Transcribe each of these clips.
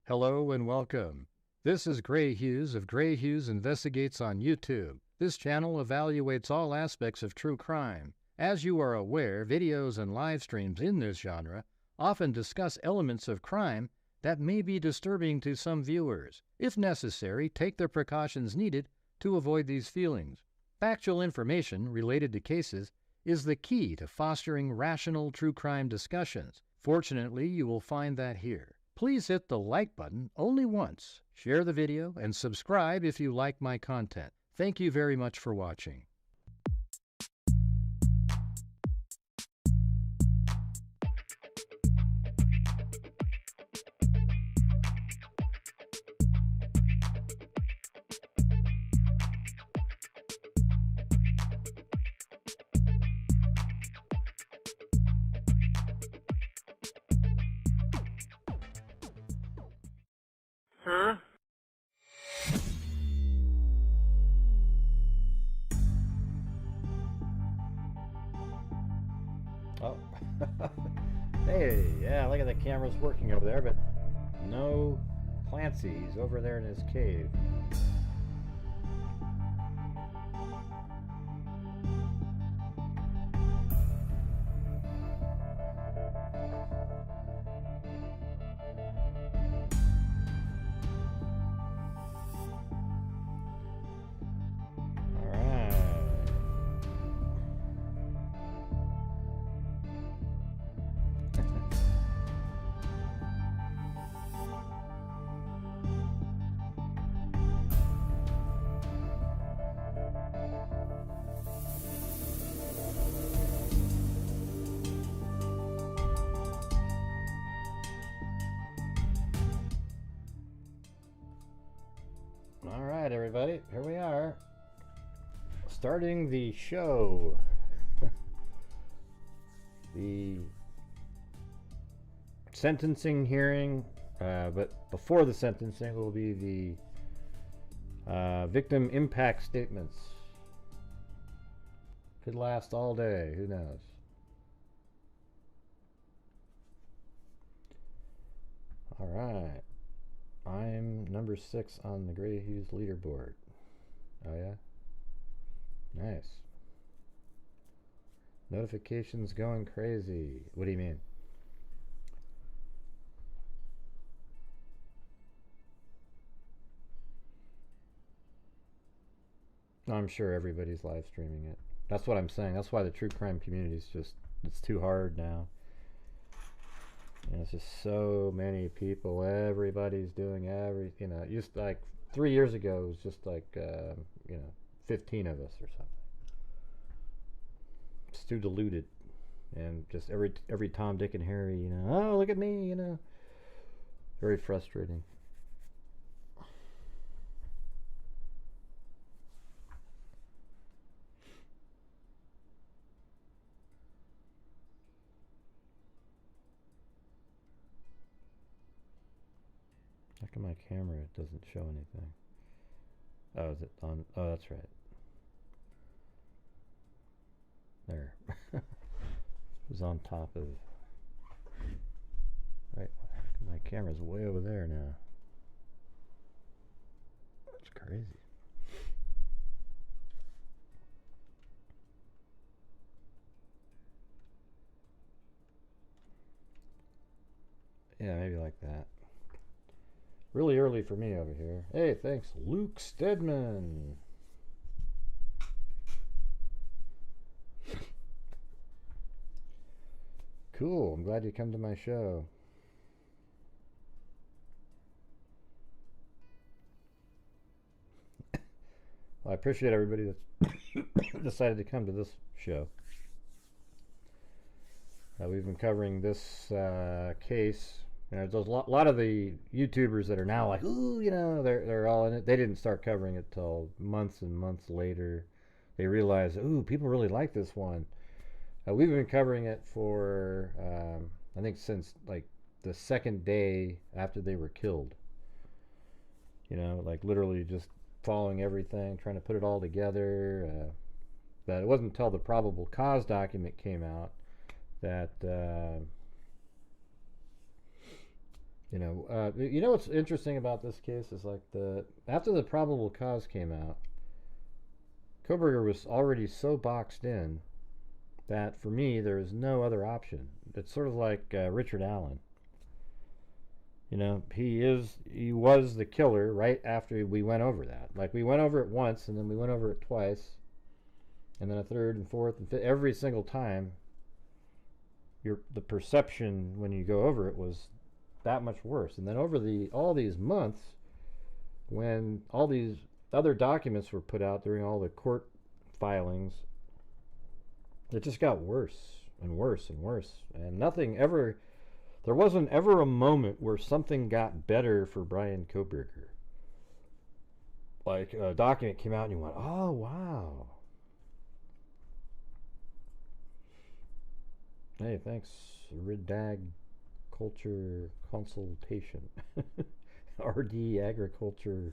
Hello and welcome. This is Grant Hughes of Grant Hughes Investigates on YouTube. This channel evaluates all aspects of true crime. As you are aware, videos and live streams in this genre often discuss elements of crime that may be disturbing to some viewers. If necessary, take the precautions needed to avoid these feelings. Factual information related to cases is the key to fostering rational true crime discussions. Fortunately, you will find that here. Please hit the like button only once, share the video, and subscribe if you like my content. Thank you very much for watching. Huh? Oh. Hey, yeah, look at the cameras working over there, but no Clancy. He's over there in his cave. Alright, everybody, here we are. Starting the show. The sentencing hearing, but before the sentencing will be the victim impact statements. Could last all day, who knows? Alright. I'm number 6 on the Grant Hughes leaderboard. Oh yeah? Nice. Notifications going crazy. What do you mean? I'm sure everybody's live streaming it. That's what I'm saying. That's why the true crime community is just, it's too hard now. And it's just so many people. Everybody's doing you know, used like 3 years ago, it was just like, you know, 15 of us or something. It's too diluted. And just every Tom, Dick, and Harry, you know, oh, look at me, you know. Very frustrating. After my camera, it doesn't show anything. Oh, is it on? Oh, that's right. There. It was on top of... Right, my camera's way over there now. It's crazy. Yeah, maybe like that. Really early for me over here. Hey, thanks, Luke Stedman. Cool, I'm glad you come to my show. Well, I appreciate everybody that's decided to come to this show. We've been covering this case. You know, there's a lot of the YouTubers that are now like, ooh, you know, they're all in it. They didn't start covering it till months and months later. They realized, ooh, people really like this one. We've been covering it for, I think, since like the second day after they were killed. You know, like literally just following everything, trying to put it all together. But it wasn't until the probable cause document came out that You know what's interesting about this case is like after the probable cause came out, Kohberger was already so boxed in that for me there is no other option. It's sort of like Richard Allen. He was the killer right after we went over that. Like we went over it once, and then we went over it twice, and then a third and fourth and fifth. Every single time, the perception when you go over it was that much worse. And then over all these months, when all these other documents were put out during all the court filings, it just got worse and worse and worse. And there wasn't ever a moment where something got better for Bryan Kohberger. Like a document came out and you went, oh, wow. Hey, thanks, Ridag Culture Consultation. RD Agriculture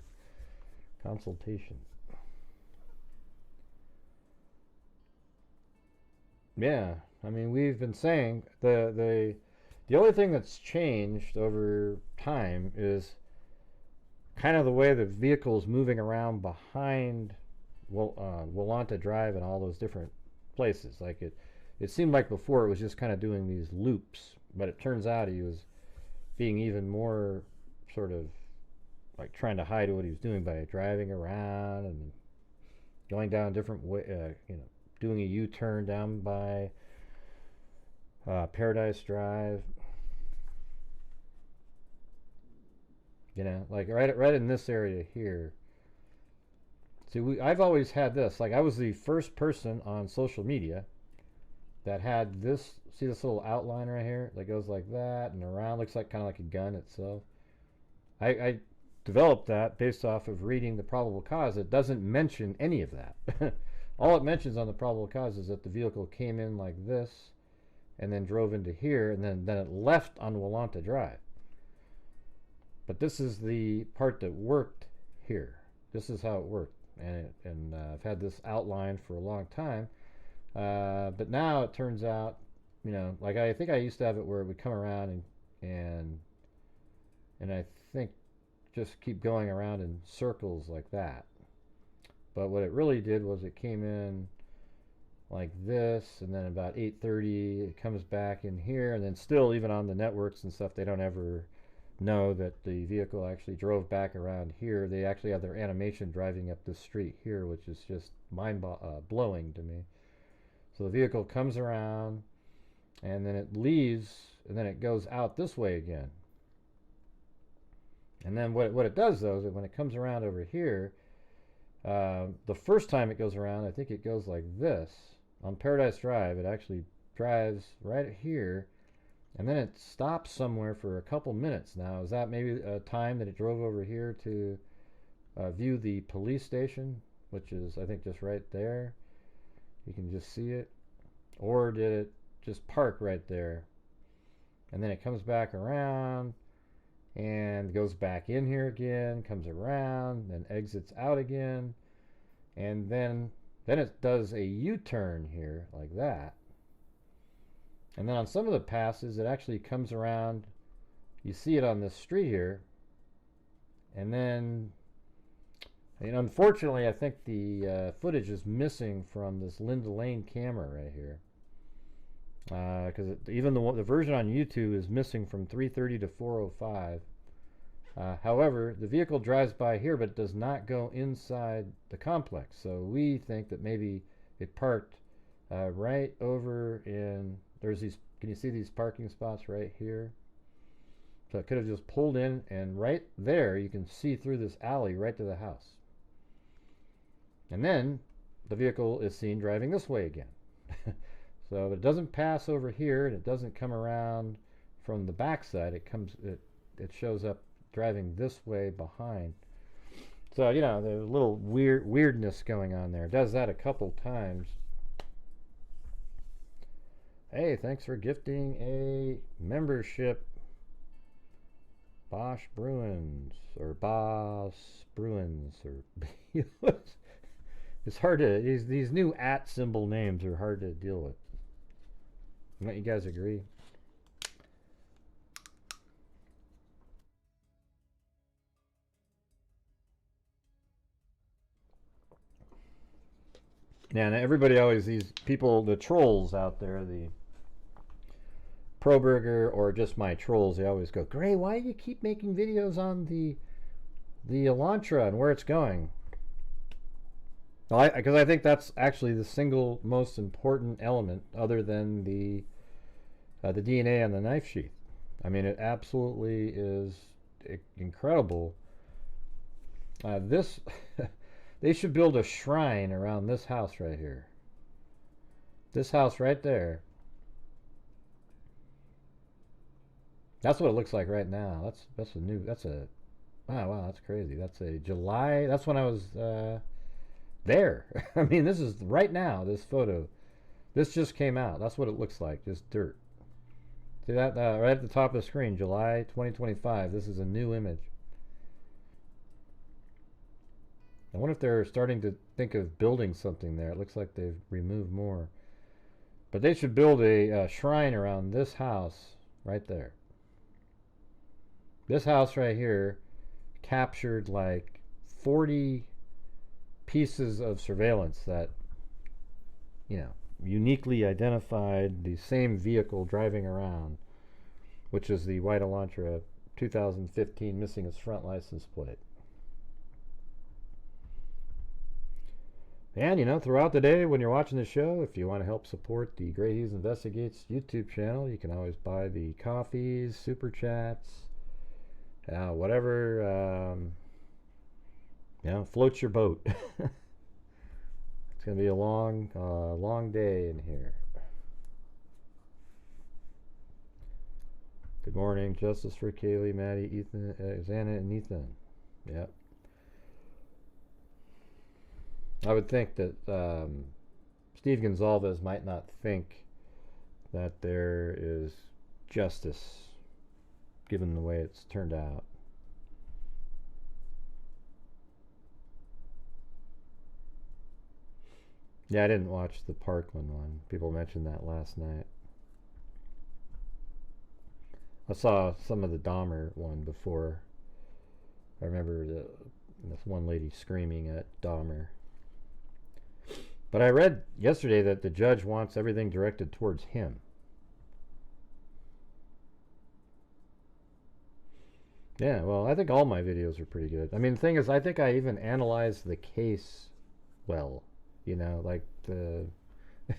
Consultation. Yeah, I mean, we've been saying the only thing that's changed over time is kind of the way the vehicle is moving around behind Willanta Drive and all those different places. Like it seemed like before it was just kind of doing these loops, but it turns out he was being even more sort of like trying to hide what he was doing by driving around and going down different way, doing a U-turn down by Paradise Drive. Like right in this area here. See, I've always had this. Like I was the first person on social media that had this. See this little outline right here that goes like that and around. Looks like kind of like a gun itself. I developed that based off of reading the probable cause. It doesn't mention any of that. All it mentions on the probable cause is that the vehicle came in like this and then drove into here and then it left on Willanta Drive. But this is the part that worked here. This is how it worked. And I've had this outline for a long time. But now it turns out, like I think I used to have it where it would come around and I think just keep going around in circles like that. But what it really did was it came in like this, and then about 8:30 it comes back in here, and then still even on the networks and stuff, they don't ever know that the vehicle actually drove back around here. They actually have their animation driving up this street here, which is just blowing to me. So the vehicle comes around, and then it leaves, and then it goes out this way again. And then what it does, though, is that when it comes around over here, the first time it goes around, I think it goes like this. On Paradise Drive, it actually drives right here, and then it stops somewhere for a couple minutes. Now, is that maybe a time that it drove over here to view the police station, which is, I think, just right there? You can just see it. Or did it just park right there? And then it comes back around and goes back in here again, comes around, then exits out again, and then it does a U-turn here like that. And then on some of the passes, it actually comes around. You see it on this street here. And then, unfortunately, I think the footage is missing from this Linda Lane camera right here. Because even the version on YouTube is missing from 3:30 to 4:05. However, the vehicle drives by here, but it does not go inside the complex. So we think that maybe it parked right over in. There's these. Can you see these parking spots right here? So it could have just pulled in, and right there you can see through this alley right to the house. And then the vehicle is seen driving this way again. So it doesn't pass over here, and it doesn't come around from the backside. It shows up driving this way behind. So there's a little weirdness going on there. It does that a couple times. Hey, thanks for gifting a membership. Bosch Bruins or Boss Bruins or it's hard to these new @ symbol names are hard to deal with. Don't you guys agree? Yeah, and everybody always, these people, the trolls out there, the Kohberger or just my trolls, they always go, Gray, why do you keep making videos on the Elantra and where it's going? Well, because I think that's actually the single most important element other than the DNA on the knife sheath. I mean, it absolutely is incredible. This, they should build a shrine around this house right here. This house right there. That's what it looks like right now. That's a wow, that's crazy. That's a July. That's when I was there. I mean, this is right now. This photo, this just came out. That's what it looks like. Just dirt. See that right at the top of the screen, July 2025. This is a new image. I wonder if they're starting to think of building something there. It looks like they've removed more. But they should build a shrine around this house right there. This house right here captured like 40 pieces of surveillance that, you know, uniquely identified the same vehicle driving around, which is the white Elantra 2015 missing its front license plate. And, you know, throughout the day when you're watching the show, if you want to help support the Grant Hughes Investigates YouTube channel, you can always buy the coffees, super chats, whatever, you know, floats your boat. It's going to be a long day in here. Good morning. Justice for Kaylee, Maddie, Ethan, Xana, and Ethan. Yep. I would think that Steve Gonzalez might not think that there is justice given the way it's turned out. Yeah, I didn't watch the Parkland one. People mentioned that last night. I saw some of the Dahmer one before. I remember this one lady screaming at Dahmer. But I read yesterday that the judge wants everything directed towards him. Yeah, well, I think all my videos are pretty good. I mean, the thing is, I think I even analyzed the case well. You know, like the... I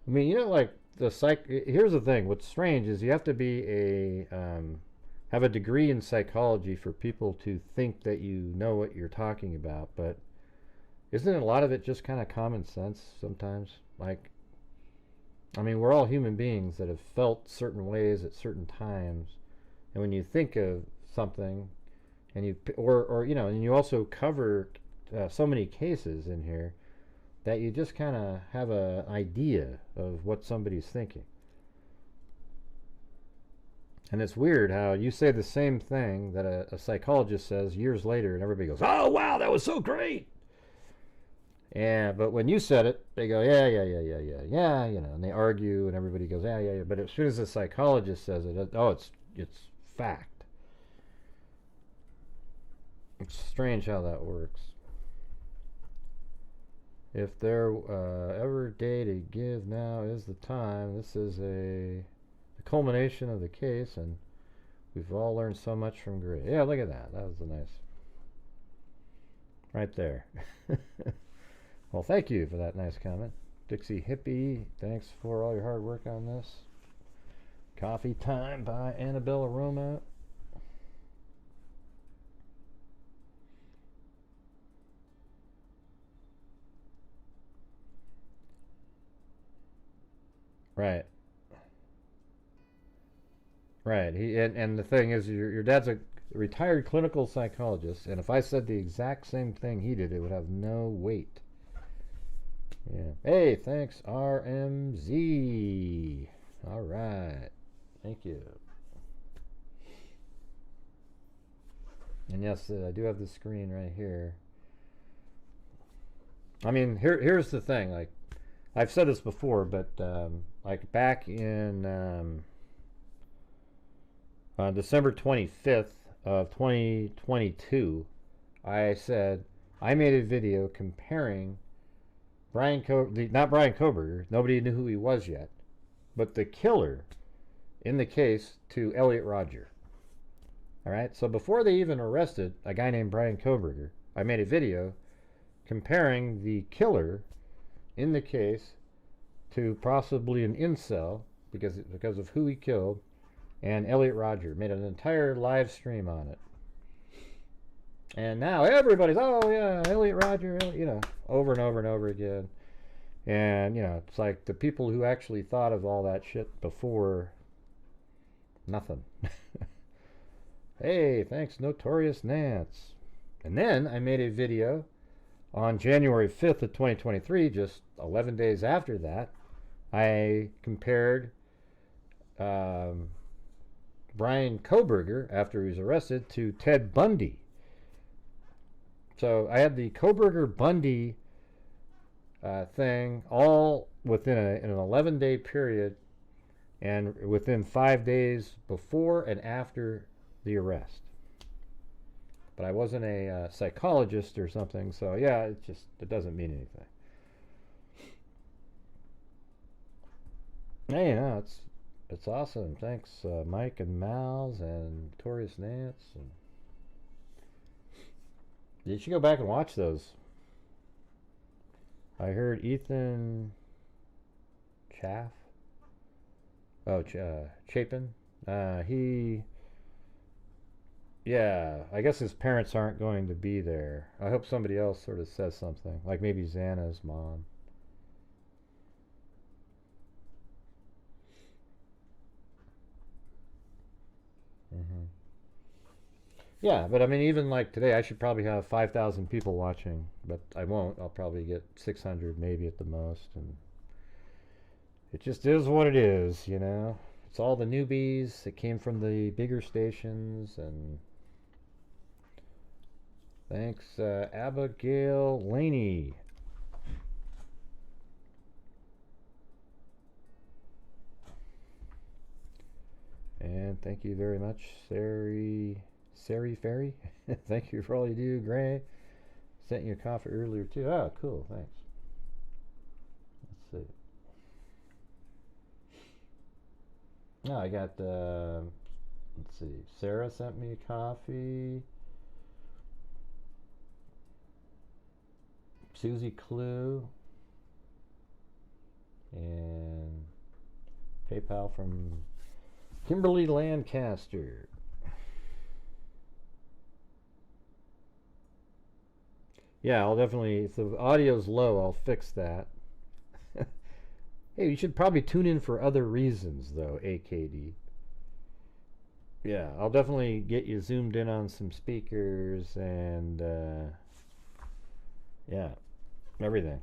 mean, you know, like the here's the thing. What's strange is you have to be have a degree in psychology for people to think that you know what you're talking about. But isn't a lot of it just kind of common sense sometimes? Like, I mean, we're all human beings that have felt certain ways at certain times. And when you think of something, and you, or you know, and you also cover so many cases in here, that you just kind of have an idea of what somebody's thinking. And it's weird how you say the same thing that a psychologist says years later, and everybody goes, "Oh wow, that was so great." Yeah, but when you said it, they go, yeah, you know, and they argue, and everybody goes, yeah. But as soon as a psychologist says it, oh, it's fact. It's strange how that works. If there ever day to give, now is the time. This is the culmination of the case, and we've all learned so much from Gray. Yeah, look at that. That was a nice, right there. Well, thank you for that nice comment. Dixie Hippie, thanks for all your hard work on this. Coffee Time by Annabelle Aroma. Right. Right. And the thing is, your dad's a retired clinical psychologist, and if I said the exact same thing he did, it would have no weight. Yeah. Hey, thanks, RMZ. All right. Thank you. And yes, I do have the screen right here. I mean, here's the thing. Like, I've said this before, but like back in December 25th of 2022, I said I made a video comparing not Bryan Kohberger, nobody knew who he was yet, but the killer in the case to Elliot Rodger. All right, so before they even arrested a guy named Bryan Kohberger, I made a video comparing the killer in the case to possibly an incel because of who he killed, and Elliot Rodger. Made an entire live stream on it. And now everybody's, oh yeah, Elliot Rodger, over and over and over again. And, it's like the people who actually thought of all that shit before, nothing. Hey, thanks, Notorious Nance. And then I made a video on January 5th of 2023, just 11 days after that. I compared Bryan Kohberger, after he was arrested, to Ted Bundy. So I had the Kohberger-Bundy thing all within an 11-day period, and within 5 days before and after the arrest. But I wasn't a psychologist or something, so yeah, it doesn't mean anything. Hey, it's awesome. Thanks, Mike and Mal's and Notorious Nance. And you should go back and watch those. I heard Ethan Chapin. I guess his parents aren't going to be there. I hope somebody else sort of says something, like maybe Xana's mom. Yeah, but I mean, even like today, I should probably have 5,000 people watching, but I won't. I'll probably get 600 maybe at the most, and it just is what it is, It's all the newbies that came from the bigger stations, and thanks, Abigail Laney. And thank you very much, Sari Ferry. Thank you for all you do, Gray. Sent you a coffee earlier too. Oh, cool, thanks. Let's see. No, I got let's see. Sarah sent me a coffee. Susie Clue. And PayPal from Kimberly Lancaster. Yeah, I'll definitely, if the audio's low, I'll fix that. Hey, you should probably tune in for other reasons, though, AKD. Yeah, I'll definitely get you zoomed in on some speakers and, yeah, everything.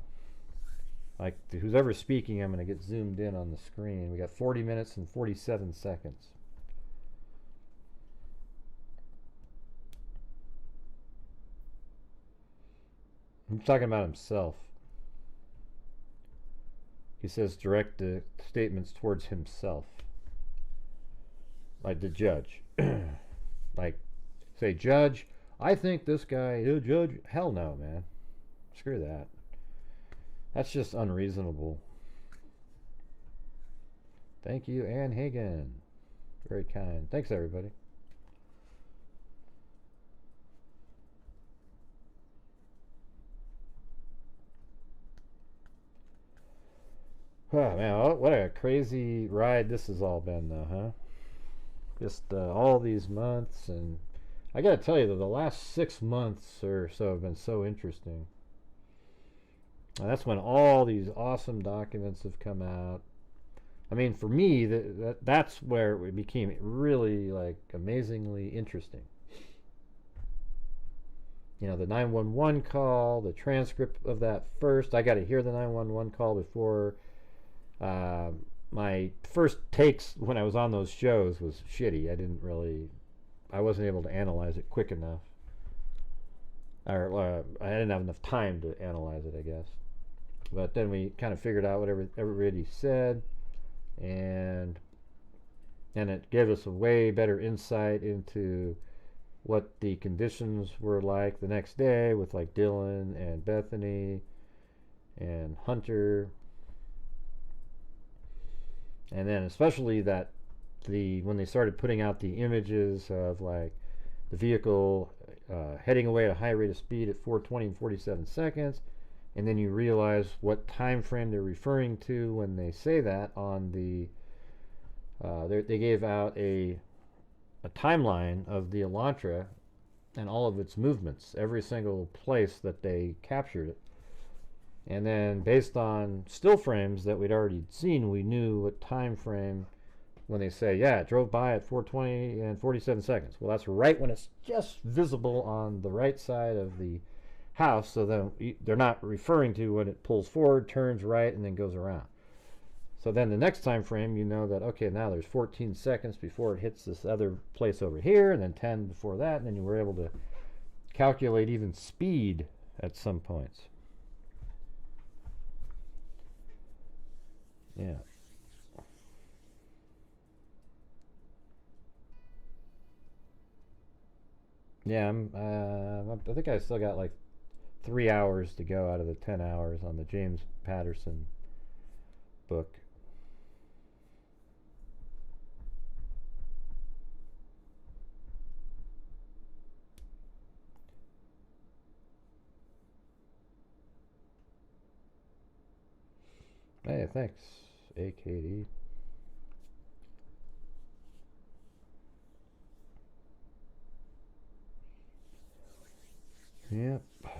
Like, who's ever speaking, I'm going to get zoomed in on the screen. We got 40 minutes and 47 seconds. He's talking about himself. He says direct statements towards himself. Like the judge. Like, say, Judge, I think this guy, Judge, hell no, man. Screw that. That's just unreasonable. Thank you, Ann Hagen. Very kind. Thanks, everybody. Oh, man, what a crazy ride this has all been, though, huh? Just all these months, and I gotta tell you, though, the last 6 months or so have been so interesting. And that's when all these awesome documents have come out. I mean, for me, that's where it became really, like, amazingly interesting. The 911 call, the transcript of that first. I got to hear the 911 call before. My first takes when I was on those shows was shitty. I wasn't able to analyze it quick enough. Or I didn't have enough time to analyze it, I guess. But then we kind of figured out what everybody said, and it gave us a way better insight into what the conditions were like the next day with, like, Dylan and Bethany. and Hunter. And then especially that when they started putting out the images of like the vehicle heading away at a high rate of speed at 4:20 and 47 seconds, and then you realize what time frame they're referring to when they say that on the they gave out a timeline of the Elantra and all of its movements, every single place that they captured it. And then based on still frames that we'd already seen, we knew what time frame when they say, yeah, it drove by at 4:20 and 47 seconds. Well, that's right when it's just visible on the right side of the house, so then they're not referring to when it pulls forward, turns right, and then goes around. So then the next time frame, you know that, okay, now there's 14 seconds before it hits this other place over here, and then 10 before that, and then you were able to calculate even speed at some points. Yeah. Yeah, I think I still got like 3 hours to go out of the 10 hours on the James Patterson book. Hey, thanks, AKD. Yep. Let's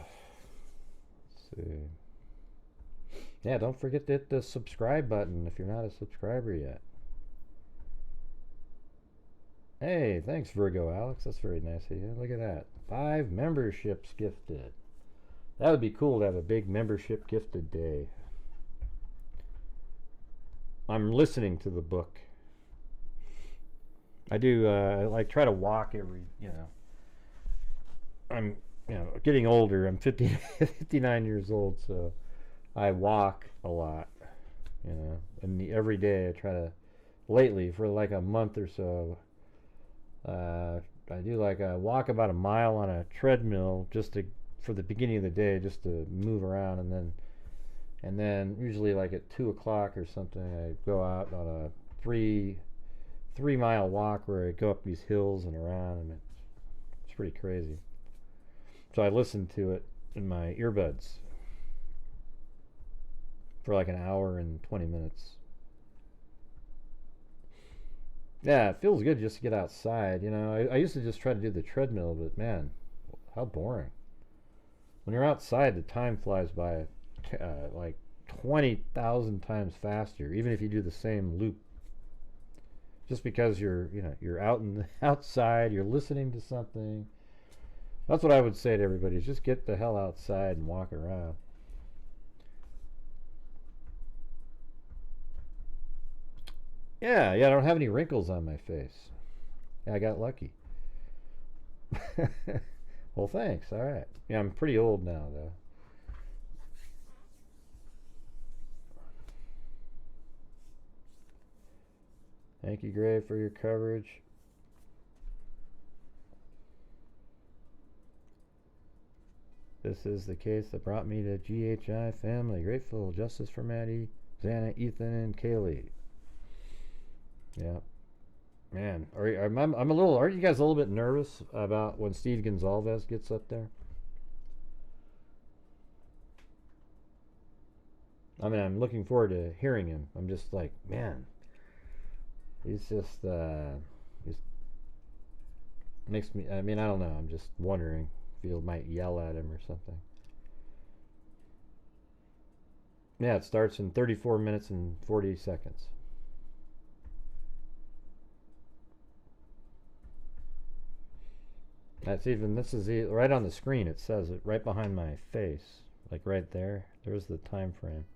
see. Yeah, don't forget to hit the subscribe button if you're not a subscriber yet. Hey, thanks, Virgo Alex. That's very nice of you. Look at that. 5 memberships gifted. That would be cool to have a big membership gifted day. I'm listening to the book. I do, I like try to walk every, I'm, getting older. I'm 59 years old, so I walk a lot, and every day I try to, lately for like a month or so, I do like a walk about a mile on a treadmill for the beginning of the day, just to move around, and then usually like at 2 o'clock or something, I go out on a 3-mile walk where I go up these hills and around, and it's pretty crazy. So I listen to it in my earbuds for like an hour and 20 minutes. Yeah, it feels good just to get outside. I used to just try to do the treadmill, but man, how boring. When you're outside, the time flies by like 20,000 times faster, even if you do the same loop. Just because you're out outside, you're listening to something. That's what I would say to everybody, is just get the hell outside and walk around. Yeah, I don't have any wrinkles on my face. Yeah, I got lucky. Well, thanks. All right. Yeah, I'm pretty old now, though. Thank you, Gray, for your coverage. This is the case that brought me to GHI family. Grateful. Justice for Maddie, Xana, Ethan, and Kaylee. Yeah. Man, aren't you guys a little bit nervous about when Steve Gonzalez gets up there? I mean, I'm looking forward to hearing him. I'm just like, man, he's just makes me, I mean, I don't know. I'm just wondering if you might yell at him or something. Yeah, it starts in 34 minutes and 40 seconds. This is right on the screen. It says it right behind my face, like right there. There's the time frame.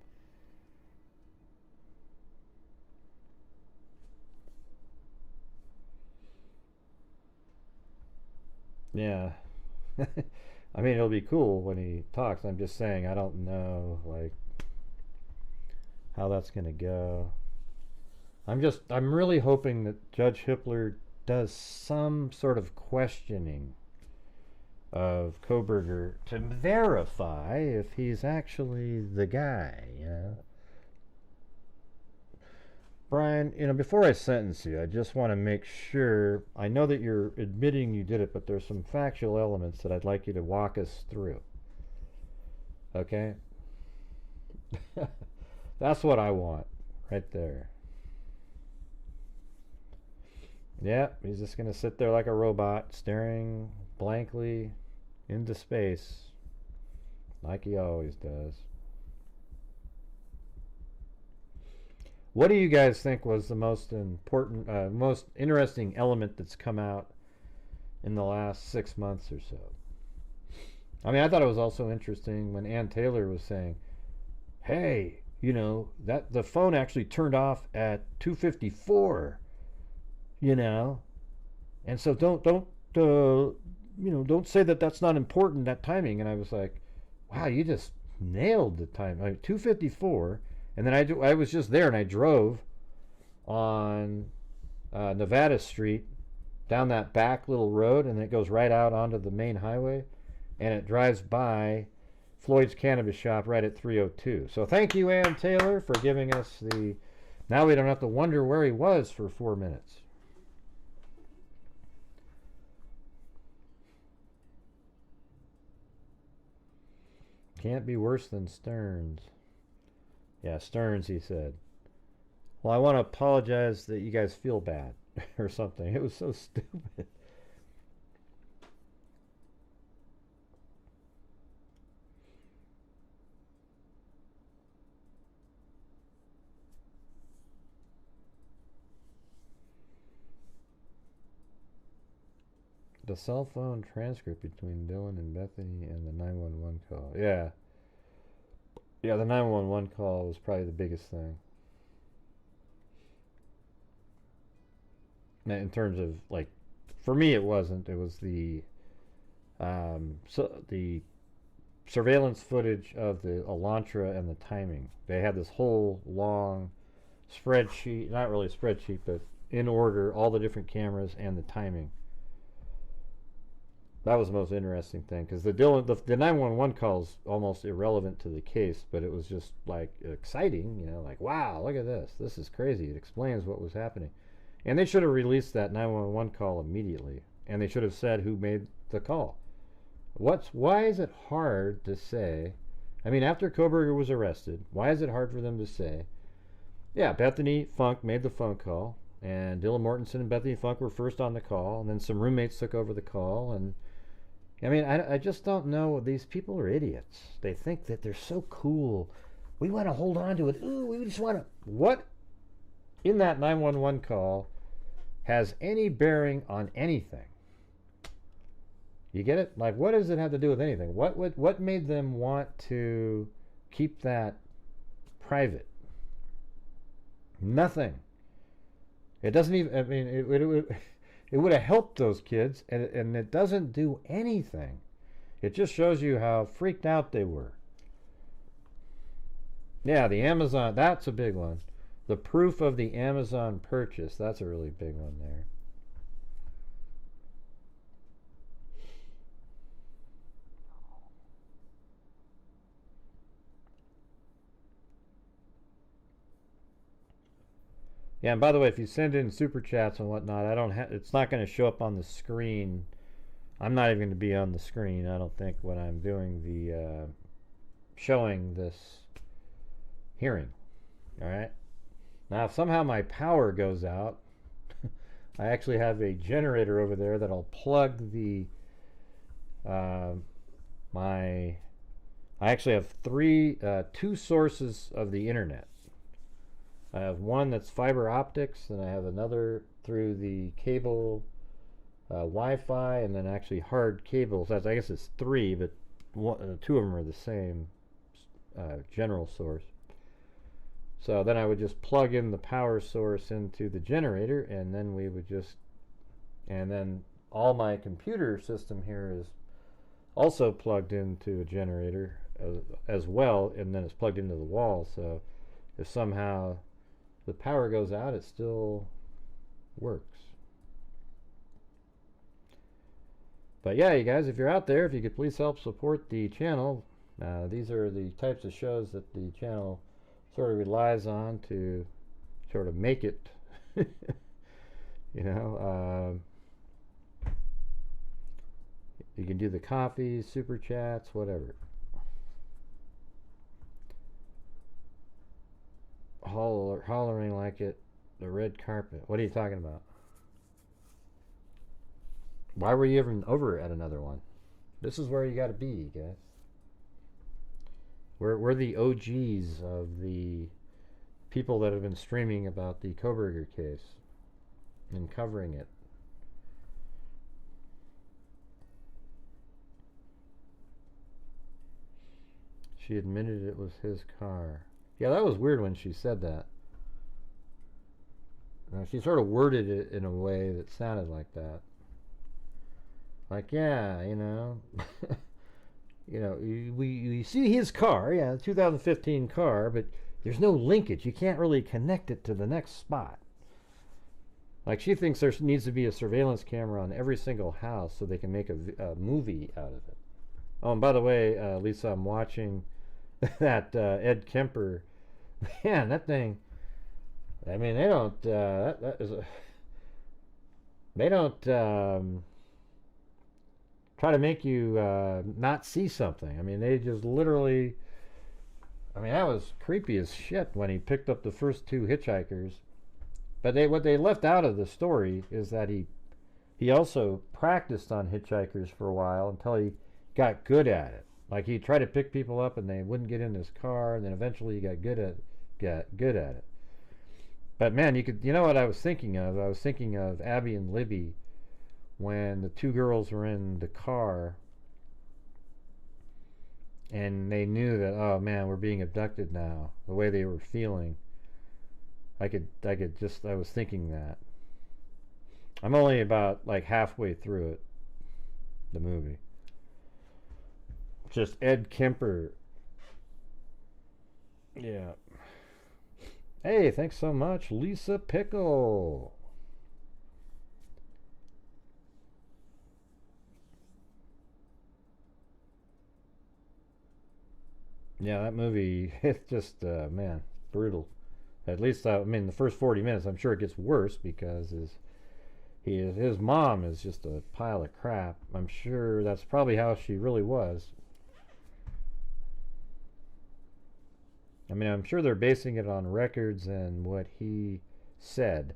Yeah. I mean, it'll be cool when he talks. I'm just saying, I don't know, like, how that's going to go. I'm really hoping that Judge Hippler does some sort of questioning of Kohberger to verify if he's actually the guy, you know. Bryan, you know, before I sentence you, I just want to make sure, I know that you're admitting you did it, but there's some factual elements that I'd like you to walk us through. Okay? That's what I want, right there. Yep, he's just going to sit there like a robot, staring blankly into space, like he always does. What do you guys think was the most important, most interesting element that's come out in the last 6 months or so? I mean, I thought it was also interesting when Ann Taylor was saying, hey, you know, that the phone actually turned off at 2:54, you know, and so don't you know, don't say that that's not important, that timing. And I was like, wow, you just nailed the time. I mean, 2:54. And then I was just there, and I drove on Nevada Street down that back little road, and it goes right out onto the main highway, and it drives by Floyd's Cannabis Shop right at 3:02. So thank you, Ann Taylor, for giving us the... Now we don't have to wonder where he was for 4 minutes. Can't be worse than Stearns. Yeah, Stearns, he said. Well, I want to apologize that you guys feel bad or something. It was so stupid. The cell phone transcript between Dylan and Bethany and the 911 call. Yeah. Yeah, the 911 call was probably the biggest thing. In terms of, like, for me it wasn't. It was the the surveillance footage of the Elantra and the timing. They had this whole long spreadsheet, not really a spreadsheet, but in order, all the different cameras and the timing. That was the most interesting thing, because the 911 call is almost irrelevant to the case, but it was just like exciting, you know, like, wow, look at this. This is crazy. It explains what was happening. And they should have released that 911 call immediately, and they should have said who made the call. Why is it hard to say? I mean, after Kohberger was arrested, why is it hard for them to say, yeah, Bethany Funk made the phone call, and Dylan Mortensen and Bethany Funk were first on the call, and then some roommates took over the call, and I mean, I just don't know. These people are idiots. They think that they're so cool. We want to hold on to it. Ooh, we just want to... What in that 911 call has any bearing on anything? You get it? Like, what does it have to do with anything? What made them want to keep that private? Nothing. It doesn't even... I mean, it would have helped those kids, and it doesn't do anything. It just shows you how freaked out they were. Yeah, the Amazon, that's a big one. The proof of the Amazon purchase, that's a really big one there. Yeah, and by the way, if you send in super chats and whatnot, it's not going to show up on the screen. I'm not even going to be on the screen, I don't think, when I'm doing the showing this hearing. All right. Now, if somehow my power goes out, I actually have a generator over there that'll plug the I actually have two sources of the internet. I have one that's fiber optics, and I have another through the cable Wi-Fi, and then actually hard cables. I guess it's three, but two of them are the same general source. So then I would just plug in the power source into the generator, and then and then all my computer system here is also plugged into a generator as well, and then it's plugged into the wall. So if somehow the power goes out, it still works. But yeah, you guys, if you're out there, if you could please help support the channel. These are the types of shows that the channel sort of relies on to sort of make it. You know, you can do the coffee, super chats, whatever. Hollering like it, the red carpet. What are you talking about? Why were you even over at another one? This is where you got to be, guys. We're the OGs of the people that have been streaming about the Kohberger case and covering it. She admitted it was his car. Yeah, that was weird when she said that. She sort of worded it in a way that sounded like that. Like, yeah, you know, you know, we see his car, yeah, 2015 car, but there's no linkage. You can't really connect it to the next spot. Like, she thinks there needs to be a surveillance camera on every single house so they can make a movie out of it. Oh, and by the way, Lisa, I'm watching that Ed Kemper. Man, that thing. I mean, they don't. That is a. They don't try to make you not see something. I mean, they just literally. I mean, that was creepy as shit when he picked up the first two hitchhikers. But what they left out of the story is that he also practiced on hitchhikers for a while until he got good at it. Like, he tried to pick people up and they wouldn't get in his car, and then eventually he got good at it. But man, you know what I was thinking of? I was thinking of Abby and Libby when the two girls were in the car and they knew that, oh man, we're being abducted now. The way they were feeling, I was thinking that. I'm only about like halfway through it, the movie. Just Ed Kemper. Yeah. Hey, thanks so much, Lisa Pickle. Yeah, that movie, it's just, man, brutal. At least, I mean, the first 40 minutes, I'm sure it gets worse because his mom is just a pile of crap. I'm sure that's probably how she really was. I mean, I'm sure they're basing it on records and what he said.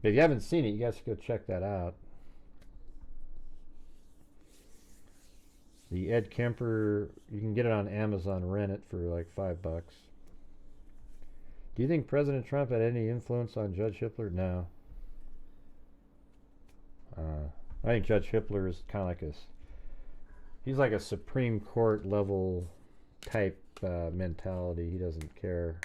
But if you haven't seen it, you guys should go check that out. The Ed Kemper, you can get it on Amazon, rent it for like $5. Do you think President Trump had any influence on Judge Hitler? No. I think Judge Hitler is kind of like he's like a Supreme Court level type mentality. He doesn't care.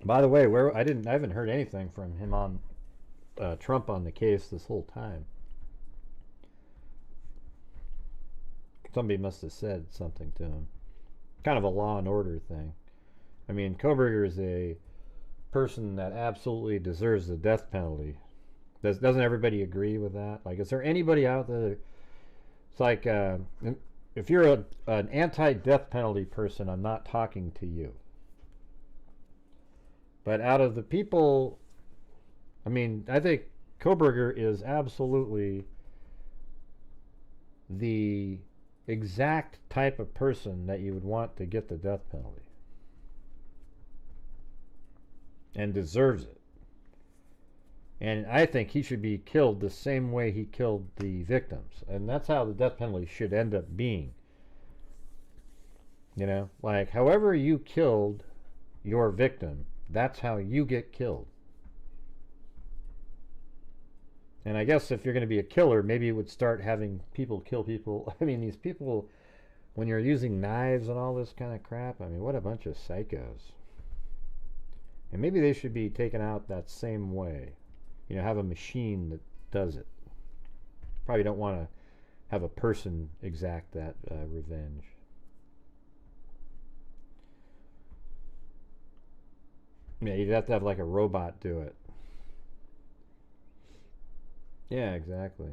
By the way, I haven't heard anything from him on Trump on the case this whole time. Somebody must have said something to him. Kind of a law and order thing. I mean, Kohberger is a person that absolutely deserves the death penalty. Doesn't everybody agree with that? Like, is there anybody out there? It's like, if you're an anti-death penalty person, I'm not talking to you. But out of the people, I mean, I think Kohberger is absolutely the exact type of person that you would want to get the death penalty. And deserves it. And I think he should be killed the same way he killed the victims. And that's how the death penalty should end up being. You know, like, however you killed your victim, that's how you get killed. And I guess if you're going to be a killer, maybe you would start having people kill people. I mean, these people, when you're using knives and all this kind of crap, I mean, what a bunch of psychos. And maybe they should be taken out that same way. You know, have a machine that does it. Probably don't want to have a person exact that revenge. Yeah, you'd have to have like a robot do it. Yeah, exactly.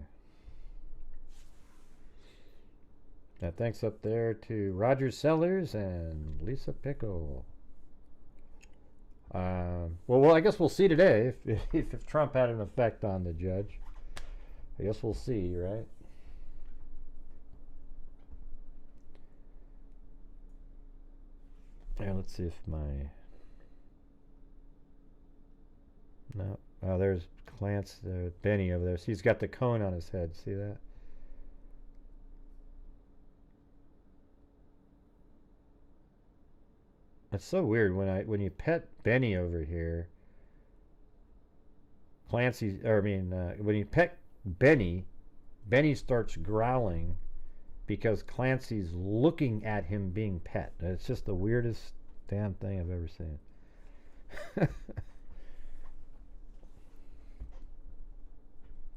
Yeah, thanks up there to Roger Sellers and Lisa Pickle. Well, I guess we'll see today if Trump had an effect on the judge. I guess we'll see, right? Yeah, let's see if my... No. Oh, there's Clance, Benny over there. So he's got the cone on his head. See that? It's so weird when you pet Benny over here. Clancy, or I mean, when you pet Benny, Benny starts growling because Clancy's looking at him being pet. It's just the weirdest damn thing I've ever seen.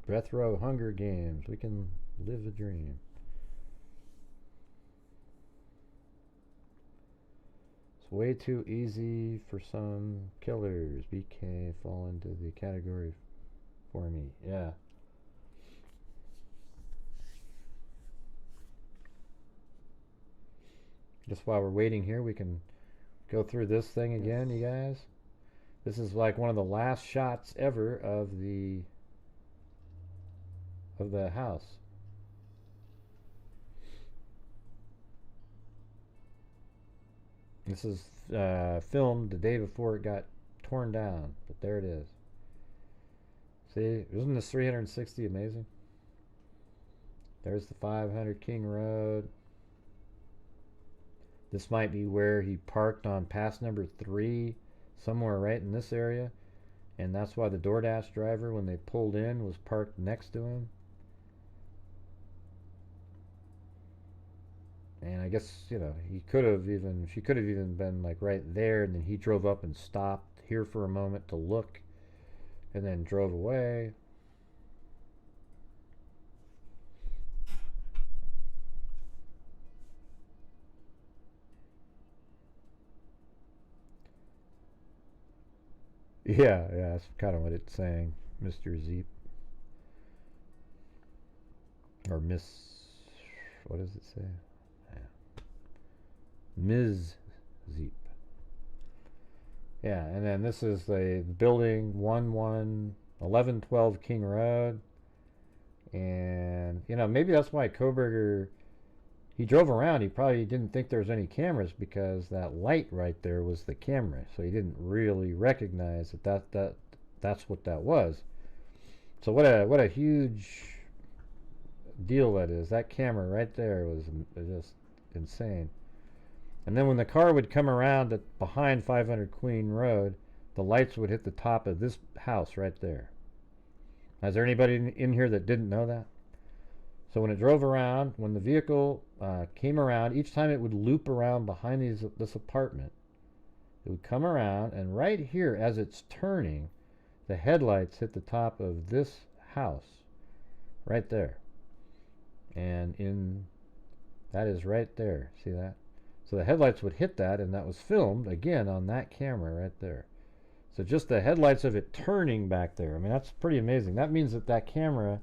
Breath Row Hunger Games. We can live a dream. It's way too easy for some killers. BK fall into the category for me. Yeah. Just while we're waiting here, we can go through this thing again, you guys. This is like one of the last shots ever of the house. This is filmed the day before it got torn down, but there it is. See, isn't this 360 amazing? There's the 500 King Road. This might be where he parked on pass number 3, somewhere right in this area. And that's why the DoorDash driver, when they pulled in, was parked next to him. And I guess, you know, she could have even been like right there, and then he drove up and stopped here for a moment to look, and then drove away. Yeah, that's kind of what it's saying, Mr. Zeep. Or Miss, what does it say? Ms. Zeep. Yeah, and then this is the building 1112 King Road. And, you know, maybe that's why Kohberger, he drove around. He probably didn't think there was any cameras because that light right there was the camera. So he didn't really recognize that's what that was. So what a huge deal that is. That camera right there was just insane. And then when the car would come around behind 500 Queen Road, the lights would hit the top of this house right there. Is there anybody in here that didn't know that? So when it drove around, when the vehicle came around, each time it would loop around behind this apartment. It would come around, and right here, as it's turning, the headlights hit the top of this house, right there. And that is right there. See that? So the headlights would hit that, and that was filmed, again, on that camera right there. So just the headlights of it turning back there. I mean, that's pretty amazing. That means that camera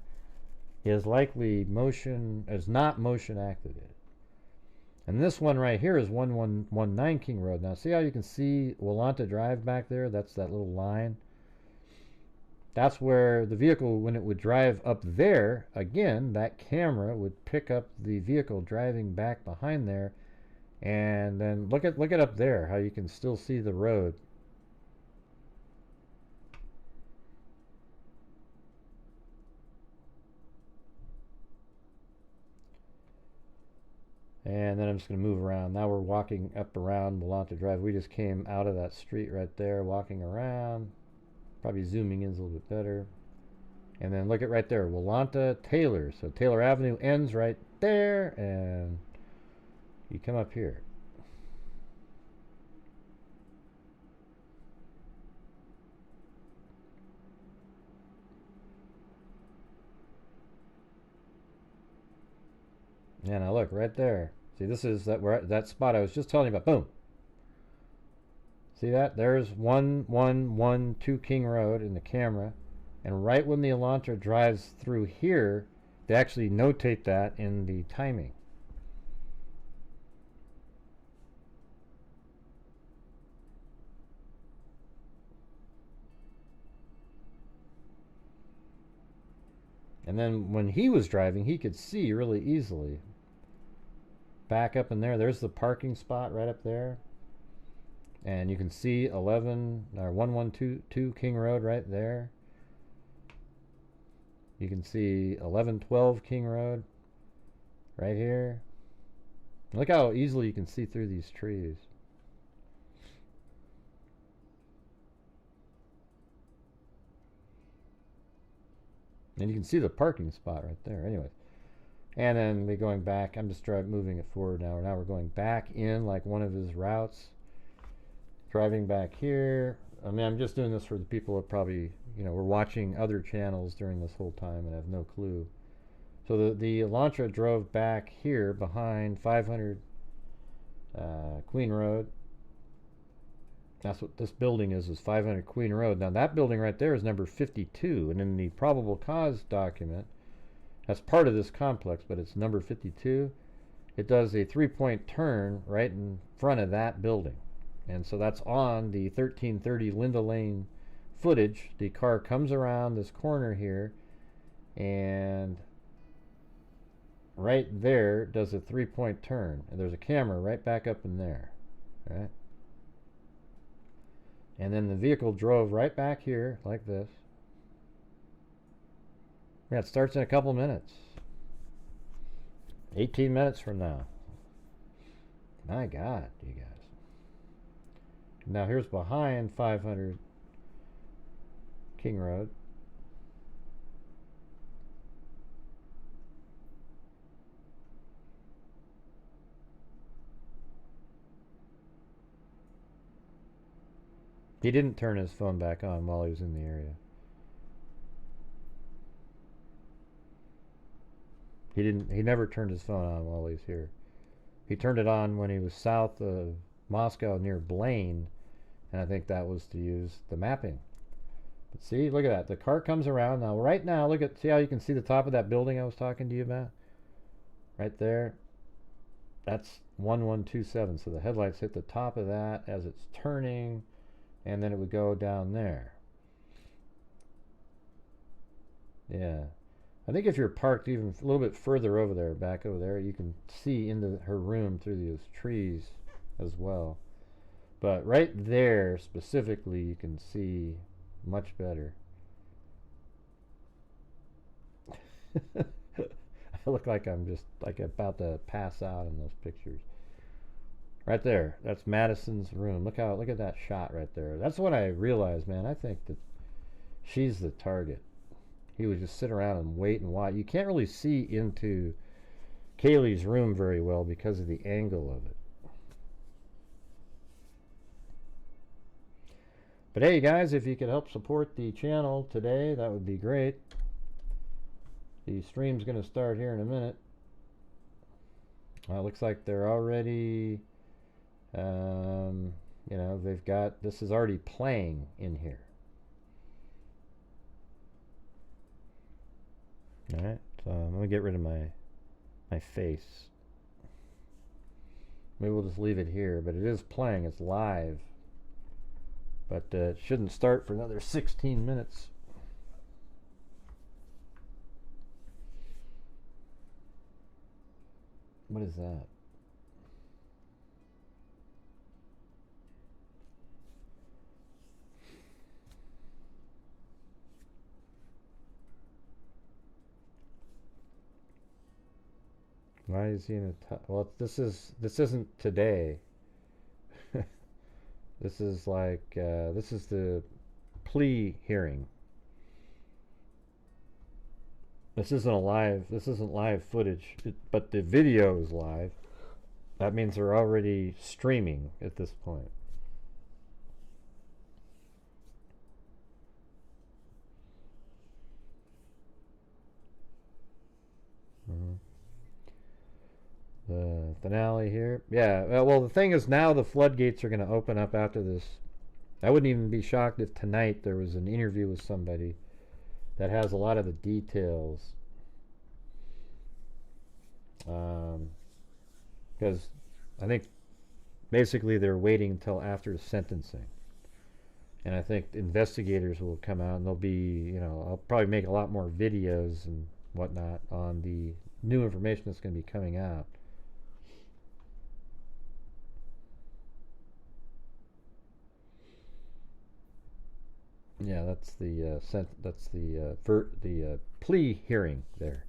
is likely not motion activated. And this one right here is 1119 King Road. Now, see how you can see Willanta Drive back there? That's that little line. That's where the vehicle, when it would drive up there, again, that camera would pick up the vehicle driving back behind there. And then look at up there, how you can still see the road. And then I'm just going to move around. Now we're walking up around Willanta Drive. We just came out of that street right there, walking around. Probably zooming in a little bit better. And then look at right there, Willanta Taylor. So Taylor Avenue ends right there, and you come up here. Yeah, now look right there. See, this is that spot I was just telling you about. Boom. See that? There's 1112 King Road in the camera, And right when the Elantra drives through here, they actually notate that in the timing. And then when he was driving, he could see really easily. Back up in there, there's the parking spot right up there. And you can see 1122 King Road right there. You can see 1112 King Road right here. Look how easily you can see through these trees. And you can see the parking spot right there. Anyways. And then we're going back. I'm just moving it forward now. Now we're going back in like one of his routes. Driving back here. I mean, I'm just doing this for the people that probably, were watching other channels during this whole time and have no clue. So the Elantra drove back here behind 500 Queen Road. That's what this building is 500 Queen Road. Now that building right there is number 52. And in the probable cause document, that's part of this complex, but it's number 52. It does a 3-point turn right in front of that building. And so that's on the 1330 Linda Lane footage. The car comes around this corner here, and right there does a 3-point turn. And there's a camera right back up in there. Right? And then the vehicle drove right back here like this. Yeah, it starts in a couple minutes. 18 minutes from now. My God, you guys. Now here's behind 500 King Road. He didn't turn his phone back on while he was in the area. He never turned his phone on while he was here. He turned it on when he was south of Moscow near Blaine, and I think that was to use the mapping. But see, look at that. The car comes around. Now, right now, see how you can see the top of that building I was talking to you about? Right there. That's 1127. So the headlights hit the top of that as it's turning, and then it would go down there. Yeah. I think if you're parked even a little bit further over there, back over there, you can see into her room through those trees as well. But right there specifically, you can see much better. I look like I'm just like about to pass out in those pictures. Right there, that's Madison's room. Look at that shot right there. That's what I realized, man. I think that she's the target. He would just sit around and wait and watch. You can't really see into Kaylee's room very well because of the angle of it. But hey guys, if you could help support the channel today, that would be great. The stream's going to start here in a minute. It looks like they're already, they've got, this is already playing in here. Alright, so I'm going to get rid of my face. Maybe we'll just leave it here, but it is playing, it's live. But it shouldn't start for another 16 minutes. What is that? Why is he in a well, this isn't today. This is like this is the plea hearing. This isn't live footage, but the video is live. That means they're already streaming at this point. The finale here. Yeah, well, the thing is now the floodgates are going to open up after this. I wouldn't even be shocked if tonight there was an interview with somebody that has a lot of the details. Because I think basically they're waiting until after sentencing. And I think investigators will come out and they'll be, you know, I'll probably make a lot more videos and whatnot on the new information that's going to be coming out. Yeah, that's the plea hearing there.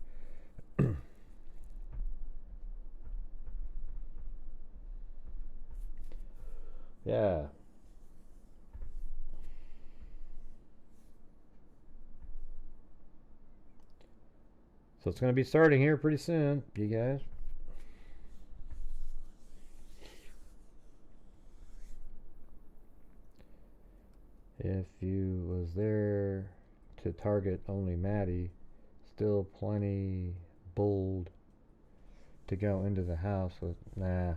Yeah. So it's going to be starting here pretty soon, you guys. If you was there to target only Maddie, still plenty bold to go into the house with, nah.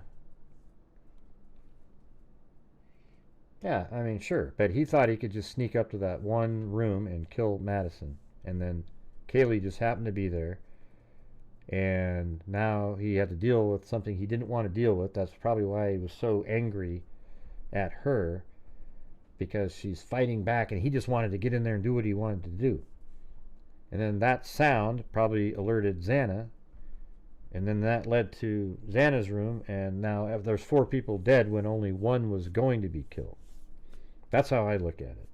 Yeah, I mean, sure. But he thought he could just sneak up to that one room and kill Madison. And then Kaylee just happened to be there. And now he had to deal with something he didn't want to deal with. That's probably why he was so angry at her. Because she's fighting back and he just wanted to get in there and do what he wanted to do. And then that sound probably alerted Xana. And then that led to Xana's room. And now there's 4 people dead when only 1 was going to be killed. That's how I look at it.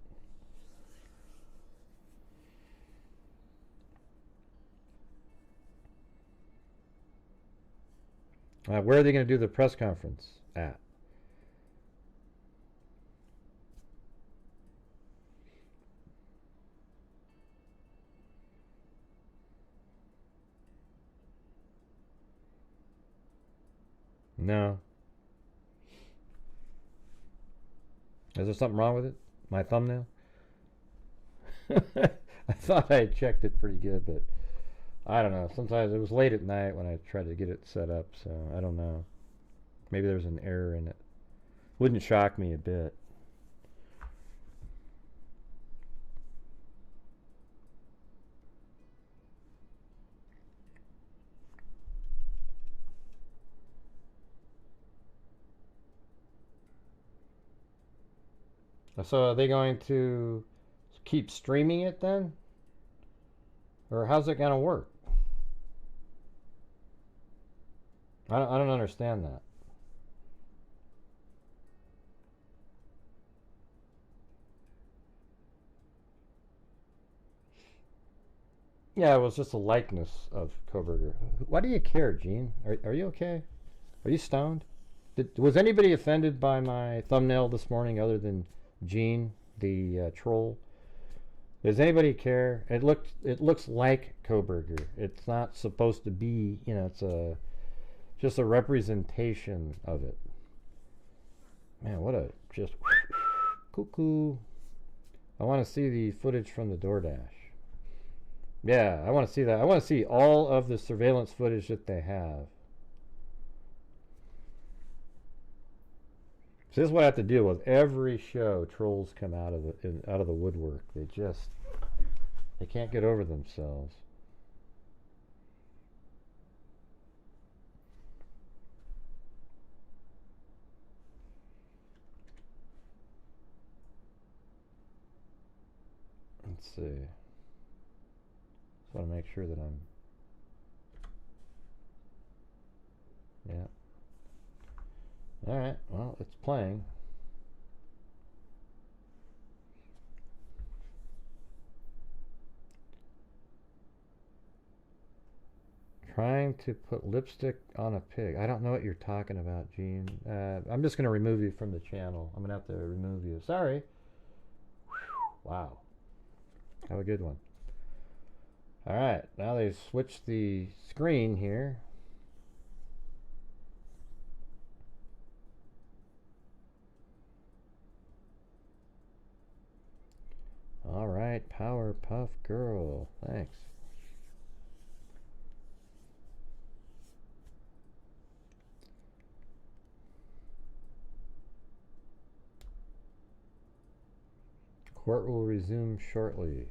Where are they going to do the press conference at? No. Is there something wrong with it? My thumbnail? I thought I checked it pretty good, but I don't know. Sometimes it was late at night when I tried to get it set up, so I don't know. Maybe there's an error in it. Wouldn't shock me a bit. So are they going to keep streaming it then? Or how's it going to work? I don't understand that. Yeah, it was just a likeness of Kohberger. Why do you care, Gene? Are you okay? Are you stoned? Was anybody offended by my thumbnail this morning other than Gene, the troll? Does anybody care? It looks like Kohberger. It's not supposed to be, you know, it's just a representation of it. Man, what a just cuckoo. I want to see the footage from the DoorDash. Yeah, I want to see that. I want to see all of the surveillance footage that they have. So this is what I have to deal with every show. Trolls come out of the woodwork. They can't get over themselves. Let's see. Just want to make sure that I'm. Yeah. All right. Well, it's playing. Trying to put lipstick on a pig. I don't know what you're talking about, Gene. I'm just going to remove you from the channel. I'm going to have to remove you. Sorry. Wow. Have a good one. All right. Now they've switched the screen here. All right. Powerpuff Girl. Thanks. Court will resume shortly.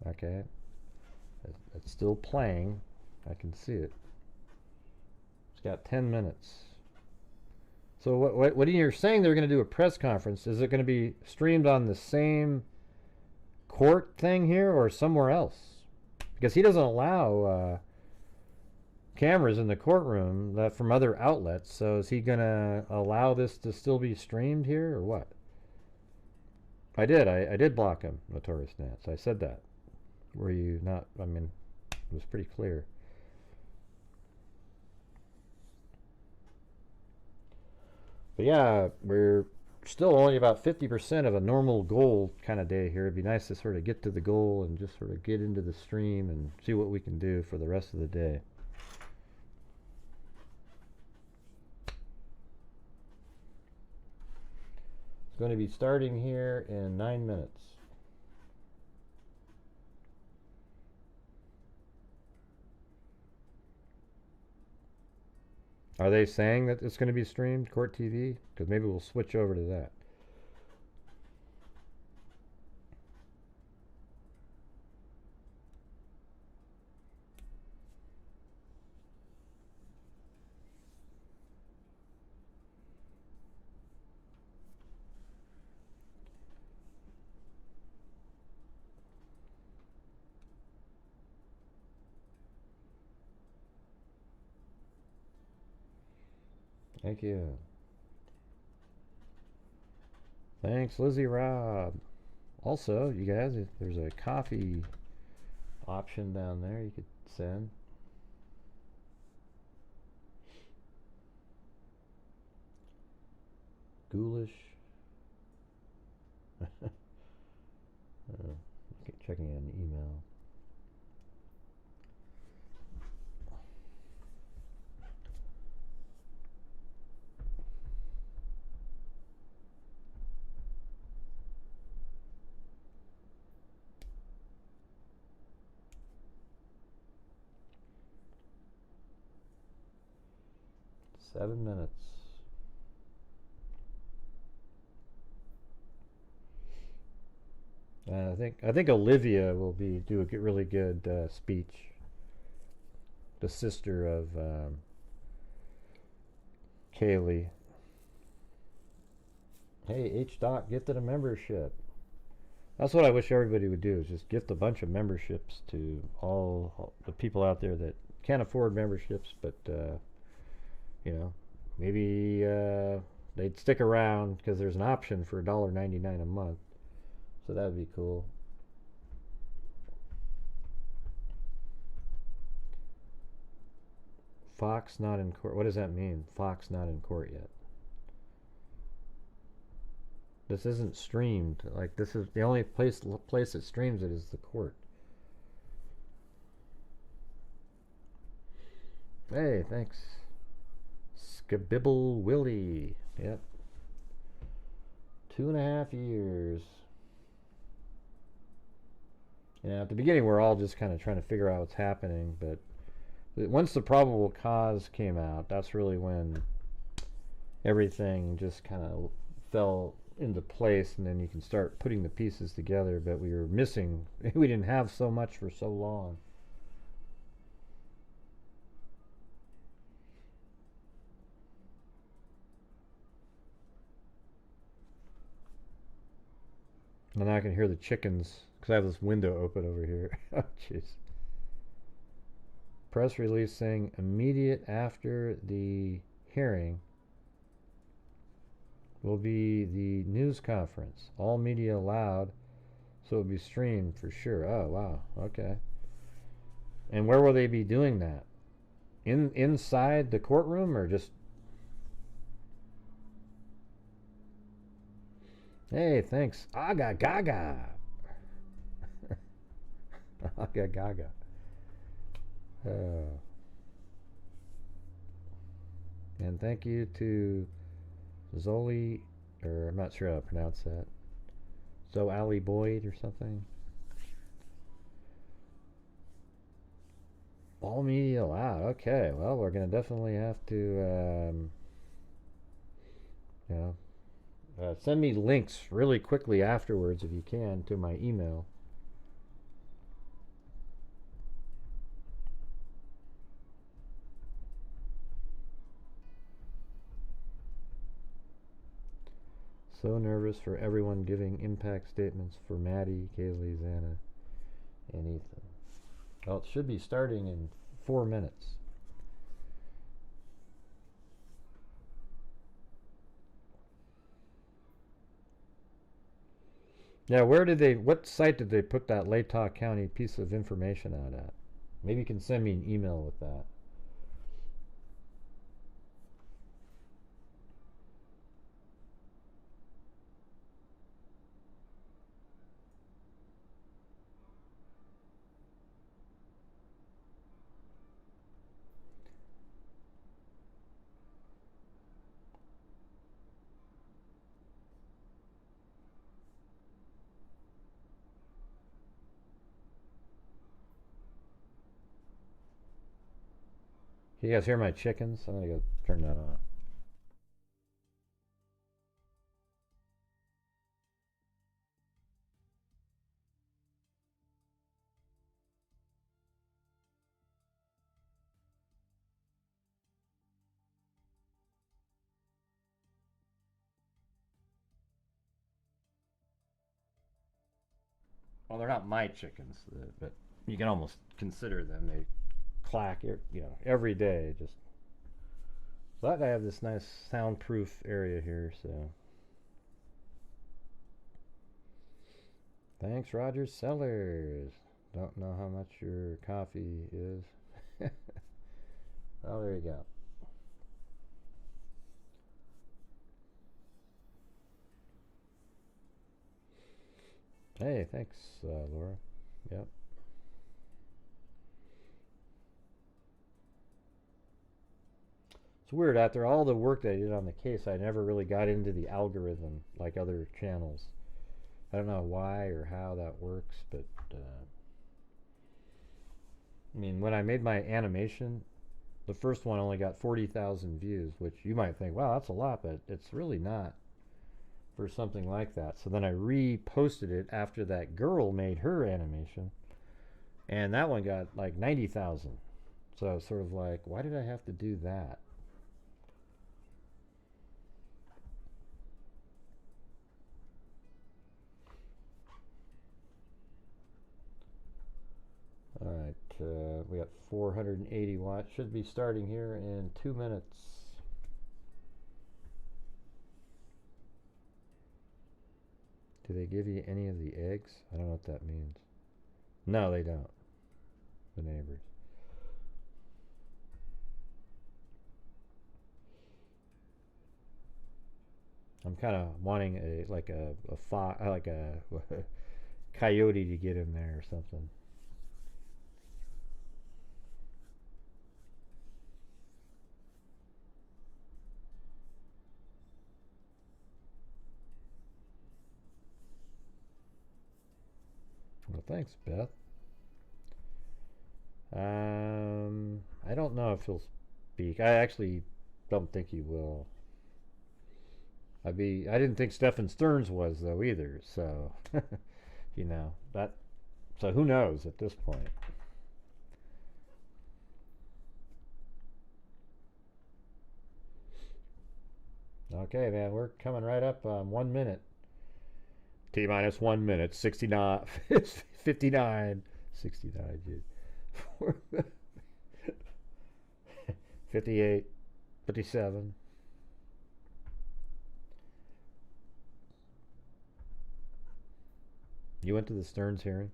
Okay. It's still playing. I can see it. It's got 10 minutes. So what you're saying they're going to do a press conference, is it going to be streamed on the same court thing here or somewhere else? Because he doesn't allow cameras in the courtroom from other outlets. So is he going to allow this to still be streamed here or what? I did block him, Notorious Nats. I said that. Were you not? I mean, it was pretty clear. But yeah, we're still only about 50% of a normal goal kind of day here. It'd be nice to sort of get to the goal and just sort of get into the stream and see what we can do for the rest of the day. It's going to be starting here in 9 minutes. Are they saying that it's going to be streamed, Court TV? Because maybe we'll switch over to that. Thank you. Thanks, Lizzie Rob. Also, you guys, if there's a coffee option down there you could send. Ghoulish. Checking an email. Seven minutes. I think Olivia will do a really good speech. The sister of Kaylee. Hey, H-Doc gifted a membership. That's what I wish everybody would do, is just gift a bunch of memberships to all the people out there that can't afford memberships, but you know, maybe they'd stick around because there's an option for $1.99 a month. So that would be cool. Fox not in court. What does that mean? Fox not in court yet. This isn't streamed. Like, this is the only place that streams it is the court. Hey, thanks. Skabibble Willie. Yep. 2.5 years. Yeah, at the beginning we're all just kind of trying to figure out what's happening, but once the probable cause came out, that's really when everything just kind of fell into place, and then you can start putting the pieces together. But we were missing, we didn't have so much for so long. And now I can hear the chickens because I have this window open over here. Oh, jeez. Press release saying immediate after the hearing will be the news conference. All media allowed, so it'll be streamed for sure. Oh, wow. Okay. And where will they be doing that? Inside the courtroom or just... Hey, thanks. Aga Gaga. Aga Gaga. And thank you to Zoli, or I'm not sure how to pronounce that. Zoali Boyd or something. All media allowed. Okay, well, we're going to definitely have to, send me links really quickly afterwards if you can to my email. So nervous for everyone giving impact statements for Maddie, Kaylee, Xana, and Ethan. Well, it should be starting in 4 minutes. Yeah, what site did they put that Latah County piece of information out at? Maybe you can send me an email with that. Can you guys hear my chickens? I'm gonna go turn that on. Well, they're not my chickens, but you can almost consider them. They clack, every day. Just but I have this nice soundproof area here, so. Thanks, Roger Sellers. Don't know how much your coffee is. Oh, there you go. Hey, thanks, Laura. Yep. It's weird. After all the work that I did on the case, I never really got into the algorithm like other channels. I don't know why or how that works, but I mean, when I made my animation, the first one only got 40,000 views, which you might think, wow, that's a lot, but it's really not for something like that. So then I reposted it after that girl made her animation, and that one got like 90,000. So I was sort of like, why did I have to do that? All right, we got 480 watts. Should be starting here in 2 minutes. Do they give you any of the eggs? I don't know what that means. No, they don't. The neighbors. I'm kind of wanting a coyote to get in there or something. Well, thanks, Beth. I don't know if he'll speak. I actually don't think he will. I didn't think Stephen Stearns was though either. So, that. So who knows at this point? Okay, man, we're coming right up on 1 minute. T minus 1 minute, 69, 59, 69, dude. 58, 57. You went to the Stearns hearing?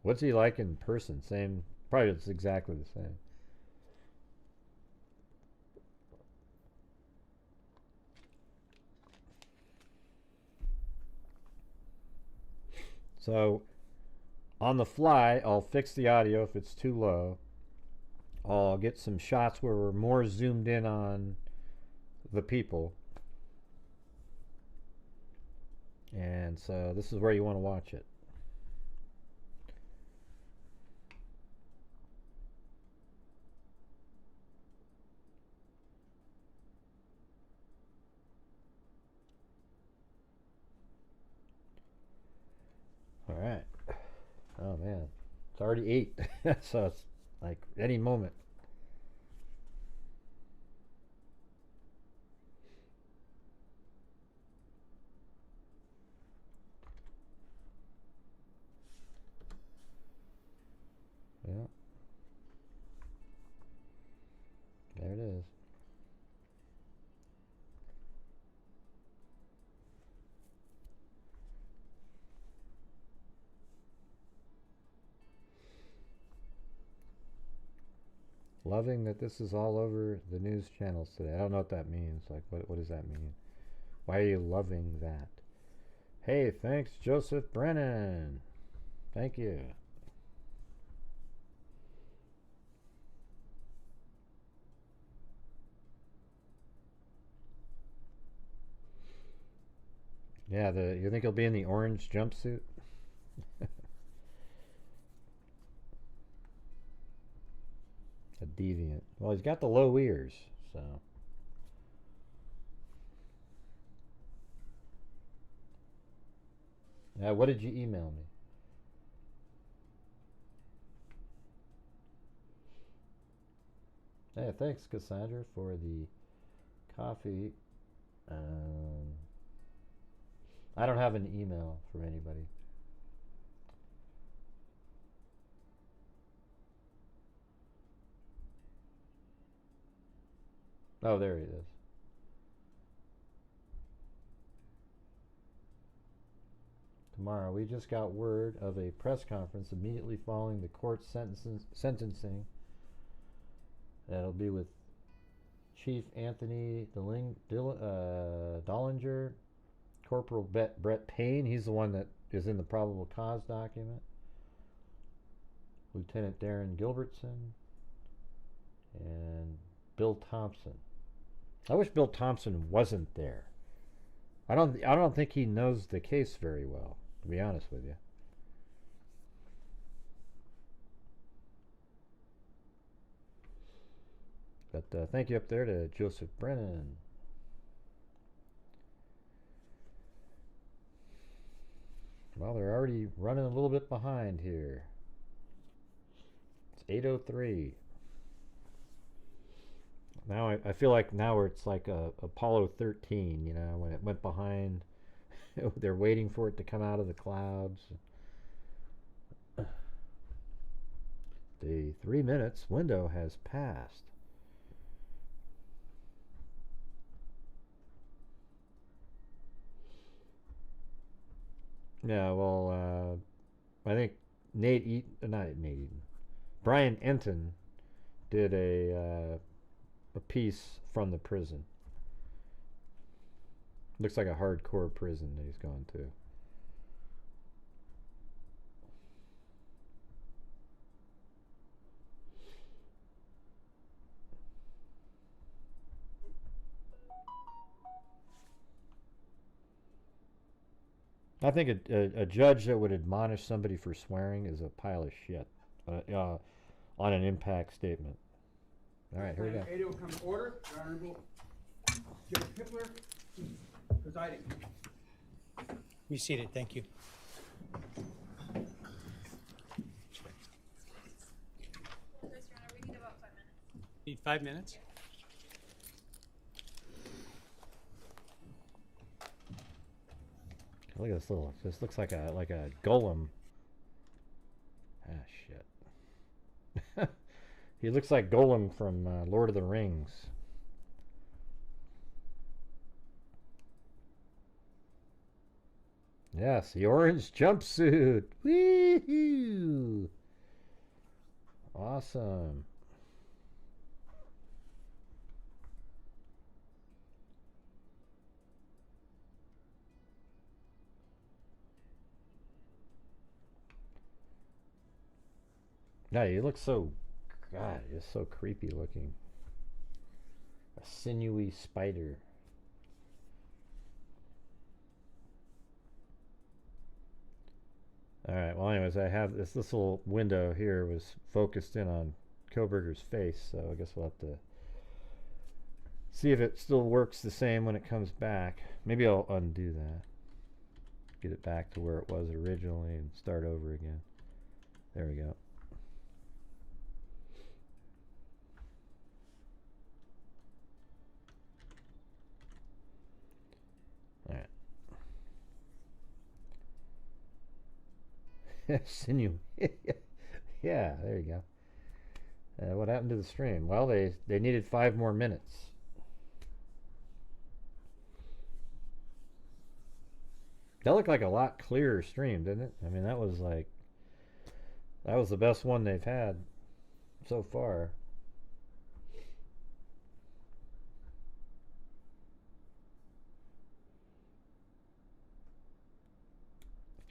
What's he like in person? Same, probably it's exactly the same. So on the fly, I'll fix the audio if it's too low. I'll get some shots where we're more zoomed in on the people. And so this is where you want to watch it. All right. Oh man, it's already 8, so it's like any moment. Loving that this is all over the news channels today. I don't know what that means. Like, what does that mean? Why are you loving that? Hey, thanks, Joseph Brennan. Thank you. Yeah, you think he'll be in the orange jumpsuit? A deviant. Well, he's got the low ears, so. What did you email me? Hey, thanks, Cassandra, for the coffee. I don't have an email from anybody. Oh, there he is. Tomorrow, we just got word of a press conference immediately following the court sentencing. That'll be with Chief Anthony Dollinger, Corporal Brett Payne. He's the one that is in the probable cause document. Lieutenant Darren Gilbertson and Bill Thompson. I wish Bill Thompson wasn't there. I don't think he knows the case very well, to be honest with you. But thank you up there to Joseph Brennan. Well, they're already running a little bit behind here. It's 8:03. Now I feel like now it's like Apollo 13, you know, when it went behind. They're waiting for it to come out of the clouds. The 3 minutes window has passed. Yeah, well, I think Bryan Enton did a piece from the prison. Looks like a hardcore prison that he's gone to. I think a judge that would admonish somebody for swearing is a pile of shit on an impact statement. All right, here we go. 8 will come to order. The Honorable Judge Kipler presiding. Be seated. Thank you. We need about 5 minutes. Need 5 minutes? Look at this this looks like a golem. Ah, shit. He looks like Golem from Lord of the Rings. Yes, the orange jumpsuit. Woo-hoo! Awesome. Yeah, he looks so, God, he's so creepy looking. A sinewy spider. Alright, well anyways, I have this little window here was focused in on Kohberger's face, so I guess we'll have to see if it still works the same when it comes back. Maybe I'll undo that. Get it back to where it was originally and start over again. There we go. Alright. Sinew. Yeah, there you go. What happened to the stream? Well, they needed 5 more minutes. That looked like a lot clearer stream, didn't it? I mean, that was the best one they've had so far.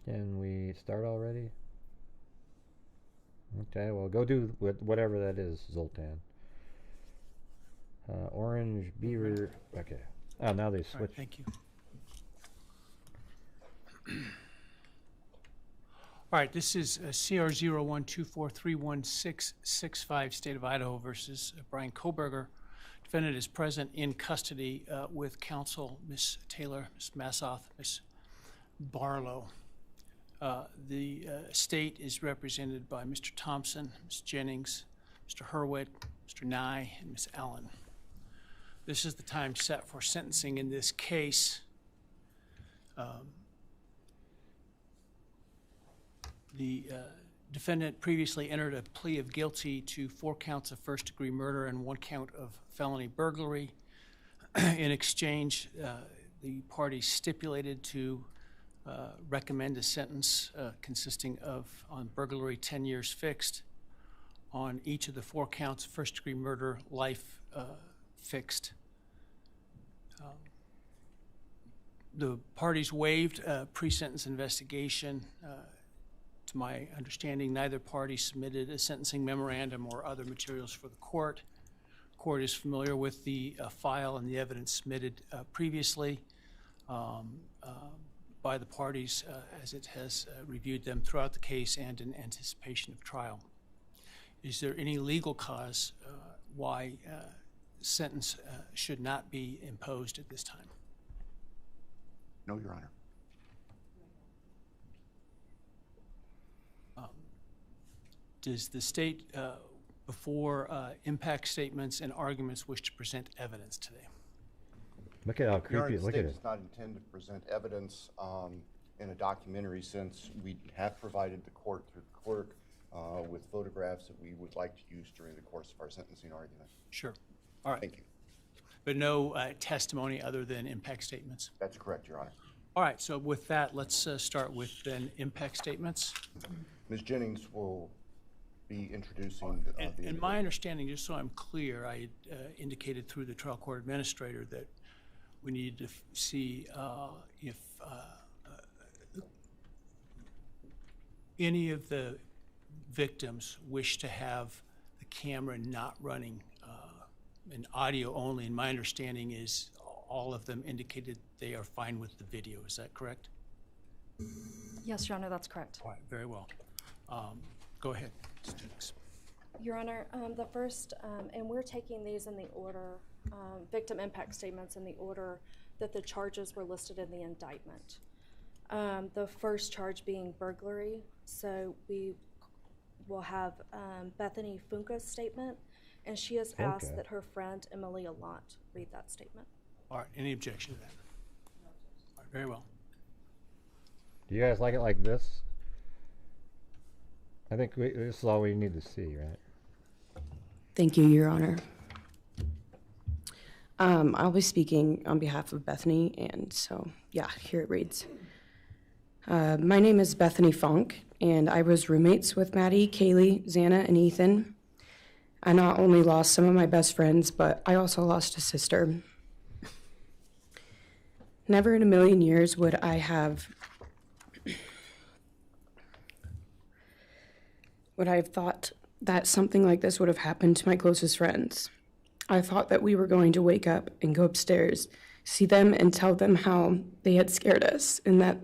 Can we start already? Okay, well, go do whatever that is, Zoltan. Orange, beaver. Okay. Oh, now they switch. All right, thank you. All right, this is CR 0124316665, State of Idaho versus Bryan Kohberger. Defendant is present in custody with counsel, Ms. Taylor, Ms. Massoth, Ms. Barlow. The state is represented by Mr. Thompson, Ms. Jennings, Mr. Hurwitz, Mr. Nye, and Ms. Allen. This is the time set for sentencing in this case. The defendant previously entered a plea of guilty to 4 counts of first-degree murder and 1 count of felony burglary. In exchange, the parties stipulated to recommend a sentence consisting of, on burglary, 10 years fixed, on each of the 4 counts of first-degree murder, life fixed. The parties waived pre-sentence investigation. To my understanding, neither party submitted a sentencing memorandum or other materials for the court. The court is familiar with the file and the evidence submitted previously by the parties as it has reviewed them throughout the case and in anticipation of trial. Is there any legal cause why sentence should not be imposed at this time? No, Your Honor. Does the state, before impact statements and arguments, wish to present evidence today? Look at how Your creepy. Honor, the Look state at it. does not intend to present evidence in a documentary sense. We have provided the court through the clerk with photographs that we would like to use during the course of our sentencing argument. Sure. All right. Thank you. But no testimony other than impact statements? That's correct, Your Honor. All right, so with that, let's start with then impact statements. Ms. Jennings will be introducing the And my understanding, just so I'm clear, I indicated through the trial court administrator that we need to see if any of the victims wish to have the camera not running and audio only. And my understanding is all of them indicated they are fine with the video. Is that correct? Yes, Your Honor, that's correct. All right, very well. Go ahead, Ms. Jennings. Your Honor, the first, and we're taking these in the order, victim impact statements in the order that the charges were listed in the indictment. The first charge being burglary, so we will have Bethany Funk's statement, and she has asked that her friend Emilia Lant read that statement. All right, any objection to that? All right, very well. Do you guys like it like this? I think this is all we need to see, right? Thank you, Your Honor. I'll be speaking on behalf of Bethany, and so, yeah, here it reads. My name is Bethany Funk, and I was roommates with Maddie, Kaylee, Xana, and Ethan. I not only lost some of my best friends, but I also lost a sister. Never in a million years would I have thought that something like this would have happened to my closest friends. I thought that we were going to wake up and go upstairs, see them and tell them how they had scared us and that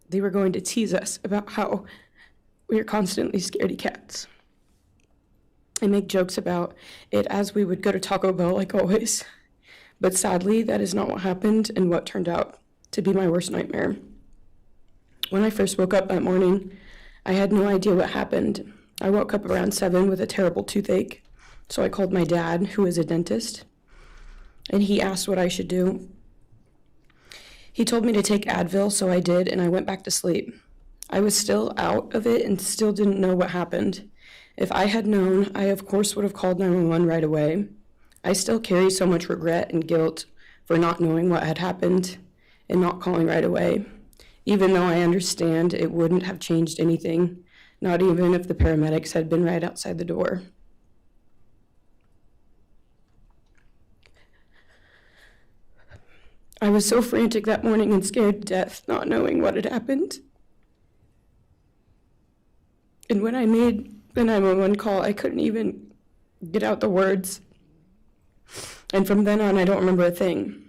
they were going to tease us about how we are constantly scaredy cats. I make jokes about it as we would go to Taco Bell like always. But sadly, that is not what happened and what turned out to be my worst nightmare. When I first woke up that morning, I had no idea what happened. I woke up around 7 with a terrible toothache, so I called my dad, who is a dentist, and he asked what I should do. He told me to take Advil, so I did, and I went back to sleep. I was still out of it and still didn't know what happened. If I had known, I of course would have called 911 right away. I still carry so much regret and guilt for not knowing what had happened and not calling right away, even though I understand it wouldn't have changed anything, not even if the paramedics had been right outside the door. I was so frantic that morning and scared to death, not knowing what had happened. And when I made the 911 call, I couldn't even get out the words. And from then on, I don't remember a thing.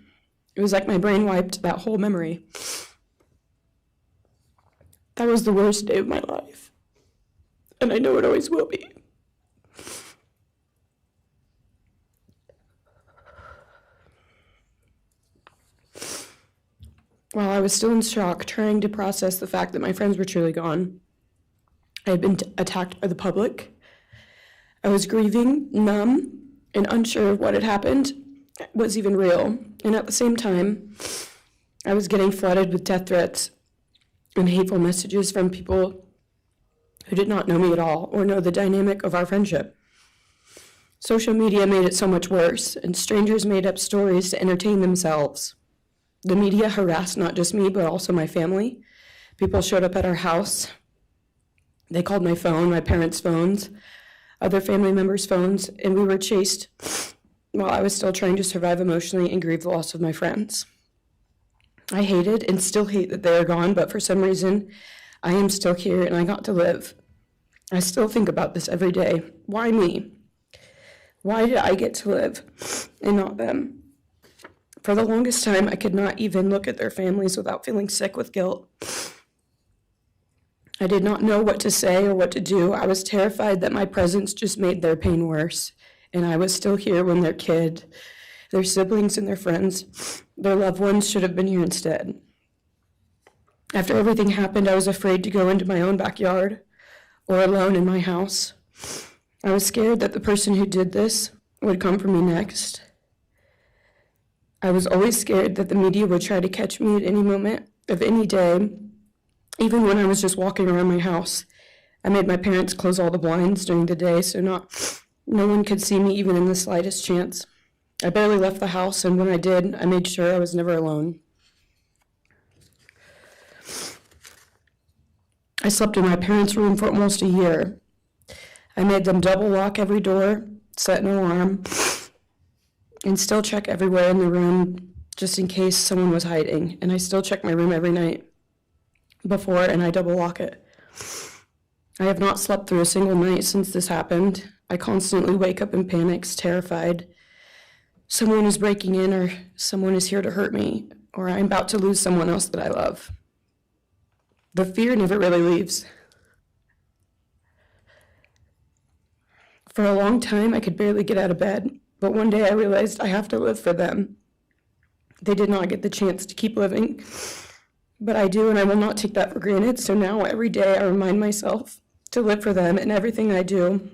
It was like my brain wiped that whole memory. That was the worst day of my life. And I know it always will be. While I was still in shock, trying to process the fact that my friends were truly gone, I had been attacked by the public. I was grieving, numb, and unsure of what had happened was even real. And at the same time, I was getting flooded with death threats and hateful messages from people who did not know me at all or know the dynamic of our friendship. Social media made it so much worse, and strangers made up stories to entertain themselves. The media harassed not just me, but also my family. People showed up at our house. They called my phone, my parents' phones, other family members' phones, and we were chased while I was still trying to survive emotionally and grieve the loss of my friends. I hated and still hate that they are gone, but for some reason, I am still here and I got to live. I still think about this every day. Why me? Why did I get to live and not them? For the longest time, I could not even look at their families without feeling sick with guilt. I did not know what to say or what to do. I was terrified that my presence just made their pain worse, and I was still here when their kid, their siblings, and their friends, their loved ones should have been here instead. After everything happened, I was afraid to go into my own backyard or alone in my house. I was scared that the person who did this would come for me next. I was always scared that the media would try to catch me at any moment of any day, even when I was just walking around my house. I made my parents close all the blinds during the day so no one could see me even in the slightest chance. I barely left the house, and when I did, I made sure I was never alone. I slept in my parents' room for almost a year. I made them double lock every door, set an alarm, and still check everywhere in the room just in case someone was hiding. And I still check my room every night before, and I double lock it. I have not slept through a single night since this happened. I constantly wake up in panics, terrified. Someone is breaking in, or someone is here to hurt me, or I'm about to lose someone else that I love. The fear never really leaves. For a long time, I could barely get out of bed, but one day I realized I have to live for them. They did not get the chance to keep living, but I do, and I will not take that for granted. So now every day I remind myself to live for them, and everything I do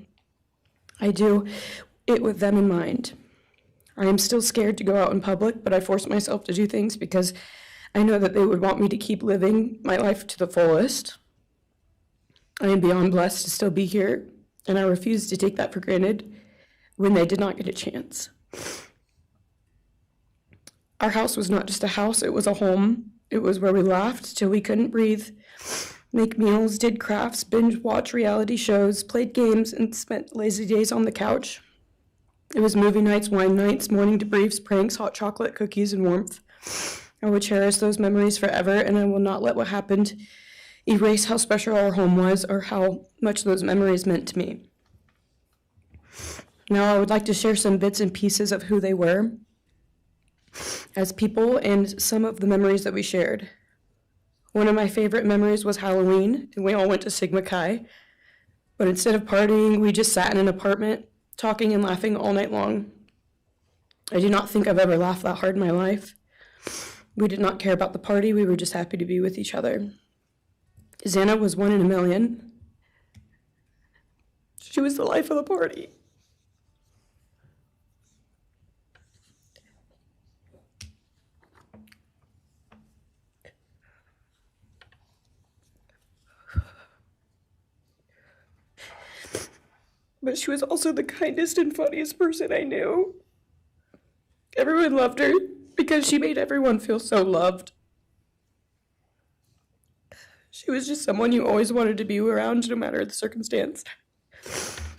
it with them in mind. I am still scared to go out in public, but I force myself to do things because I know that they would want me to keep living my life to the fullest. I am beyond blessed to still be here, and I refuse to take that for granted when they did not get a chance. Our house was not just a house, it was a home. It was where we laughed till we couldn't breathe, make meals, did crafts, binge watch reality shows, played games, and spent lazy days on the couch. It was movie nights, wine nights, morning debriefs, pranks, hot chocolate, cookies, and warmth. I will cherish those memories forever, and I will not let what happened erase how special our home was or how much those memories meant to me. Now I would like to share some bits and pieces of who they were as people and some of the memories that we shared. One of my favorite memories was Halloween, and we all went to Sigma Chi. But instead of partying, we just sat in an apartment, talking and laughing all night long. I do not think I've ever laughed that hard in my life. We did not care about the party, we were just happy to be with each other. Xana was 1 in a million. She was the life of the party. But she was also the kindest and funniest person I knew. Everyone loved her because she made everyone feel so loved. She was just someone you always wanted to be around, no matter the circumstance.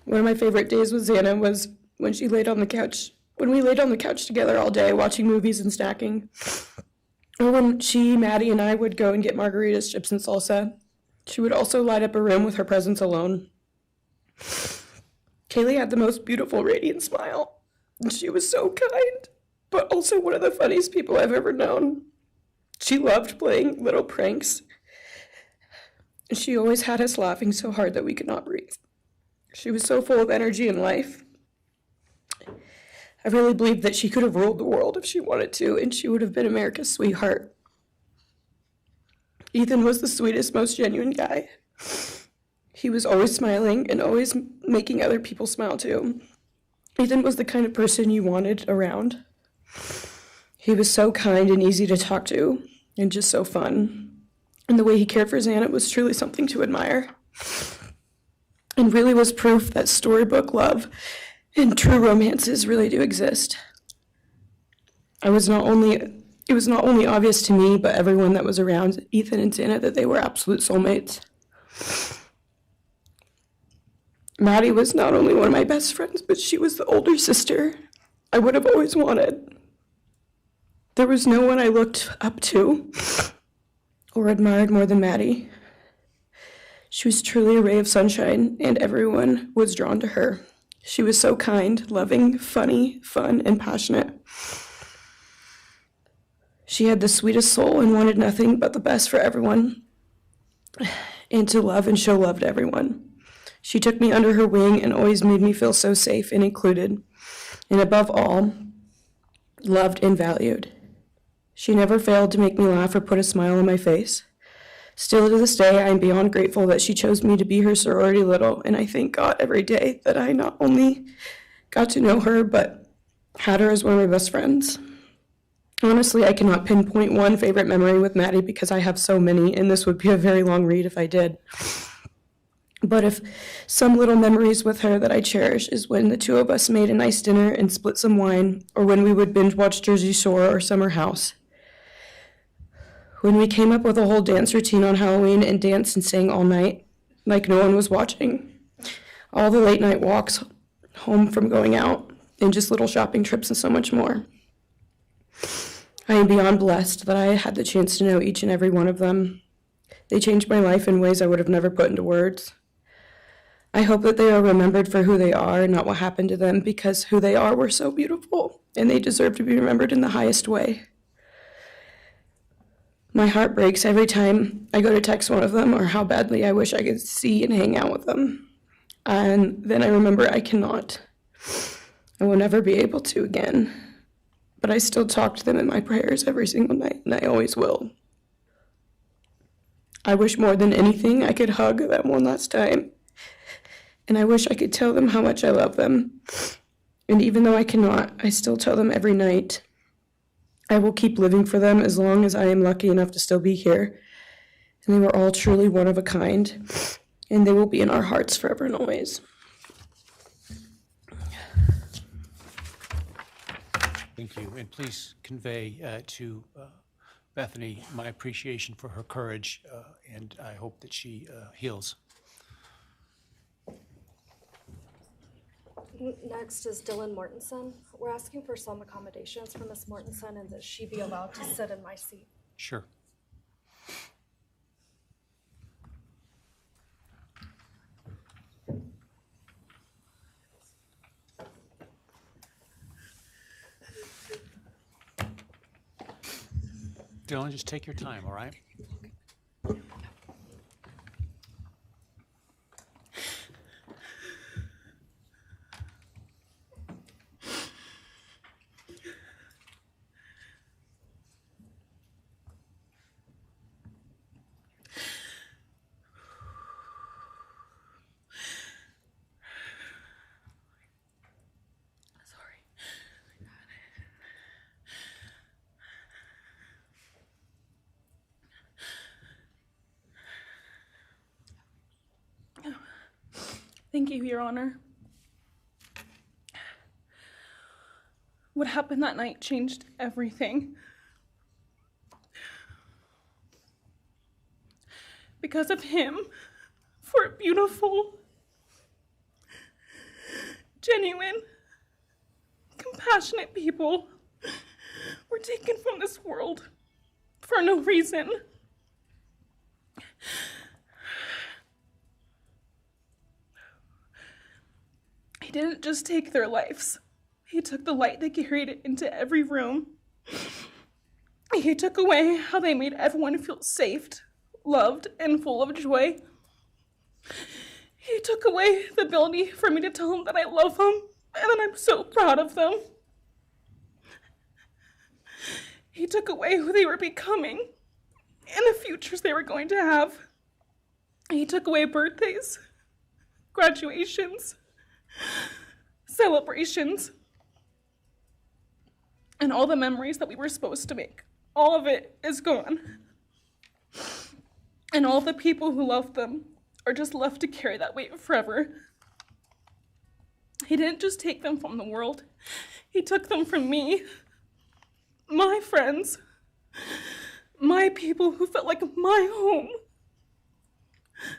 One of my favorite days with Xana was when she laid on the couch, when we laid on the couch together all day watching movies and snacking. Or when she, Maddie, and I would go and get margaritas, chips, and salsa, she would also light up a room with her presence alone. Kaylee had the most beautiful, radiant smile, and she was so kind, but also one of the funniest people I've ever known. She loved playing little pranks, and she always had us laughing so hard that we could not breathe. She was so full of energy and life. I really believed that she could have ruled the world if she wanted to, and she would have been America's sweetheart. Ethan was the sweetest, most genuine guy. He was always smiling and always making other people smile too. Ethan was the kind of person you wanted around. He was so kind and easy to talk to, and just so fun. And the way he cared for Xana was truly something to admire. And really was proof that storybook love and true romances really do exist. It was not only obvious to me, but everyone that was around Ethan and Xana that they were absolute soulmates. Maddie was not only one of my best friends, but she was the older sister I would have always wanted. There was no one I looked up to or admired more than Maddie. She was truly a ray of sunshine, and everyone was drawn to her. She was so kind, loving, funny, fun, and passionate. She had the sweetest soul and wanted nothing but the best for everyone, and to love and show love to everyone. She took me under her wing and always made me feel so safe and included, and above all, loved and valued. She never failed to make me laugh or put a smile on my face. Still to this day, I am beyond grateful that she chose me to be her sorority little, and I thank God every day that I not only got to know her, but had her as one of my best friends. Honestly, I cannot pinpoint one favorite memory with Maddie because I have so many, and this would be a very long read if I did. But if some little memories with her that I cherish is when the two of us made a nice dinner and split some wine, or when we would binge watch Jersey Shore or Summer House. When we came up with a whole dance routine on Halloween and danced and sang all night, like no one was watching. All the late night walks home from going out, and just little shopping trips and so much more. I am beyond blessed that I had the chance to know each and every one of them. They changed my life in ways I would have never put into words. I hope that they are remembered for who they are and not what happened to them, because who they are were so beautiful, and they deserve to be remembered in the highest way. My heart breaks every time I go to text one of them or how badly I wish I could see and hang out with them. And then I remember I cannot. I will never be able to again. But I still talk to them in my prayers every single night, and I always will. I wish more than anything I could hug them one last time. And I wish I could tell them how much I love them. And even though I cannot, I still tell them every night. I will keep living for them as long as I am lucky enough to still be here. And they were all truly one of a kind, and they will be in our hearts forever and always. Thank you, and please convey to Bethany my appreciation for her courage, and I hope that she heals. Next is Dylan Mortensen. We're asking for some accommodations for Miss Mortensen and that she be allowed to sit in my seat. Sure. Dylan, just take your time, all right? Thank you, Your Honor. What happened that night changed everything. Because of him, 4 beautiful, genuine, compassionate people were taken from this world for no reason. He didn't just take their lives. He took the light they carried into every room. He took away how they made everyone feel safe, loved, and full of joy. He took away the ability for me to tell them that I love them and that I'm so proud of them. He took away who they were becoming and the futures they were going to have. He took away birthdays, graduations, celebrations, and all the memories that we were supposed to make. All of it is gone. And all the people who loved them are just left to carry that weight forever. He didn't just take them from the world. He took them from me, my friends, my people who felt like my home,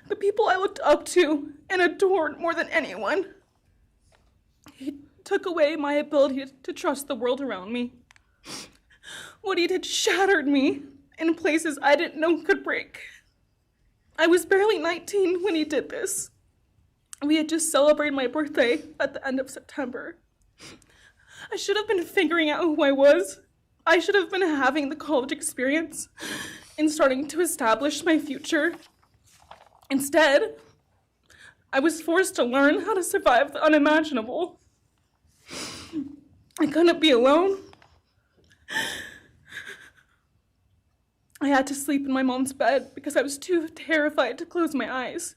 the people I looked up to and adored more than anyone. He took away my ability to trust the world around me. What he did shattered me in places I didn't know could break. I was barely 19 when he did this. We had just celebrated my birthday at the end of September. I should have been figuring out who I was. I should have been having the college experience and starting to establish my future. Instead, I was forced to learn how to survive the unimaginable. I couldn't be alone. I had to sleep in my mom's bed because I was too terrified to close my eyes.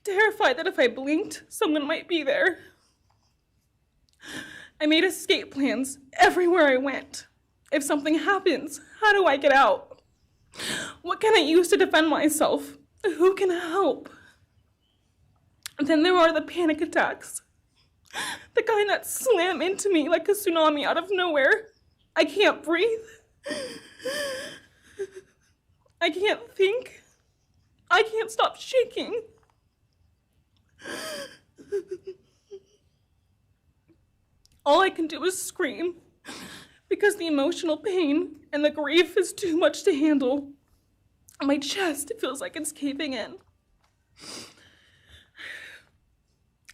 Terrified that if I blinked, someone might be there. I made escape plans everywhere I went. If something happens, how do I get out? What can I use to defend myself? Who can help? And then there are the panic attacks. The kind that slam into me like a tsunami out of nowhere. I can't breathe. I can't think. I can't stop shaking. All I can do is scream because the emotional pain and the grief is too much to handle. My chest feels like it's caving in.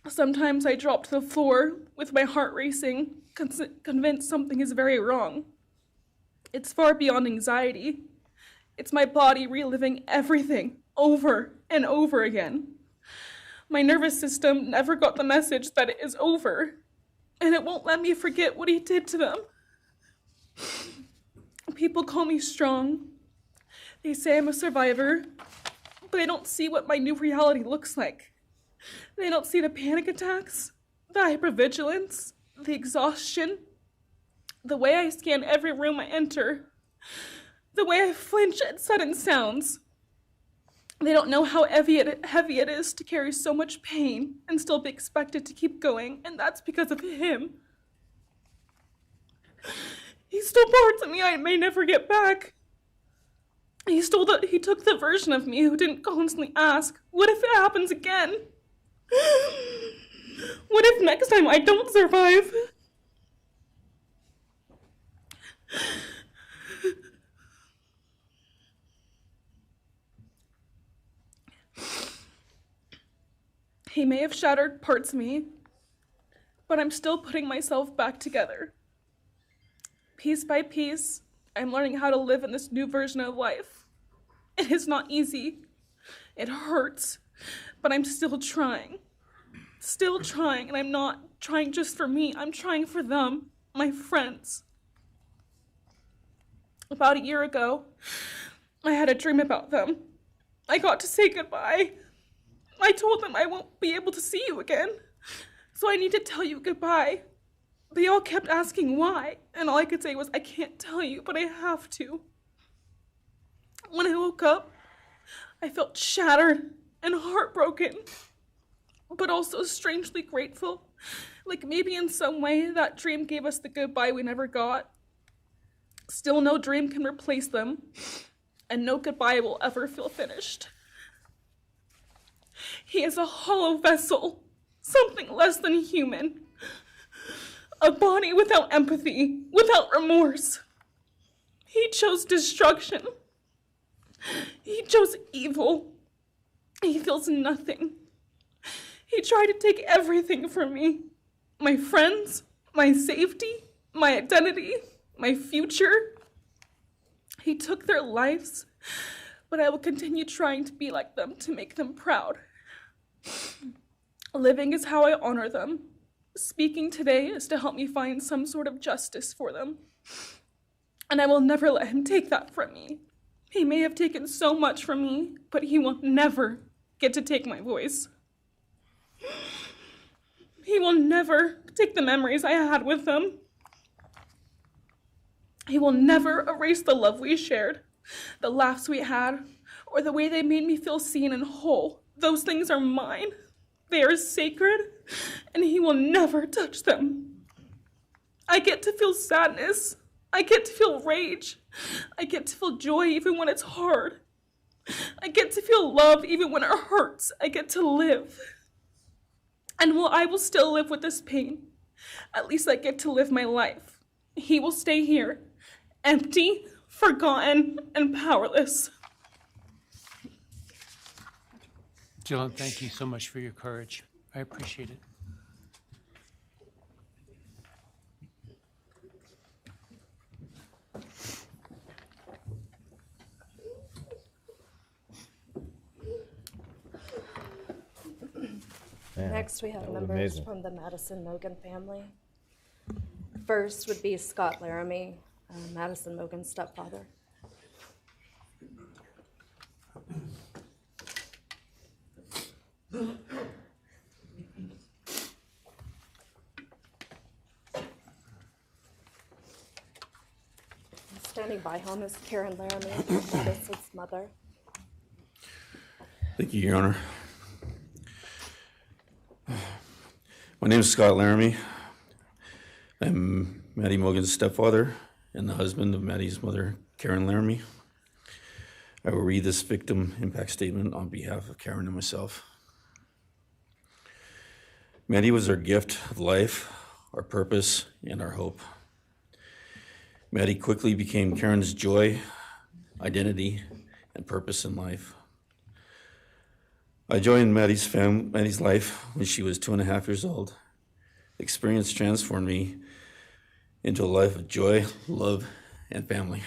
Sometimes I drop to the floor with my heart racing, convinced something is very wrong. It's far beyond anxiety. It's my body reliving everything over and over again. My nervous system never got the message that it is over, and it won't let me forget what he did to them. People call me strong. They say I'm a survivor, but they don't see what my new reality looks like. They don't see the panic attacks, the hypervigilance, the exhaustion, the way I scan every room I enter, the way I flinch at sudden sounds. They don't know how heavy it is to carry so much pain and still be expected to keep going, and that's because of him. He stole parts of me I may never get back. He took the version of me who didn't constantly ask, what if it happens again? What if next time I don't survive? He may have shattered parts of me, but I'm still putting myself back together. Piece by piece, I'm learning how to live in this new version of life. It is not easy. It hurts, but I'm still trying. Still trying, and I'm not trying just for me. I'm trying for them, my friends. About a year ago, I had a dream about them. I got to say goodbye. I told them I won't be able to see you again, so I need to tell you goodbye. They all kept asking why, and all I could say was, I can't tell you, but I have to. When I woke up, I felt shattered and heartbroken, but also strangely grateful. Like maybe in some way that dream gave us the goodbye we never got. Still, no dream can replace them, and no goodbye will ever feel finished. He is a hollow vessel, something less than human. A body without empathy, without remorse. He chose destruction. He chose evil. He feels nothing. He tried to take everything from me. My friends, my safety, my identity, my future. He took their lives, but I will continue trying to be like them to make them proud. Living is how I honor them. Speaking today is to help me find some sort of justice for them. And I will never let him take that from me. He may have taken so much from me, but he will never get to take my voice. He will never take the memories I had with them. He will never erase the love we shared, the laughs we had, or the way they made me feel seen and whole. Those things are mine. They are sacred, and he will never touch them. I get to feel sadness. I get to feel rage. I get to feel joy even when it's hard. I get to feel love even when it hurts. I get to live. And while I will still live with this pain, at least I get to live my life. He will stay here, empty, forgotten, and powerless. Dylan, thank you so much for your courage. I appreciate it. Man, Next, we have that was members amazing. from the Madison Mogen family. First would be Scott Laramie, Madison Mogen's stepfather. Standing by him is Karen Laramie, Madison's mother. Thank you, Your Honor. My name is Scott Laramie. I'm Maddie Mogen's stepfather and the husband of Maddie's mother, Karen Laramie. I will read this victim impact statement on behalf of Karen and myself. Maddie was our gift of life, our purpose, and our hope. Maddie quickly became Karen's joy, identity, and purpose in life. I joined Maddie's life when she was 2.5 years old. The experience transformed me into a life of joy, love, and family.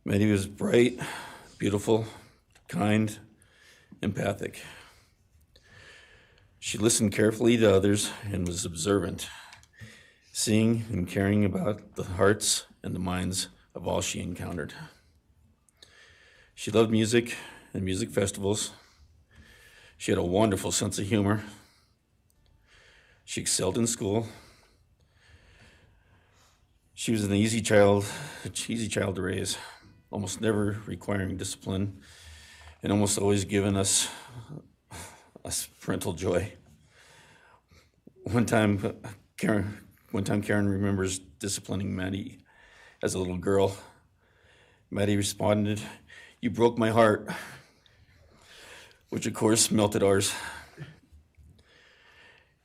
Maddie was bright, beautiful, kind, empathic. She listened carefully to others and was observant, seeing and caring about the hearts and the minds of all she encountered. She loved music and music festivals. She had a wonderful sense of humor. She excelled in school. She was an easy child to raise, almost never requiring discipline, and almost always giving us parental joy. One time Karen remembers disciplining Maddie as a little girl. Maddie responded, "You broke my heart," which of course melted ours.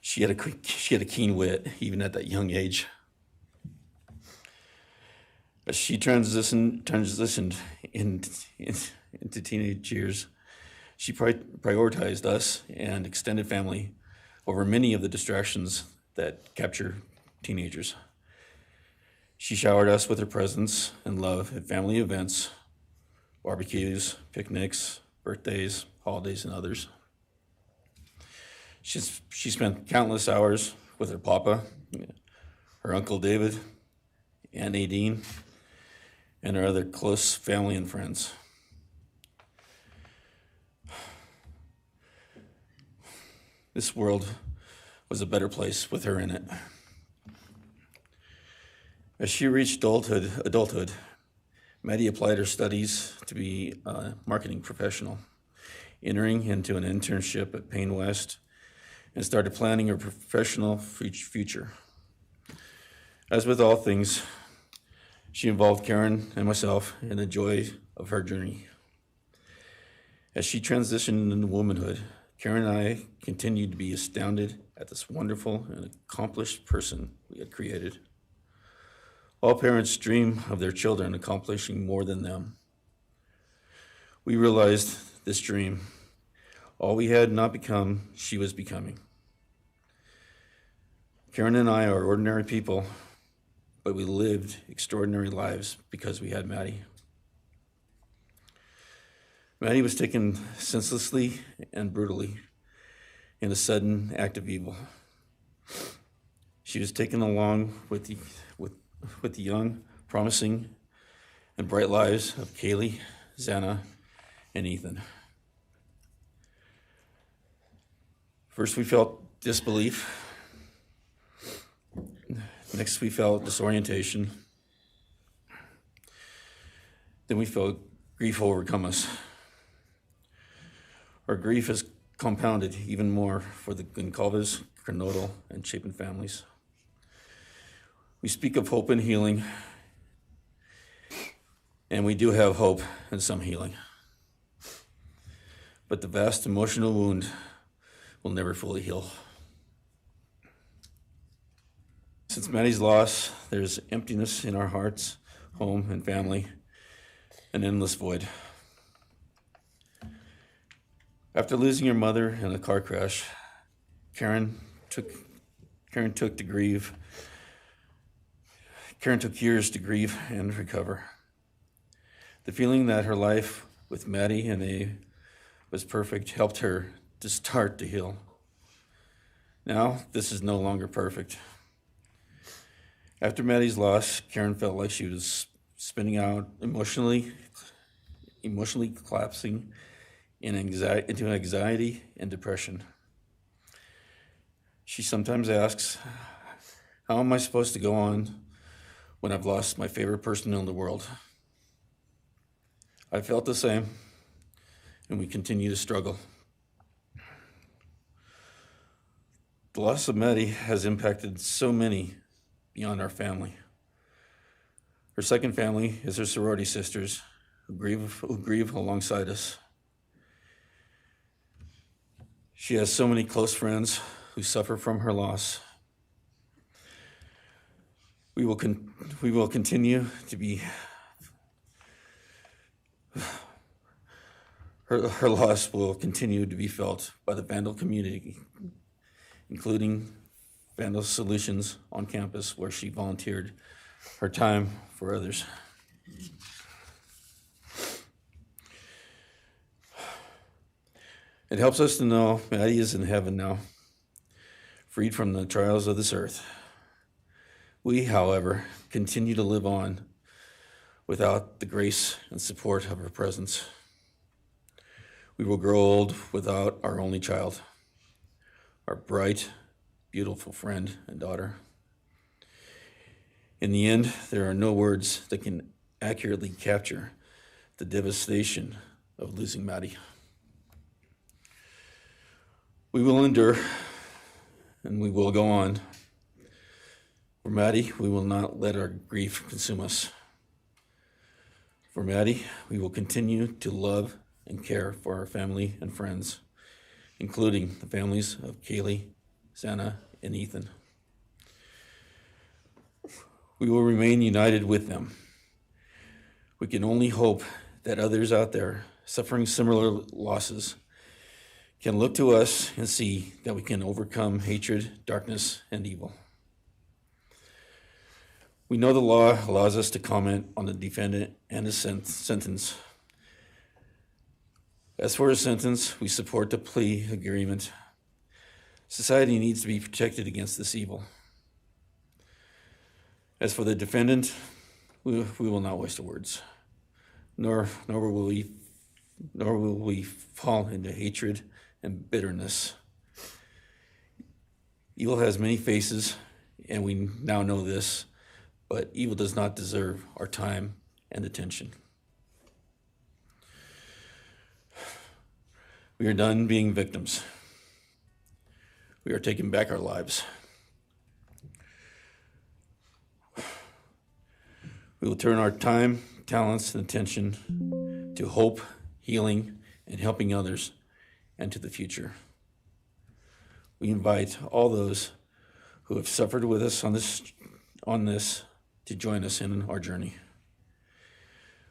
She had a keen wit, even at that young age. As she transitioned into teenage years, she prioritized us and extended family over many of the distractions that capture teenagers. She showered us with her presence and love at family events, barbecues, picnics, birthdays, holidays, and others. She spent countless hours with her papa, her Uncle David, Aunt Nadine, and her other close family and friends. This world was a better place with her in it. As she reached adulthood, Maddie applied her studies to be a marketing professional, entering into an internship at Payne West, and started planning her professional future. As with all things, she involved Karen and myself in the joy of her journey. As she transitioned into womanhood, Karen and I continued to be astounded at this wonderful and accomplished person we had created. All parents dream of their children accomplishing more than them. We realized this dream. All we had not become, she was becoming. Karen and I are ordinary people, but we lived extraordinary lives because we had Maddie. Maddie was taken senselessly and brutally in a sudden act of evil. She was taken along with the young, promising, and bright lives of Kaylee, Xana, and Ethan. First, we felt disbelief. Next, we felt disorientation. Then we felt grief overcome us. Our grief is compounded even more for the Goncalves, Kernodle, and Chapin families. We speak of hope and healing, and we do have hope and some healing. But the vast emotional wound will never fully heal. Since Maddie's loss, there's emptiness in our hearts, home, and family, an endless void. After losing her mother in a car crash, Karen took years to grieve and recover. The feeling that her life with Maddie and Abe was perfect helped her to start to heal. Now, this is no longer perfect. After Maddie's loss, Karen felt like she was spinning out, emotionally collapsing into anxiety and depression. She sometimes asks, how am I supposed to go on when I've lost my favorite person in the world? I felt the same, and we continue to struggle. The loss of Maddie has impacted so many beyond our family. Her second family is her sorority sisters who grieve alongside us. She has so many close friends who suffer from her loss. We will continue to be. Her loss will continue to be felt by the Vandal community, including Vandal Solutions on campus, where she volunteered her time for others. It helps us to know Maddie is in heaven now, freed from the trials of this earth. We, however, continue to live on without the grace and support of her presence. We will grow old without our only child, our bright, beautiful friend and daughter. In the end, there are no words that can accurately capture the devastation of losing Maddie. We will endure, and we will go on. For Maddie, we will not let our grief consume us. For Maddie, we will continue to love and care for our family and friends, including the families of Kaylee, Xana, and Ethan. We will remain united with them. We can only hope that others out there suffering similar losses can look to us and see that we can overcome hatred, darkness, and evil. We know the law allows us to comment on the defendant and his sentence. As for his sentence, we support the plea agreement. Society needs to be protected against this evil. As for the defendant, we will not waste words, nor will we fall into hatred and bitterness. Evil has many faces, and we now know this, but evil does not deserve our time and attention. We are done being victims. We are taking back our lives. We will turn our time, talents, and attention to hope, healing, and helping others, and to the future. We invite all those who have suffered with us on this to join us in our journey.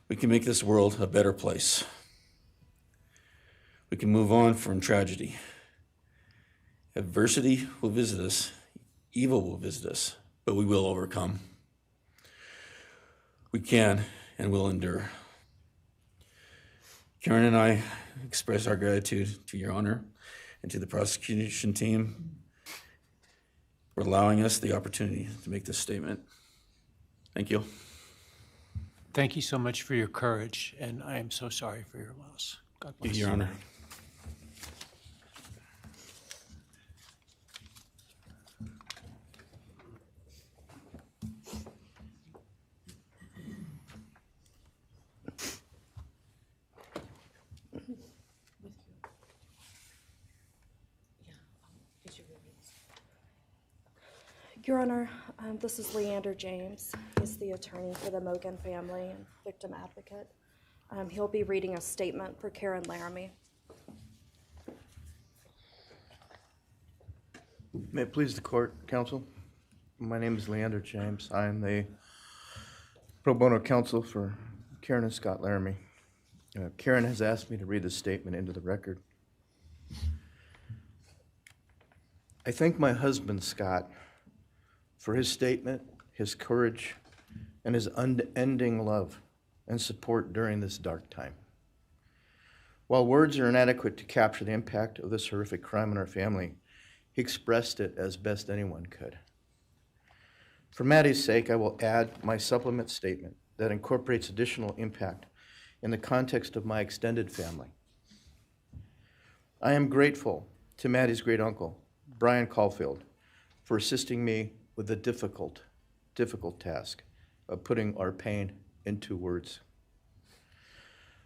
We can make this world a better place. We can move on from tragedy. Adversity will visit us, evil will visit us, but we will overcome. We can and will endure. Karen and I express our gratitude to Your Honor and to the prosecution team for allowing us the opportunity to make this statement. Thank you. Thank you so much for your courage, and I am so sorry for your loss. God bless you. Your Honor. Your Honor, this is Leander James. He's the attorney for the Mogan family and victim advocate. He'll be reading a statement for Karen Laramie. May it please the court, counsel. My name is Leander James. I am the pro bono counsel for Karen and Scott Laramie. Karen has asked me to read this statement into the record. I thank my husband, Scott, for his statement, his courage, and his unending love and support during this dark time. While words are inadequate to capture the impact of this horrific crime on our family, he expressed it as best anyone could. For Maddie's sake, I will add my supplement statement that incorporates additional impact in the context of my extended family. I am grateful to Maddie's great uncle, Bryan Caulfield, for assisting me with the difficult task of putting our pain into words.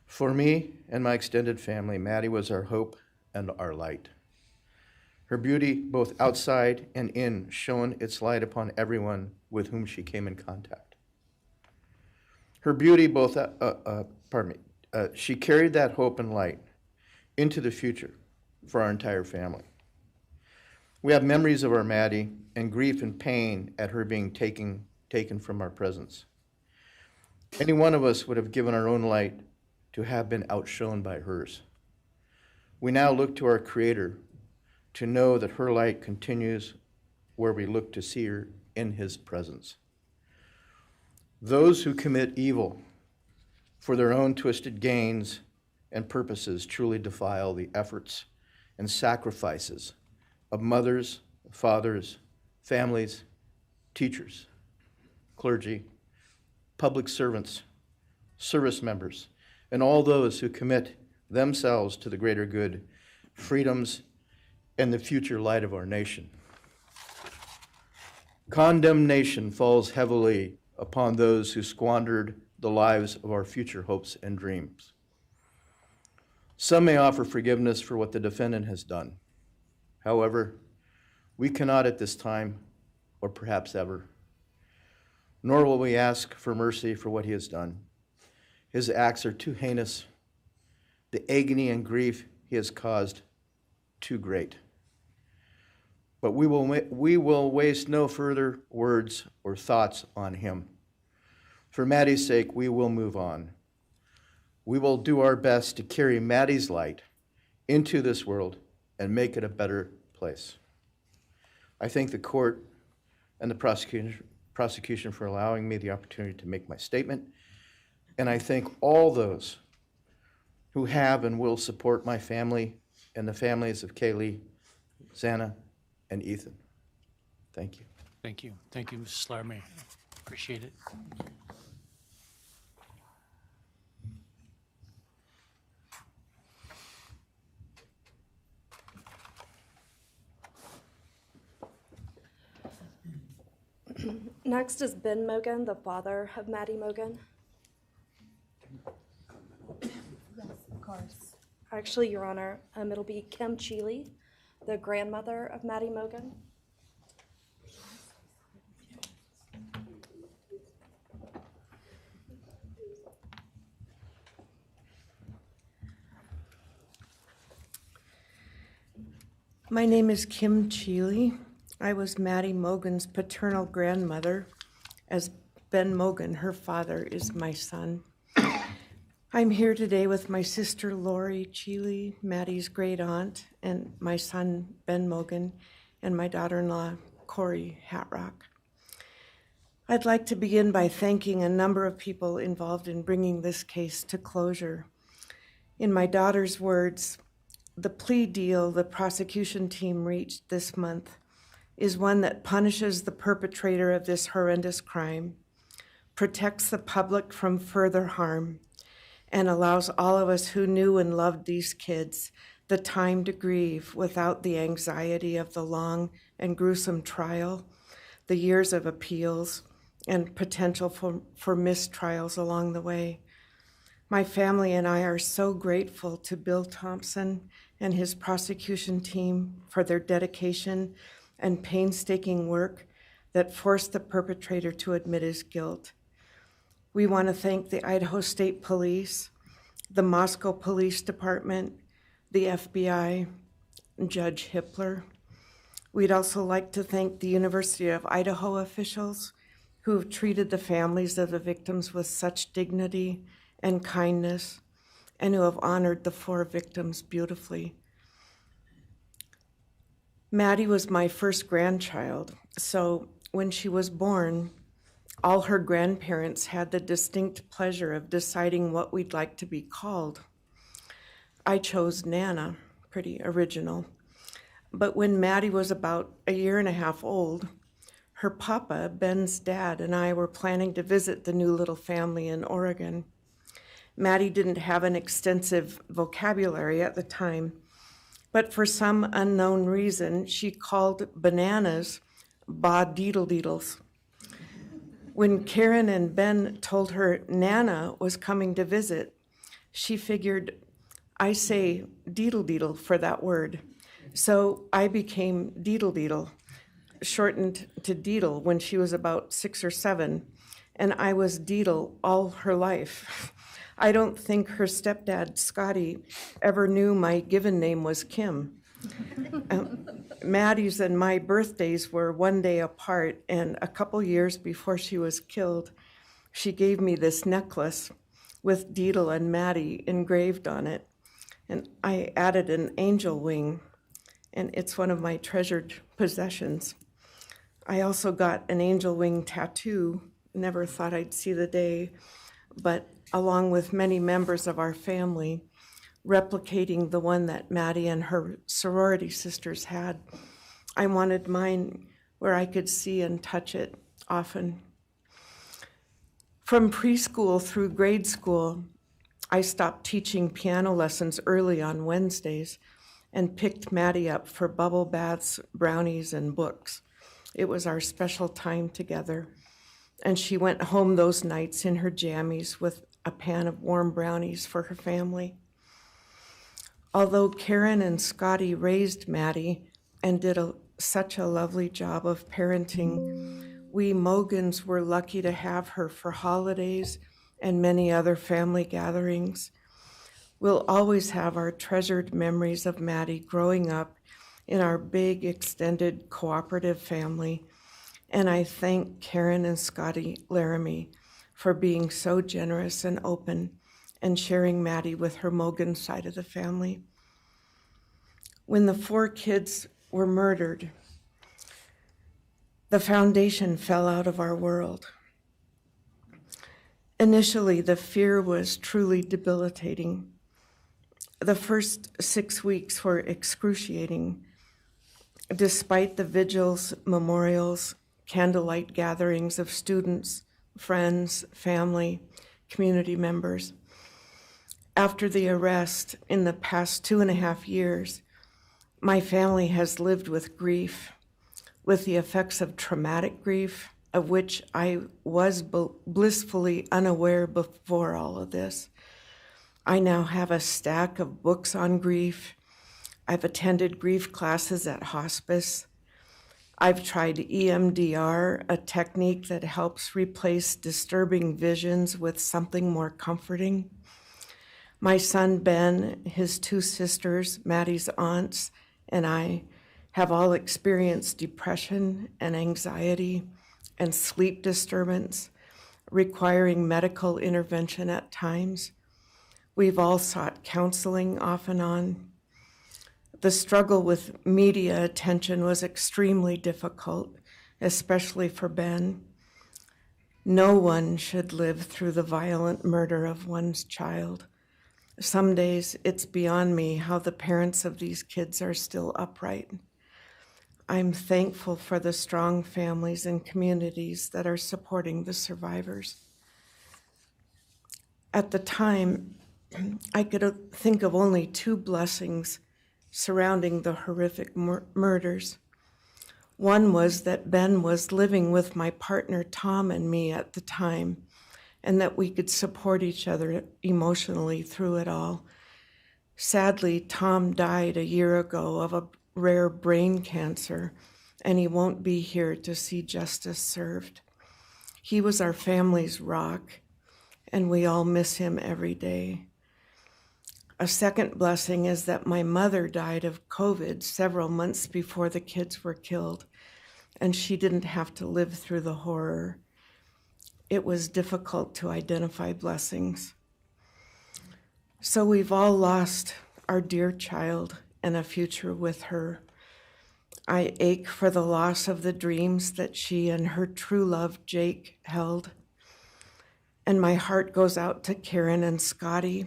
For me and my extended family, Maddie was our hope and our light. Her beauty, both outside and in, shone its light upon everyone with whom she came in contact. Her beauty, she carried that hope and light into the future for our entire family. We have memories of our Maddie and grief and pain at her being taken from our presence. Any one of us would have given our own light to have been outshone by hers. We now look to our Creator to know that her light continues where we look to see her in His presence. Those who commit evil for their own twisted gains and purposes truly defile the efforts and sacrifices of mothers, fathers, families, teachers, clergy, public servants, service members, and all those who commit themselves to the greater good, freedoms, and the future light of our nation. Condemnation falls heavily upon those who squandered the lives of our future hopes and dreams. Some may offer forgiveness for what the defendant has done. However, we cannot at this time, or perhaps ever, nor will we ask for mercy for what he has done. His acts are too heinous, the agony and grief he has caused too great. But we will waste no further words or thoughts on him. For Maddie's sake, we will move on. We will do our best to carry Maddie's light into this world and make it a better place. I thank the court and the prosecution for allowing me the opportunity to make my statement, and I thank all those who have and will support my family and the families of Kaylee, Xana, and Ethan. Thank you. Thank you. Thank you, Mrs. Laramie. Appreciate it. Next is Ben Mogan, the father of Maddie Mogan. Yes, of course. Actually, Your Honor, it'll be Kim Cheeley, the grandmother of Maddie Mogan. My name is Kim Cheeley. I was Maddie Mogan's paternal grandmother, as Ben Mogen, her father, is my son. I'm here today with my sister Lori Cheeley, Maddie's great aunt, and my son Ben Mogen, and my daughter-in-law Corey Hatrock. I'd like to begin by thanking a number of people involved in bringing this case to closure. In my daughter's words, the plea deal the prosecution team reached this month is one that punishes the perpetrator of this horrendous crime, protects the public from further harm, and allows all of us who knew and loved these kids the time to grieve without the anxiety of the long and gruesome trial, the years of appeals, and potential for mistrials along the way. My family and I are so grateful to Bill Thompson and his prosecution team for their dedication and painstaking work that forced the perpetrator to admit his guilt. We want to thank the Idaho State Police, the Moscow Police Department, the FBI, and Judge Hippler. We'd also like to thank the University of Idaho officials who have treated the families of the victims with such dignity and kindness, and who have honored the 4 victims beautifully. Maddie was my first grandchild, so when she was born, all her grandparents had the distinct pleasure of deciding what we'd like to be called. I chose Nana, pretty original. But when Maddie was about a year and a half old, her papa, Ben's dad, and I were planning to visit the new little family in Oregon. Maddie didn't have an extensive vocabulary at the time, but for some unknown reason, she called bananas ba-deedle-deedles. When Karen and Ben told her Nana was coming to visit, she figured, I say deedle-deedle for that word. So I became deedle-deedle, shortened to Deedle when she was about 6 or 7, and I was Deedle all her life. I don't think her stepdad, Scotty, ever knew my given name was Kim. Maddie's and my birthdays were one day apart, and a couple years before she was killed, she gave me this necklace with Deedle and Maddie engraved on it, and I added an angel wing, and it's one of my treasured possessions. I also got an angel wing tattoo, never thought I'd see the day, but along with many members of our family, replicating the one that Maddie and her sorority sisters had. I wanted mine where I could see and touch it often. From preschool through grade school, I stopped teaching piano lessons early on Wednesdays and picked Maddie up for bubble baths, brownies, and books. It was our special time together, and she went home those nights in her jammies with a pan of warm brownies for her family. Although Karen and Scotty raised Maddie and did such a lovely job of parenting, we Mogans were lucky to have her for holidays and many other family gatherings. We'll always have our treasured memories of Maddie growing up in our big, extended, cooperative family, and I thank Karen and Scotty Laramie for being so generous and open and sharing Maddie with her Mogan side of the family. When the 4 kids were murdered, the foundation fell out of our world. Initially, the fear was truly debilitating. The first 6 weeks were excruciating. Despite the vigils, memorials, candlelight gatherings of students, friends, family, community members. After the arrest, in the past 2.5 years, my family has lived with grief, with the effects of traumatic grief, of which I was blissfully unaware before all of this. I now have a stack of books on grief. I've attended grief classes at hospice. I've tried EMDR, a technique that helps replace disturbing visions with something more comforting. My son Ben, his 2 sisters, Maddie's aunts, and I have all experienced depression and anxiety and sleep disturbance requiring medical intervention at times. We've all sought counseling off and on. The struggle with media attention was extremely difficult, especially for Ben. No one should live through the violent murder of one's child. Some days it's beyond me how the parents of these kids are still upright. I'm thankful for the strong families and communities that are supporting the survivors. At the time, I could think of only two blessings surrounding the horrific murders. One was that Ben was living with my partner Tom and me at the time, and that we could support each other emotionally through it all. Sadly, Tom died a year ago of a rare brain cancer, and he won't be here to see justice served. He was our family's rock, and we all miss him every day. A second blessing is that my mother died of COVID several months before the kids were killed, and she didn't have to live through the horror. It was difficult to identify blessings. So we've all lost our dear child and a future with her. I ache for the loss of the dreams that she and her true love, Jake, held. And my heart goes out to Karen and Scotty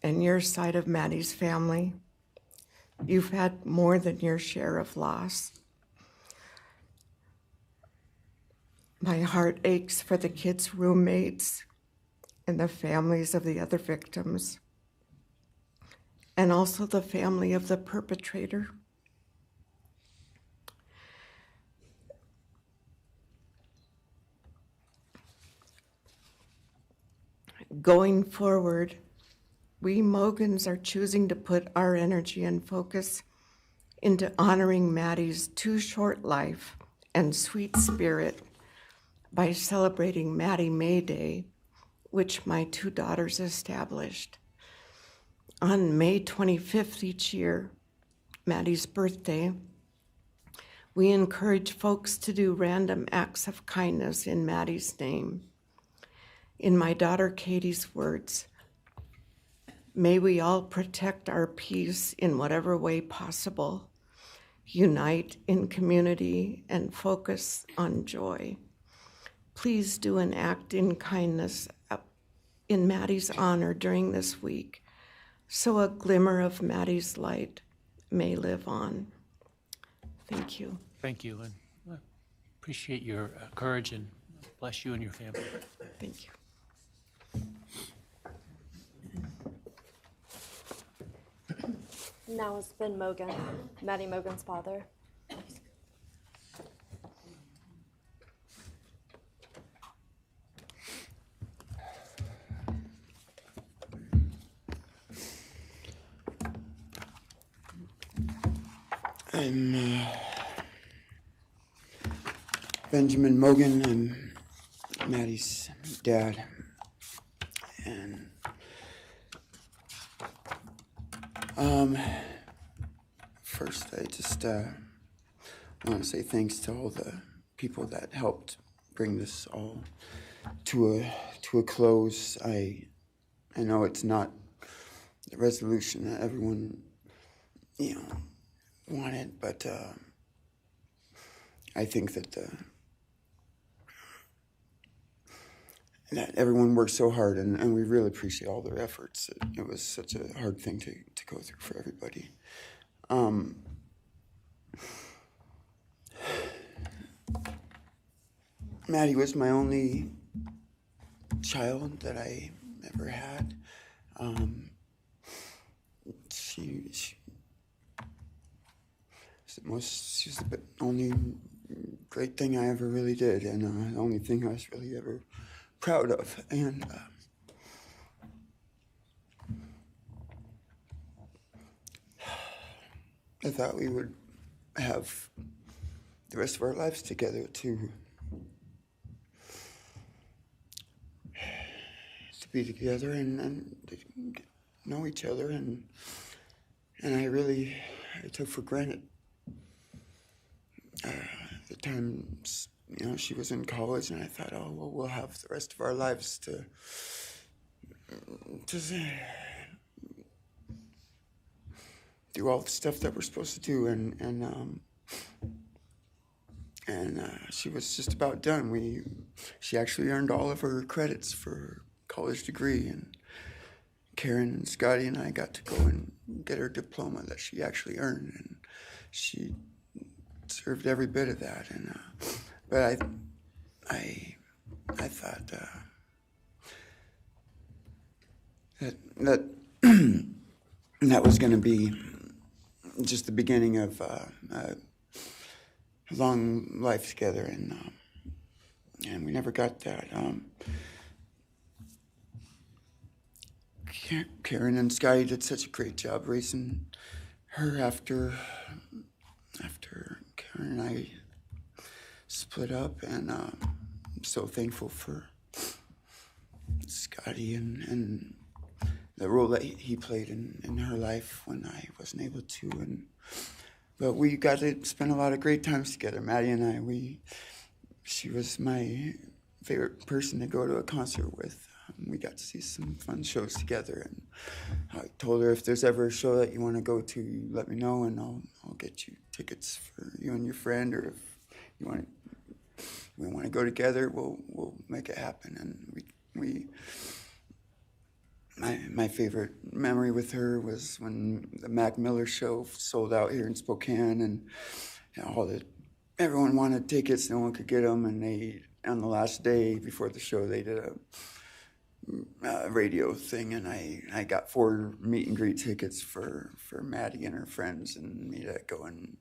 and your side of Maddie's family. You've had more than your share of loss. My heart aches for the kids' roommates and the families of the other victims, and also the family of the perpetrator. Going forward, we Mogans are choosing to put our energy and focus into honoring Maddie's too short life and sweet spirit by celebrating Maddie May Day, which my two daughters established. On May 25th each year, Maddie's birthday, we encourage folks to do random acts of kindness in Maddie's name. In my daughter Katie's words, may we all protect our peace in whatever way possible, unite in community, and focus on joy. Please do an act in kindness in Maddie's honor during this week, so a glimmer of Maddie's light may live on. Thank you. Thank you, and I appreciate your courage, and bless you and your family. Thank you. Now is Ben Mogen, Maddie Mogen's father. I'm Benjamin Mogen. I'm Maddie's dad. And first I just want to say thanks to all the people that helped bring this all to a close. I know it's not the resolution that everyone, wanted, but I think that that everyone worked so hard, and we really appreciate all their efforts. It was such a hard thing to go through for everybody. Maddie was my only child that I ever had. She's the only great thing I ever really did, and the only thing I was really ever proud of. And I thought we would have the rest of our lives together to be together and to know each other, and I took for granted the times you know, she was in college, and I thought, oh, well, we'll have the rest of our lives to do all the stuff that we're supposed to do, and she was just about done. She actually earned all of her credits for her college degree, and Karen and Scotty and I got to go and get her diploma that she actually earned, and she deserved every bit of that. And but I thought that that was going to be just the beginning of a long life together, and we never got that. Karen and Scotty did such a great job raising her after Karen and I split up, and I'm so thankful for Scotty and the role that he played in her life when I wasn't able to. But we got to spend a lot of great times together, Maddie and I. She was my favorite person to go to a concert with. We got to see some fun shows together, and I told her, if there's ever a show that you want to go to, let me know, and I'll get you tickets for you and your friend, or if we want to go together, we'll make it happen. And my favorite memory with her was when the Mac Miller show sold out here in Spokane, and you know, everyone wanted tickets, no one could get them, and on the last day before the show, they did a radio thing, and I got 4 meet and greet tickets for Maddie and her friends and me to go and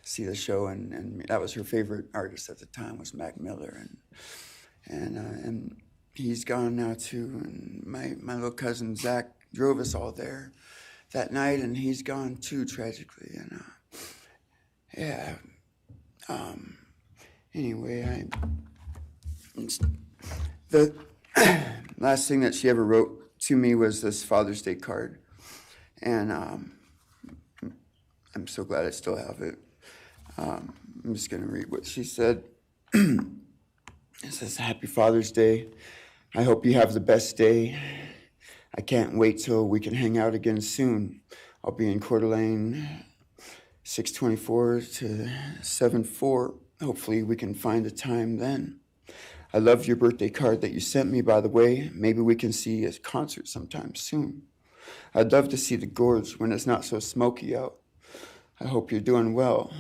see the show, and that was her favorite artist at the time, was Mac Miller, and he's gone now too, and my little cousin Zach drove us all there that night, and he's gone too, tragically, and anyway, the last thing that she ever wrote to me was this Father's Day card, and I'm so glad I still have it. I'm just going to read what she said. It says, "Happy Father's Day. I hope you have the best day. I can't wait till we can hang out again soon. I'll be in Coeur d'Alene, 624 to 74. Hopefully we can find a time then. I love your birthday card that you sent me, by the way. Maybe we can see a concert sometime soon. I'd love to see the gorge when it's not so smoky out. I hope you're doing well.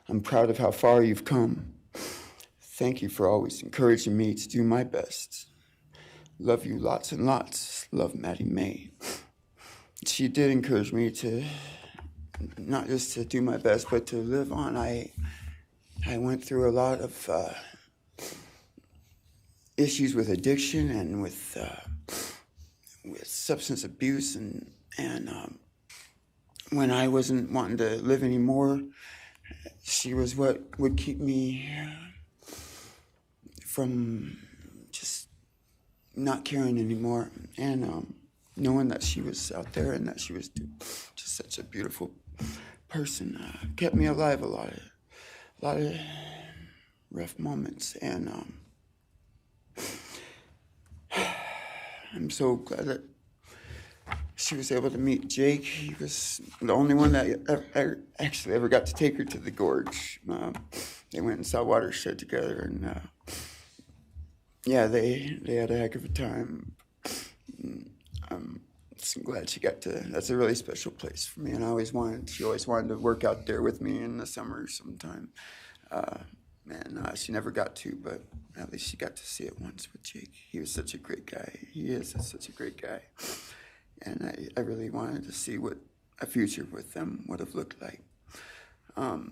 I'm proud of how far you've come. Thank you for always encouraging me to do my best. Love you lots and lots. Love, Maddie May." She did encourage me to not just to do my best, but to live on. I went through a lot of issues with addiction and with substance abuse, and when I wasn't wanting to live anymore, she was what would keep me from just not caring anymore, and knowing that she was out there and that she was just such a beautiful person kept me alive a lot of rough moments, and I'm so glad that she was able to meet Jake. He was the only one that actually ever got to take her to the gorge. They went and saw Watershed together, and yeah, they had a heck of a time. I'm just glad she got to. That's a really special place for me, and she always wanted to work out there with me in the summer sometime. And she never got to, but at least she got to see it once with Jake. He was such a great guy. He is such a great guy. And I really wanted to see what a future with them would have looked like. I'll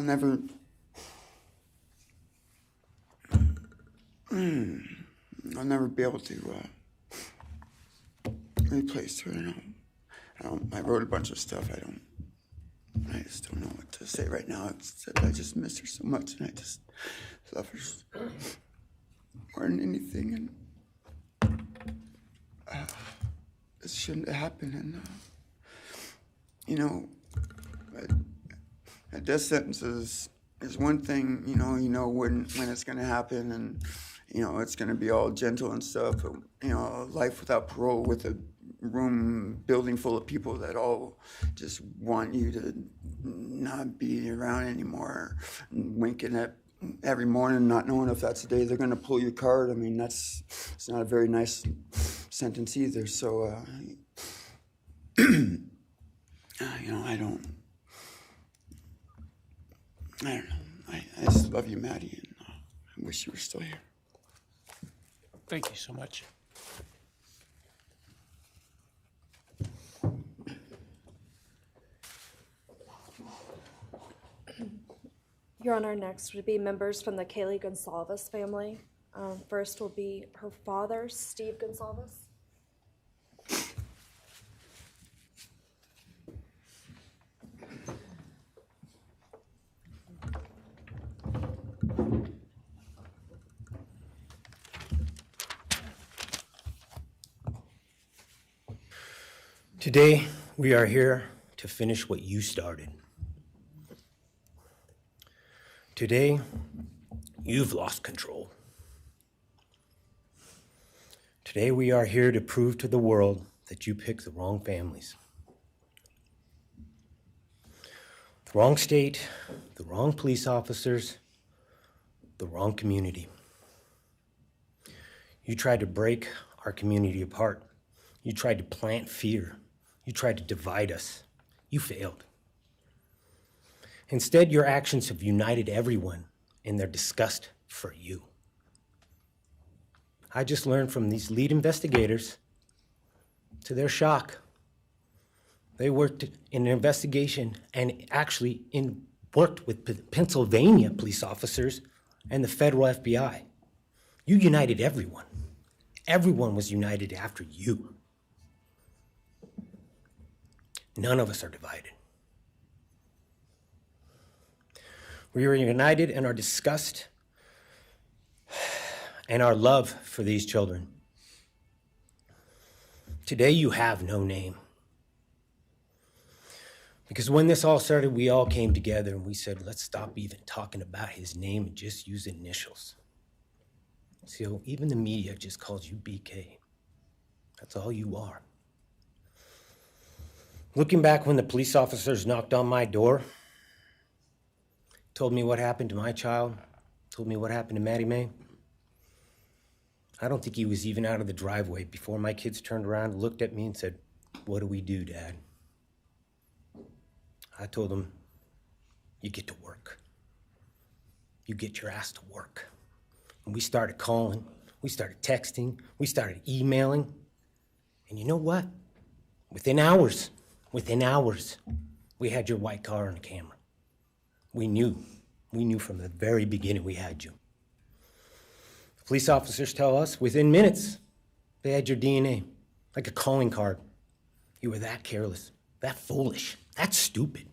never be able to replace her. I wrote a bunch of stuff. I just don't know what to say right now. I just miss her so much, and I just love her more than anything, and it shouldn't have happened. And you know, a death sentence is one thing. You know when it's going to happen, and you know it's going to be all gentle and stuff. But you know, life without parole with a building full of people that all just want you to not be around anymore, winking at every morning, not knowing if that's the day they're going to pull your card. I mean, it's not a very nice sentence either. So, you know, I don't know. I just love you, Maddie, and I wish you were still here. Thank you so much. Your Honor, next would be members from the Christi Gonzalez family. First will be her father, Steve Gonzalez. Today, we are here to finish what you started. Today, you've lost control. Today, we are here to prove to the world that you picked the wrong families. The wrong state, the wrong police officers, the wrong community. You tried to break our community apart. You tried to plant fear. You tried to divide us. You failed. Instead, your actions have united everyone in their disgust for you. I just learned from these lead investigators, to their shock, they worked in an investigation and actually worked with Pennsylvania police officers and the federal FBI. You united everyone. Everyone was united after you. None of us are divided. We are united in our disgust and our love for these children. Today you have no name. Because when this all started, we all came together and we said, let's stop even talking about his name and just use initials. So even the media just calls you BK. That's all you are. Looking back when the police officers knocked on my door, told me what happened to my child, told me what happened to Maddie Mae, I don't think he was even out of the driveway before my kids turned around, looked at me and said, what do we do, Dad? I told them, you get to work. You get your ass to work. And we started calling, we started texting, we started emailing. And you know what? Within hours, we had your white car on the camera. We knew from the very beginning we had you. The police officers tell us within minutes they had your DNA, like a calling card. You were that careless, that foolish, that stupid.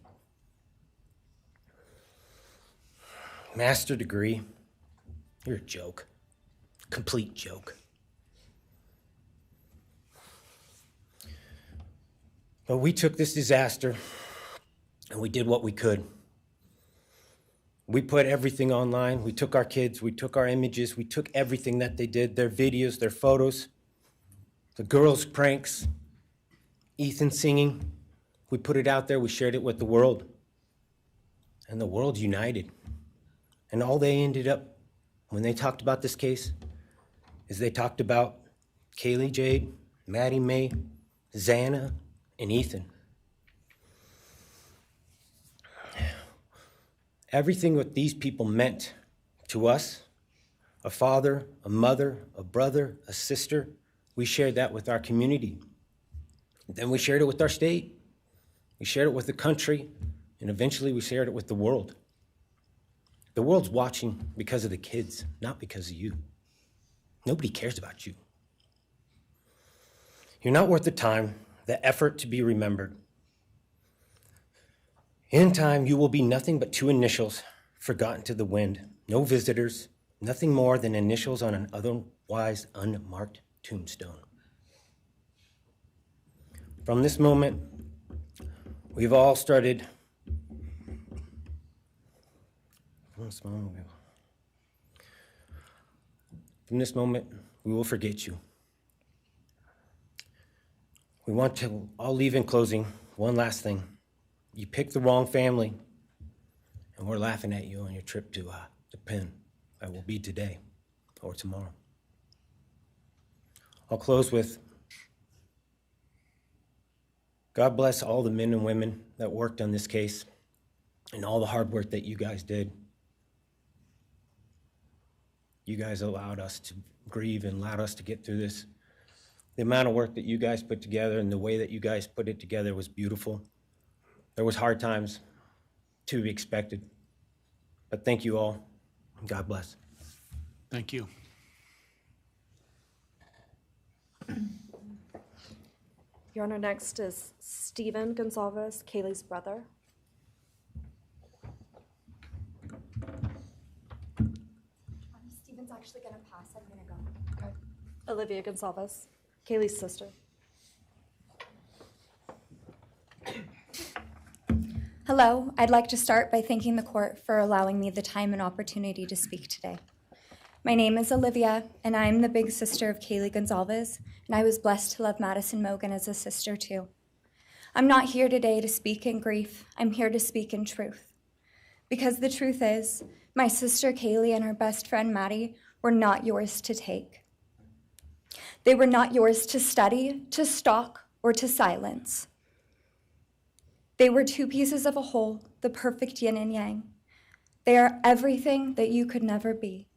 Master degree, you're a joke, complete joke. But we took this disaster and we did what we could. We put everything online. We took our kids, we took our images, we took everything that they did, their videos, their photos, the girls' pranks, Ethan singing. We put it out there, we shared it with the world. And the world united. And all they ended up, when they talked about this case, is they talked about Kaylee Jade, Maddie Mae, Xana, and Ethan. Everything what these people meant to us, a father, a mother, a brother, a sister, we shared that with our community. Then we shared it with our state. We shared it with the country, and eventually we shared it with the world. The world's watching because of the kids, not because of you. Nobody cares about you. You're not worth the time, the effort to be remembered. In time, you will be nothing but two initials forgotten to the wind. No visitors, Nothing more than initials on an otherwise unmarked tombstone. From this moment, we've all started. From this moment, we will forget you. We want to all leave in closing. One last thing. You picked the wrong family, and we're laughing at you on your trip to the pen. That will be today or tomorrow. I'll close with, God bless all the men and women that worked on this case and all the hard work that you guys did. You guys allowed us to grieve and allowed us to get through this. The amount of work that you guys put together and the way that you guys put it together was beautiful. There was hard times to be expected, but thank you all. God bless. Thank you. Your Honor, next is Stephen Gonzalez, Kaylee's brother. Stephen's actually gonna pass. I'm gonna go. Okay. Olivia Gonzalez, Kaylee's sister. Hello, I'd like to start by thanking the court for allowing me the time and opportunity to speak today. My name is Olivia, and I'm the big sister of Kaylee Gonzalez, and I was blessed to love Madison Mogen as a sister too. I'm not here today to speak in grief. I'm here to speak in truth. Because the truth is, my sister Kaylee and her best friend Maddie were not yours to take. They were not yours to study, to stalk, or to silence. They were two pieces of a whole, the perfect yin and yang. They are everything that you could never be.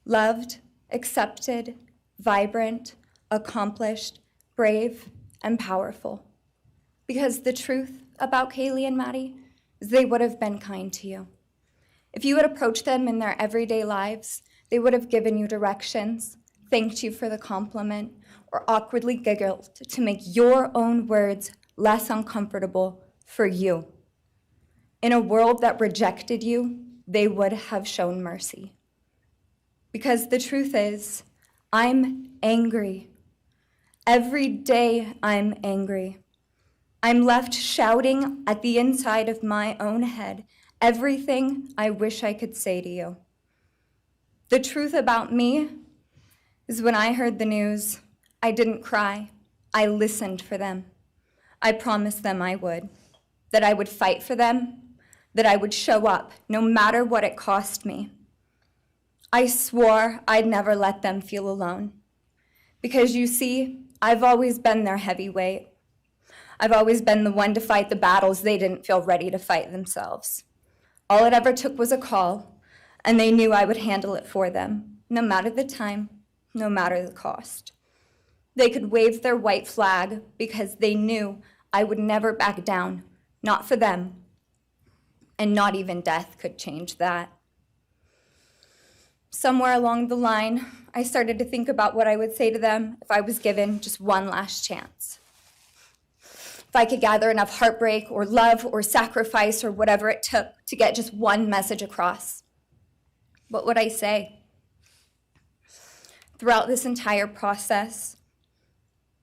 Loved, accepted, vibrant, accomplished, brave, and powerful. Because the truth about Kaylee and Maddie is they would have been kind to you. If you had approached them in their everyday lives, they would have given you directions, thanked you for the compliment, or awkwardly giggled to make your own words less uncomfortable for you. In a world that rejected you, they would have shown mercy. Because the truth is, I'm angry. Every day I'm angry. I'm left shouting at the inside of my own head everything I wish I could say to you. The truth about me is when I heard the news, I didn't cry. I listened for them. I promised them I would, that I would fight for them, that I would show up no matter what it cost me. I swore I'd never let them feel alone. Because you see, I've always been their heavyweight. I've always been the one to fight the battles they didn't feel ready to fight themselves. All it ever took was a call, and they knew I would handle it for them, no matter the time, no matter the cost. They could wave their white flag because they knew I would never back down, not for them, and not even death could change that. Somewhere along the line, I started to think about what I would say to them if I was given just one last chance. If I could gather enough heartbreak or love or sacrifice or whatever it took to get just one message across, what would I say? Throughout this entire process,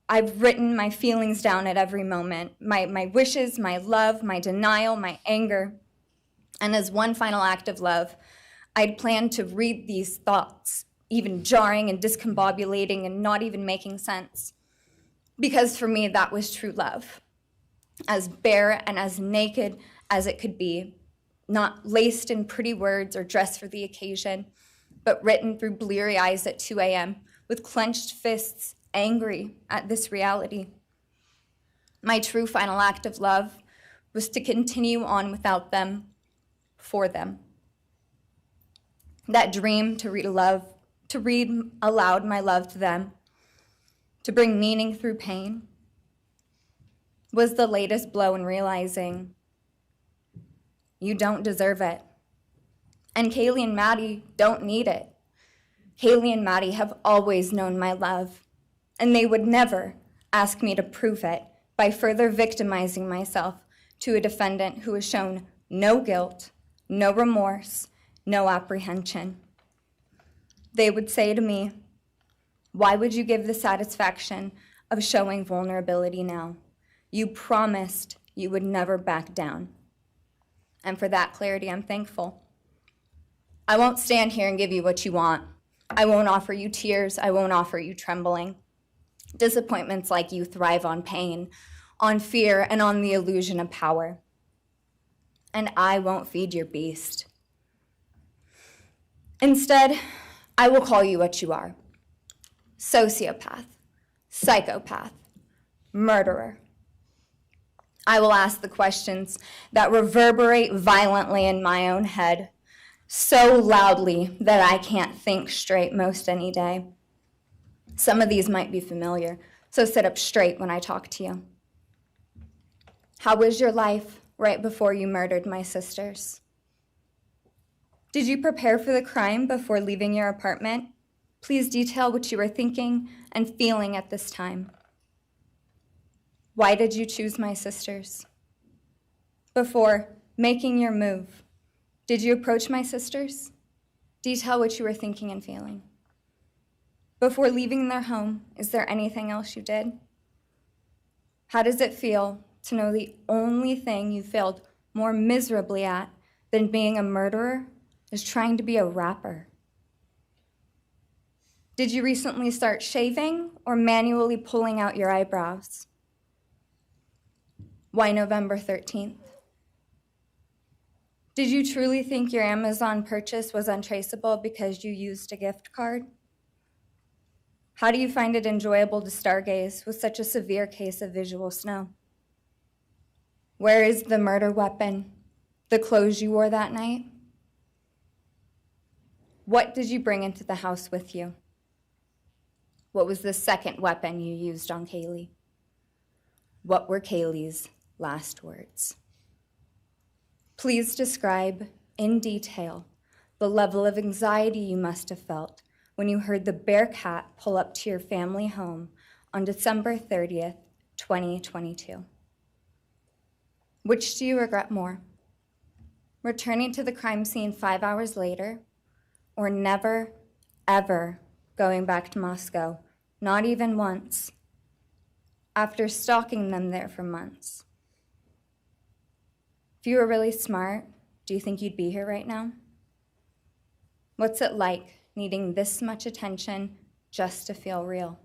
I've written my feelings down at every moment, my wishes, my love, my denial, my anger. And as one final act of love, I'd planned to read these thoughts, even jarring and discombobulating and not even making sense. Because for me, that was true love. As bare and as naked as it could be, not laced in pretty words or dressed for the occasion, but written through bleary eyes at 2 a.m. with clenched fists, angry at this reality. My true final act of love was to continue on without them, for them. That dream to read aloud my love to them, to bring meaning through pain, was the latest blow in realizing you don't deserve it. And Kaylee and Maddie don't need it. Kaylee and Maddie have always known my love, and they would never ask me to prove it by further victimizing myself to a defendant who has shown no guilt, no remorse, no apprehension. they would say to me, "Why would you give the satisfaction of showing vulnerability now? You promised you would never back down." And for that clarity, I'm thankful. I won't stand here and give you what you want. I won't offer you tears. I won't offer you trembling. Disappointments like you thrive on pain, on fear, and on the illusion of power. And I won't feed your beast. Instead, I will call you what you are: sociopath, psychopath, murderer. I will ask the questions that reverberate violently in my own head, so loudly that I can't think straight most any day. Some of these might be familiar, so sit up straight when I talk to you. How was your life right before you murdered my sisters? Did you prepare for the crime before leaving your apartment? Please detail what you were thinking and feeling at this time. Why did you choose my sisters? Before making your move, did you approach my sisters? Detail what you were thinking and feeling. Before leaving their home, is there anything else you did? How does it feel to know the only thing you failed more miserably at than being a murderer is trying to be a rapper? Did you recently start shaving or manually pulling out your eyebrows? Why November 13th? Did you truly think your Amazon purchase was untraceable because you used a gift card? How do you find it enjoyable to stargaze with such a severe case of visual snow? Where is the murder weapon, the clothes you wore that night? What did you bring into the house with you? What was the second weapon you used on Kaylee? What were Kaylee's last words? Please describe in detail the level of anxiety you must have felt when you heard the Bearcat pull up to your family home on December 30th, 2022. Which do you regret more? Returning to the crime scene 5 hours later, or never, ever going back to Moscow, not even once, after stalking them there for months? If you were really smart, do you think you'd be here right now? What's it like needing this much attention just to feel real?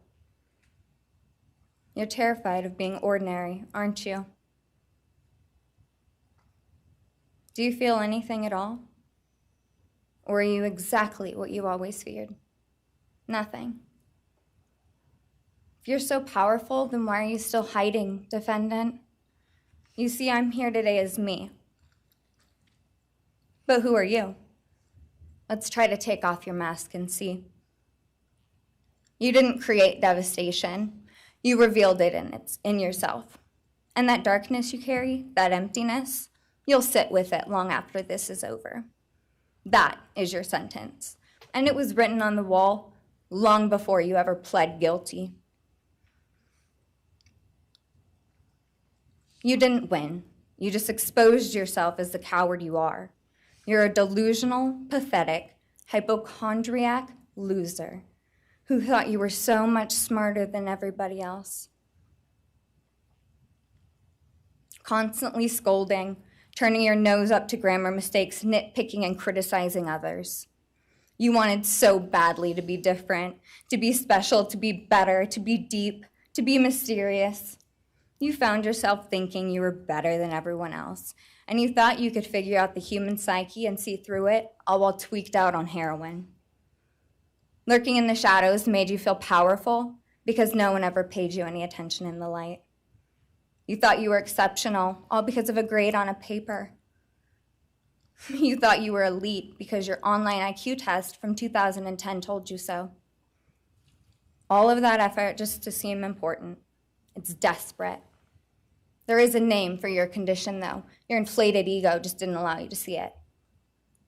You're terrified of being ordinary, aren't you? Do you feel anything at all? Or are you exactly what you always feared? Nothing. If you're so powerful, then why are you still hiding, defendant? You see, I'm here today as me. But who are you? Let's try to take off your mask and see. You didn't create devastation. You revealed it in yourself. And that darkness you carry, that emptiness, you'll sit with it long after this is over. That is your sentence. And it was written on the wall long before you ever pled guilty. You didn't win. You just exposed yourself as the coward you are. You're a delusional, pathetic, hypochondriac loser who thought you were so much smarter than everybody else. Constantly scolding, turning your nose up to grammar mistakes, nitpicking and criticizing others. You wanted so badly to be different, to be special, to be better, to be deep, to be mysterious. You found yourself thinking you were better than everyone else, and you thought you could figure out the human psyche and see through it, all while tweaked out on heroin. Lurking in the shadows made you feel powerful because no one ever paid you any attention in the light. You thought you were exceptional, all because of a grade on a paper. You thought you were elite because your online IQ test from 2010 told you so. All of that effort just to seem important. It's desperate. There is a name for your condition, though. Your inflated ego just didn't allow you to see it.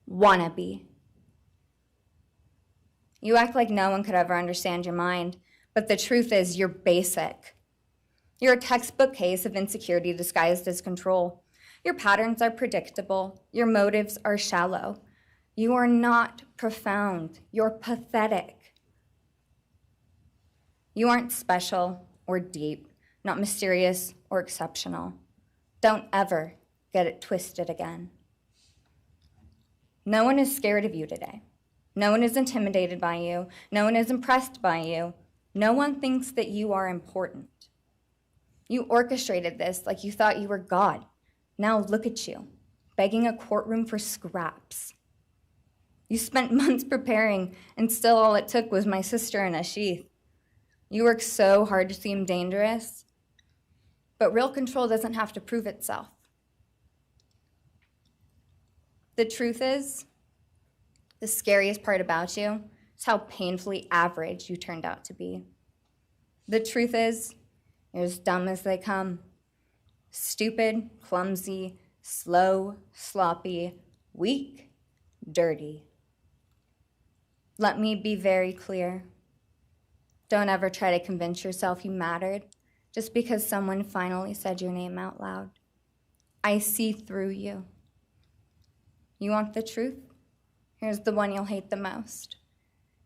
Wannabe. You act like no one could ever understand your mind, but the truth is you're basic. You're a textbook case of insecurity disguised as control. Your patterns are predictable. Your motives are shallow. You are not profound. You're pathetic. You aren't special or deep, not mysterious or exceptional. Don't ever get it twisted again. No one is scared of you today. No one is intimidated by you. No one is impressed by you. No one thinks that you are important. You orchestrated this like you thought you were God. Now look at you, begging a courtroom for scraps. You spent months preparing, and still all it took was my sister in a sheath. You work so hard to seem dangerous, but real control doesn't have to prove itself. The truth is, the scariest part about you is how painfully average you turned out to be. The truth is, you're as dumb as they come. Stupid, clumsy, slow, sloppy, weak, dirty. Let me be very clear. Don't ever try to convince yourself you mattered just because someone finally said your name out loud. I see through you. You want the truth? Here's the one you'll hate the most.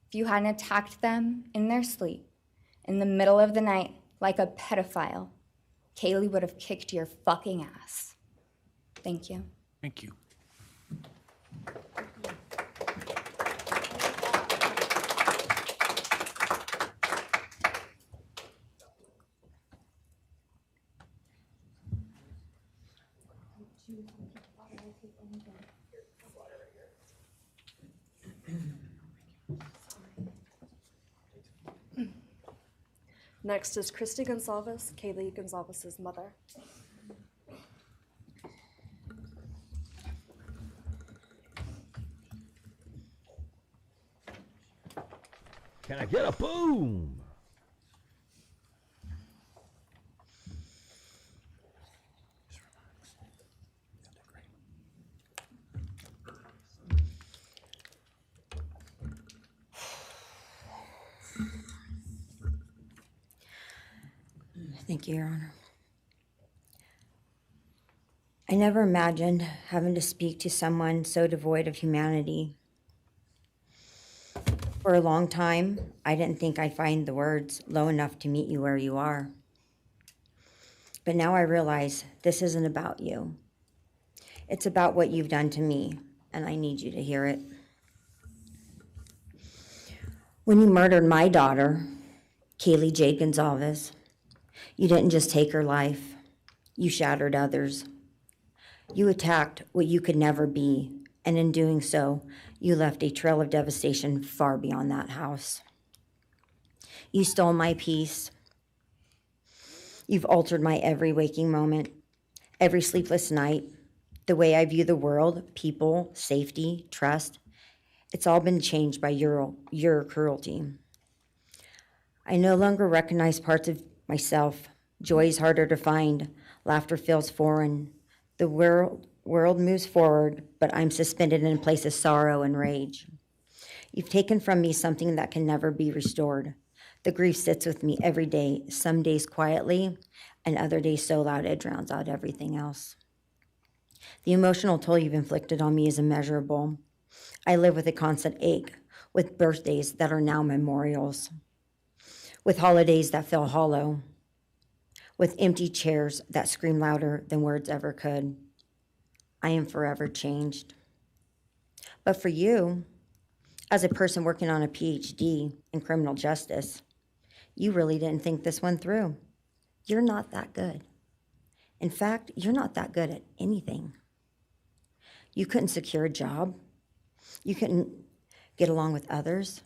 If you hadn't attacked them in their sleep, in the middle of the night, like a pedophile, Kaylee would have kicked your fucking ass. Thank you. Thank you. Next is Christi Gonzalez, Kaylee Gonzalez's mother. Can I get a boom? Thank you, Your Honor. I never imagined having to speak to someone so devoid of humanity. For a long time, I didn't think I'd find the words low enough to meet you where you are. But now I realize this isn't about you. It's about what you've done to me, and I need you to hear it. When you murdered my daughter, Kaylee Jade Gonzalez, you didn't just take her life, you shattered others. You attacked what you could never be, and in doing so, you left a trail of devastation far beyond that house. You stole my peace. You've altered my every waking moment, every sleepless night, the way I view the world, people, safety, trust. It's all been changed by your cruelty. I no longer recognize parts of myself. Joy is harder to find. Laughter feels foreign. The world moves forward, but I'm suspended in a place of sorrow and rage. You've taken from me something that can never be restored. The grief sits with me every day, some days quietly, and other days so loud it drowns out everything else. The emotional toll you've inflicted on me is immeasurable. I live with a constant ache, with birthdays that are now memorials, with holidays that feel hollow, with empty chairs that scream louder than words ever could. I am forever changed. But for you, as a person working on a PhD in criminal justice, you really didn't think this one through. You're not that good. In fact, you're not that good at anything. You couldn't secure a job. You couldn't get along with others.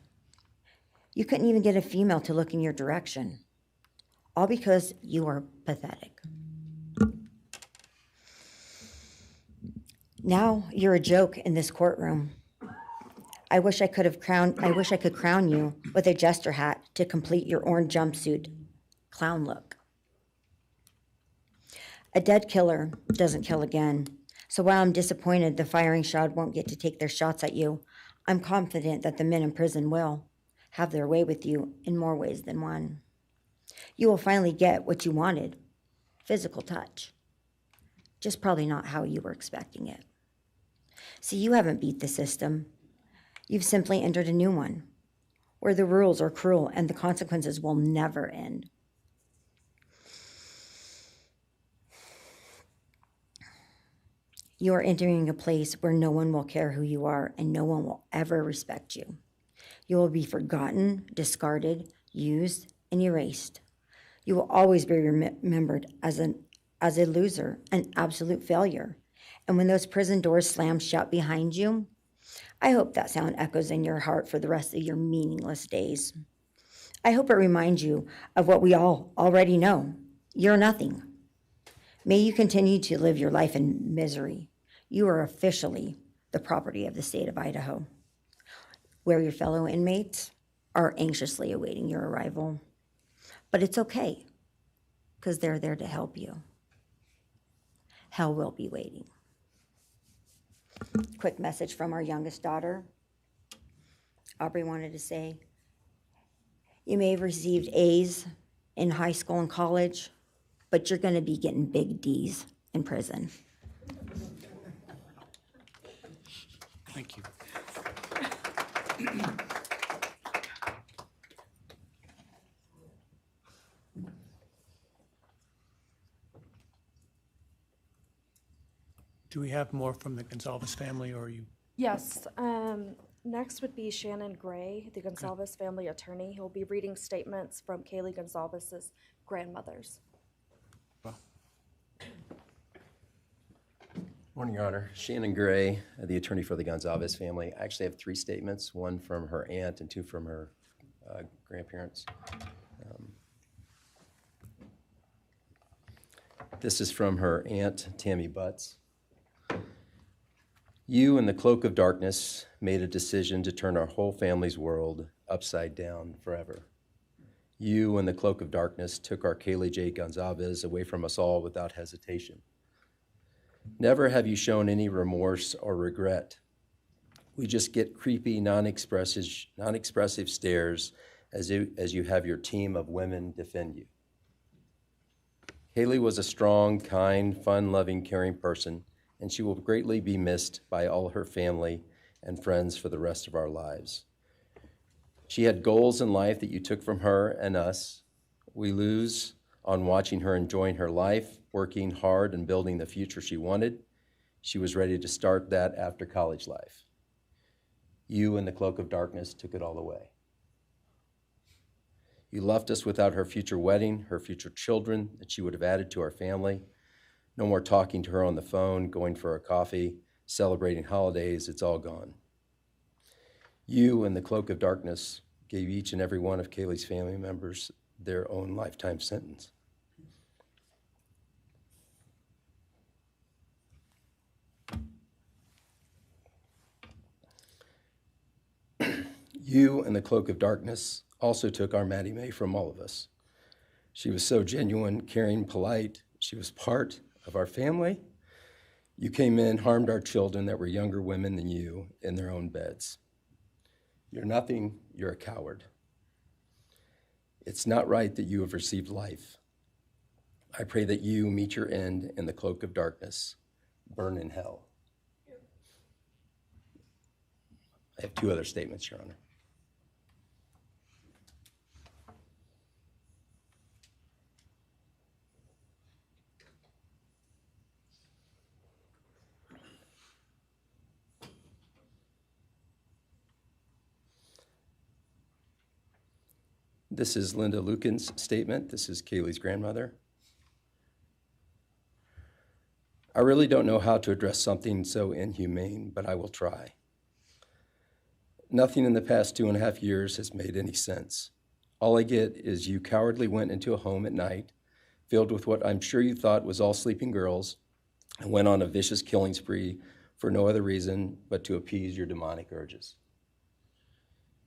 You couldn't even get a female to look in your direction. All because you are pathetic. Now you're a joke in this courtroom. I wish I could crown you with a jester hat to complete your orange jumpsuit clown look. A dead killer doesn't kill again. So while I'm disappointed the firing squad won't get to take their shots at you, I'm confident that the men in prison will have their way with you in more ways than one. You will finally get what you wanted, physical touch. Just probably not how you were expecting it. See, you haven't beat the system. You've simply entered a new one, where the rules are cruel and the consequences will never end. You are entering a place where no one will care who you are and no one will ever respect you. You will be forgotten, discarded, used, and erased. You will always be remembered as a loser, an absolute failure. And when those prison doors slam shut behind you, I hope that sound echoes in your heart for the rest of your meaningless days. I hope it reminds you of what we all already know. You're nothing. May you continue to live your life in misery. You are officially the property of the state of Idaho, where your fellow inmates are anxiously awaiting your arrival. But it's okay, because they're there to help you. Hell will be waiting. Quick message from our youngest daughter. Aubrey wanted to say, you may have received A's in high school and college, but you're going to be getting big D's in prison. Thank you. Do we have more from the Gonzalez family, or are you? Yes. Next would be Shannon Gray, the Gonzalez family attorney. He'll be reading statements from Kaylee Gonzalez's grandmothers. Well. Morning, Your Honor. Shannon Gray, the attorney for the Gonzalez family. I actually have 3 statements, one from her aunt and 2 from her grandparents. This is from her aunt, Tammy Butts. You, in the cloak of darkness, made a decision to turn our whole family's world upside down forever. You, in the cloak of darkness, took our Kaylee J. Gonzalez away from us all without hesitation. Never have you shown any remorse or regret. We just get creepy, non-expressive stares as you have your team of women defend you. Kaylee was a strong, kind, fun-loving, caring person, and she will greatly be missed by all her family and friends for the rest of our lives. She had goals in life that you took from her and us. We lose on watching her enjoying her life, working hard and building the future she wanted. She was ready to start that after college life. You, in the cloak of darkness, took it all away. You left us without her future wedding, her future children that she would have added to our family. No more talking to her on the phone, going for a coffee, celebrating holidays. It's all gone. You, in the cloak of darkness, gave each and every one of Kaylee's family members their own lifetime sentence. You, in the cloak of darkness, also took our Maddie Mae from all of us. She was so genuine, caring, polite. She was part of our family. You came in, harmed our children that were younger women than you in their own beds. You're nothing, you're a coward. It's not right that you have received life. I pray that you meet your end in the cloak of darkness, burn in hell. I have 2 other statements, Your Honor. This is Linda Lucan's statement. This is Kaylee's grandmother. I really don't know how to address something so inhumane, but I will try. Nothing in the past 2.5 years has made any sense. All I get is you cowardly went into a home at night, filled with what I'm sure you thought was all sleeping girls, and went on a vicious killing spree for no other reason but to appease your demonic urges.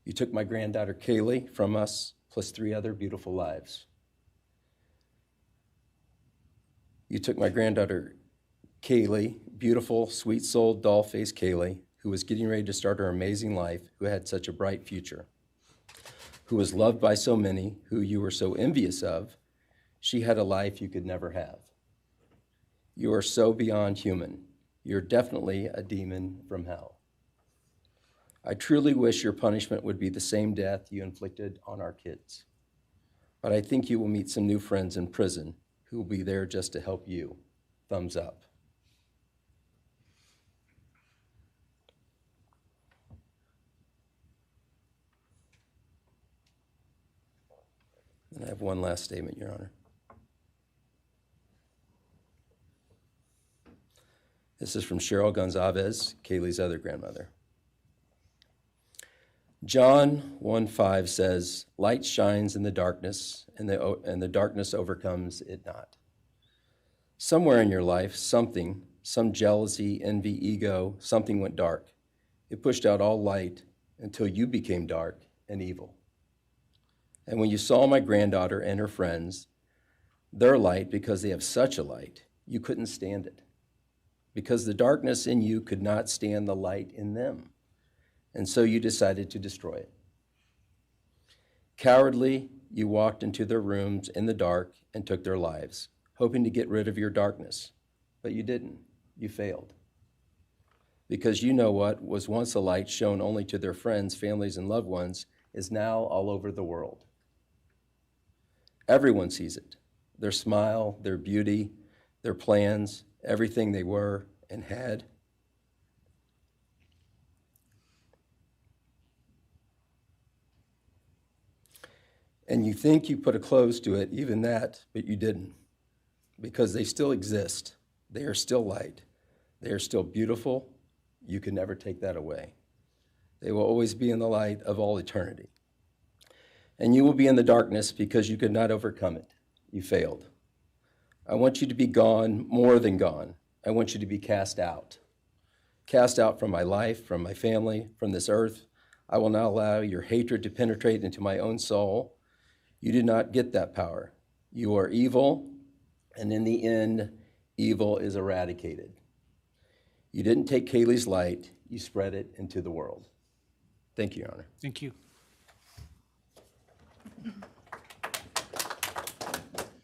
You took my granddaughter Kaylee from us, plus 3 other beautiful lives. You took my granddaughter Kaylee, beautiful, sweet-souled, doll-faced Kaylee, who was getting ready to start her amazing life, who had such a bright future, who was loved by so many, who you were so envious of. She had a life you could never have. You are so beyond human. You're definitely a demon from hell. I truly wish your punishment would be the same death you inflicted on our kids. But I think you will meet some new friends in prison who will be there just to help you. Thumbs up. And I have one last statement, Your Honor. This is from Cheryl Gonzalez, Kaylee's other grandmother. John 1:5 says, "Light shines in the darkness, and the darkness overcomes it not." Somewhere in your life, some jealousy, envy, ego, something went dark. It pushed out all light until you became dark and evil. And when you saw my granddaughter and her friends, their light, because they have such a light, you couldn't stand it. Because the darkness in you could not stand the light in them. And so you decided to destroy it. Cowardly, you walked into their rooms in the dark and took their lives, hoping to get rid of your darkness. But you didn't. You failed. Because you know what was once a light shown only to their friends, families, and loved ones is now all over the world. Everyone sees it. Their smile, their beauty, their plans, everything they were and had. And you think you put a close to it, even that, but you didn't. Because they still exist. They are still light. They are still beautiful. You can never take that away. They will always be in the light of all eternity. And you will be in the darkness because you could not overcome it. You failed. I want you to be gone, more than gone. I want you to be cast out. Cast out from my life, from my family, from this earth. I will not allow your hatred to penetrate into my own soul. You did not get that power. You are evil, and in the end, evil is eradicated. You didn't take Kaylee's light, you spread it into the world. Thank you, Your Honor. Thank you.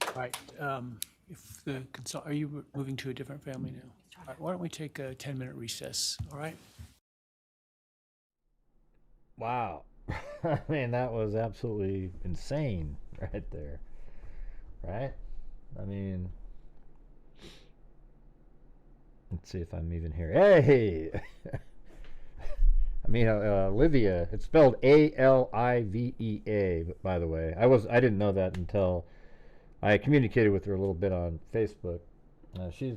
All right, are you moving to a different family now? All right, why don't we take a 10-minute recess, all right? Wow. I mean, that was absolutely insane right there. Right? I mean, let's see if I'm even here. Hey! I mean, Olivia, it's spelled Alivea, by the way. I didn't know that until I communicated with her a little bit on Facebook. When she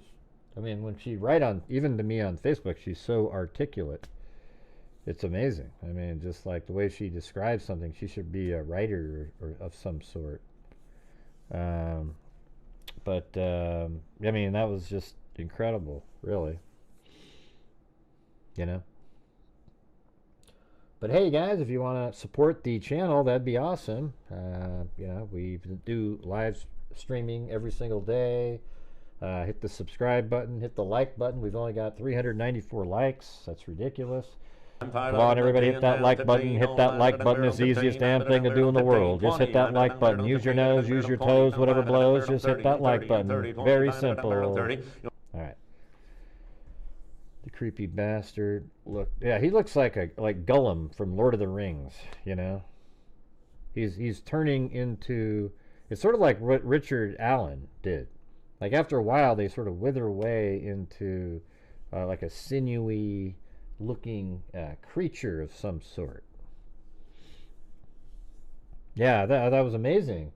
even to me on Facebook, she's so articulate. It's amazing. I mean, just like the way she describes something, she should be a writer or of some sort. I mean, that was just incredible, really. You know? But hey, guys, if you want to support the channel, that'd be awesome. We do live streaming every single day. Hit the subscribe button, hit the like button. We've only got 394 likes. That's ridiculous. Come on, everybody, hit that like button. Hit that like button. It's the easiest damn thing to do in the world. Just hit that like button. Use your nose, use your toes, whatever blows. Just hit that like button. Very simple. All right. The creepy bastard. Look, yeah, he looks like Gollum from Lord of the Rings. You know, he's turning into. It's sort of like what Richard Allen did. Like after a while, they sort of wither away into like a sinewy looking creature of some sort. Yeah, that was amazing.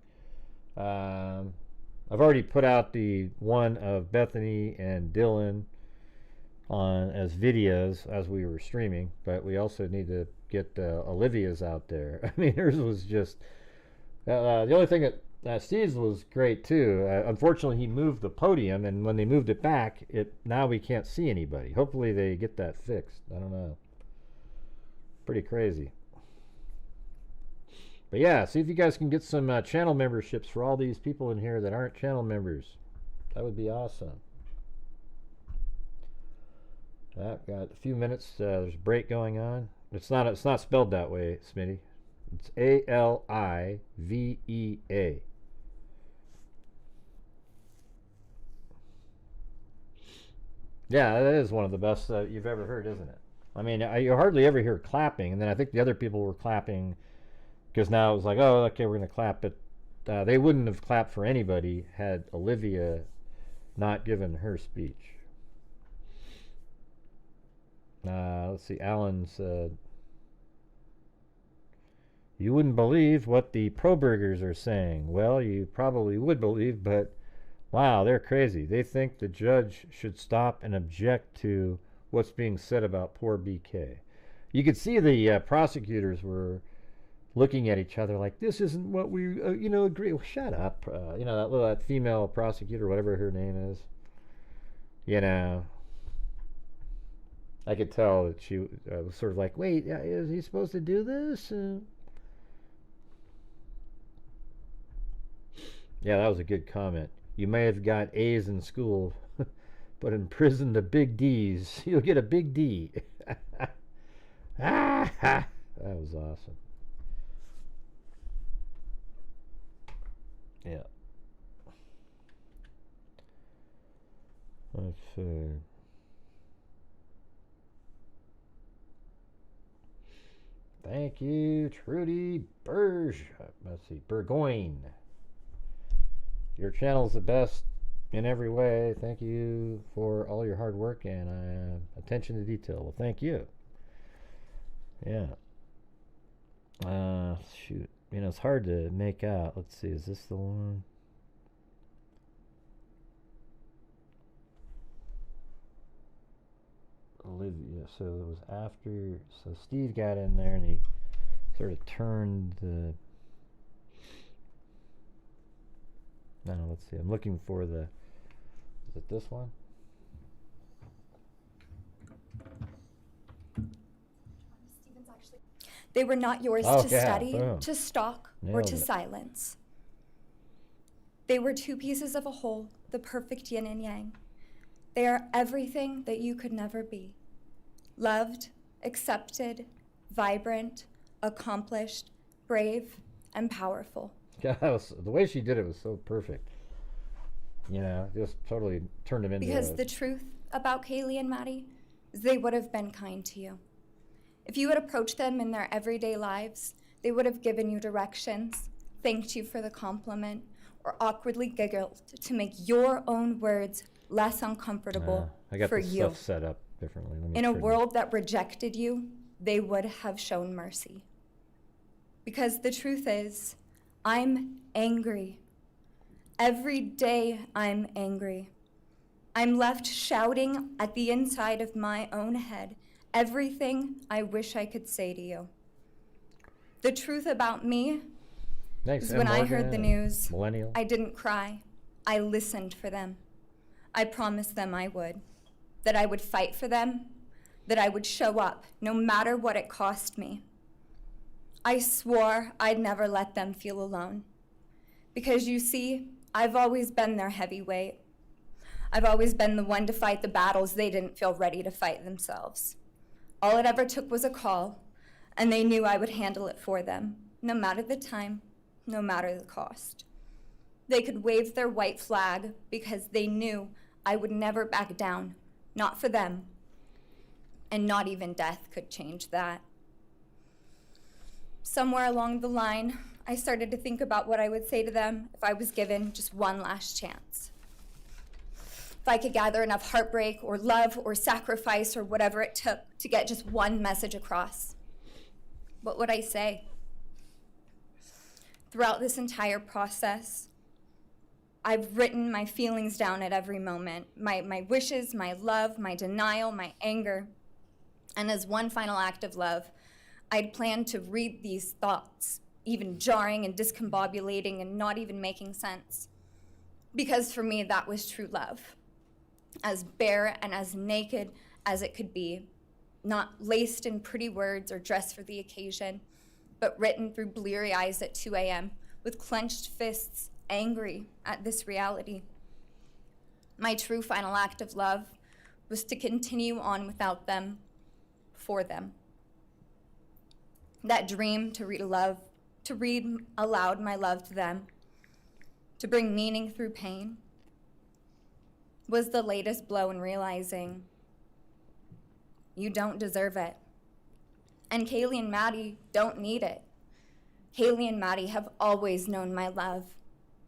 I've already put out the one of Bethany and Dylan on as videos as we were streaming, but we also need to get Olivia's out there. I mean, hers was just the only thing that Steve's was great too. Unfortunately, he moved the podium, and when they moved it back, now we can't see anybody. Hopefully, they get that fixed. I don't know. Pretty crazy. But yeah, see if you guys can get some channel memberships for all these people in here that aren't channel members. That would be awesome. I've got a few minutes. There's a break going on. It's not spelled that way, Smitty. It's Alivea. Yeah, that is one of the best you've ever heard, isn't it? I mean, you hardly ever hear clapping, and then I think the other people were clapping because now it was like, oh, okay, we're going to clap, but they wouldn't have clapped for anybody had Olivia not given her speech. Let's see, Alan said, you wouldn't believe what the Kohbergers are saying. Well, you probably would believe, but wow, they're crazy. They think the judge should stop and object to what's being said about poor BK. You could see the prosecutors were looking at each other like, this isn't what we, agree. Well, shut up. That female prosecutor, whatever her name is. I could tell that she was sort of like, wait, is he supposed to do this? Yeah, that was a good comment. You may have got A's in school, but in prison the big D's. You'll get a big D. That was awesome. Yeah. Let's see. Thank you, Trudy Burgoyne. Your channel's the best in every way. Thank you for all your hard work and attention to detail. Well, thank you. Yeah. Shoot. It's hard to make out. Let's see. Is this the one? Olivia. So it was after. So Steve got in there and he sort of turned the. No, let's see. I'm looking for the. Is it this one? They were not yours to study, to stalk, or to silence. They were two pieces of a whole, the perfect yin and yang. They are everything that you could never be. Loved, accepted, vibrant, accomplished, brave, and powerful. Yeah, the way she did it was so perfect. Just totally turned him into. Because the truth about Kaylee and Maddie is they would have been kind to you. If you had approached them in their everyday lives, they would have given you directions, thanked you for the compliment, or awkwardly giggled to make your own words less uncomfortable I got for the you. stuff set up differently. In a world that rejected you, they would have shown mercy. Because the truth is, I'm angry. Every day I'm angry. I'm left shouting at the inside of my own head everything I wish I could say to you. The truth about me is when I heard the news, I didn't cry. I listened for them. I promised them I would, that I would fight for them, that I would show up no matter what it cost me. I swore I'd never let them feel alone. Because you see, I've always been their heavyweight. I've always been the one to fight the battles they didn't feel ready to fight themselves. All it ever took was a call, and they knew I would handle it for them, no matter the time, no matter the cost. They could wave their white flag because they knew I would never back down, not for them, and not even death could change that. Somewhere along the line, I started to think about what I would say to them if I was given just one last chance. If I could gather enough heartbreak or love or sacrifice or whatever it took to get just one message across, what would I say? Throughout this entire process, I've written my feelings down at every moment, my wishes, my love, my denial, my anger. And as one final act of love, I'd planned to read these thoughts, even jarring and discombobulating and not even making sense. Because for me, that was true love. As bare and as naked as it could be, not laced in pretty words or dressed for the occasion, but written through bleary eyes at 2 a.m. with clenched fists, angry at this reality. My true final act of love was to continue on without them, for them. That dream to read aloud my love to them, to bring meaning through pain. was the latest blow in realizing you don't deserve it. And Kaylee and Maddie don't need it. Kaylee and Maddie have always known my love,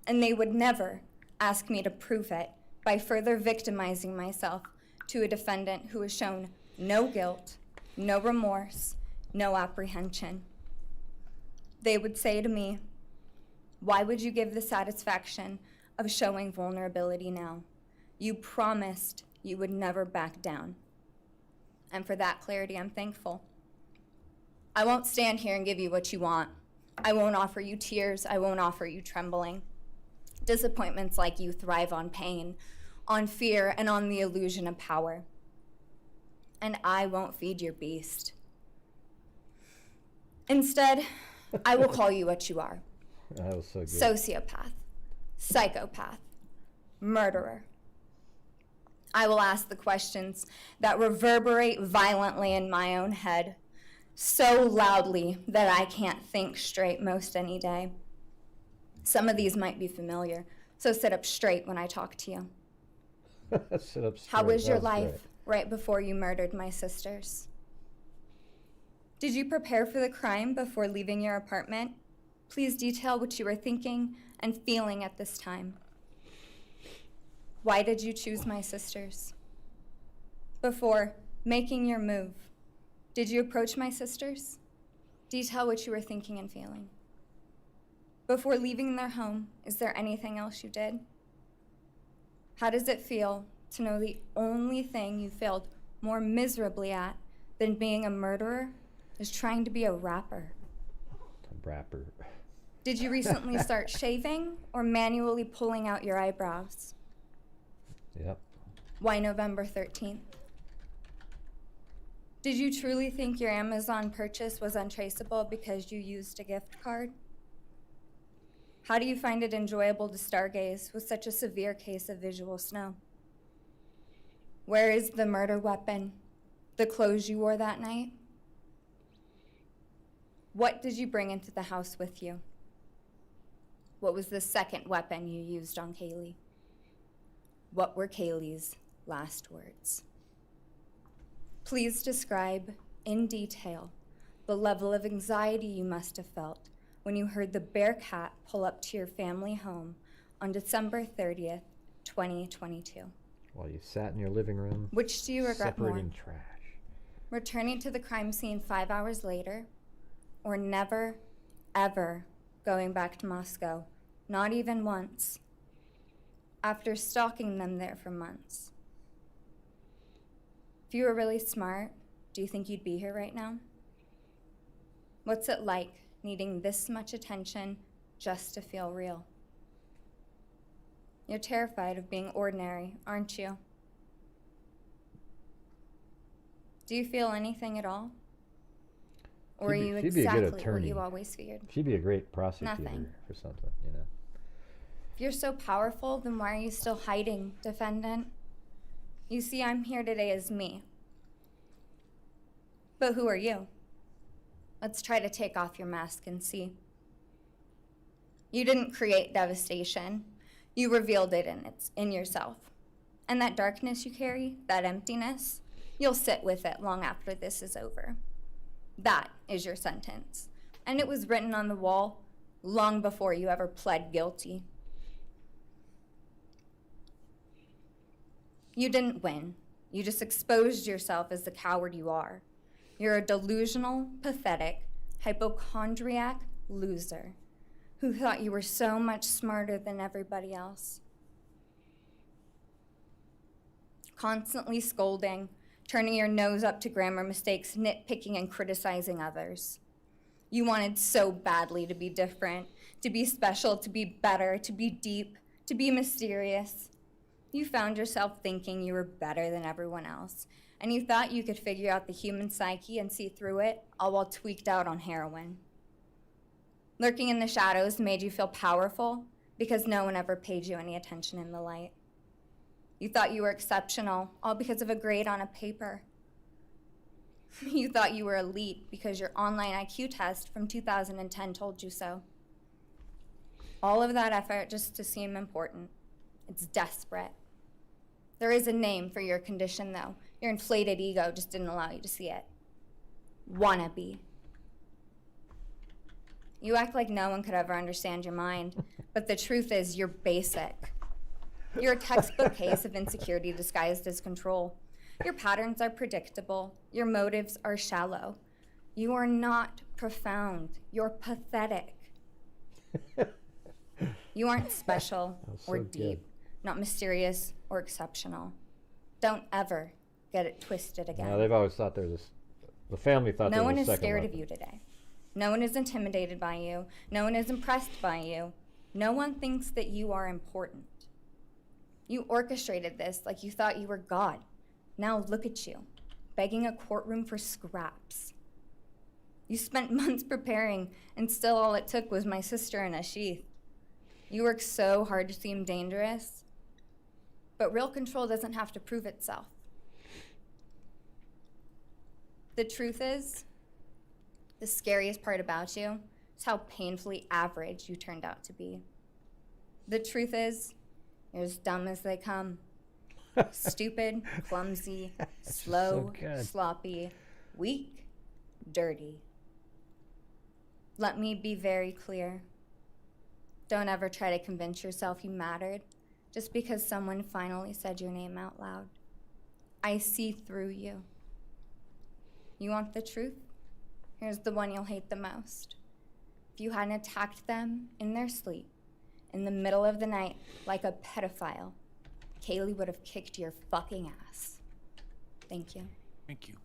and they would never ask me to prove it by further victimizing myself to a defendant who has shown no guilt, no remorse, no apprehension. They would say to me, "Why would you give the satisfaction of showing vulnerability now? You promised you would never back down." And for that clarity, I'm thankful. I won't stand here and give you what you want. I won't offer you tears. I won't offer you trembling. Disappointments like you thrive on pain, on fear, and on the illusion of power. And I won't feed your beast. Instead, I will call you what you are. That was so good. Sociopath, psychopath, murderer. I will ask the questions that reverberate violently in my own head, so loudly that I can't think straight most any day. Some of these might be familiar, so sit up straight when I talk to you. Sit up straight. How was your That life right before you murdered my sisters? Did you prepare for the crime before leaving your apartment? Please detail what you were thinking and feeling at this time. Why did you choose my sisters? Before making your move, did you approach my sisters? Detail what you were thinking and feeling. Before leaving their home, is there anything else you did? How does it feel to know the only thing you failed more miserably at than being a murderer is trying to be a rapper? A rapper. Did you recently start shaving or manually pulling out your eyebrows? Yep. Why November 13th? Did you truly think your Amazon purchase was untraceable because you used a gift card? How do you find it enjoyable to stargaze with such a severe case of visual snow? Where is the murder weapon? The clothes you wore that night? What did you bring into the house with you? What was the second weapon you used on Kaylee? What were Kaylee's last words? Please describe in detail the level of anxiety you must have felt when you heard the Bearcat pull up to your family home on December 30th, 2022. While you sat in your living room. Which do you regret more? Separating trash. Returning to the crime scene 5 hours later, or never, ever going back to Moscow, not even once, after stalking them there for months? If you were really smart, do you think you'd be here right now? What's it like needing this much attention just to feel real? You're terrified of being ordinary, aren't you? Do you feel anything at all? Or are you exactly what you always feared? She'd be a great prosecutor Nothing. or something, you know. If you're so powerful, then why are you still hiding, defendant? You see, I'm here today as me. But who are you? Let's try to take off your mask and see. You didn't create devastation. You revealed it in yourself. And that darkness you carry, that emptiness, you'll sit with it long after this is over. That is your sentence. And it was written on the wall long before you ever pled guilty. You didn't win. You just exposed yourself as the coward you are. You're a delusional, pathetic, hypochondriac loser who thought you were so much smarter than everybody else. Constantly scolding, turning your nose up to grammar mistakes, nitpicking and criticizing others. You wanted so badly to be different, to be special, to be better, to be deep, to be mysterious. You found yourself thinking you were better than everyone else, and you thought you could figure out the human psyche and see through it, all while tweaked out on heroin. Lurking in the shadows made you feel powerful because no one ever paid you any attention in the light. You thought you were exceptional, all because of a grade on a paper. You thought you were elite because your online IQ test from 2010 told you so. All of that effort just to seem important. It's desperate. There is a name for your condition, though. Your inflated ego just didn't allow you to see it. Wannabe. You act like no one could ever understand your mind, but the truth is you're basic. You're a textbook case of insecurity disguised as control. Your patterns are predictable. Your motives are shallow. You are not profound. You're pathetic. You aren't special or deep, not mysterious or exceptional. Don't ever get it twisted again. No, they've always thought the family thought no there was one a is second scared weapon. of you today. No one is intimidated by you. No one is impressed by you. No one thinks that you are important. You orchestrated this like you thought you were God. Now look at you, begging a courtroom for scraps. You spent months preparing, and still all it took was my sister in a sheath. You work so hard to seem dangerous, but real control doesn't have to prove itself. The truth is, the scariest part about you is how painfully average you turned out to be. The truth is, you're as dumb as they come. Stupid, clumsy, slow, sloppy, weak, dirty. Let me be very clear. Don't ever try to convince yourself you mattered just because someone finally said your name out loud. I see through you. You want the truth? Here's the one you'll hate the most. If you hadn't attacked them in their sleep, in the middle of the night, like a pedophile, Kaylee would have kicked your fucking ass. Thank you. Thank you.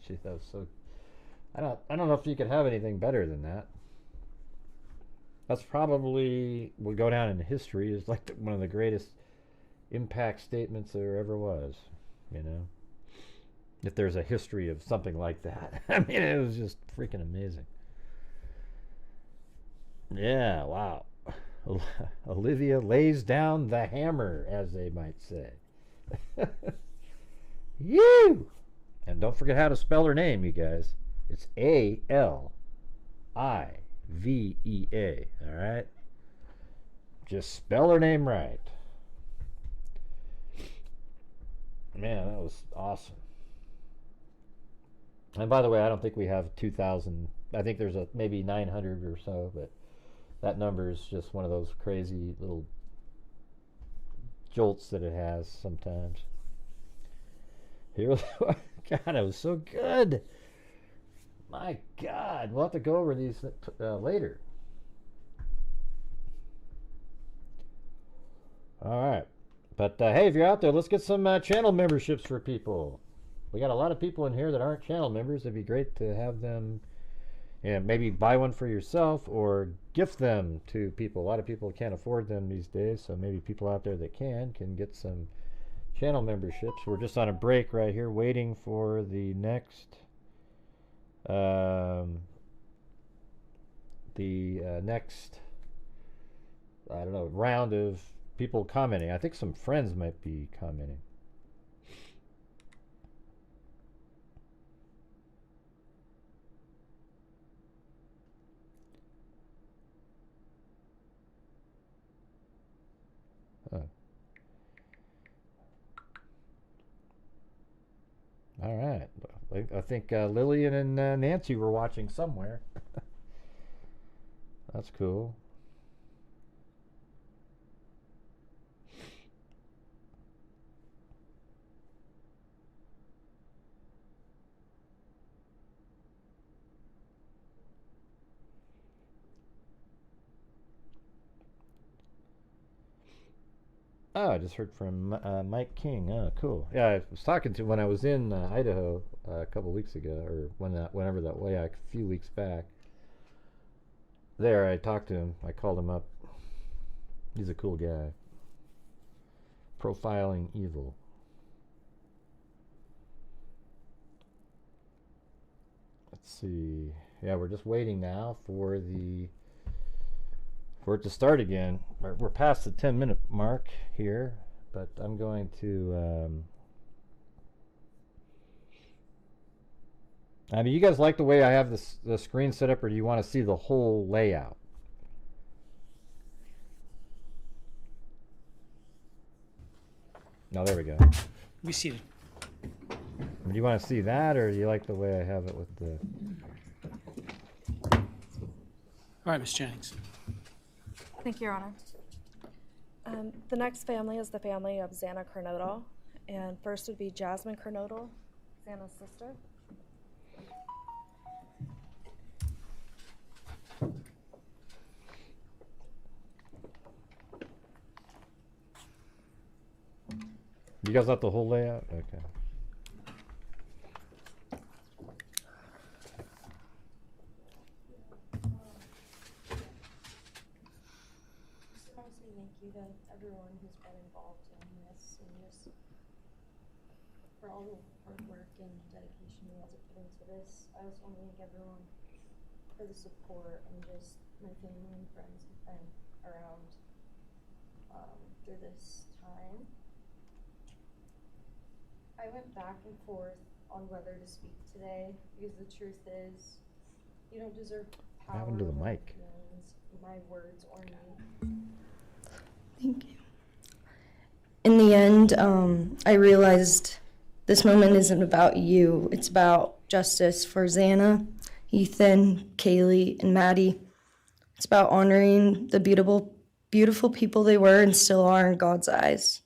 Gee, that was so. I don't know if you could have anything better than that. That's probably will go down in history as like one of the greatest impact statements there ever was. You know, if there's a history of something like that, I mean, it was just freaking amazing. Yeah, wow. Olivia lays down the hammer, as they might say. You. And don't forget how to spell her name, you guys. It's Alivea. All right? Just spell her name right. Man, that was awesome. And by the way, I don't think we have 2,000. I think there's maybe 900 or so, but that number is just one of those crazy little jolts that it has sometimes. Here, God, it was so good. My God, we'll have to go over these later. All right, but hey, if you're out there, let's get some channel memberships for people. We got a lot of people in here that aren't channel members. It'd be great to have them, maybe buy one for yourself or gift them to people. A lot of people can't afford them these days, so maybe people out there that can get some channel memberships. We're just on a break right here waiting for the next I don't know, round of people commenting. I think some friends might be commenting. All right. I think Lillian and Nancy were watching somewhere. That's cool. Oh, I just heard from Mike King. Oh, cool. Yeah, I was talking to when I was in Idaho a couple weeks ago, or whenever that way, a few weeks back. There, I talked to him. I called him up. He's a cool guy. Profiling evil. Let's see. Yeah, we're just waiting now for it to start again. We're past the 10-minute mark here, but I'm going to I mean, you guys like the way I have the screen set up, or do you want to see the whole layout? No, there we go. Be seated. Do you want to see that, or do you like the way I have it with the... All right, Ms. Jennings. Thank you, Your Honor. The next family is the family of Xana Kernodle, and first would be Jasmine Kernodle, Xana's sister. You guys like the whole layout? Okay. Thank you to everyone who's been involved in this, and just for all the hard work and dedication you guys have put into this. I also want to thank everyone for the support, and just my family and friends who've been around through this time. I went back and forth on whether to speak today, because the truth is, you don't deserve power. What happened to the mic? My words or me. Thank you. In the end, I realized this moment isn't about you. It's about justice for Xana, Ethan, Kaylee, and Maddie. It's about honoring the beautiful people they were and still are in God's eyes.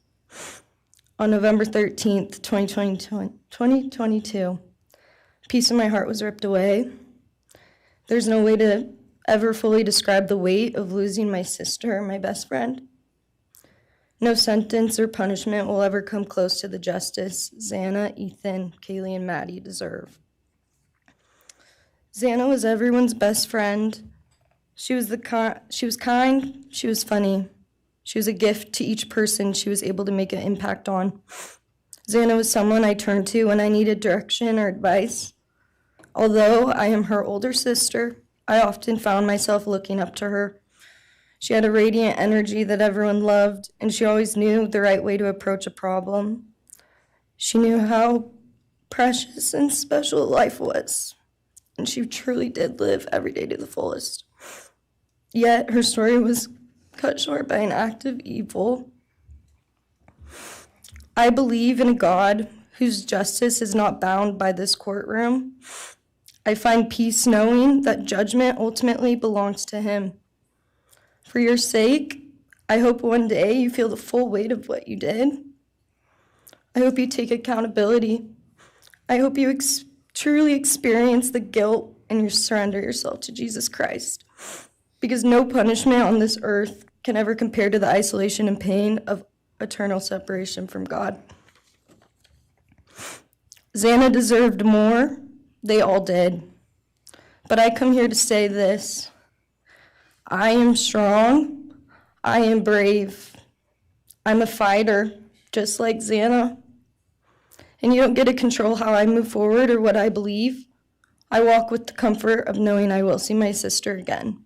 On November 13th, 2022, a piece of my heart was ripped away. There's no way to ever fully describe the weight of losing my sister, my best friend. No sentence or punishment will ever come close to the justice Xana, Ethan, Kaylee, and Maddie deserve. Xana was everyone's best friend. She was kind, she was funny. She was a gift to each person she was able to make an impact on. Xana was someone I turned to when I needed direction or advice. Although I am her older sister, I often found myself looking up to her. She had a radiant energy that everyone loved, and she always knew the right way to approach a problem. She knew how precious and special life was, and she truly did live every day to the fullest. Yet her story was cut short by an act of evil. I believe in a God whose justice is not bound by this courtroom. I find peace knowing that judgment ultimately belongs to him. For your sake, I hope one day you feel the full weight of what you did. I hope you take accountability. I hope you truly experience the guilt and you surrender yourself to Jesus Christ. Because no punishment on this earth can ever compare to the isolation and pain of eternal separation from God. Xana deserved more. They all did. But I come here to say this. I am strong. I am brave. I'm a fighter, just like Xana. And you don't get to control how I move forward or what I believe. I walk with the comfort of knowing I will see my sister again.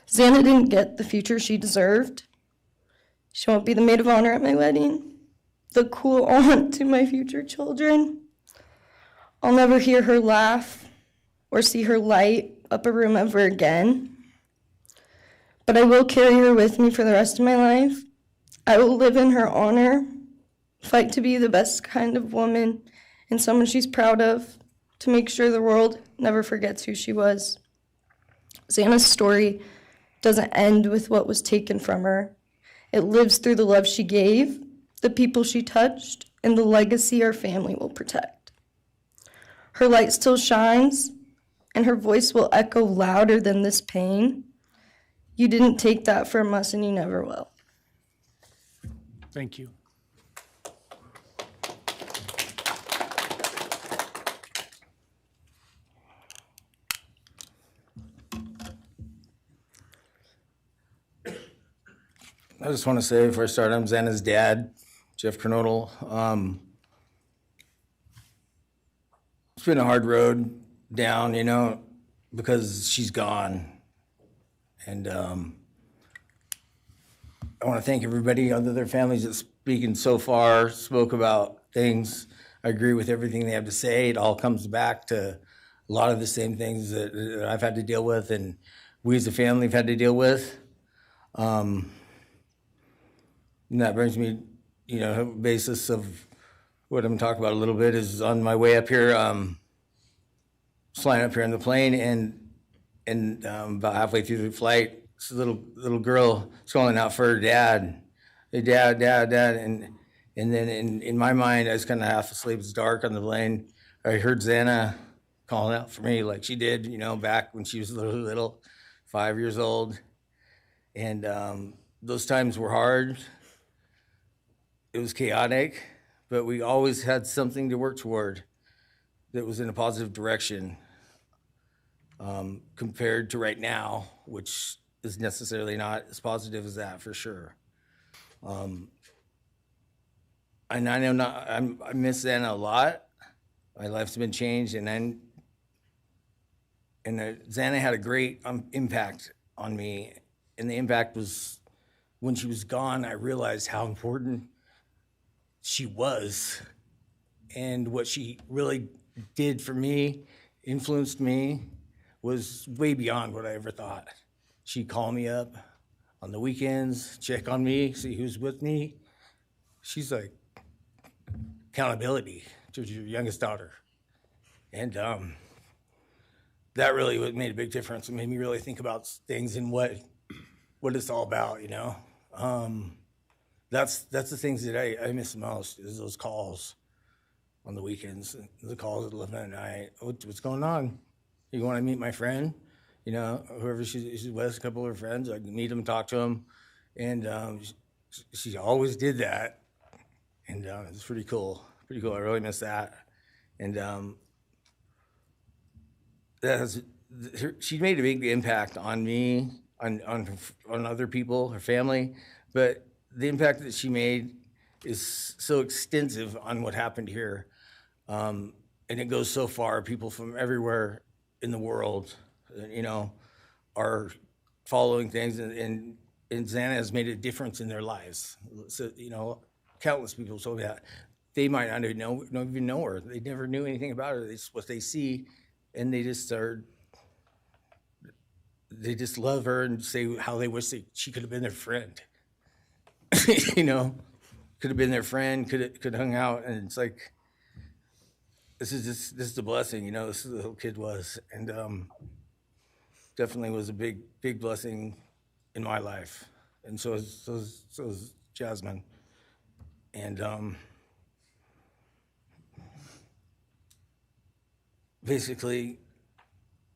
Xana didn't get the future she deserved. She won't be the maid of honor at my wedding, the cool aunt to my future children. I'll never hear her laugh or see her light up a room ever again. But I will carry her with me for the rest of my life. I will live in her honor, fight to be the best kind of woman and someone she's proud of, to make sure the world never forgets who she was. Xana's story doesn't end with what was taken from her. It lives through the love she gave, the people she touched, and the legacy our family will protect. Her light still shines, and her voice will echo louder than this pain. You didn't take that from us, and you never will. Thank you. I just want to say before I start, I'm Xana's dad, Jeff Kernodle. It's been a hard road down, you know, because she's gone. And I want to thank everybody, other their families that spoke about things. I agree with everything they have to say. It all comes back to a lot of the same things that I've had to deal with and we as a family have had to deal with. And that brings me, basis of what I'm talking about a little bit is on my way up here, flying up here in the plane and about halfway through the flight, this little girl is calling out for her dad. Hey, dad, dad, dad. And then in my mind, I was kind of half asleep. It's dark on the plane. I heard Xana calling out for me like she did, back when she was little, 5 years old. And those times were hard. It was chaotic, but we always had something to work toward that was in a positive direction compared to right now, which is necessarily not as positive as that for sure. And I know I miss Xana a lot. My life's been changed, and Xana had a great impact on me. And the impact was when she was gone, I realized how important she was and what she really did for me, influenced me, was way beyond what I ever thought. She'd call me up on the weekends, check on me, see who's with me. She's like accountability to your youngest daughter. And that really made a big difference. It made me really think about things and what it's all about, That's the things that I miss the most is those calls on the weekends, the calls at 11 at night. What's going on? You want to meet my friend? Whoever she's with, a couple of her friends, I can meet them, talk to them. And she always did that. And it's pretty cool. Pretty cool. I really miss that. And she made a big impact on me, on other people, her family. But the impact that she made is so extensive on what happened here. And it goes so far. People from everywhere in the world, are following things. And Xana has made a difference in their lives. So, countless people told me that. They might not even know her. They never knew anything about her. It's what they see, and they just love her and say how they wish she could have been their friend. Could have been their friend, could have hung out, and it's like, this is a blessing, this is the little kid was, and definitely was a big blessing in my life, and so is Jasmine, and basically,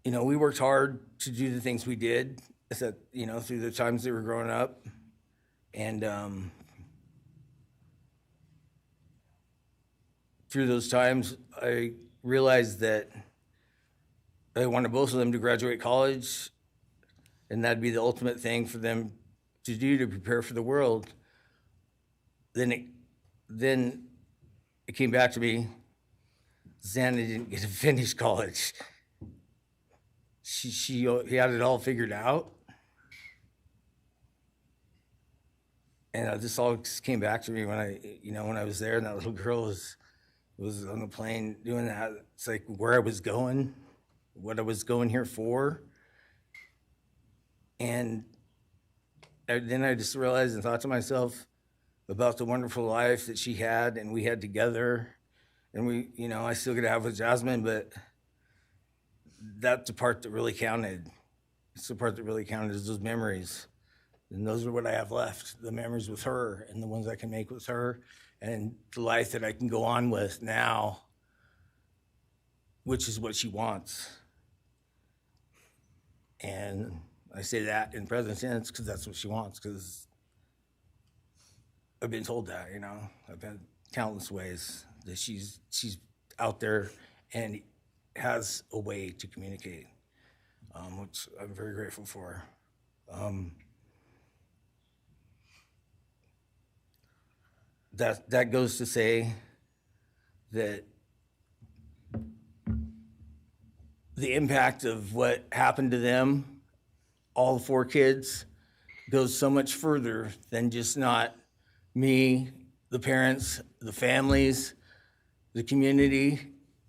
we worked hard to do the things we did, through the times they were growing up. And through those times, I realized that I wanted both of them to graduate college, and that'd be the ultimate thing for them to do to prepare for the world. Then it came back to me, Xana didn't get to finish college. He had it all figured out. And this all came back to me when I was there, and that little girl was on the plane doing that. It's like where I was going, what I was going here for. And then I just realized and thought to myself about the wonderful life that she had and we had together. And I still get to have with Jasmine, but that's the part that really counted. It's the part that really counted is those memories. And those are what I have left, the memories with her and the ones I can make with her and the life that I can go on with now, which is what she wants. And I say that in present tense because that's what she wants, because I've been told that, I've been countless ways that she's out there and has a way to communicate, which I'm very grateful for. That goes to say that the impact of what happened to them, all 4 kids, goes so much further than just not me, the parents, the families, the community,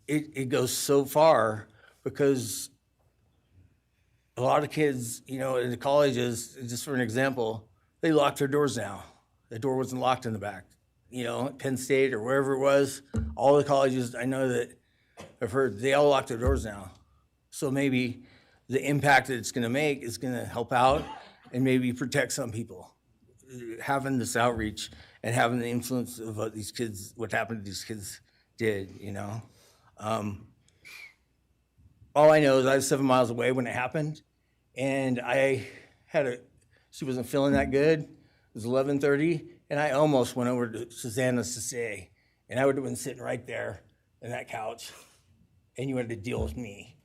it goes so far because a lot of kids, you know, in the colleges, just for an example, they lock their doors now. The door wasn't locked in the back. You know, at Penn State or wherever it was, all the colleges I know that I've heard, they all lock their doors now. So maybe the impact that it's gonna make is gonna help out and maybe protect some people. Having this outreach and having the influence of what these kids, what happened to these kids did, you know? All I know is I was 7 miles away when it happened, and she wasn't feeling that good. It was 11:30, and I almost went over to Susanna's to say, and I would have been sitting right there in that couch, and you had to deal with me.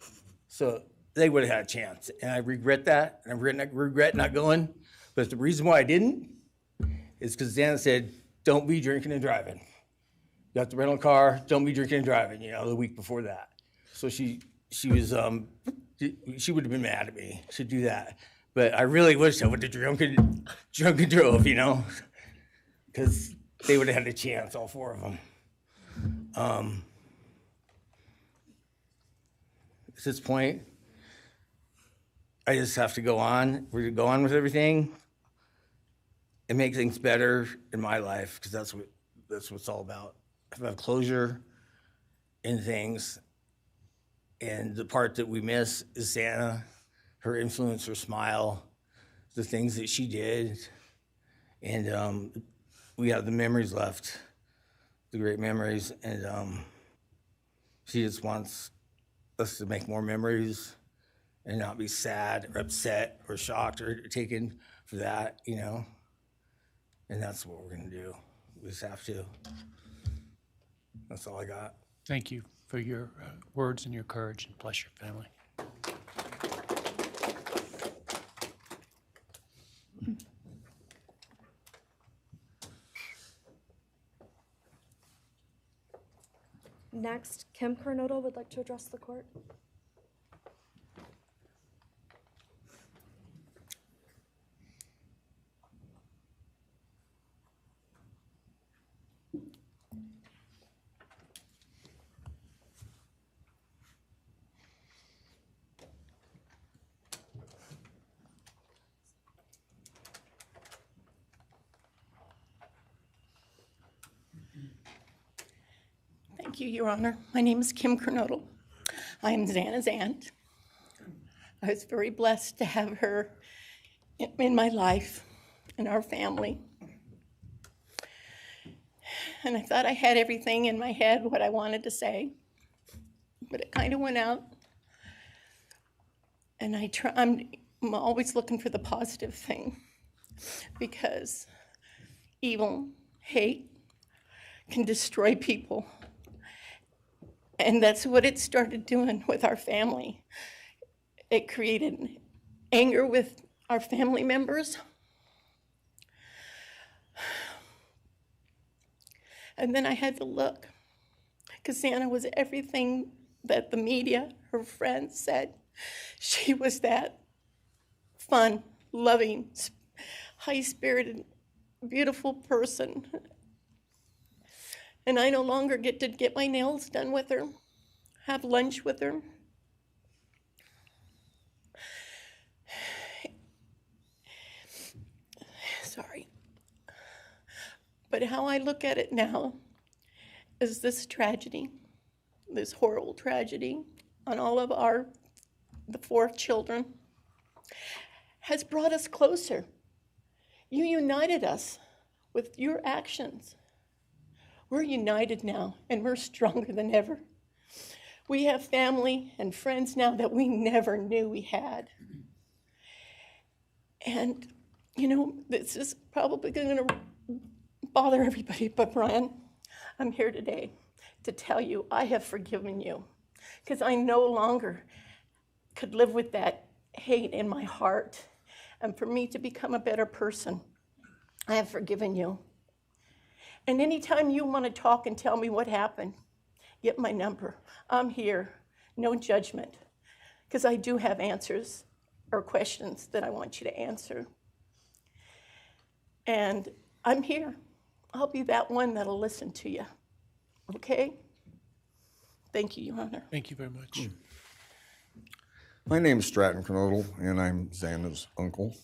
So they would have had a chance, and I regret that, and I regret not going. But the reason why I didn't is because Xana said, don't be drinking and driving. You got the rental car, don't be drinking and driving, you know, the week before that. So she would have been mad at me to do that. But I really wish I would have drunk and drove, you know, because they would have had a chance, all four of them. At this point, I just have to go on. We're gonna go on with everything and make things better in my life, because that's what it's all about. If I have closure in things, and the part that we miss is Xana, her influence, her smile, the things that she did, and we have the memories left, the great memories, and she just wants us to make more memories and not be sad or upset or shocked or taken for that, you know? And that's what we're gonna do. We just have to. That's all I got. Thank you for your words and your courage, and bless your family. Next, Kim Kernodle would like to address the court. Thank you, Your Honor. My name is Kim Kernodle. I am Xana's aunt. I was very blessed to have her in my life, in our family. And I thought I had everything in my head, what I wanted to say, but it kind of went out. And I'm always looking for the positive thing, because evil, hate can destroy people. And that's what it started doing with our family. It created anger with our family members. And then I had to look, because Xana was everything that the media, her friends said. She was that fun, loving, high-spirited, beautiful person. And I no longer get to get my nails done with her, have lunch with her. Sorry. But how I look at it now is this tragedy, this horrible tragedy on all of the 4 children, has brought us closer. You united us with your actions. We're united now, and we're stronger than ever. We have family and friends now that we never knew we had. And, you know, this is probably going to bother everybody, but Bryan, I'm here today to tell you I have forgiven you, because I no longer could live with that hate in my heart. And for me to become a better person, I have forgiven you. And anytime you want to talk and tell me what happened, get my number. I'm here, no judgment, because I do have answers or questions that I want you to answer. And I'm here. I'll be that one that'll listen to you, okay? Thank you, Your Honor. Thank you very much. My name is Xana Kernodle, and I'm Xana's uncle,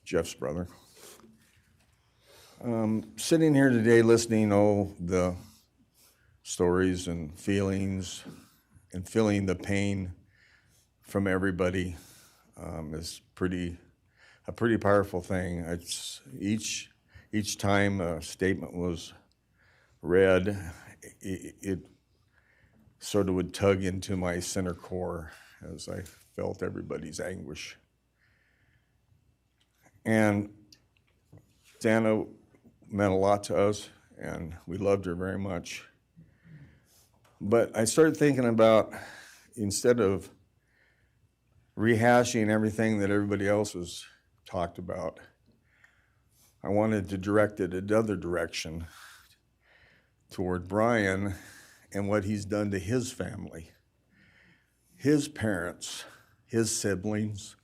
Jeff's brother. Sitting here today listening to all the stories and feelings and feeling the pain from everybody is a pretty powerful thing. It's each time a statement was read, it sort of would tug into my center core as I felt everybody's anguish. And Xana meant a lot to us, and we loved her very much. But I started thinking about, instead of rehashing everything that everybody else has talked about, I wanted to direct it another direction toward Bryan and what he's done to his family, his parents, his siblings,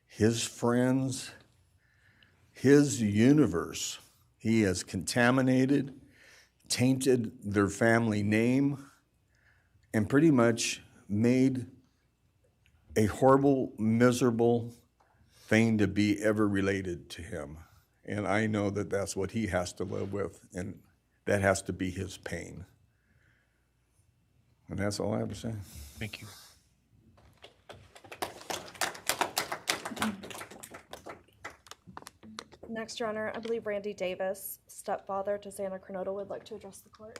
his friends, his universe. He has contaminated, tainted their family name, and pretty much made a horrible, miserable thing to be ever related to him. And I know that that's what he has to live with, and that has to be his pain. And that's all I have to say. Thank you. Next, Your Honor, I believe Randy Davis, stepfather to Xana Kernodle, would like to address the court.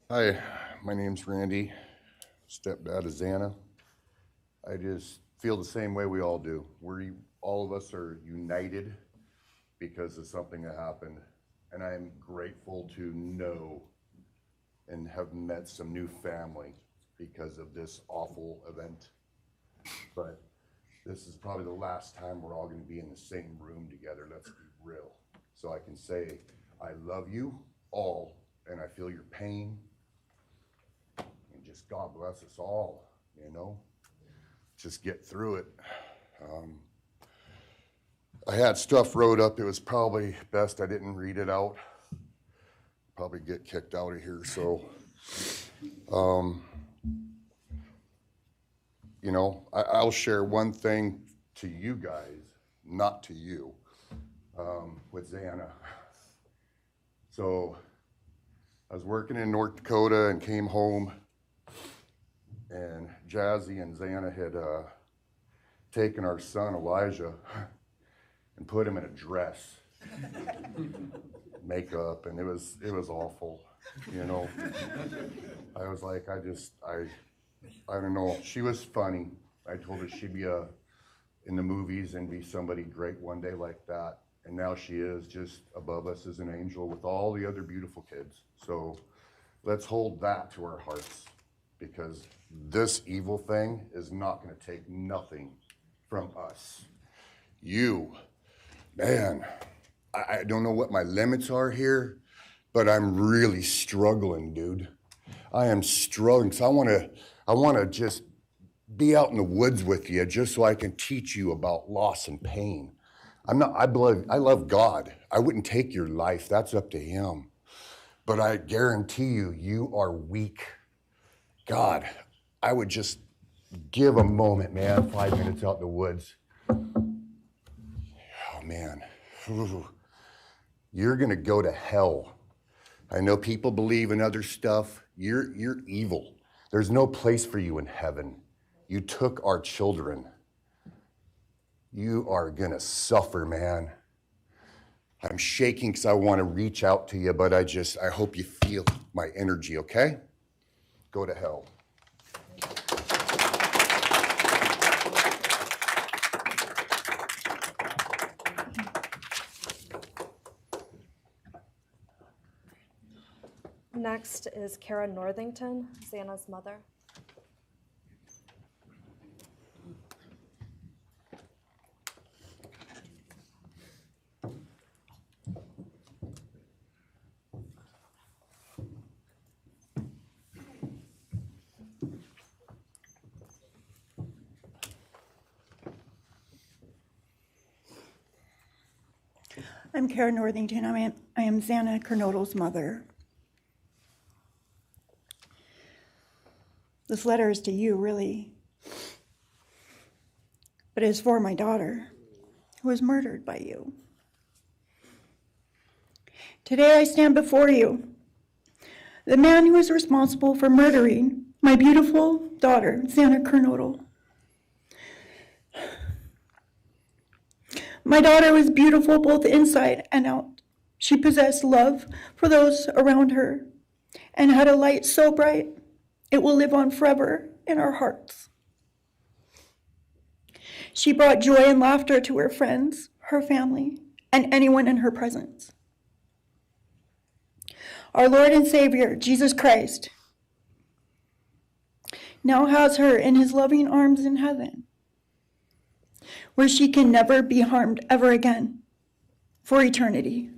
Hi, my name's Randy, stepdad of Xana. I just feel the same way we all do. All of us are united because of something that happened, and I'm grateful to know and have met some new family because of this awful event. But this is probably the last time we're all going to be in the same room together, let's be real. So I can say, I love you all, and I feel your pain, and just God bless us all, you know? Just get through it. I had stuff wrote up. It was probably best I didn't read it out. Probably get kicked out of here, so. You know, I'll share one thing to you guys, not to you, with Xana. So I was working in North Dakota and came home, and Jazzy and Xana had taken our son Elijah and put him in a dress, makeup, and it was awful, you know. I was like, I don't know. She was funny. I told her she'd be in the movies and be somebody great one day like that. And now she is just above us as an angel with all the other beautiful kids. So let's hold that to our hearts, because this evil thing is not going to take nothing from us. You, man, I don't know what my limits are here, but I'm really struggling, dude. I am struggling, because I want to just be out in the woods with you just so I can teach you about loss and pain. I love God. I wouldn't take your life. That's up to him. But I guarantee you, you are weak. God, I would just give a moment, man, 5 minutes out in the woods. Oh, man. Ooh. You're going to go to hell. I know people believe in other stuff. You're evil. There's no place for you in heaven. You took our children. You are gonna suffer, man. I'm shaking because I want to reach out to you, but I hope you feel my energy, okay? Go to hell. Next is Cara Northington, Xana's mother. I'm Cara Northington. I am Xana Kernodle's mother. This letter is to you, really, but it's for my daughter, who was murdered by you. Today I stand before you, the man who is responsible for murdering my beautiful daughter, Xana Kernodle. My daughter was beautiful both inside and out. She possessed love for those around her and had a light so bright it will live on forever in our hearts. She brought joy and laughter to her friends, her family, and anyone in her presence. Our Lord and Savior, Jesus Christ, now has her in his loving arms in heaven, where she can never be harmed ever again for eternity.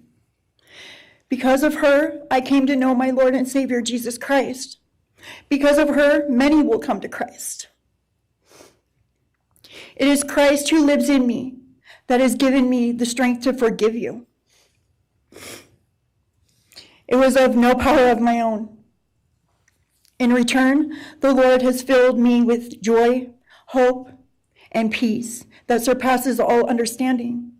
Because of her, I came to know my Lord and Savior, Jesus Christ. Because of her, many will come to Christ. It is Christ who lives in me that has given me the strength to forgive you. It was of no power of my own. In return, the Lord has filled me with joy, hope, and peace that surpasses all understanding.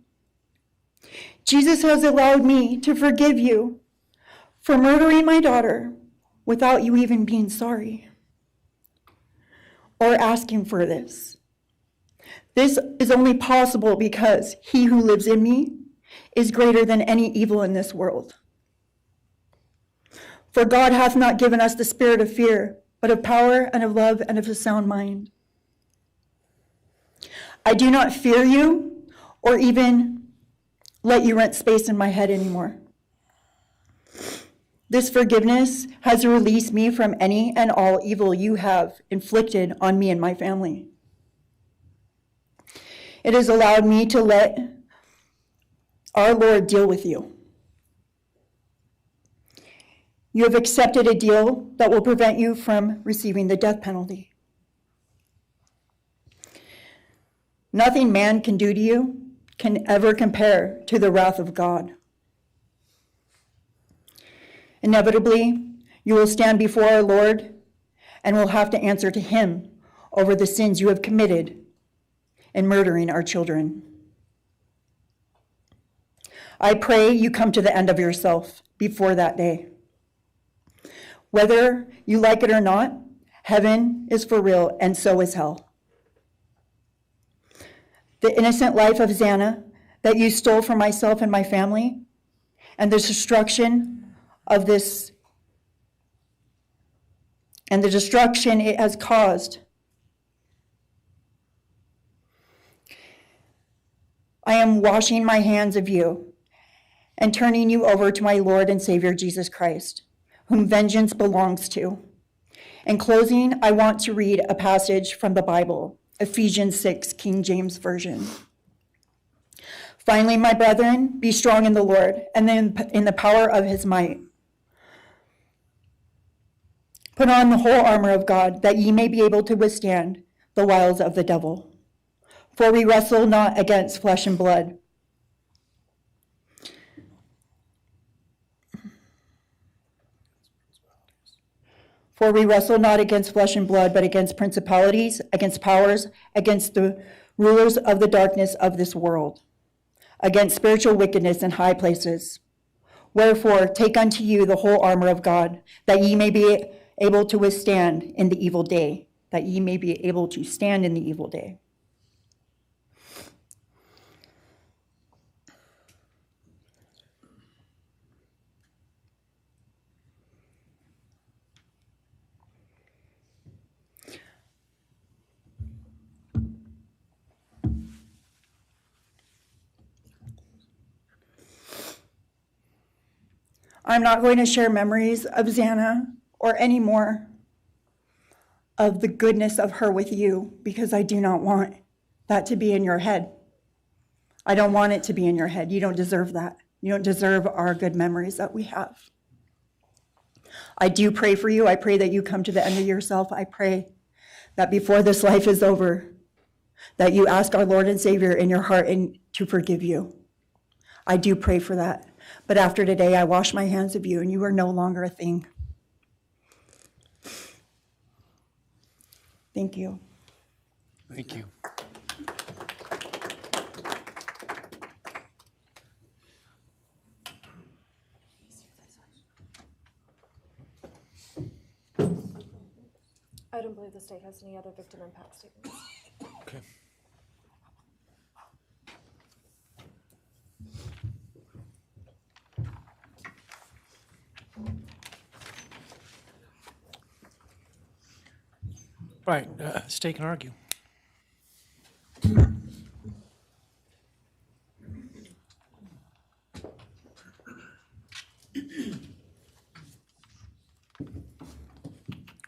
Jesus has allowed me to forgive you for murdering my daughter without you even being sorry or asking for this. This is only possible because he who lives in me is greater than any evil in this world. For God hath not given us the spirit of fear, but of power and of love and of a sound mind. I do not fear you or even let you rent space in my head anymore. This forgiveness has released me from any and all evil you have inflicted on me and my family. It has allowed me to let our Lord deal with you. You have accepted a deal that will prevent you from receiving the death penalty. Nothing man can do to you can ever compare to the wrath of God. Inevitably, you will stand before our Lord and will have to answer to him over the sins you have committed in murdering our children. I pray you come to the end of yourself before that day. Whether you like it or not, heaven is for real and so is hell. The innocent life of Xana that you stole from myself and my family, and the destruction of this, and the destruction it has caused. I am washing my hands of you and turning you over to my Lord and Savior, Jesus Christ, whom vengeance belongs to. In closing, I want to read a passage from the Bible, Ephesians 6, King James Version. Finally, my brethren, be strong in the Lord and in the power of his might. Put on the whole armor of God, that ye may be able to withstand the wiles of the devil. For we wrestle not against flesh and blood. For we wrestle not against flesh and blood, but against principalities, against powers, against the rulers of the darkness of this world, against spiritual wickedness in high places. Wherefore, take unto you the whole armor of God, that ye may be able to withstand in the evil day, that ye may be able to stand in the evil day. I'm not going to share memories of Xana or any more of the goodness of her with you, because I do not want that to be in your head. I don't want it to be in your head. You don't deserve that. You don't deserve our good memories that we have. I do pray for you. I pray that you come to the end of yourself. I pray that before this life is over, that you ask our Lord and Savior in your heart and to forgive you. I do pray for that. But after today, I wash my hands of you, and you are no longer a thing. Thank you. Thank you. I don't believe the state has any other victim impact statements. Okay. Right, state can argue.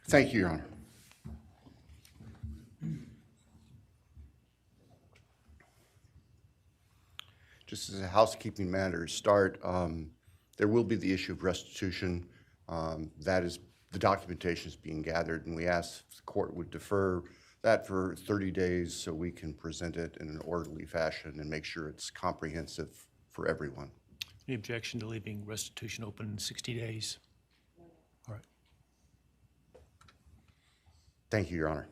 Thank you, Your Honor. Just as a housekeeping matter to start, there will be the issue of restitution. That is, the documentation is being gathered, and we ask the court would defer that for 30 days so we can present it in an orderly fashion and make sure it's comprehensive for everyone. Any objection to leaving restitution open in 60 days? All right. Thank you, Your Honor.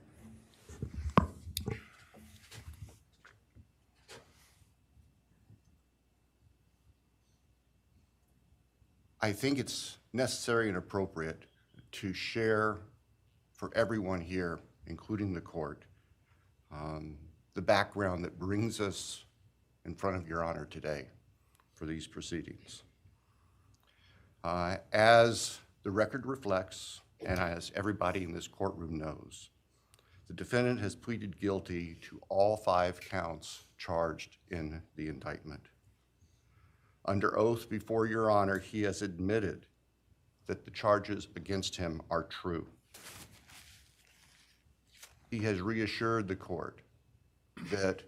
I think it's necessary and appropriate to share for everyone here, including the court, the background that brings us in front of Your Honor today for these proceedings. As the record reflects, and as everybody in this courtroom knows, the defendant has pleaded guilty to all 5 counts charged in the indictment. Under oath before Your Honor, he has admitted that the charges against him are true. He has reassured the court that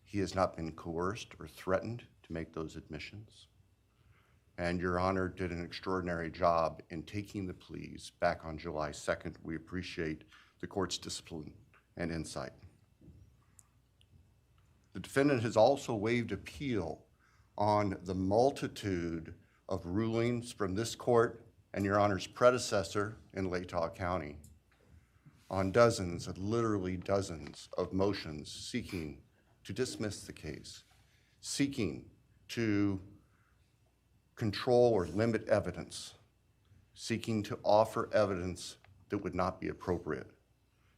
he has not been coerced or threatened to make those admissions. And Your Honor did an extraordinary job in taking the pleas back on July 2nd. We appreciate the court's discipline and insight. The defendant has also waived appeal on the multitude of rulings from this court and Your Honor's predecessor in Latah County on dozens, literally dozens of motions seeking to dismiss the case, seeking to control or limit evidence, seeking to offer evidence that would not be appropriate.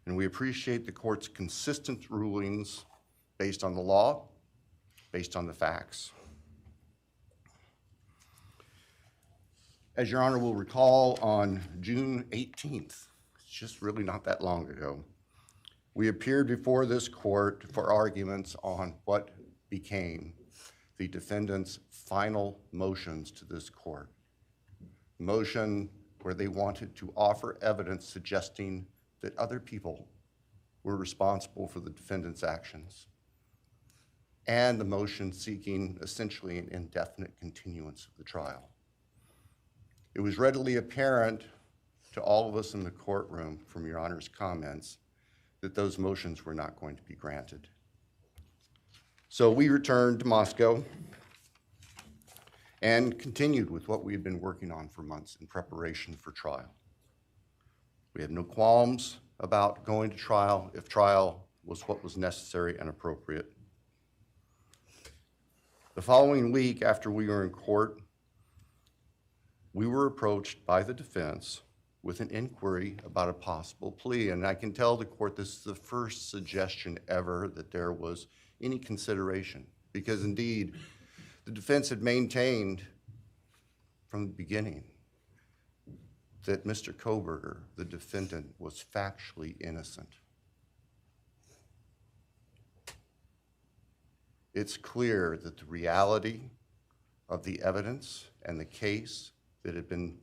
And we appreciate the court's consistent rulings based on the law, based on the facts. As Your Honor will recall, on June 18th, it's just really not that long ago, we appeared before this court for arguments on what became the defendant's final motions to this court. Motion where they wanted to offer evidence suggesting that other people were responsible for the defendant's actions, and the motion seeking essentially an indefinite continuance of the trial. It was readily apparent to all of us in the courtroom from Your Honor's comments that those motions were not going to be granted. So we returned to Moscow and continued with what we had been working on for months in preparation for trial. We had no qualms about going to trial if trial was what was necessary and appropriate. The following week after we were in court, we were approached by the defense with an inquiry about a possible plea. And I can tell the court this is the first suggestion ever that there was any consideration, because indeed, the defense had maintained from the beginning that Mr. Kohberger, the defendant, was factually innocent. It's clear that the reality of the evidence and the case that had been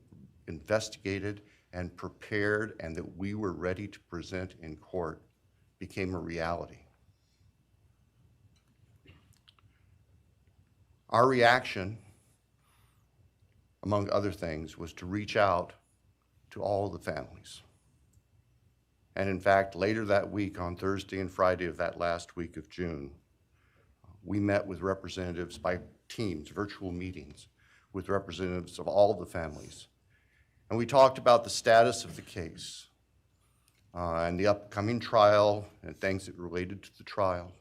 investigated and prepared and that we were ready to present in court became a reality. Our reaction, among other things, was to reach out to all the families. And in fact, later that week, on Thursday and Friday of that last week of June, we met with representatives by teams, virtual meetings with representatives of all the families. And we talked about the status of the case and the upcoming trial and things that related to the trial.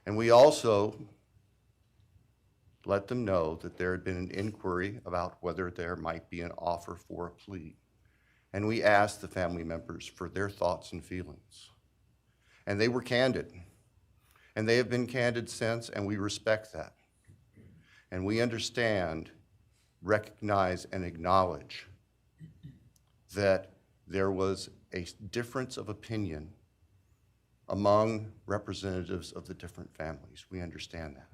And we also let them know that there had been an inquiry about whether there might be an offer for a plea. And we asked the family members for their thoughts and feelings. And they were candid. And they have been candid since, and we respect that. And we understand, recognize, and acknowledge that there was a difference of opinion among representatives of the different families. We understand that.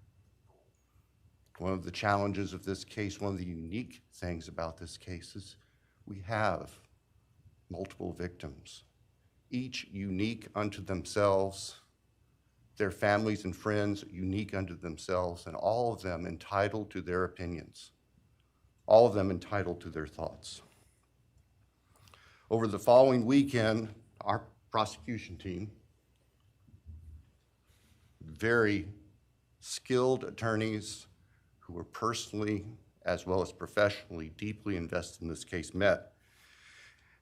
One of the challenges of this case, one of the unique things about this case is we have multiple victims, each unique unto themselves, their families and friends unique unto themselves, and all of them entitled to their opinions, all of them entitled to their thoughts. Over the following weekend, our prosecution team, very skilled attorneys who were personally as well as professionally deeply invested in this case, met.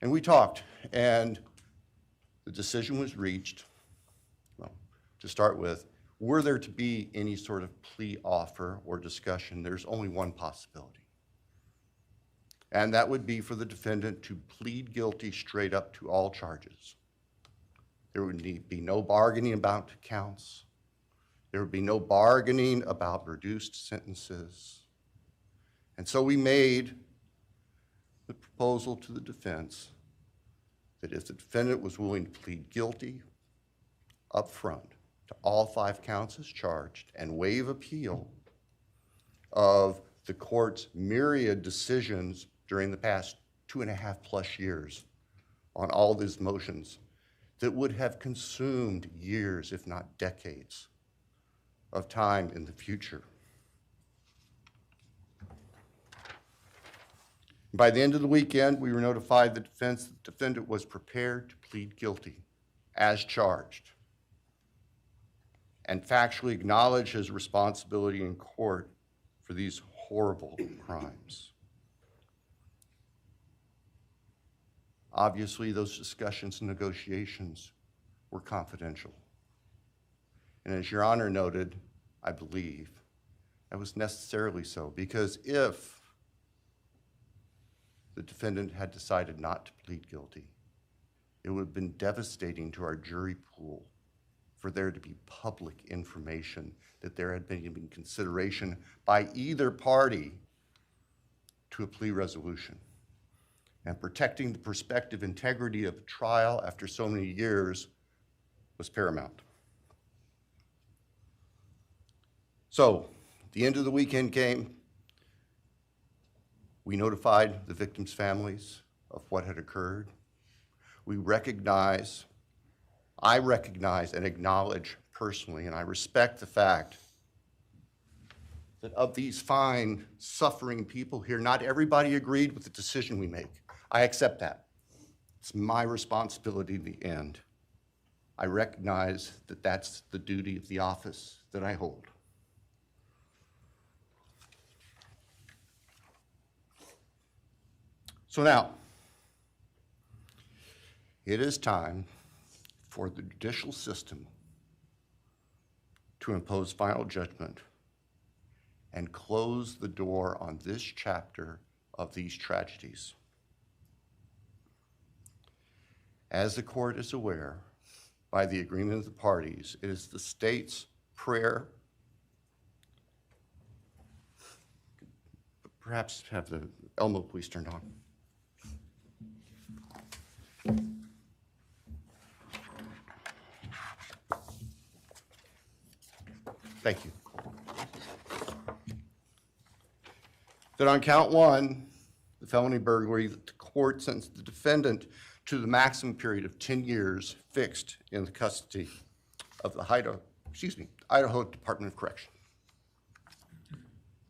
And we talked, and the decision was reached. Well, to start with, were there to be any sort of plea offer or discussion, there's only one possibility. And that would be for the defendant to plead guilty straight up to all charges. There would be no bargaining about counts. There would be no bargaining about reduced sentences. And so we made the proposal to the defense that if the defendant was willing to plead guilty up front to all 5 counts as charged and waive appeal of the court's myriad decisions during the past 2.5+ years on all these motions that would have consumed years, if not decades, of time in the future. By the end of the weekend, we were notified the defendant was prepared to plead guilty as charged and factually acknowledge his responsibility in court for these horrible crimes. Obviously, those discussions and negotiations were confidential. And as Your Honor noted, I believe, that was necessarily so, because if the defendant had decided not to plead guilty, it would have been devastating to our jury pool for there to be public information that there had been consideration by either party to a plea resolution. And protecting the prospective integrity of a trial after so many years was paramount. So, the end of the weekend came. We notified the victims' families of what had occurred. I recognize and acknowledge personally, and I respect the fact that of these fine, suffering people here, not everybody agreed with the decision we make. I accept that. It's my responsibility in the end. I recognize that that's the duty of the office that I hold. So now, it is time for the judicial system to impose final judgment and close the door on this chapter of these tragedies. As the court is aware, by the agreement of the parties, it is the state's prayer. Perhaps have the Elmo police turned on. Thank you. That on count 1, the felony burglary, that the court sentenced the defendant to the maximum period of 10 years fixed in the custody of the Idaho Department of Correction.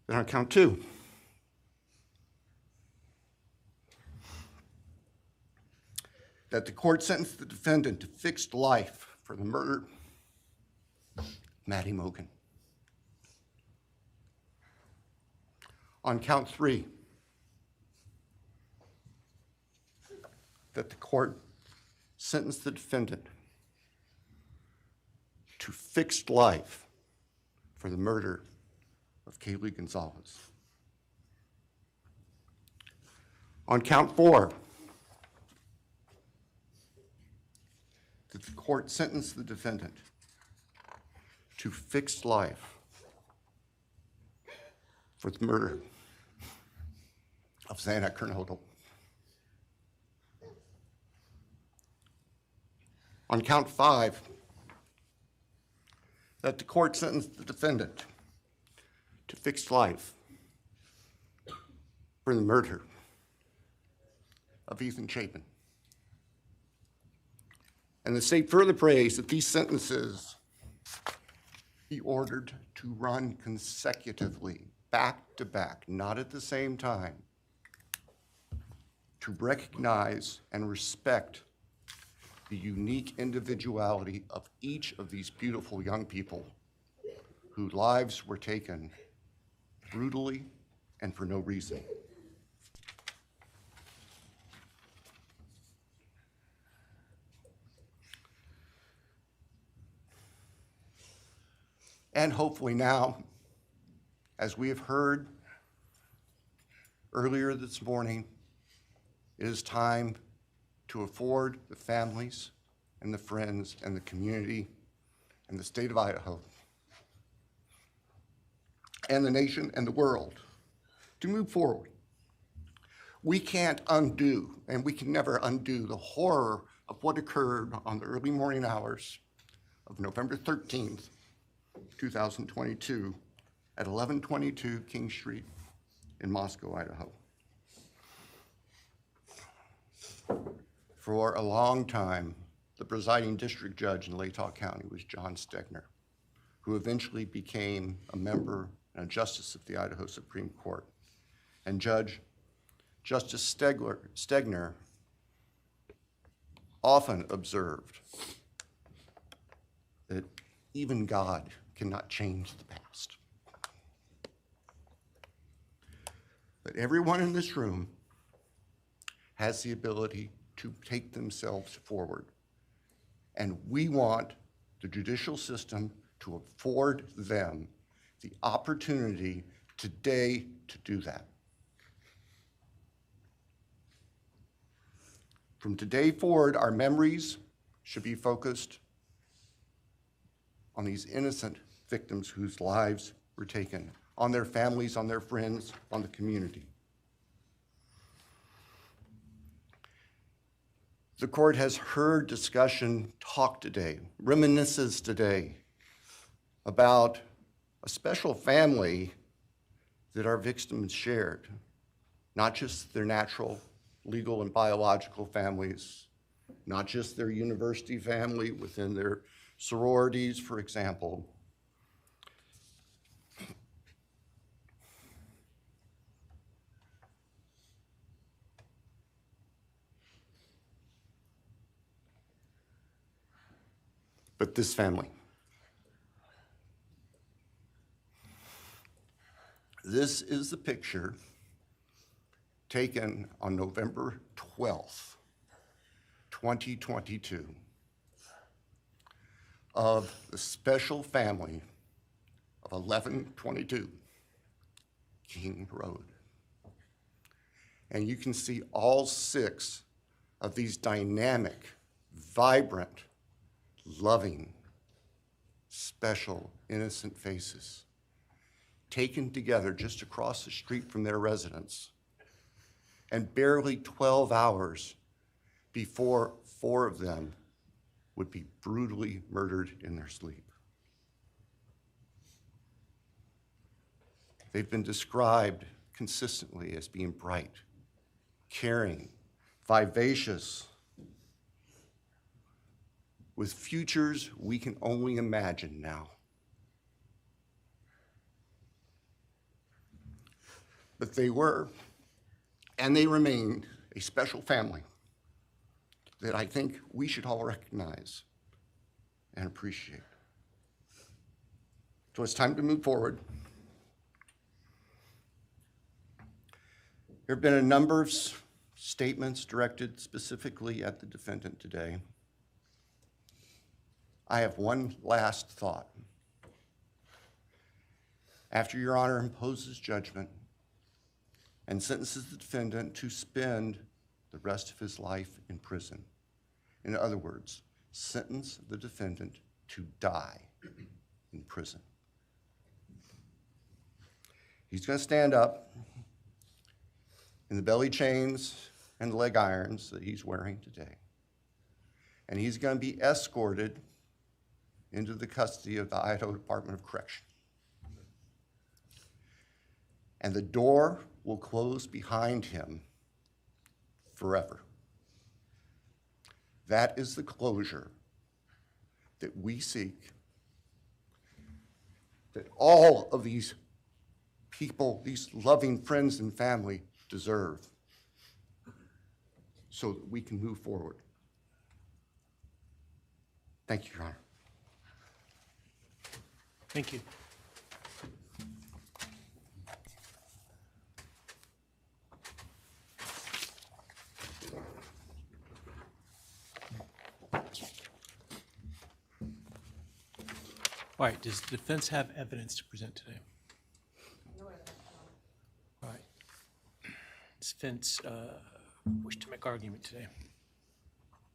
Then on count 2, that the court sentenced the defendant to fixed life for the murder of Maddie Mogen. On count 3, that the court sentence the defendant to fixed life for the murder of Kaylee Gonzalez. On count 4, that the court sentence the defendant to fixed life for the murder of Xana Kernodle. On count 5, that the court sentenced the defendant to fixed life for the murder of Ethan Chapin. And the state further prays that these sentences be ordered to run consecutively, back to back, not at the same time, to recognize and respect the unique individuality of each of these beautiful young people whose lives were taken brutally and for no reason. And hopefully now, as we have heard earlier this morning, it is time to afford the families and the friends and the community and the state of Idaho and the nation and the world to move forward. We can't undo, and we can never undo, the horror of what occurred on the early morning hours of November 13th, 2022 at 1122 King Street in Moscow, Idaho. For a long time, the presiding district judge in Latah County was John Stegner, who eventually became a member and a justice of the Idaho Supreme Court. And Justice Stegner often observed that even God cannot change the past. But everyone in this room has the ability to take themselves forward. And we want the judicial system to afford them the opportunity today to do that. From today forward, our memories should be focused on these innocent victims whose lives were taken, on their families, on their friends, on the community. The court has heard discussion, talk today, reminiscences today about a special family that our victims shared, not just their natural, legal, and biological families, not just their university family within their sororities, for example. But this family. This is the picture taken on November 12th, 2022, of the special family of 1122 King Road. And you can see all 6 of these dynamic, vibrant, loving, special, innocent faces taken together just across the street from their residence, and barely 12 hours before 4 of them would be brutally murdered in their sleep. They've been described consistently as being bright, caring, vivacious, with futures we can only imagine now. But they were, and they remain, a special family that I think we should all recognize and appreciate. So it's time to move forward. There have been a number of statements directed specifically at the defendant today. I have one last thought. After Your Honor imposes judgment and sentences the defendant to spend the rest of his life in prison, in other words, sentence the defendant to die in prison, he's going to stand up in the belly chains and leg irons that he's wearing today, and he's going to be escorted into the custody of the Idaho Department of Correction. And the door will close behind him forever. That is the closure that we seek, that all of these people, these loving friends and family deserve, so that we can move forward. Thank you, Your Honor. Thank you. All right, does the defense have evidence to present today? No evidence. All right. Does defense wish to make argument today?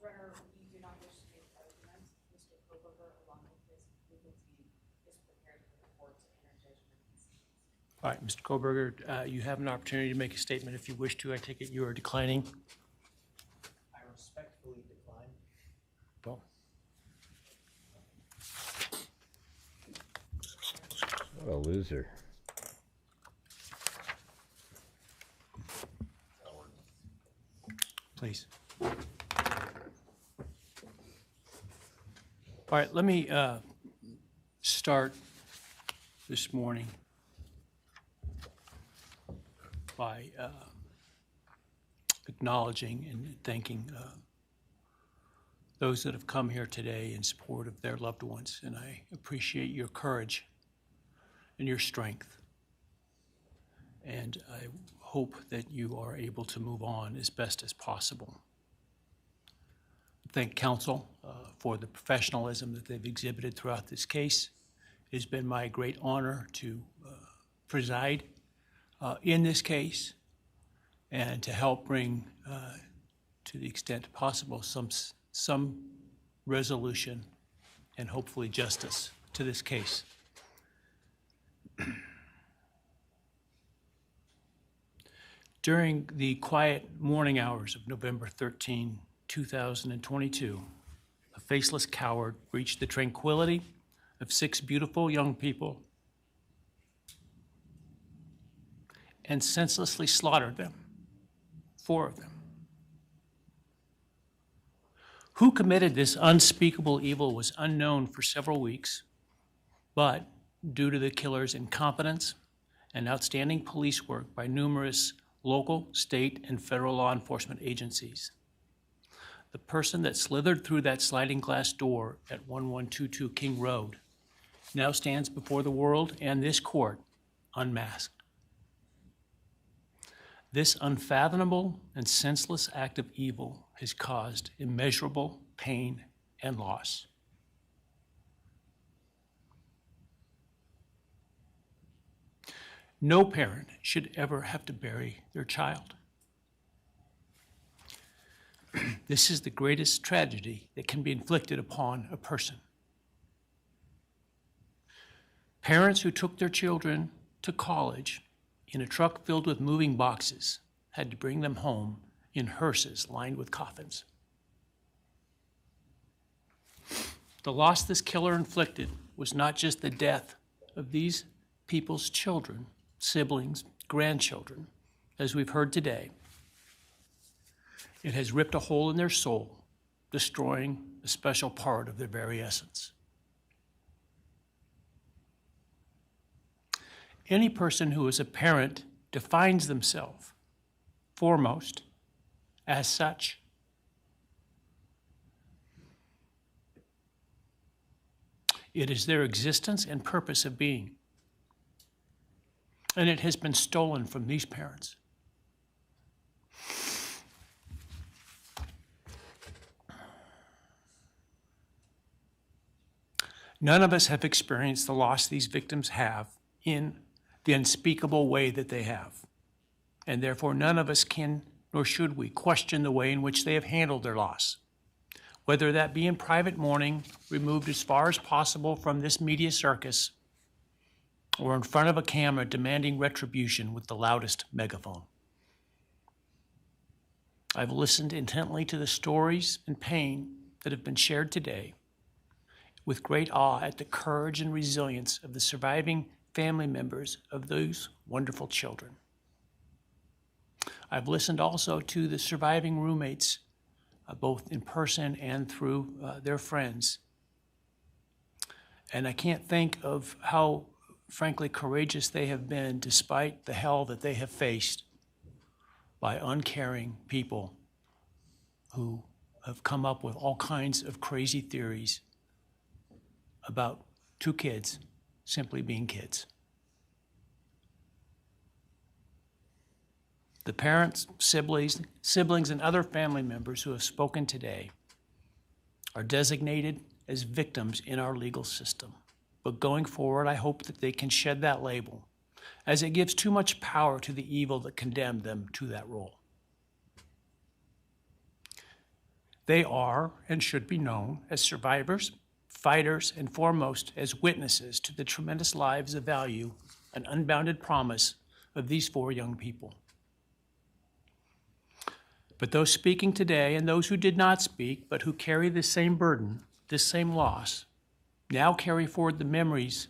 Runner, we do not wish to make arguments. Mr. Kohberger, along with his legal team, is prepared for the court to enter judgment. All right, Mr. Kohberger, you have an opportunity to make a statement if you wish to. I take it you are declining. I respectfully decline. Well. What a loser. Please. All right, let me start this morning by acknowledging and thanking those that have come here today in support of their loved ones, and I appreciate your courage and your strength. And I hope that you are able to move on as best as possible. Thank counsel for the professionalism that they've exhibited throughout this case. It has been my great honor to preside in this case and to help bring, to the extent possible, some resolution and hopefully justice to this case. During the quiet morning hours of November 13, 2022, a faceless coward breached the tranquility of 6 beautiful young people and senselessly slaughtered them, 4 of them. Who committed this unspeakable evil was unknown for several weeks, but due to the killer's incompetence and outstanding police work by numerous local, state, and federal law enforcement agencies, the person that slithered through that sliding glass door at 1122 King Road now stands before the world and this court unmasked. This unfathomable and senseless act of evil has caused immeasurable pain and loss. No parent should ever have to bury their child. This is the greatest tragedy that can be inflicted upon a person. Parents who took their children to college in a truck filled with moving boxes had to bring them home in hearses lined with coffins. The loss this killer inflicted was not just the death of these people's children, siblings, grandchildren, as we've heard today. It has ripped a hole in their soul, destroying a special part of their very essence. Any person who is a parent defines themselves foremost as such. It is their existence and purpose of being. And it has been stolen from these parents. None of us have experienced the loss these victims have in the unspeakable way that they have. And therefore, none of us can, nor should we, question the way in which they have handled their loss. Whether that be in private mourning, removed as far as possible from this media circus, or in front of a camera demanding retribution with the loudest megaphone. I've listened intently to the stories and pain that have been shared today, with great awe at the courage and resilience of the surviving family members of those wonderful children. I've listened also to the surviving roommates, both in person and through their friends. And I can't think of how, frankly, courageous they have been despite the hell that they have faced by uncaring people who have come up with all kinds of crazy theories about two kids simply being kids. The parents, siblings, and other family members who have spoken today are designated as victims in our legal system. But going forward, I hope that they can shed that label, as it gives too much power to the evil that condemned them to that role. They are and should be known as survivors, fighters, and foremost as witnesses to the tremendous lives of value and unbounded promise of these four young people. But those speaking today and those who did not speak, but who carry this same burden, this same loss, now carry forward the memories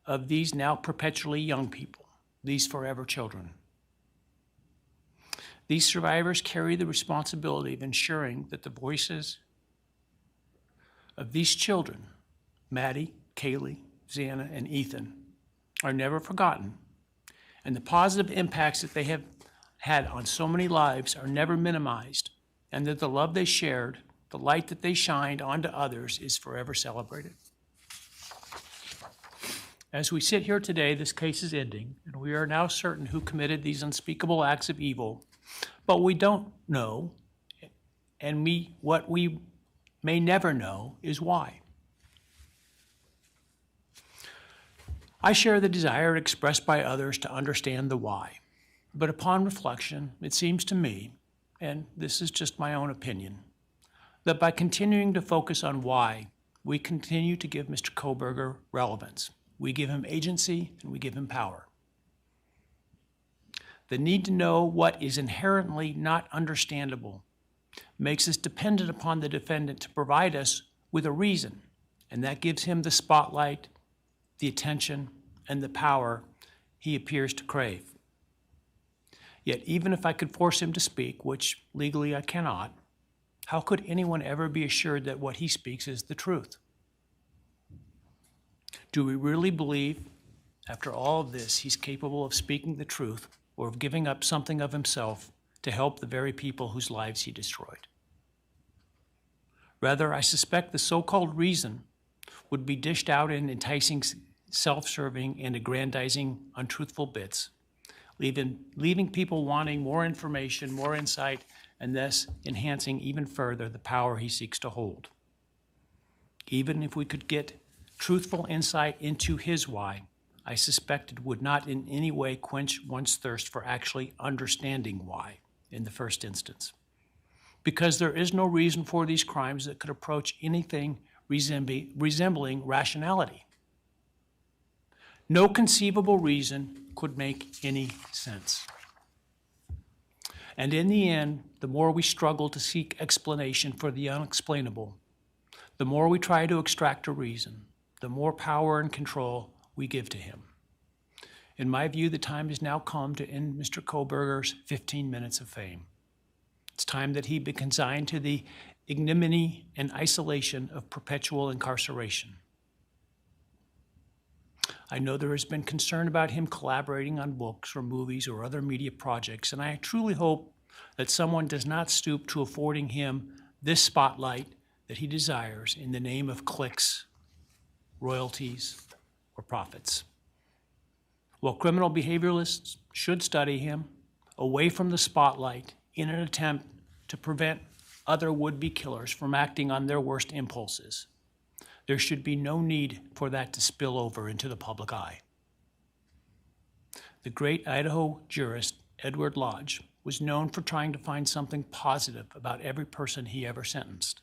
of these now perpetually young people, these forever children. These survivors carry the responsibility of ensuring that the voices of these children, Maddie, Kaylee, Xana, and Ethan, are never forgotten, and the positive impacts that they have had on so many lives are never minimized, and that the love they shared, the light that they shined onto others, is forever celebrated. As we sit here today, this case is ending, and we are now certain who committed these unspeakable acts of evil, but we don't know, and what we may never know is why. I share the desire expressed by others to understand the why, but upon reflection, it seems to me, and this is just my own opinion, that by continuing to focus on why, we continue to give Mr. Kohberger relevance. We give him agency and we give him power. The need to know what is inherently not understandable makes us dependent upon the defendant to provide us with a reason, and that gives him the spotlight, the attention, and the power he appears to crave. Yet even if I could force him to speak, which legally I cannot, how could anyone ever be assured that what he speaks is the truth? Do we really believe, after all of this, he's capable of speaking the truth or of giving up something of himself to help the very people whose lives he destroyed? Rather, I suspect the so-called reason would be dished out in enticing, self-serving, and aggrandizing untruthful bits, leaving people wanting more information, more insight, and thus enhancing even further the power he seeks to hold. Even if we could get truthful insight into his why, I suspect it would not in any way quench one's thirst for actually understanding why in the first instance. Because there is no reason for these crimes that could approach anything resembling rationality. No conceivable reason could make any sense. And in the end, the more we struggle to seek explanation for the unexplainable, the more we try to extract a reason, the more power and control we give to him. In my view, the time has now come to end Mr. Kohberger's 15 minutes of fame. It's time that he be consigned to the ignominy and isolation of perpetual incarceration. I know there has been concern about him collaborating on books or movies or other media projects, and I truly hope that someone does not stoop to affording him this spotlight that he desires in the name of clicks, royalties, or profits. While criminal behavioralists should study him away from the spotlight in an attempt to prevent other would-be killers from acting on their worst impulses, There should be no need for that to spill over into the public eye. The great Idaho jurist Edward Lodge was known for trying to find something positive about every person he ever sentenced.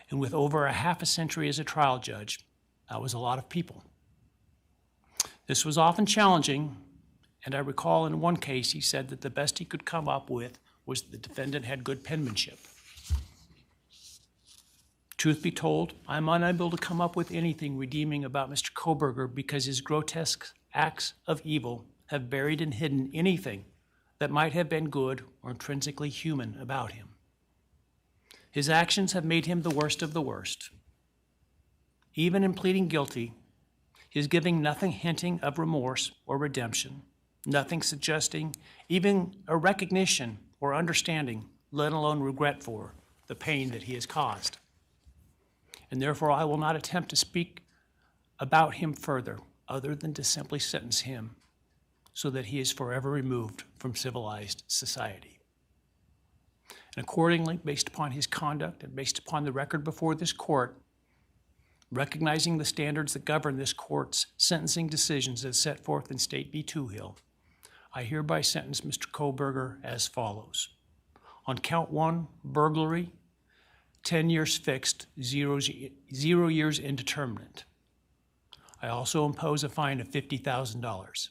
And with over a half a century as a trial judge, that was a lot of people. This was often challenging, and I recall in one case he said that the best he could come up with was the defendant had good penmanship. Truth be told, I'm unable to come up with anything redeeming about Mr. Kohberger because his grotesque acts of evil have buried and hidden anything that might have been good or intrinsically human about him. His actions have made him the worst of the worst. Even in pleading guilty, he is giving nothing hinting of remorse or redemption, nothing suggesting even a recognition or understanding, let alone regret for the pain that he has caused. And therefore I will not attempt to speak about him further, other than to simply sentence him so that he is forever removed from civilized society. And accordingly, based upon his conduct and based upon the record before this court, recognizing the standards that govern this court's sentencing decisions as set forth in State v. Toohill, I hereby sentence Mr. Kohberger as follows. On count 1, burglary, 10 years fixed, 0 years indeterminate. I also impose a fine of $50,000.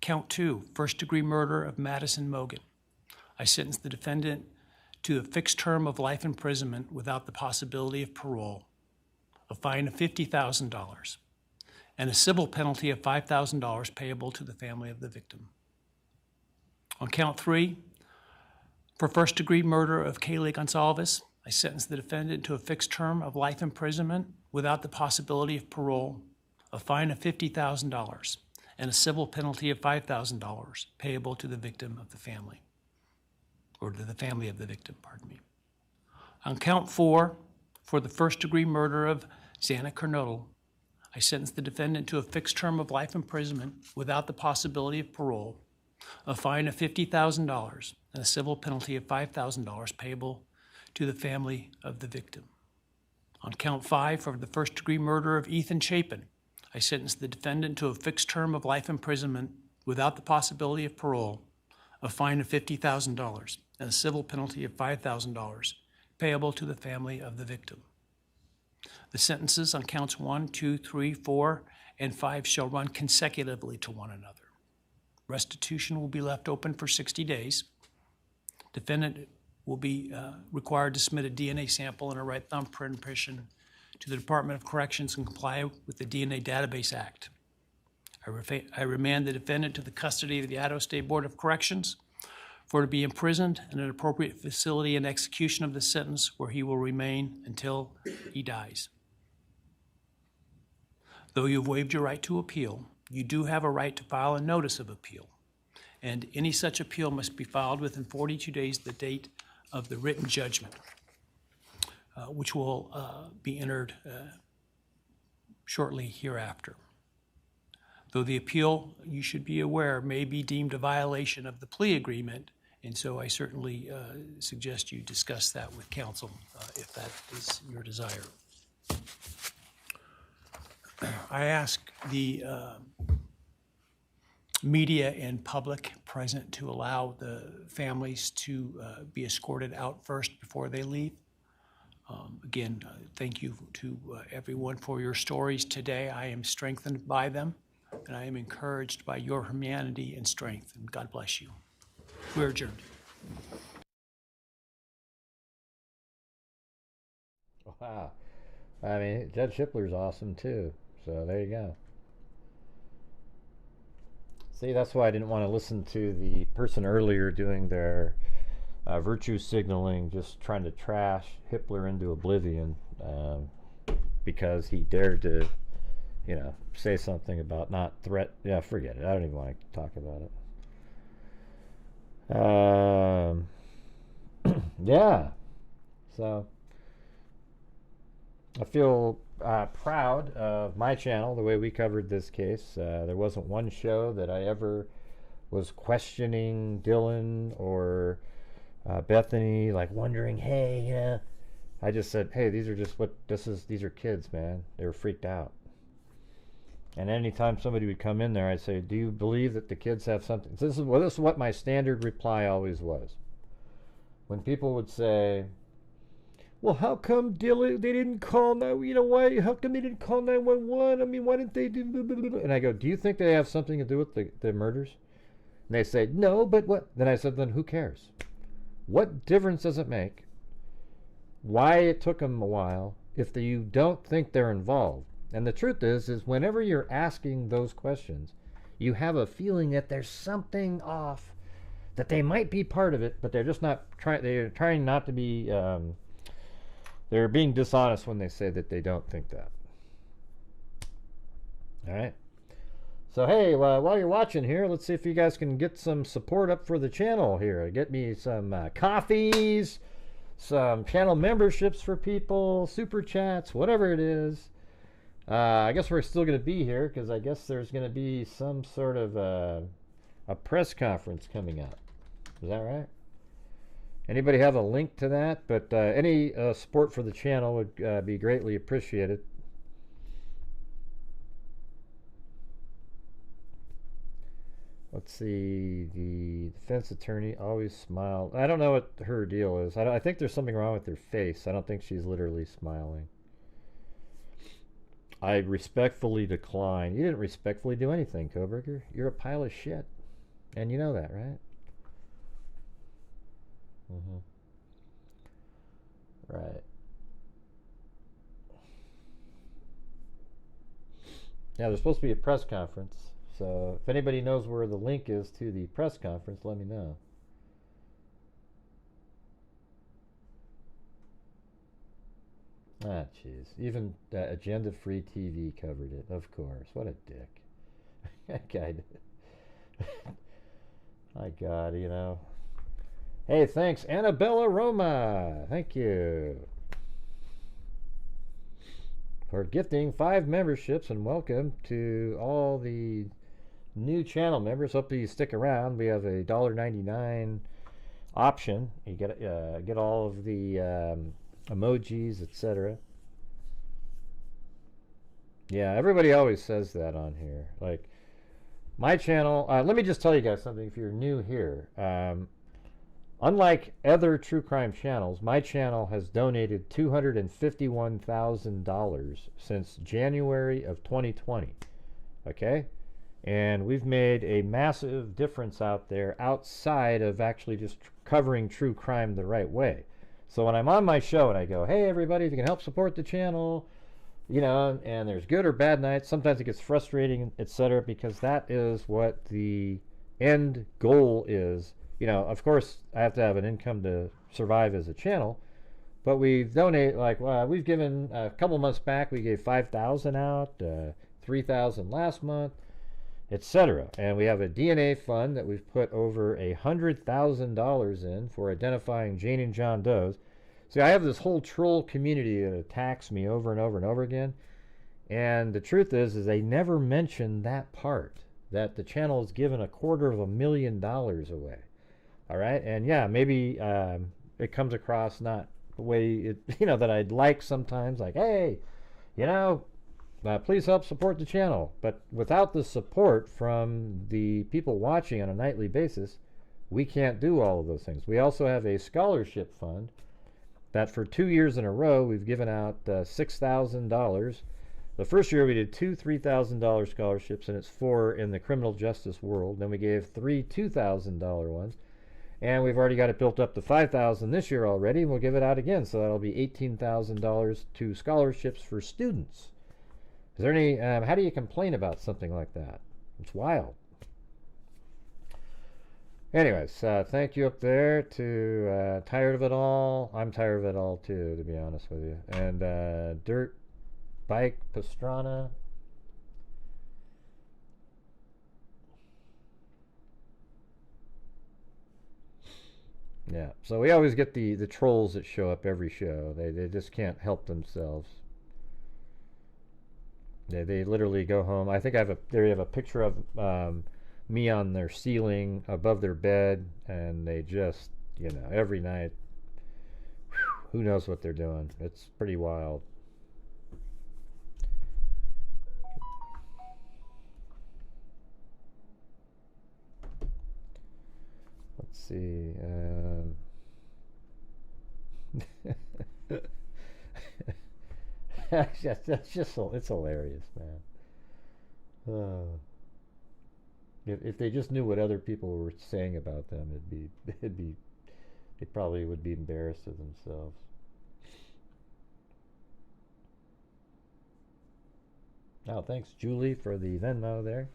Count 2, first-degree murder of Madison Mogen. I sentence the defendant to a fixed term of life imprisonment without the possibility of parole, a fine of $50,000, and a civil penalty of $5,000 payable to the family of the victim. On count 3, for first-degree murder of Christi Gonzalez, I sentence the defendant to a fixed term of life imprisonment without the possibility of parole, a fine of $50,000, and a civil penalty of $5,000 payable to the victim of the family, or to the family of the victim, pardon me. On count 4, for the first-degree murder of Xana Kernodle, I sentence the defendant to a fixed term of life imprisonment without the possibility of parole, a fine of $50,000, and a civil penalty of $5,000 payable to the family of the victim. On count 5, for the first-degree murder of Ethan Chapin, I sentence the defendant to a fixed term of life imprisonment without the possibility of parole, a fine of $50,000, and a civil penalty of $5,000 payable to the family of the victim. The sentences on counts 1, 2, 3, 4, and 5 shall run consecutively to one another. Restitution will be left open for 60 days. Defendant will be required to submit a DNA sample and a right thumb print impression to the Department of Corrections and comply with the DNA Database Act. I remand the defendant to the custody of the Idaho State Board of Corrections for to be imprisoned in an appropriate facility in execution of the sentence where he will remain until he dies. Though you have waived your right to appeal, you do have a right to file a notice of appeal, and any such appeal must be filed within 42 days of the date of the written judgment, which will be entered shortly hereafter. Though the appeal, you should be aware, may be deemed a violation of the plea agreement, and so I certainly suggest you discuss that with counsel if that is your desire. I ask the media and public present to allow the families to be escorted out first before they leave. Again, thank you to everyone for your stories today. I am strengthened by them, and I am encouraged by your humanity and strength, and God bless you. We're adjourned. Wow. I mean, Judge Shippler's awesome too, so there you go. See, that's why I didn't want to listen to the person earlier doing their virtue signaling, just trying to trash Hippler into oblivion, because he dared to, you know, say something about not threat. Yeah, forget it. I don't even want to talk about it. Yeah. So I feel proud of my channel, the way we covered this case. There wasn't one show that I ever was questioning Dylan or Bethany, like wondering, hey, I just said, hey, these are kids, man. They were freaked out. And anytime somebody would come in there, I'd say, do you believe that the kids have something? This is what my standard reply always was. When people would say, well, how come they didn't call now? You know why? How come they didn't call 911? I mean, why didn't they do? Blah, blah, blah? And I go, do you think they have something to do with the murders? And they say, no, but what? Then I said, then who cares? What difference does it make? Why it took them a while if you don't think they're involved? And the truth is whenever you're asking those questions, you have a feeling that there's something off, that they might be part of it, but they're just not trying. They're trying not to be. They're being dishonest when they say that they don't think that. All right. So hey, while you're watching here, let's see if you guys can get some support up for the channel here. Get me some coffees, some channel memberships for people, super chats, whatever it is. I guess we're still going to be here because I guess there's going to be some sort of a press conference coming up. Is that right? Anybody have a link to that? But any support for the channel would be greatly appreciated. Let's see. The defense attorney always smiled. I don't know what her deal is. I think there's something wrong with her face. I don't think she's literally smiling. I respectfully decline. You didn't respectfully do anything, Kohberger. You're a pile of shit. And you know that, right? Right. Yeah, there's supposed to be a press conference. So if anybody knows where the link is to the press conference, let me know. Ah, jeez. Even Agenda Free TV covered it, of course. What a dick. That guy did. My God, you know. Hey, thanks, Annabella Roma. Thank you for gifting 5 memberships, and welcome to all the new channel members. Hope you stick around. We have a $1.99 option. You get all of the emojis, etc. Yeah, everybody always says that on here. Like my channel, let me just tell you guys something if you're new here. Unlike other true crime channels, my channel has donated $251,000 since January of 2020. Okay? And we've made a massive difference out there outside of actually just covering true crime the right way. So when I'm on my show and I go, hey everybody, if you can help support the channel, you know, and there's good or bad nights, sometimes it gets frustrating, etc., because that is what the end goal is. You know, of course, I have to have an income to survive as a channel, but we've donated, like, we've given a couple months back, we gave $5,000 out, $3,000 last month, etc. And we have a DNA fund that we've put over $100,000 in for identifying Jane and John Does. See, I have this whole troll community that attacks me over and over and over again, and the truth is they never mention that part, that the channel has given $250,000 away. All right, and yeah, maybe it comes across not the way it, you know, that I'd like sometimes, like, hey, you know, please help support the channel. But without the support from the people watching on a nightly basis, we can't do all of those things. We also have a scholarship fund that for 2 years in a row, we've given out $6,000. The first year we did 2 $3,000 scholarships, and it's 4 in the criminal justice world. Then we gave 3 $2,000 ones. And we've already got it built up to $5,000 this year already, and we'll give it out again. So that'll be $18,000 to scholarships for students. Is there any, how do you complain about something like that? It's wild. Anyways, thank you up there to Tired of It All. I'm tired of it all too, to be honest with you. And Dirt Bike Pastrana. Yeah, so we always get the trolls that show up every show. They just can't help themselves. They literally go home. I think they have a picture of me on their ceiling above their bed, and they just, you know, every night. Whew, who knows what they're doing. It's pretty wild. Let's see. That's just it's hilarious, man. If they just knew what other people were saying about them, they probably would be embarrassed of themselves. Now, thanks, Julie, for the Venmo there.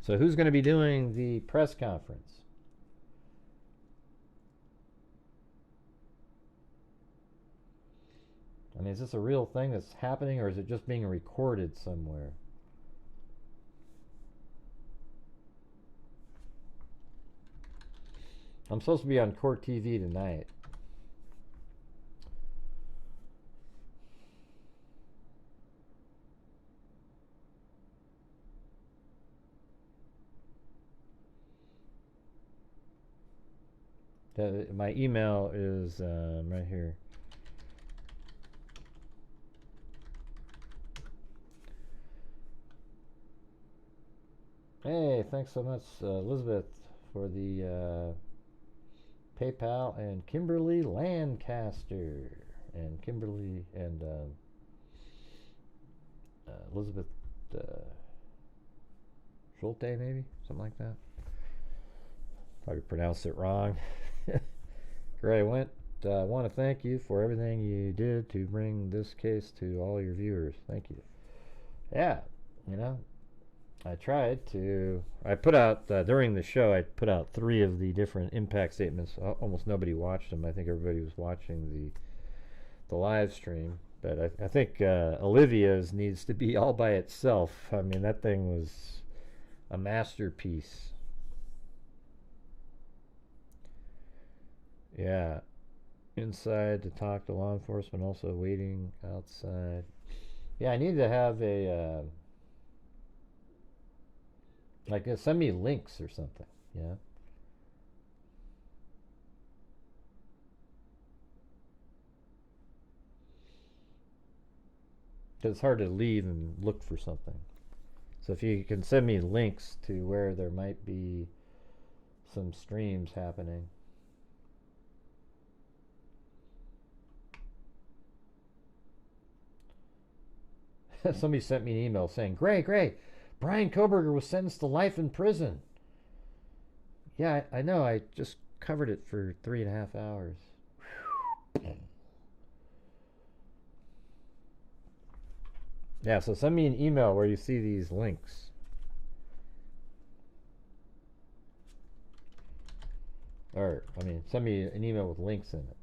So who's going to be doing the press conference? I mean, is this a real thing that's happening, or is it just being recorded somewhere? I'm supposed to be on Court TV tonight. My email is right here. Hey, thanks so much, Elizabeth, for the PayPal, and Kimberly Lancaster, and Kimberly and Elizabeth Schulte, maybe something like that. Probably pronounced it wrong. Gray Went, want to thank you for everything you did to bring this case to all your viewers. Thank you. Yeah, you know, I tried to. I put out during the show. I put out 3 of the different impact statements. Almost nobody watched them. I think everybody was watching the live stream. But I think Olivia's needs to be all by itself. I mean, that thing was a masterpiece. Yeah, inside to talk to law enforcement, also waiting outside. Yeah, I need to have a like send me links or something. Yeah. It's hard to leave and look for something. So if you can send me links to where there might be some streams happening. Somebody sent me an email saying, Gray, Bryan Kohberger was sentenced to life in prison. Yeah, I know. I just covered it for 3.5 hours. Yeah, so send me an email where you see these links. Or, I mean, send me an email with links in it.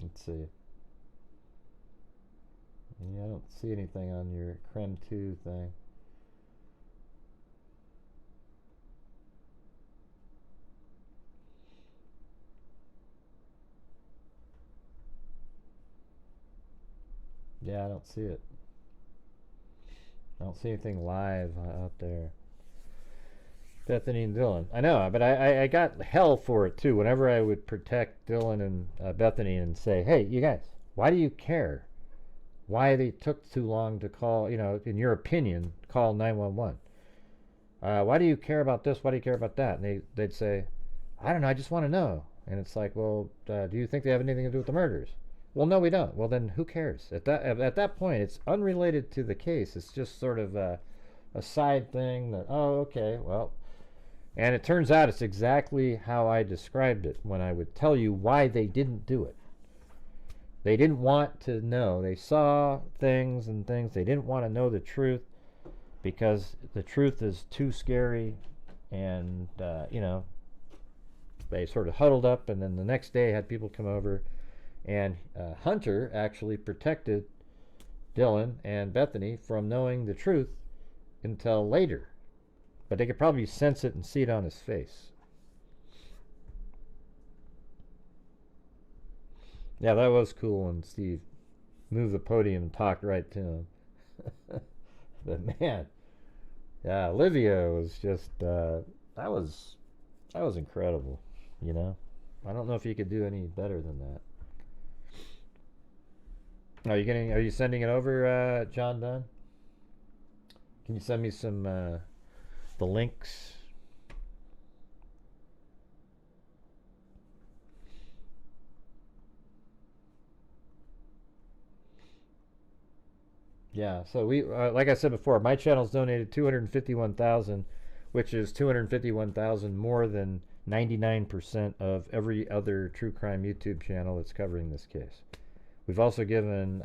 Let's see. Yeah, I don't see anything on your Creme 2 thing. Yeah, I don't see it. I don't see anything live out there. Bethany and Dylan. I know, but I got hell for it too. Whenever I would protect Dylan and Bethany and say, hey, you guys, why do you care? Why they took too long to call, you know, in your opinion, call 911? Why do you care about this? Why do you care about that? And they'd say, I don't know, I just want to know. And it's like, well, do you think they have anything to do with the murders? Well, no, we don't. Well, then who cares? At that point, it's unrelated to the case. It's just sort of a side thing that, oh, okay, well. And it turns out it's exactly how I described it when I would tell you why they didn't do it. They didn't want to know. They saw things and things. They didn't want to know the truth because the truth is too scary. And, you know, they sort of huddled up, and then the next day had people come over. And Hunter actually protected Dylan and Bethany from knowing the truth until later. But they could probably sense it and see it on his face. Yeah, that was cool. And Steve move the podium and talked right to him. But man, yeah, Olivia was just that was incredible. You know, I don't know if you could do any better than that. Are you sending it over, John Dunn? Can you send me some the links? Yeah, so we like I said before, my channel's donated $251,000, which is $251,000 more than 99% of every other true crime YouTube channel that's covering this case. We've also given,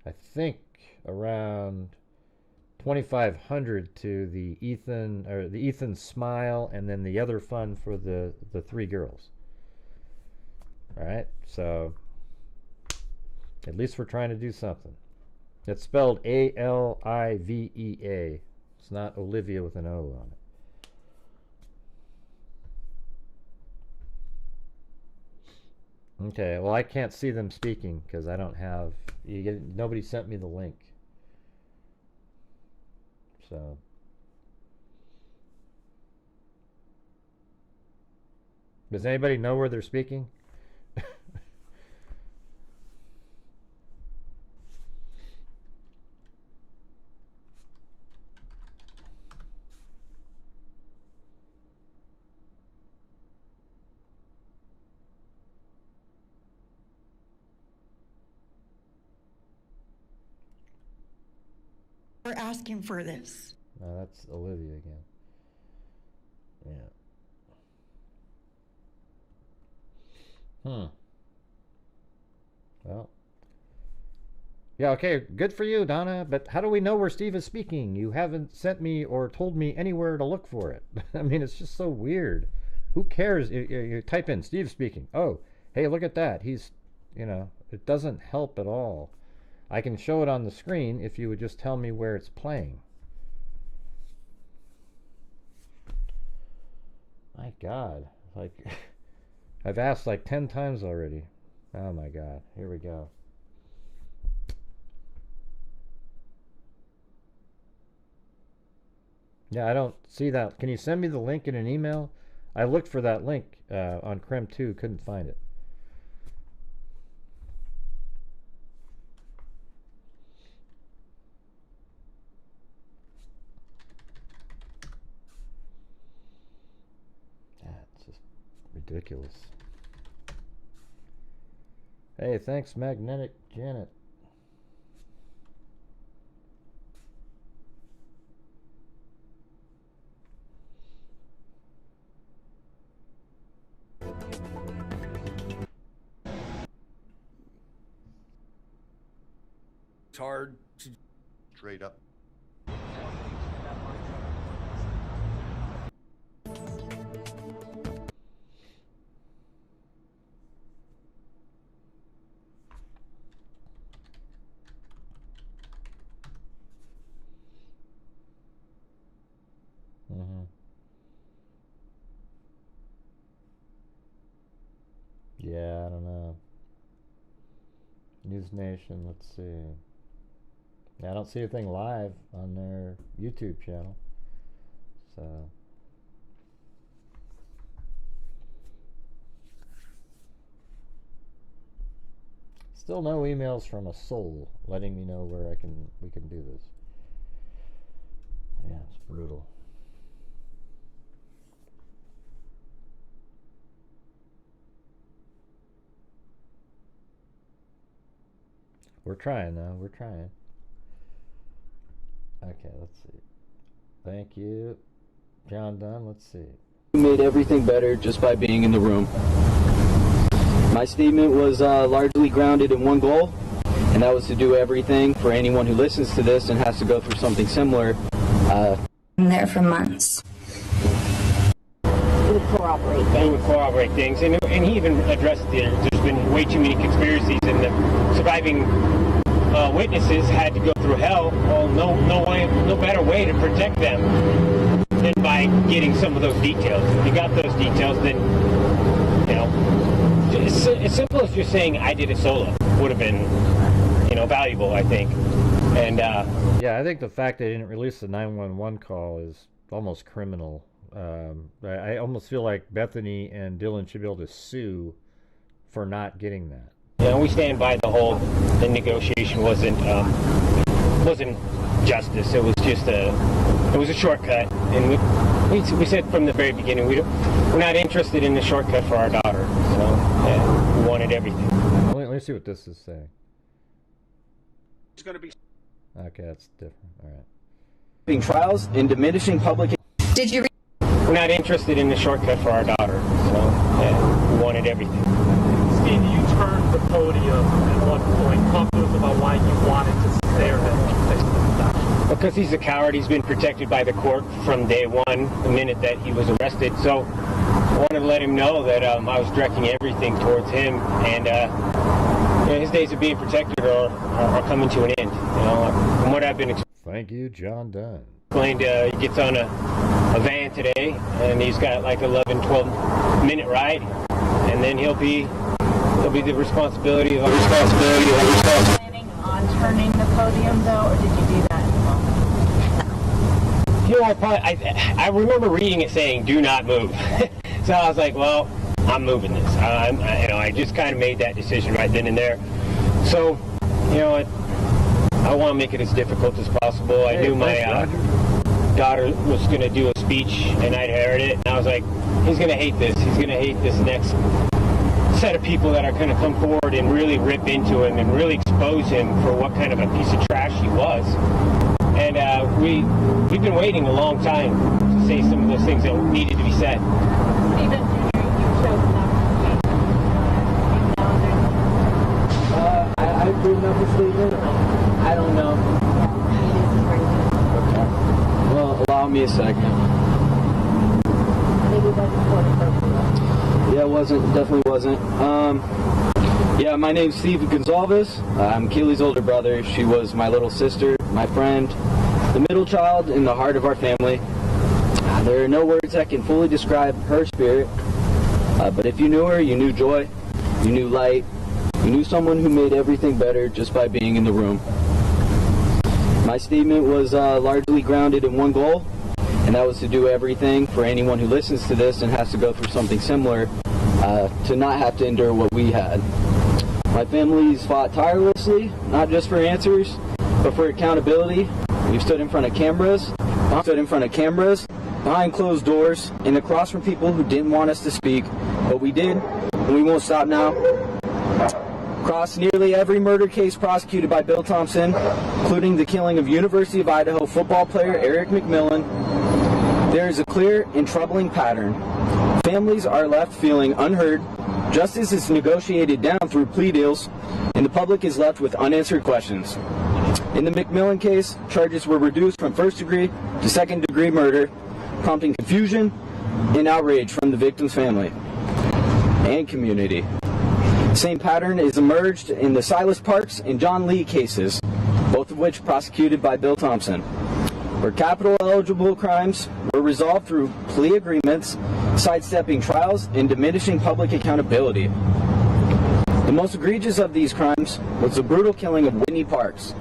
I think, around $2,500 to the Ethan Smile, and then the other fund for the 3 girls. All right, so at least we're trying to do something. It's spelled Alivea. It's not Olivia with an O on it. Okay, well, I can't see them speaking because I don't have. Nobody sent me the link. So. Does anybody know where they're speaking? We're asking for this. No, that's Olivia again. Yeah. Well. Yeah, okay, good for you, Donna, but how do we know where Steve is speaking? You haven't sent me or told me anywhere to look for it. I mean, it's just so weird. Who cares? You type in Steve speaking. Oh, hey, look at that. He's, it doesn't help at all. I can show it on the screen if you would just tell me where it's playing. My God. Like, I've asked like 10 times already. Oh my God. Here we go. Yeah, I don't see that. Can you send me the link in an email? I looked for that link on Creme 2, couldn't find it. Ridiculous. Hey, thanks, Magnetic Janet. It's hard to straight up. Yeah, I don't know. News Nation, let's see. Yeah, I don't see anything live on their YouTube channel. So. Still no emails from a soul letting me know where we can do this. Yeah, it's brutal. We're trying though, we're trying. Okay, let's see. Thank you. John Dunn, let's see. You made everything better just by being in the room. My statement was largely grounded in one goal, and that was to do everything for anyone who listens to this and has to go through something similar. I'm there for months. He would corroborate things. He would corroborate things, and he even addressed there's been way too many conspiracies, and the surviving witnesses had to go through hell. Well, no better way to protect them than by getting some of those details. If you got those details, then it's simple as just saying I did it solo. Would have been valuable, I think. And yeah, I think the fact they didn't release the 911 call is almost criminal. I almost feel like Bethany and Dylan should be able to sue for not getting that. Yeah, we stand by the negotiation wasn't justice. It was just it was a shortcut, and we said from the very beginning we're not interested in the shortcut for our daughter. We wanted everything. Let me see what this is saying. It's going to be. Okay, that's different. All right. Being trials and diminishing public. Did you? We're not interested in the shortcut for our daughter. We wanted everything. Steve, you turned the podium at one point. Talk to us about why you wanted to stare at him. Because he's a coward. He's been protected by the court from day one, the minute that he was arrested. So I wanted to let him know that I was directing everything towards him, and his days of being protected are coming to an end. From what I've been Thank you, John Dunn. explained, he gets on a van today, and he's got like 11, 12 minute ride, and then he'll be the responsibility of Planning on turning the podium though, or did you do that? I remember reading it saying, "Do not move." So I was like, "Well, I'm moving this." I just kind of made that decision right then and there. So, I want to make it as difficult as possible. I knew my daughter was going to do a speech, and I'd heard it, and I was like, "He's going to hate this. He's going to hate this next set of people that are going to come forward and really rip into him and really expose him for what kind of a piece of trash he was." And we've been waiting a long time to say some of those things that needed to be said. Stephen, you chose not I good enough to sleep in? I don't know. Okay. Well, allow me a second. Yeah, it definitely wasn't. Yeah, my name's Christi Gonzalez. I'm Kaylee's older brother. She was my little sister, my friend, the middle child in the heart of our family. There are no words that can fully describe her spirit, but if you knew her, you knew joy, you knew light, you knew someone who made everything better just by being in the room. My statement was largely grounded in one goal, and that was to do everything for anyone who listens to this and has to go through something similar, to not have to endure what we had. My family's fought tirelessly, not just for answers, but for accountability. We've stood in front of cameras, behind closed doors, and across from people who didn't want us to speak, but we did, and we won't stop now. Across nearly every murder case prosecuted by Bill Thompson, including the killing of University of Idaho football player Eric McMillan, there is a clear and troubling pattern. Families are left feeling unheard, justice is negotiated down through plea deals, and the public is left with unanswered questions. In the McMillan case, charges were reduced from first-degree to second-degree murder, prompting confusion and outrage from the victim's family and community. The same pattern is emerged in the Silas Parks and John Lee cases, both of which prosecuted by Bill Thompson, where capital-eligible crimes were resolved through plea agreements, sidestepping trials and diminishing public accountability. The most egregious of these crimes was the brutal killing of Whitney Parks,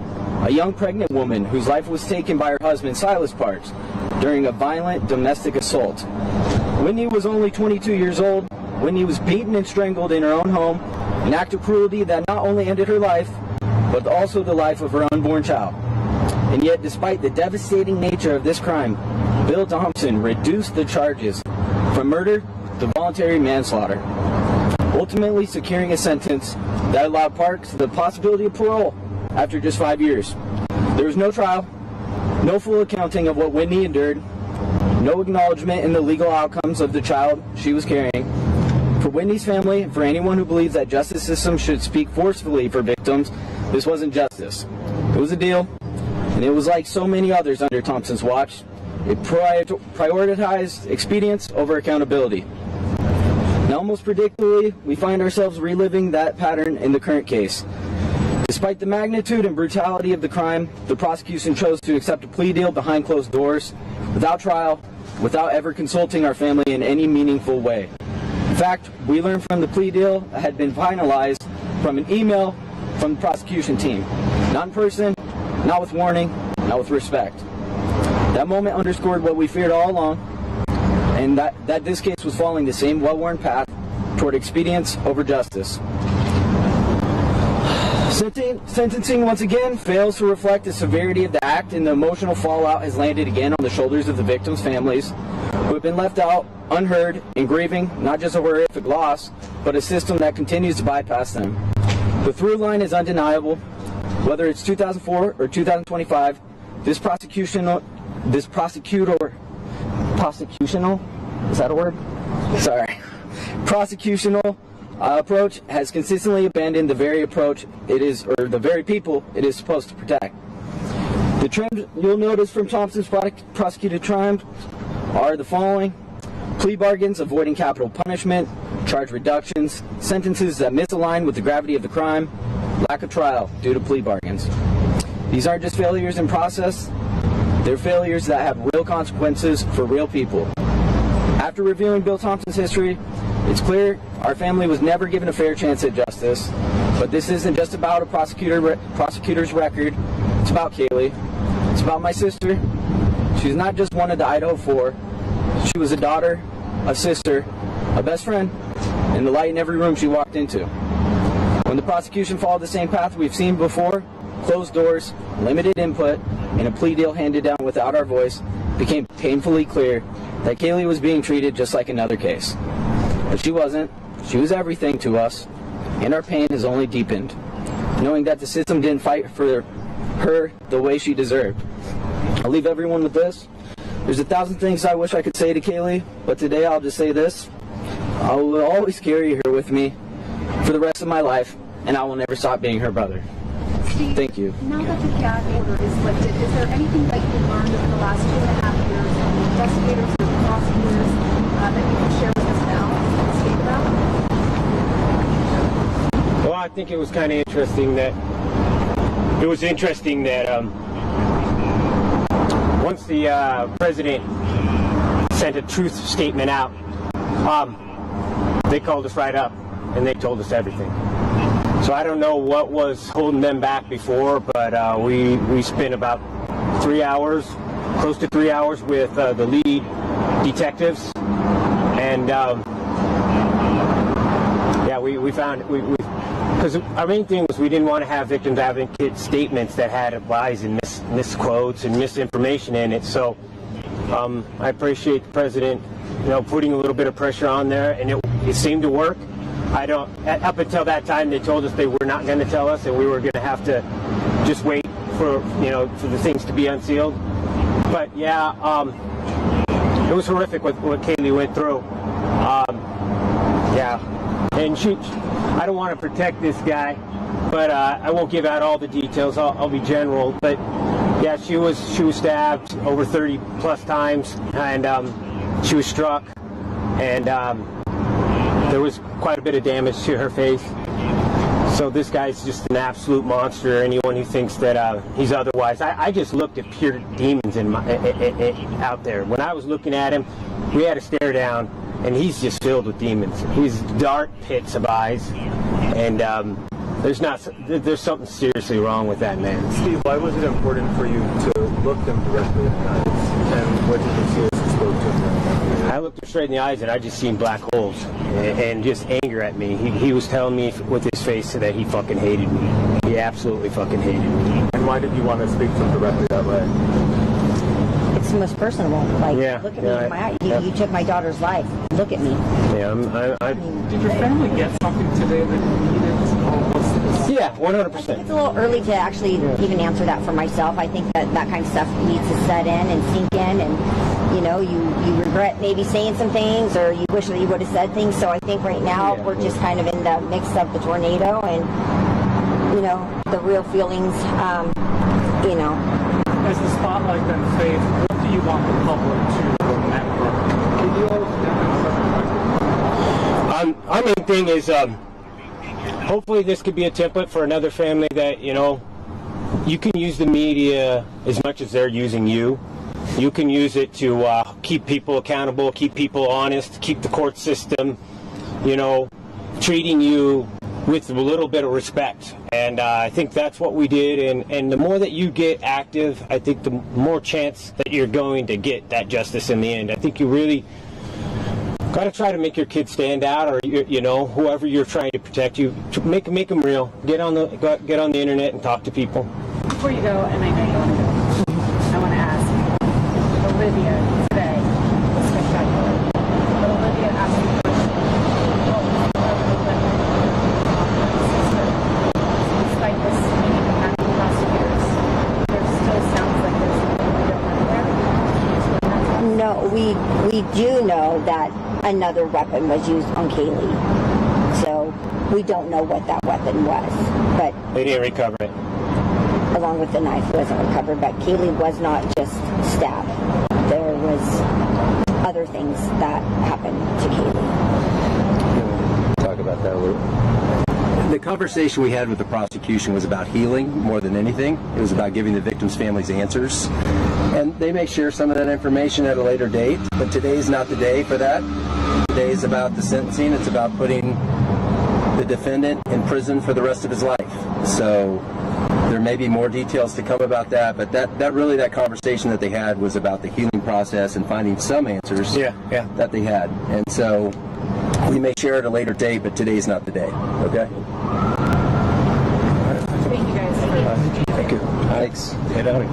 a young pregnant woman whose life was taken by her husband Silas Parks during a violent domestic assault. Whitney was only 22 years old. Whitney was beaten and strangled in her own home, an act of cruelty that not only ended her life, but also the life of her unborn child. And yet, despite the devastating nature of this crime, Bill Thompson reduced the charges from murder to voluntary manslaughter, ultimately securing a sentence that allowed Parks the possibility of parole after just 5 years. There was no trial, no full accounting of what Whitney endured, no acknowledgement in the legal outcomes of the child she was carrying. For Whitney's family, and for anyone who believes that justice system should speak forcefully for victims, this wasn't justice. It was a deal, and it was like so many others under Thompson's watch. It prioritized expedience over accountability. Now, almost predictably, we find ourselves reliving that pattern in the current case. Despite the magnitude and brutality of the crime, the prosecution chose to accept a plea deal behind closed doors, without trial, without ever consulting our family in any meaningful way. In fact, we learned from the plea deal that had been finalized from an email from the prosecution team. Not in person, not with warning, not with respect. That moment underscored what we feared all along, and that this case was following the same well-worn path toward expedience over justice. Sentencing once again fails to reflect the severity of the act, and the emotional fallout has landed again on the shoulders of the victims' families, who have been left out, unheard, and grieving not just a horrific loss, but a system that continues to bypass them. The through line is undeniable. Whether it's 2004 or 2025, this prosecutorial, is that a word? Sorry. Prosecutional approach has consistently abandoned the very approach it is, or the very people it is supposed to protect. The trends you'll notice from Thompson's prosecuted crimes are the following: plea bargains avoiding capital punishment, charge reductions, sentences that misalign with the gravity of the crime, lack of trial due to plea bargains. These aren't just failures in process, they're failures that have real consequences for real people. After reviewing Bill Thompson's history, it's clear our family was never given a fair chance at justice. But this isn't just about a prosecutor's record. It's about Kaylee. It's about my sister. She's not just one of the Idaho 4. She was a daughter, a sister, a best friend, and the light in every room she walked into. When the prosecution followed the same path we've seen before, closed doors, limited input, and a plea deal handed down without our voice, it became painfully clear that Kaylee was being treated just like another case. But she wasn't. She was everything to us, and our pain has only deepened, knowing that the system didn't fight for her the way she deserved. I'll leave everyone with this. There's 1,000 things I wish I could say to Kaylee, but today I'll just say this. I will always carry her with me for the rest of my life, and I will never stop being her brother. Steve, thank you. Now that the gag order is lifted, is there anything that you learned over the last 2.5 years from the investigators or the prosecutors that you can share with us now and speak about? Well, I think it was kind of interesting that once the president sent a truth statement out, they called us right up and they told us everything. So I don't know what was holding them back before, but we spent about 3 hours, close to 3 hours with the lead detectives, and yeah, we found because our main thing was we didn't want to have victims advocate statements that had lies and misquotes and misinformation in it. So I appreciate the president, putting a little bit of pressure on there, and it seemed to work. Up until that time, they told us they were not going to tell us, and we were going to have to just wait for the things to be unsealed. But yeah, it was horrific what Kaylee went through. Yeah, and I don't want to protect this guy, but I won't give out all the details. I'll be general. But yeah, she was stabbed over 30 plus times, and she was struck, and there was quite a bit of damage to her face. So this guy's just an absolute monster. Anyone who thinks that he's otherwise, I just looked at pure demons out there. When I was looking at him, we had to stare down, and he's just filled with demons. He's dark pits of eyes, and there's something seriously wrong with that man. Steve, why was it important for you to look them directly in the eyes? And what did you see as you spoke to them? I looked him straight in the eyes, and I just seen black holes and just anger at me. He was telling me with his face that he fucking hated me. He absolutely fucking hated me. And why did you want to speak to him directly that way? It's the most personable. Like, look at me in my eye. You took my daughter's life. Look at me. Yeah, Did your family get something today that you needed? Yeah, 100%. It's a little early to actually even answer that for myself. I think that kind of stuff needs to set in and sink in, and you regret maybe saying some things, or you wish that you would have said things. So I think right now we're just kind of in the mix of the tornado and the real feelings. As the spotlight then fades, what do you want the public to remember? Did you always our main thing is hopefully this could be a template for another family that you can use the media as much as they're using you. You can use it to keep people accountable, keep people honest, keep the court system, treating you with a little bit of respect. And I think that's what we did. And the more that you get active, I think the more chance that you're going to get that justice in the end. I think you really got to try to make your kids stand out, or you know, whoever you're trying to protect, you make them real. Get on the internet and talk to people. Before you go, and I know you want to go, I want to ask Olivia today was spectacular. But Olivia asked you a question. What was the sister? Despite this meeting we had with the prosecutors, there still sounds like there's something we don't know there. Can you explain that to us? No, we do know that another weapon was used on Kaylee. So we don't know what that weapon was, but They didn't recover it. along with the knife wasn't recovered, but Kaylee was not just stabbed. There was other things that happened to Kaylee. Talk about that a little. The conversation we had with the prosecution was about healing more than anything. It was about giving the victims' families answers. And they may share some of that information at a later date, but today's not the day for that. Today is about the sentencing. It's about putting the defendant in prison for the rest of his life. So there may be more details to come about that, but that conversation that they had was about the healing process and finding some answers that they had. And so we may share at a later date, but today's not the day. Okay? Thank you guys. Thank you. Thanks. Head out.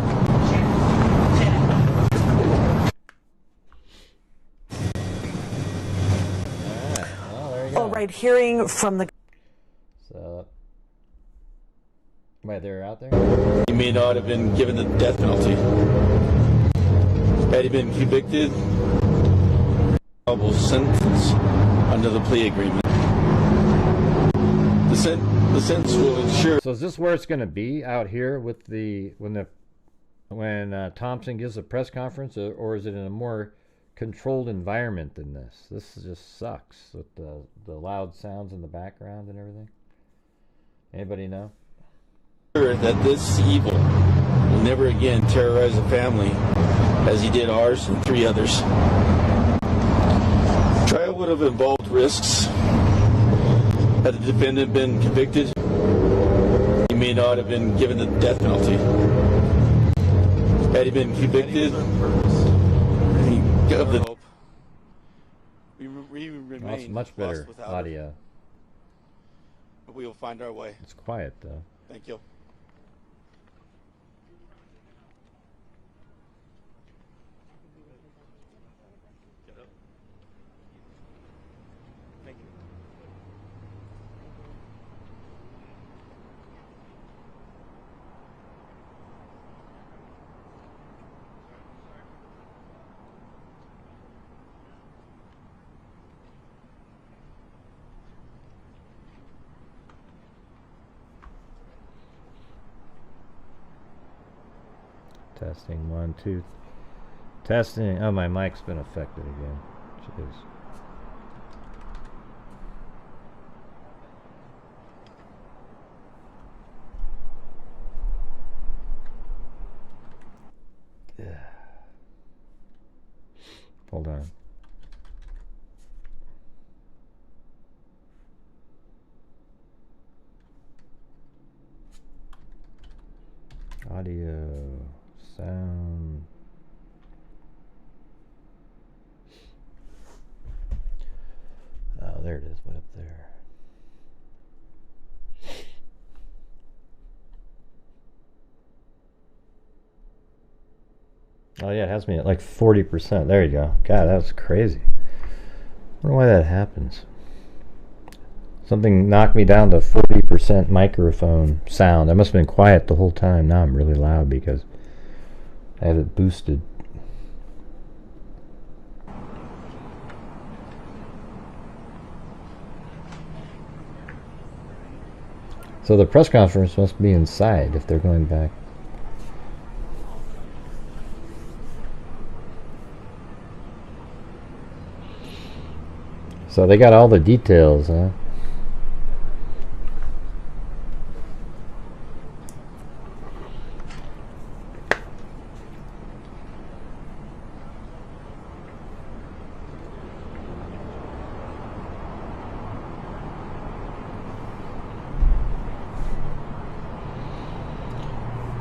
All right, hearing from the... So, wait, they're out there? He may not have been given the death penalty. Had he been convicted, sentence under the plea agreement. The sentence will ensure. So is this where it's going to be, out here with when Thompson gives a press conference, or is it in a more controlled environment than this? This just sucks with the loud sounds in the background and everything. Anybody know? That this evil will never again terrorize a family as he did ours and 3 others. Trial would have involved risks. Had the defendant been convicted, he may not have been given the death penalty. Had he been convicted, of the hope. We remain That's much better without audio. It. But we will find our way. It's quiet though. Thank you. Thank you. Testing 1 2. Testing. Oh, my mic's been affected again. Jeez. Yeah. Hold on. Audio, sound. Oh, there it is, way up there. Oh yeah, it has me at like 40%. There you go. God, that was crazy. I wonder why that happens. Something knocked me down to 40% microphone sound. I must have been quiet the whole time. Now I'm really loud because I have it boosted. So the press conference must be inside if they're going back. So they got all the details, huh?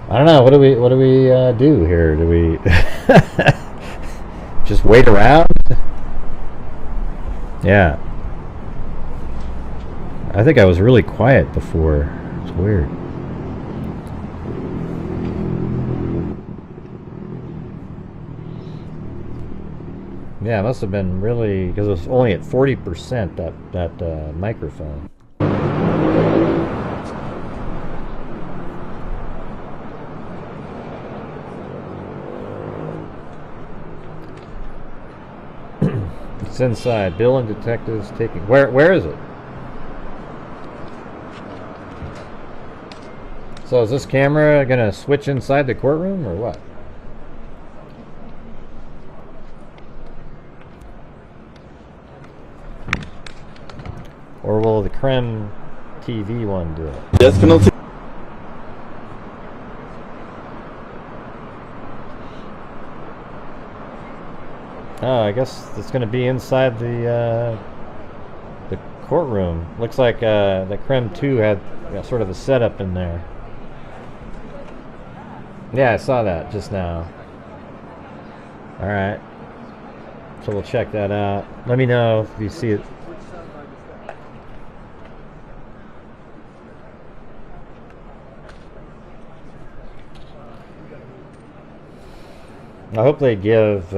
I don't know. What do we do here? Do we just wait around? Yeah. I think I was really quiet before. It's weird. Yeah, it must have been really, because it was only at 40% that microphone. It's inside. Bill and detectives taking. Where is it? So is this camera gonna switch inside the courtroom or what? Or will the Creme TV one do it? Death penalty. Oh, I guess it's going to be inside the courtroom. Looks like the Creme 2 had sort of a setup in there. Yeah, I saw that just now. Alright. So we'll check that out. Let me know if you see it. I hope they give...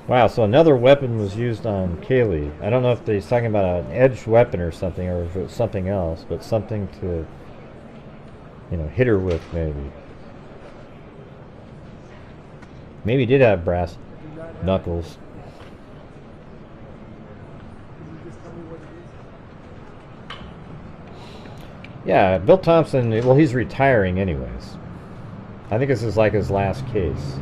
wow, so another weapon was used on Kaylee. I don't know if he's talking about an edged weapon or something, or if it was something else, but something to, you know, hit her with, maybe. Maybe he did have brass knuckles. Yeah, Bill Thompson, well, he's retiring anyways. I think this is like his last case.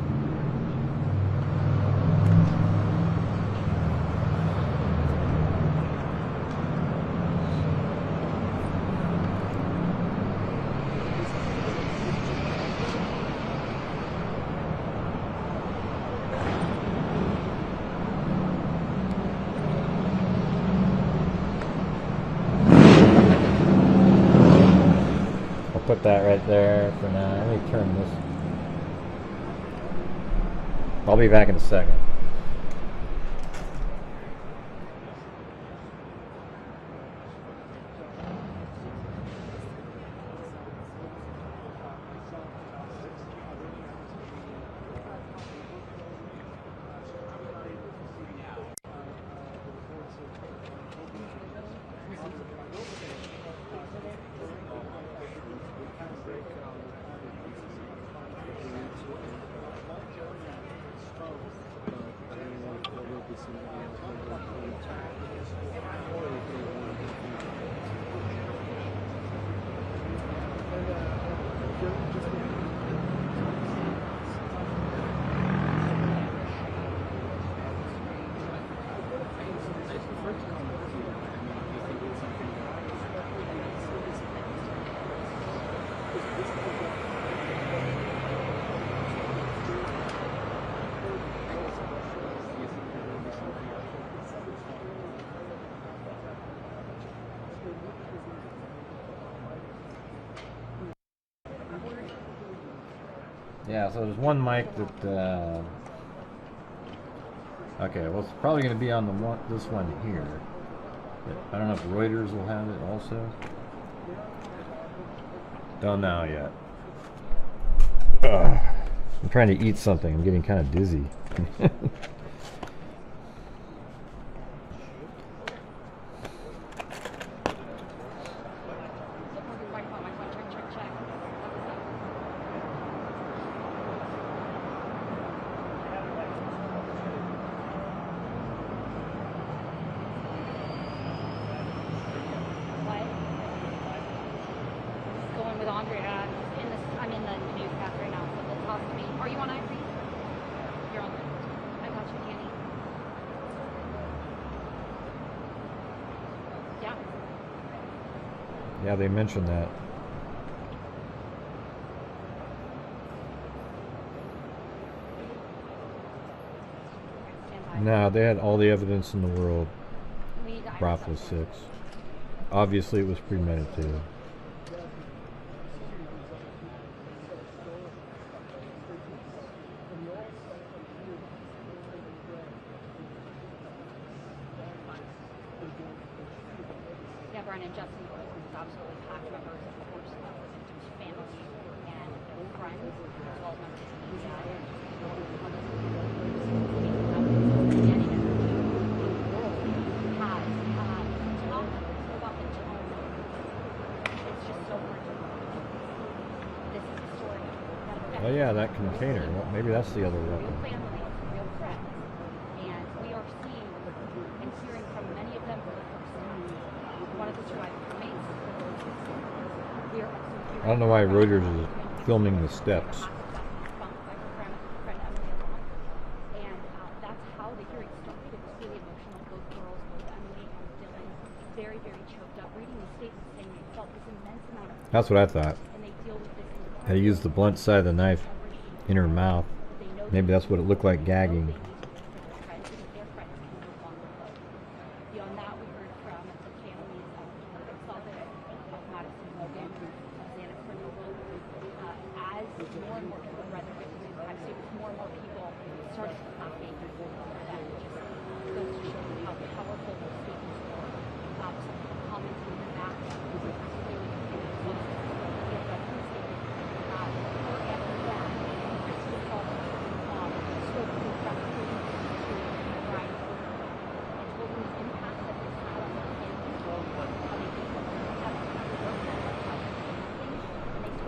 Put that right there for now. Let me turn this. I'll be back in a second. Yeah, so there's one mic that, okay, well, it's probably going to be on the this one here. I don't know if Reuters will have it also. Don't know yet. Ugh. I'm trying to eat something. I'm getting kind of dizzy. Yeah, they mentioned that. No, they had all the evidence in the world. Prop was 6. Obviously, it was premeditated. for an injustice was absolutely packed. Members, of course, of the victim's family and their friends, as well as members of the media. Oh yeah, that container. Well, maybe that's the other weapon. Real friends, and we are seeing and hearing from many of them for the first time. One of the survivors remains. We are I don't know why Reuters is filming the steps. and that's how the hearing started. It was really emotional. Both girls, both Emily and Dylan, very, very choked up, reading the statements, saying they felt this immense amount of That's what I thought. and they deal with this. Had used the blunt side of the knife in her mouth. Maybe that's what it looked like, gagging. Beyond that, we heard from the families of Gonzalez, of Madison Mogen, of Xana Kernodle. As more and more people read the victim impact statements, more and more people started clapping for them. Just goes to show you how powerful those statements were. Some of the comments in the back were clearly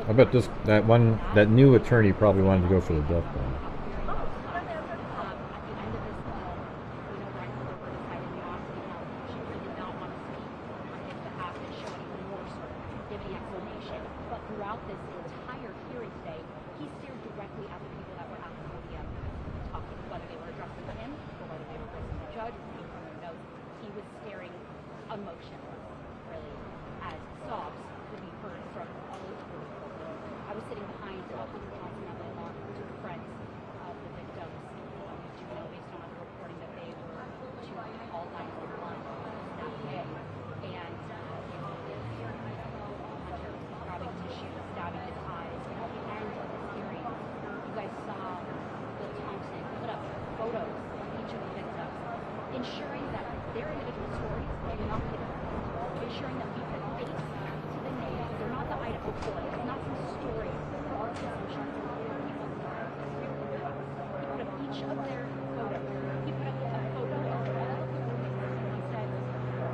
I bet that new attorney probably wanted to go for the death penalty. But throughout this entire hearing today, he stared directly at the people that were at the podium talking, whether they were addressing him or whether they were addressing the judge, looking from their nose. He was staring emotionless, really, as sobs could be heard from all over the courtroom. I was sitting behind Hunter Thompson and Emily Long, two friends of the victims. We do know, based on other reporting, that they were to call 911 that day. And Hunter grabbing tissue, stabbing his eyes. And at the end of this hearing, you guys saw Bill Thompson put up photos of each of the victims, ensuring that their individual stories are not hidden, ensuring that we can face to the name. They're not the Idaho court. It's not some story for our consumption. He put up each of their photos. He put up a photo of all of the roommates, and he said,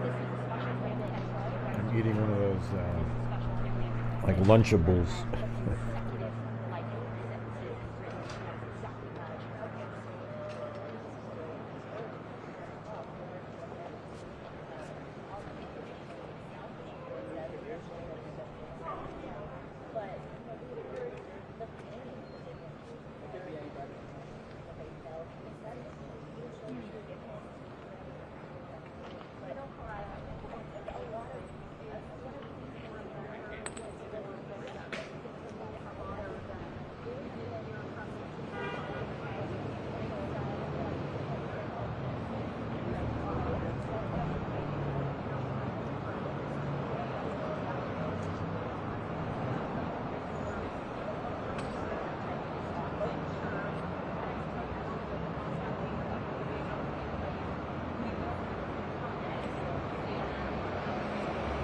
"This is a special family." I'm eating one of those like Lunchables.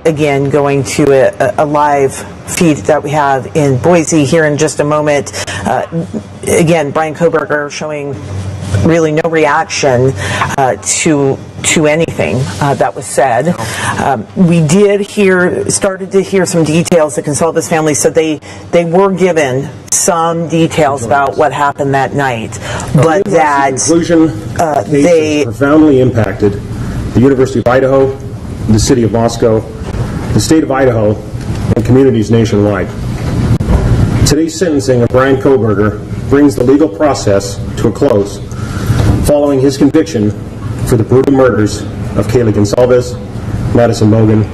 Again, going to a live feed that we have in Boise here in just a moment. Again, Bryan Kohberger showing really no reaction to anything that was said. We started to hear some details. The Goncalves family said they were given some details about what happened that night, but that they profoundly impacted the University of Idaho, the city of Moscow, the state of Idaho, and communities nationwide. Today's sentencing of Bryan Kohberger brings the legal process to a close following his conviction for the brutal murders of Christi Gonzalez, Madison Mogen,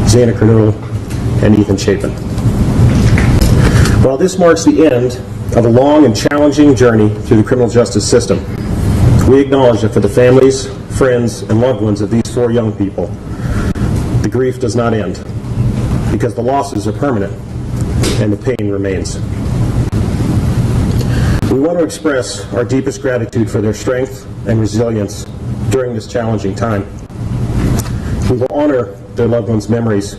Xana Kernodle, and Ethan Chapin. While this marks the end of a long and challenging journey through the criminal justice system, we acknowledge that for the families, friends, and loved ones of these four young people, the grief does not end, because the losses are permanent and the pain remains. We want to express our deepest gratitude for their strength and resilience during this challenging time. We will honor their loved ones' memories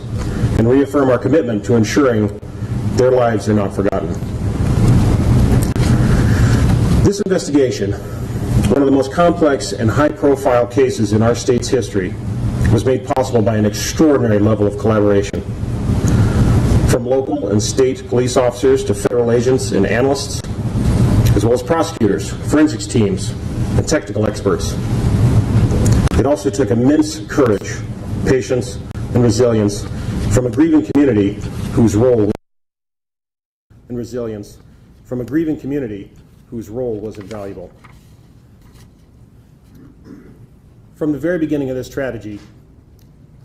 and reaffirm our commitment to ensuring their lives are not forgotten. This investigation, one of the most complex and high-profile cases in our state's history, was made possible by an extraordinary level of collaboration. From local and state police officers to federal agents and analysts, as well as prosecutors, forensics teams, and technical experts. It also took immense courage, patience, and resilience from a grieving community whose role was invaluable. From the very beginning of this tragedy,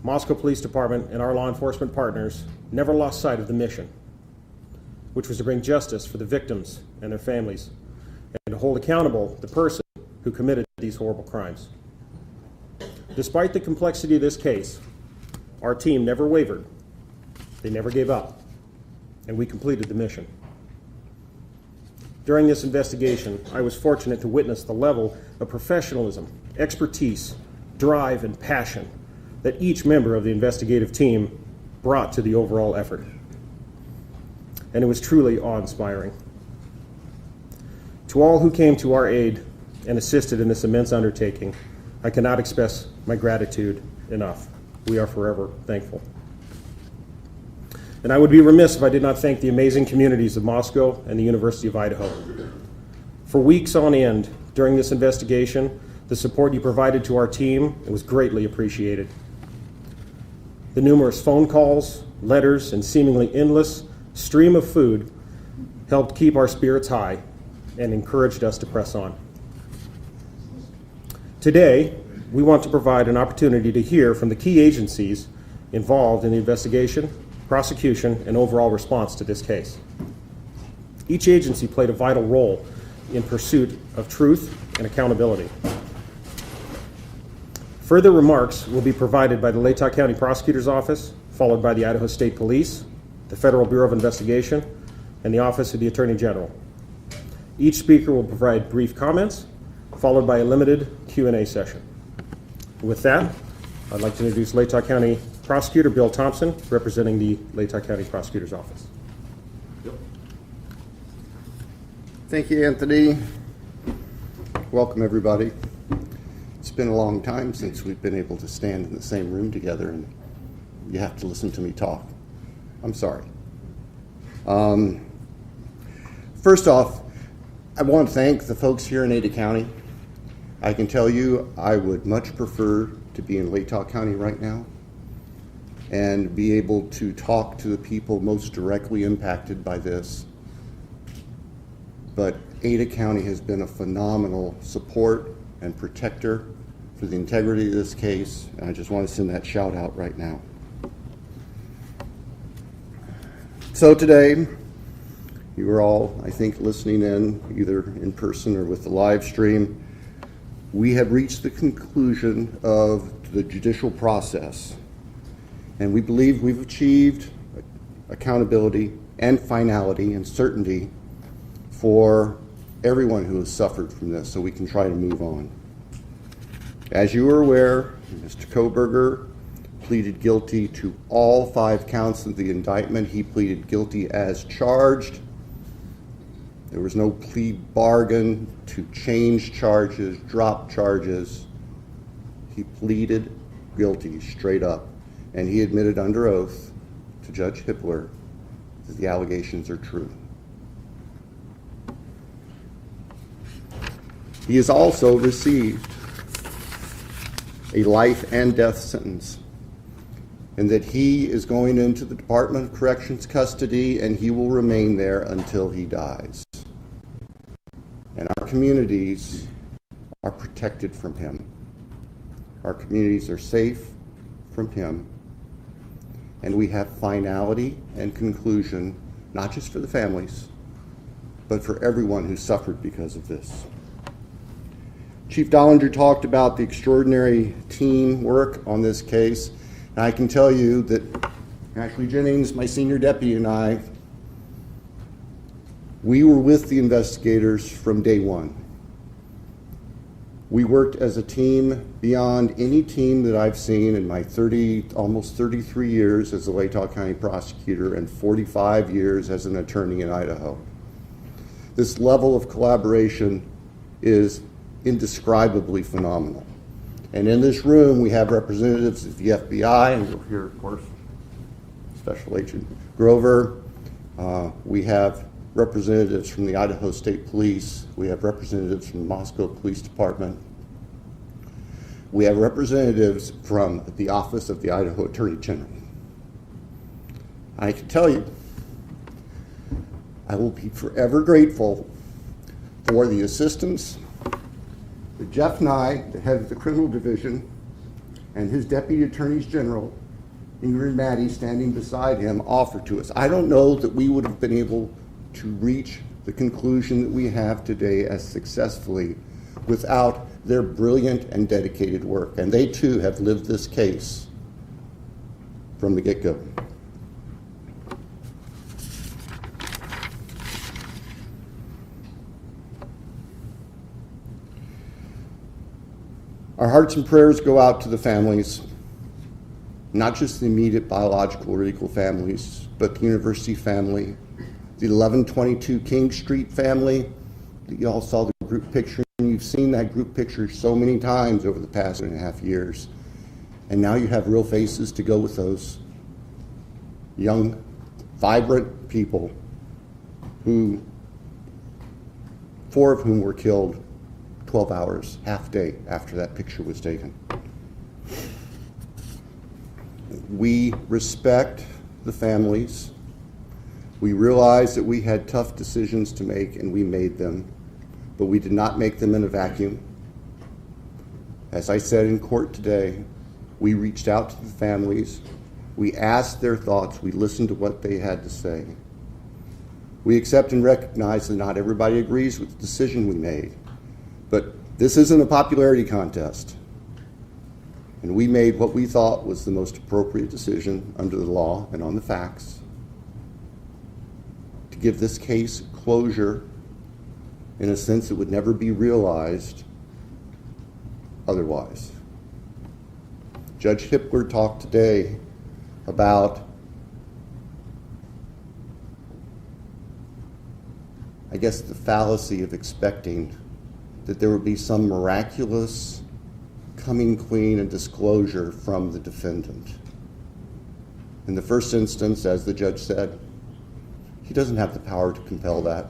Moscow Police Department and our law enforcement partners never lost sight of the mission, which was to bring justice for the victims and their families, and to hold accountable the person who committed these horrible crimes. Despite the complexity of this case, our team never wavered. They never gave up, and we completed the mission. During this investigation, I was fortunate to witness the level of professionalism, expertise, drive, and passion that each member of the investigative team brought to the overall effort. And it was truly awe-inspiring. To all who came to our aid and assisted in this immense undertaking, I cannot express my gratitude enough. We are forever thankful. And I would be remiss if I did not thank the amazing communities of Moscow and the University of Idaho. For weeks on end during this investigation, the support you provided to our team was greatly appreciated. The numerous phone calls, letters, and seemingly endless stream of food helped keep our spirits high and encouraged us to press on. Today, we want to provide an opportunity to hear from the key agencies involved in the investigation, prosecution, and overall response to this case. Each agency played a vital role in pursuit of truth and accountability. Further remarks will be provided by the Latah County Prosecutor's Office, followed by the Idaho State Police, the Federal Bureau of Investigation, and the Office of the Attorney General. Each speaker will provide brief comments, followed by a limited Q&A session. With that, I'd like to introduce Latah County Prosecutor Bill Thompson, representing the Latah County Prosecutor's Office. Thank you, Anthony. Welcome, everybody. It's been a long time since we've been able to stand in the same room together, and you have to listen to me talk. I'm sorry. First off, I want to thank the folks here in Ada County. I can tell you I would much prefer to be in Latah County right now and be able to talk to the people most directly impacted by this. But Ada County has been a phenomenal support and protector for the integrity of this case, and I just want to send that shout out right now. So today, you are all, I think, listening in, either in person or with the live stream. We have reached the conclusion of the judicial process, and we believe we've achieved accountability and finality and certainty for everyone who has suffered from this, so we can try to move on. As you are aware, Mr. Kohberger pleaded guilty to all 5 counts of the indictment. He pleaded guilty as charged. There was no plea bargain to change charges, drop charges. He pleaded guilty straight up, and he admitted under oath to Judge Hippler that the allegations are true. He has also received a life and death sentence, and that he is going into the Department of Corrections custody, and he will remain there until he dies. And our communities are protected from him. Our communities are safe from him, and we have finality and conclusion, not just for the families, but for everyone who suffered because of this. Chief Dollinger talked about the extraordinary team work on this case, and I can tell you that Ashley Jennings, my senior deputy, and I, we were with the investigators from day one. We worked as a team beyond any team that I've seen in my almost 33 years as a Latah County prosecutor and 45 years as an attorney in Idaho. This level of collaboration is indescribably phenomenal. And in this room, we have representatives of the FBI, and you'll hear, of course, Special Agent Grover. We have representatives from the Idaho State Police. We have representatives from the Moscow Police Department. We have representatives from the Office of the Idaho Attorney General. I can tell you, I will be forever grateful for the assistance that Jeff Nye, the head of the criminal division, and his deputy attorneys general, Ingrid and Maddie, standing beside him, offered to us. I don't know that we would have been able to reach the conclusion that we have today as successfully without their brilliant and dedicated work. And they too have lived this case from the get-go. Our hearts and prayers go out to the families, not just the immediate biological or legal families, but the university family, the 1122 King Street family. You all saw the group picture, and you've seen that group picture so many times over the past 2.5 years. And now you have real faces to go with those young, vibrant people who, 4 of whom were killed 12 hours, half day after that picture was taken. We respect the families. We realize that we had tough decisions to make, and we made them, but we did not make them in a vacuum. As I said in court today, we reached out to the families. We asked their thoughts. We listened to what they had to say. We accept and recognize that not everybody agrees with the decision we made. But this isn't a popularity contest. And we made what we thought was the most appropriate decision under the law and on the facts to give this case closure in a sense that would never be realized otherwise. Judge Hipler talked today about, I guess, the fallacy of expecting that there would be some miraculous coming clean and disclosure from the defendant. In the first instance, as the judge said, he doesn't have the power to compel that.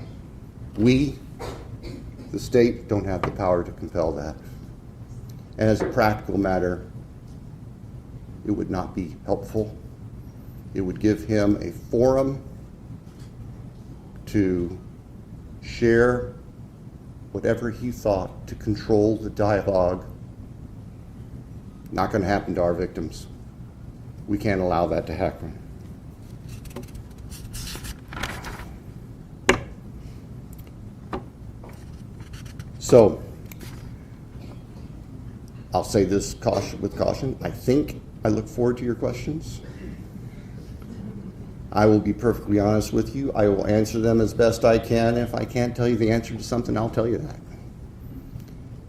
We, the state, don't have the power to compel that. And as a practical matter, it would not be helpful. It would give him a forum to share whatever he thought to control the dialogue. Not going to happen to our victims. We can't allow that to happen. So, I'll say this with caution. I look forward to your questions. I will be perfectly honest with you. I will answer them as best I can. If I can't tell you the answer to something, I'll tell you that.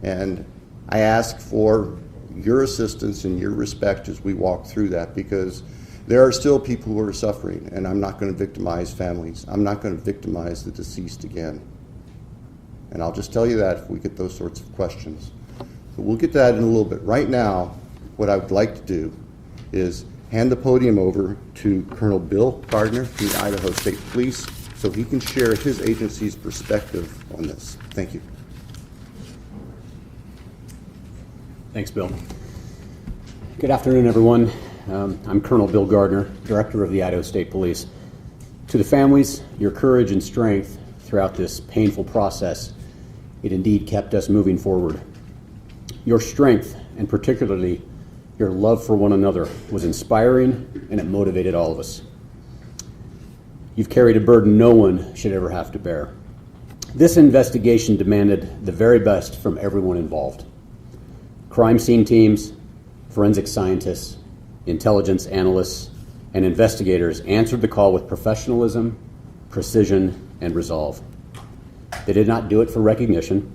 And I ask for your assistance and your respect as we walk through that, because there are still people who are suffering, and I'm not going to victimize families. I'm not going to victimize the deceased again. And I'll just tell you that if we get those sorts of questions. So we'll get to that in a little bit. Right now, what I would like to do is hand the podium over to Colonel Bill Gardner from the Idaho State Police so he can share his agency's perspective on this. Thank you. Thanks, Bill. Good afternoon, everyone. I'm Colonel Bill Gardner, Director of the Idaho State Police. To the families, your courage and strength throughout this painful process, it indeed kept us moving forward. Your strength, and particularly your love for one another, was inspiring, and it motivated all of us. You've carried a burden no one should ever have to bear. This investigation demanded the very best from everyone involved. Crime scene teams, forensic scientists, intelligence analysts, and investigators answered the call with professionalism, precision, and resolve. They did not do it for recognition.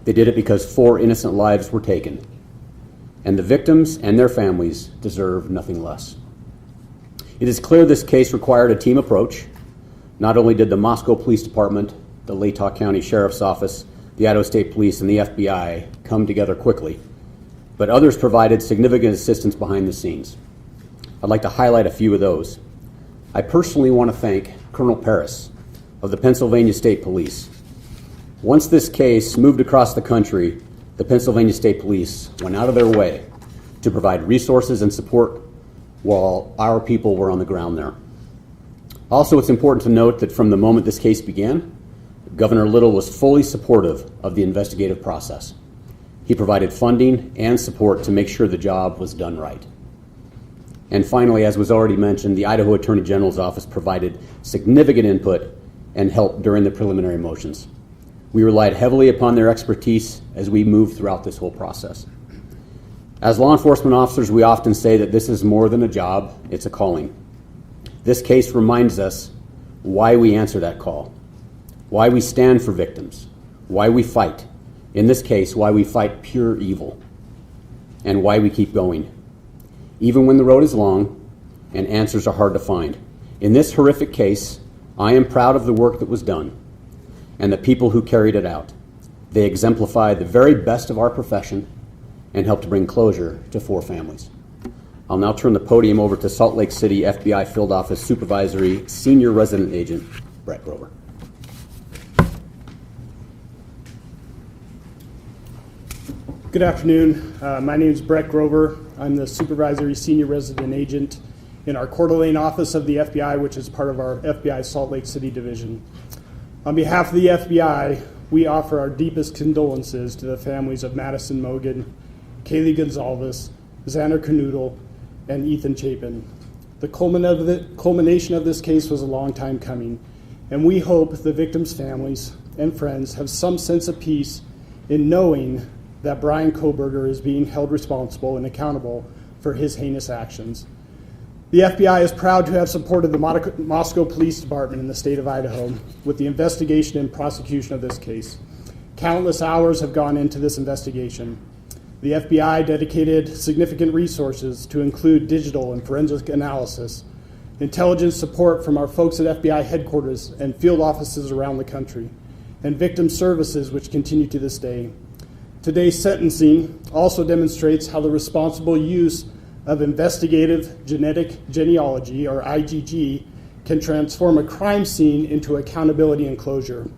They did it because 4 innocent lives were taken, and the victims and their families deserve nothing less. It is clear this case required a team approach. Not only did the Moscow Police Department, the Latah County Sheriff's Office, the Idaho State Police, and the FBI come together quickly, but others provided significant assistance behind the scenes. I'd like to highlight a few of those. I personally want to thank Colonel Paris of the Pennsylvania State Police. Once this case moved across the country, the Pennsylvania State Police went out of their way to provide resources and support while our people were on the ground there. Also, it's important to note that from the moment this case began, Governor Little was fully supportive of the investigative process. He provided funding and support to make sure the job was done right. And finally, as was already mentioned, the Idaho Attorney General's office provided significant input and help during the preliminary motions. We relied heavily upon their expertise as we moved throughout this whole process. As law enforcement officers, we often say that this is more than a job, it's a calling. This case reminds us why we answer that call, why we stand for victims, why we fight. In this case, why we fight pure evil, and why we keep going, even when the road is long and answers are hard to find. In this horrific case, I am proud of the work that was done and the people who carried it out. They exemplify the very best of our profession and helped bring closure to 4 families. I'll now turn the podium over to Salt Lake City FBI Field Office Supervisory Senior Resident Agent, Brett Grover. Good afternoon. My name is Brett Grover. I'm the Supervisory Senior Resident Agent in our Coeur d'Alene office of the FBI, which is part of our FBI Salt Lake City division. On behalf of the FBI, we offer our deepest condolences to the families of Madison Mogen, Kaylee Gonzalez, Xana Kernodle, and Ethan Chapin. The culmination of this case was a long time coming, and we hope the victims' families and friends have some sense of peace in knowing that Bryan Kohberger is being held responsible and accountable for his heinous actions. The FBI is proud to have supported the Moscow Police Department in the state of Idaho with the investigation and prosecution of this case. Countless hours have gone into this investigation. The FBI dedicated significant resources to include digital and forensic analysis, intelligence support from our folks at FBI headquarters and field offices around the country, and victim services which continue to this day. Today's sentencing also demonstrates how the responsible use of investigative genetic genealogy, or IGG, can transform a crime scene into accountability and closure.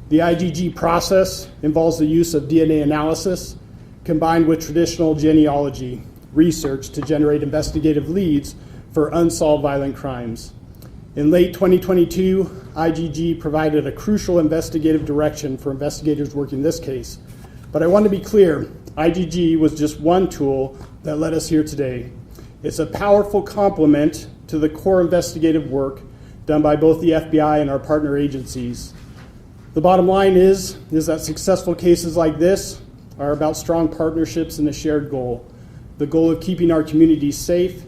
The IGG process involves the use of DNA analysis combined with traditional genealogy research to generate investigative leads for unsolved violent crimes. In late 2022, IGG provided a crucial investigative direction for investigators working this case. But I want to be clear, IGG was just one tool that led us here today. It's a powerful complement to the core investigative work done by both the FBI and our partner agencies. The bottom line is that successful cases like this are about strong partnerships and a shared goal, the goal of keeping our communities safe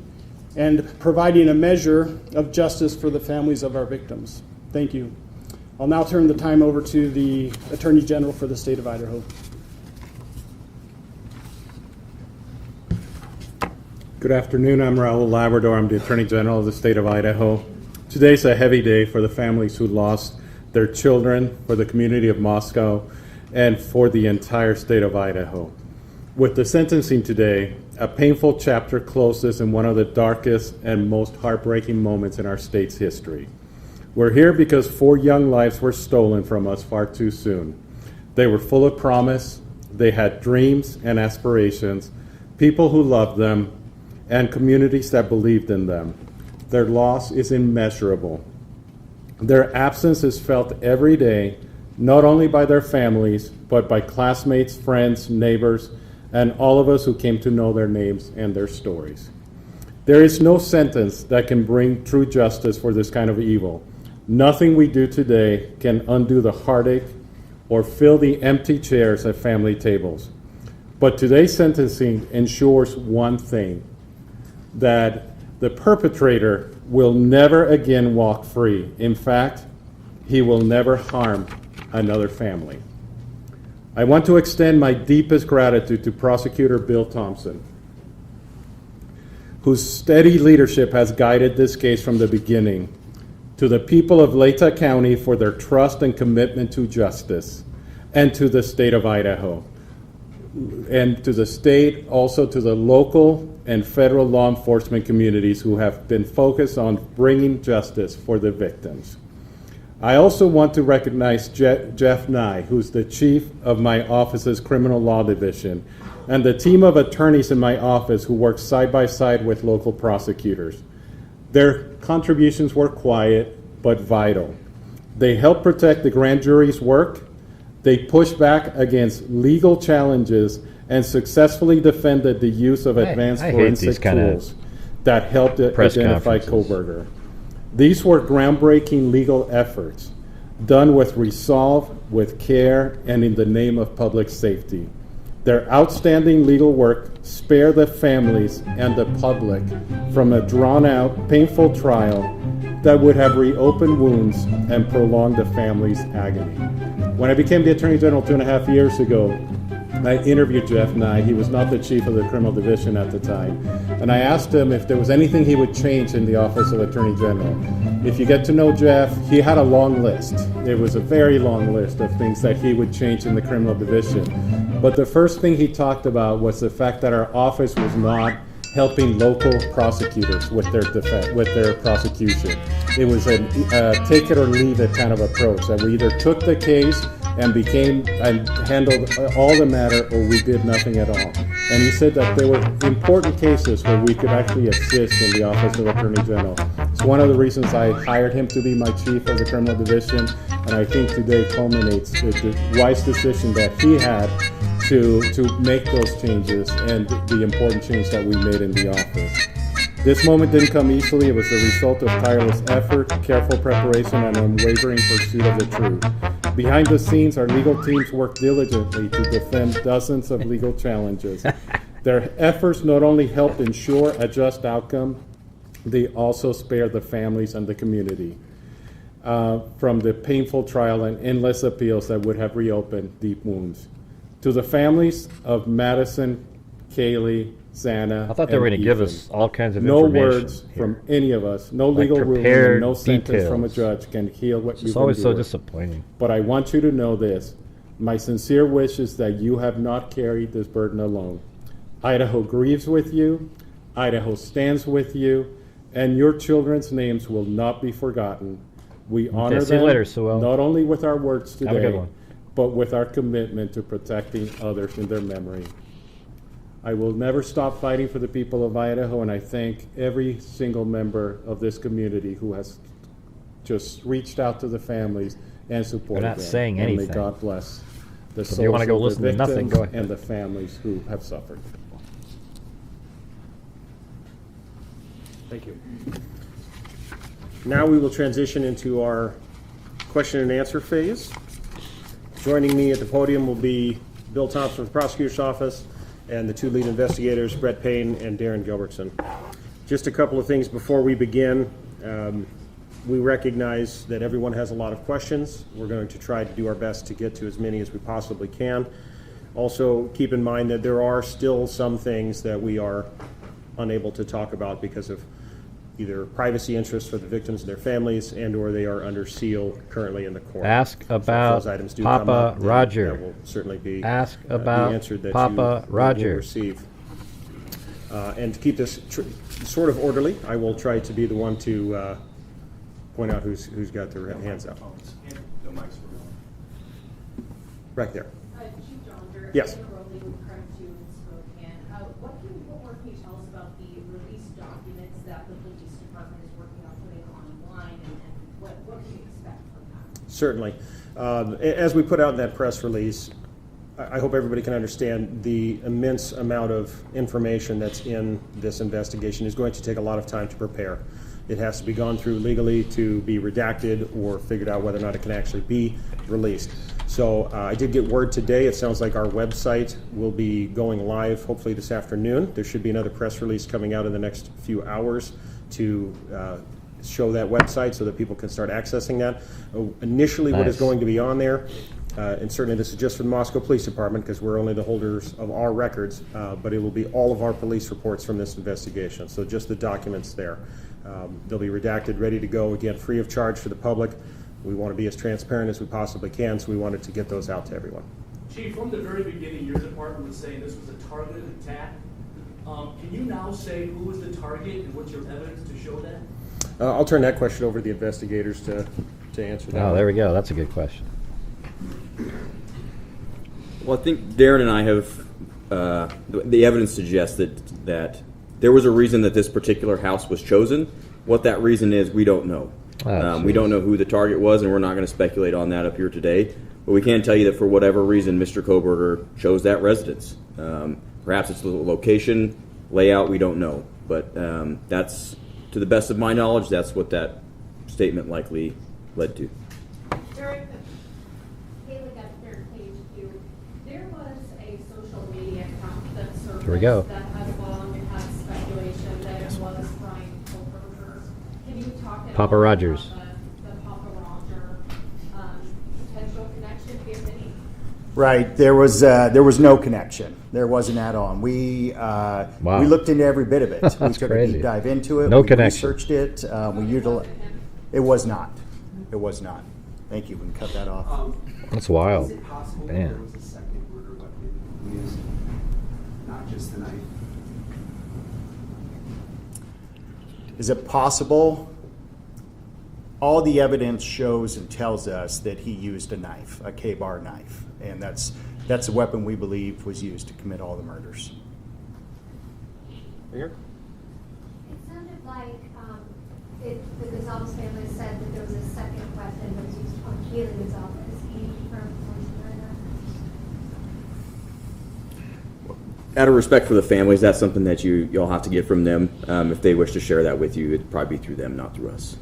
and providing a measure of justice for the families of our victims. Thank you. I'll now turn the time over to the Attorney General for the state of Idaho. Good afternoon, I'm Raul Labrador. I'm the Attorney General of the state of Idaho. Today's a heavy day for the families who lost their children, for the community of Moscow, and for the entire state of Idaho. With the sentencing today, a painful chapter closes in one of the darkest and most heartbreaking moments in our state's history. We're here because 4 young lives were stolen from us far too soon. They were full of promise, they had dreams and aspirations, people who loved them, and communities that believed in them. Their loss is immeasurable. Their absence is felt every day, not only by their families, but by classmates, friends, neighbors, and all of us who came to know their names and their stories. There is no sentence that can bring true justice for this kind of evil. Nothing we do today can undo the heartache or fill the empty chairs at family tables. But today's sentencing ensures one thing, that the perpetrator will never again walk free. In fact, he will never harm another family. I want to extend my deepest gratitude to Prosecutor Bill Thompson, whose steady leadership has guided this case from the beginning, to the people of Latah County for their trust and commitment to justice, and to the state of Idaho, and to the state, also to the local and federal law enforcement communities who have been focused on bringing justice for the victims. I also want to recognize Jeff Nye, who's the chief of my office's criminal law division, and the team of attorneys in my office who work side by side with local prosecutors. Their contributions were quiet but vital. They helped protect the grand jury's work. They pushed back against legal challenges and successfully defended the use of advanced forensic tools that helped identify Kohberger. These were groundbreaking legal efforts done with resolve, with care, and in the name of public safety. Their outstanding legal work spared the families and the public from a drawn-out, painful trial that would have reopened wounds and prolonged the family's agony. When I became the Attorney General 2.5 years ago, I interviewed Jeff Nye. He was not the chief of the criminal division at the time. And I asked him if there was anything he would change in the Office of Attorney General. If you get to know Jeff, he had a long list. It was a very long list of things that he would change in the criminal division. But the first thing he talked about was the fact that our office was not helping local prosecutors with their prosecution. It was a take it or leave it kind of approach, that we either took the case and handled all the matter, or we did nothing at all. And he said that there were important cases where we could actually assist in the Office of Attorney General. It's one of the reasons I hired him to be my chief of the criminal division, and I think today culminates the wise decision that he had to make those changes and the important change that we made in the office. This moment didn't come easily. It was the result of tireless effort, careful preparation, and unwavering pursuit of the truth. Behind the scenes, our legal teams worked diligently to defend dozens of legal challenges. Their efforts not only helped ensure a just outcome, they also spared the families and the community from the painful trial and endless appeals that would have reopened deep wounds. To the families of Madison, Kaylee, Xana, I thought they were going to give us all kinds of no information. No words from any of us, no legal ruling, and no sentence from a judge can heal what you've endured. It's always so disappointing. But I want you to know this. My sincere wish is that you have not carried this burden alone. Idaho grieves with you. Idaho stands with you. And your children's names will not be forgotten. We honor them not only with our words today, but with our commitment to protecting others in their memory. I will never stop fighting for the people of Idaho, and I thank every single member of this community who has just reached out to the families and supported them. They're not saying anything. And may God bless the So if you want to go souls of listen the to nothing, victims go ahead. and the families who have suffered. Thank you. Now we will transition into our question and answer phase. Joining me at the podium will be Bill Thompson from the prosecutor's office and the two lead investigators, Brett Payne and Darren Gilbertson. Just a couple of things before we begin. We recognize that everyone has a lot of questions. We're going to try to do our best to get to as many as we possibly can. Also, keep in mind that there are still some things that we are unable to talk about because of either privacy interests for the victims and their families, and or they are under seal currently in the court. Ask about Papa Roger. That will certainly be Ask about the answer that Papa you Roger. will receive. And to keep this sort of orderly, I will try to be the one to point out who's got their hands up. Right there. Yes. What can you tell us about the release documents that the police department is working on putting online, and what can you expect from that? Certainly. As we put out in that press release, I hope everybody can understand the immense amount of information that's in this investigation is going to take a lot of time to prepare. It has to be gone through legally to be redacted or figured out whether or not it can actually be released. So I did get word today. It sounds like our website will be going live hopefully this afternoon. There should be another press release coming out in the next few hours to show that website so that people can start accessing that. Initially, what is going to be on there And certainly this is just for the Moscow Police Department because we're only the holders of our records, but it will be all of our police reports from this investigation. So just the documents there. They'll be redacted, ready to go, again, free of charge for the public. We want to be as transparent as we possibly can, so we wanted to get those out to everyone. Chief, from the very beginning, your department was saying this was a targeted attack. Can you now say who was the target and what's your evidence to show that? I'll turn that question over to the investigators to answer that. Oh, there we go. That's a good question. Well, I think Darren and I have, the evidence suggests that there was a reason that this particular house was chosen. What that reason is, we don't know. We don't know who the target was, and we're not going to speculate on that up here today. But we can tell you that for whatever reason, Mr. Kohberger chose that residence. Perhaps it's the location, layout, we don't know. But that's, to the best of my knowledge, that's what that statement likely led to. During the Kaylee got third page view, there was a social media account that surfaced Here we go. that has long had speculation that it was Bryan Kohberger. Can you talk at Papa all Rogers. about the Papa Roger potential connection, if any? Right, there was no connection. There wasn't at all. We looked into every bit of it. That's we took crazy. a deep dive into it. No we connection. researched it. We utilized. It was not. It was not. Thank you. We can cut that off. That's wild. Is it possible that Man. there was a second murder weapon used, not just the knife? Is it possible? All the evidence shows and tells us that he used a knife, a K-bar knife, and that's the weapon we believe was used to commit all the murders. Here. It sounded like the Gonzalez family said that there was a second weapon that was used on Kaylee Gonzalez. Can you confirm that? Out of respect for the families, that's something that you'll have to get from them. If they wish to share that with you, it'd probably be through them, not through us.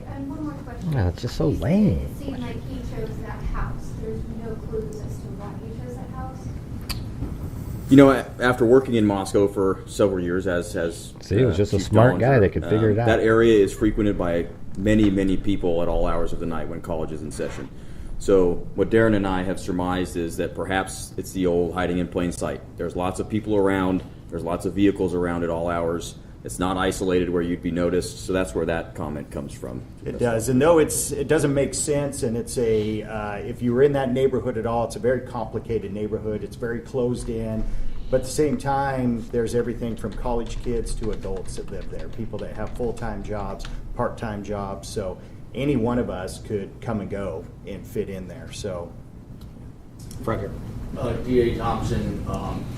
And one more question. Yeah, it's just so lame. It seemed like he chose that house. There's no clues as to why he chose that house. You know, after working in Moscow for several years, as See, he was just a Chief smart guy Dollinger, that could figure it out. That area is frequented by many, many people at all hours of the night when college is in session. So what Darren and I have surmised is that perhaps it's the old hiding in plain sight. There's lots of people around. There's lots of vehicles around at all hours. It's not isolated where you'd be noticed. So that's where that comment comes from. It does, and though it doesn't make sense, and it's if you were in that neighborhood at all, it's a very complicated neighborhood. It's very closed in, but at the same time, there's everything from college kids to adults that live there, people that have full-time jobs, part-time jobs. So any one of us could come and go and fit in there. So, Frederick. D.A. Thompson,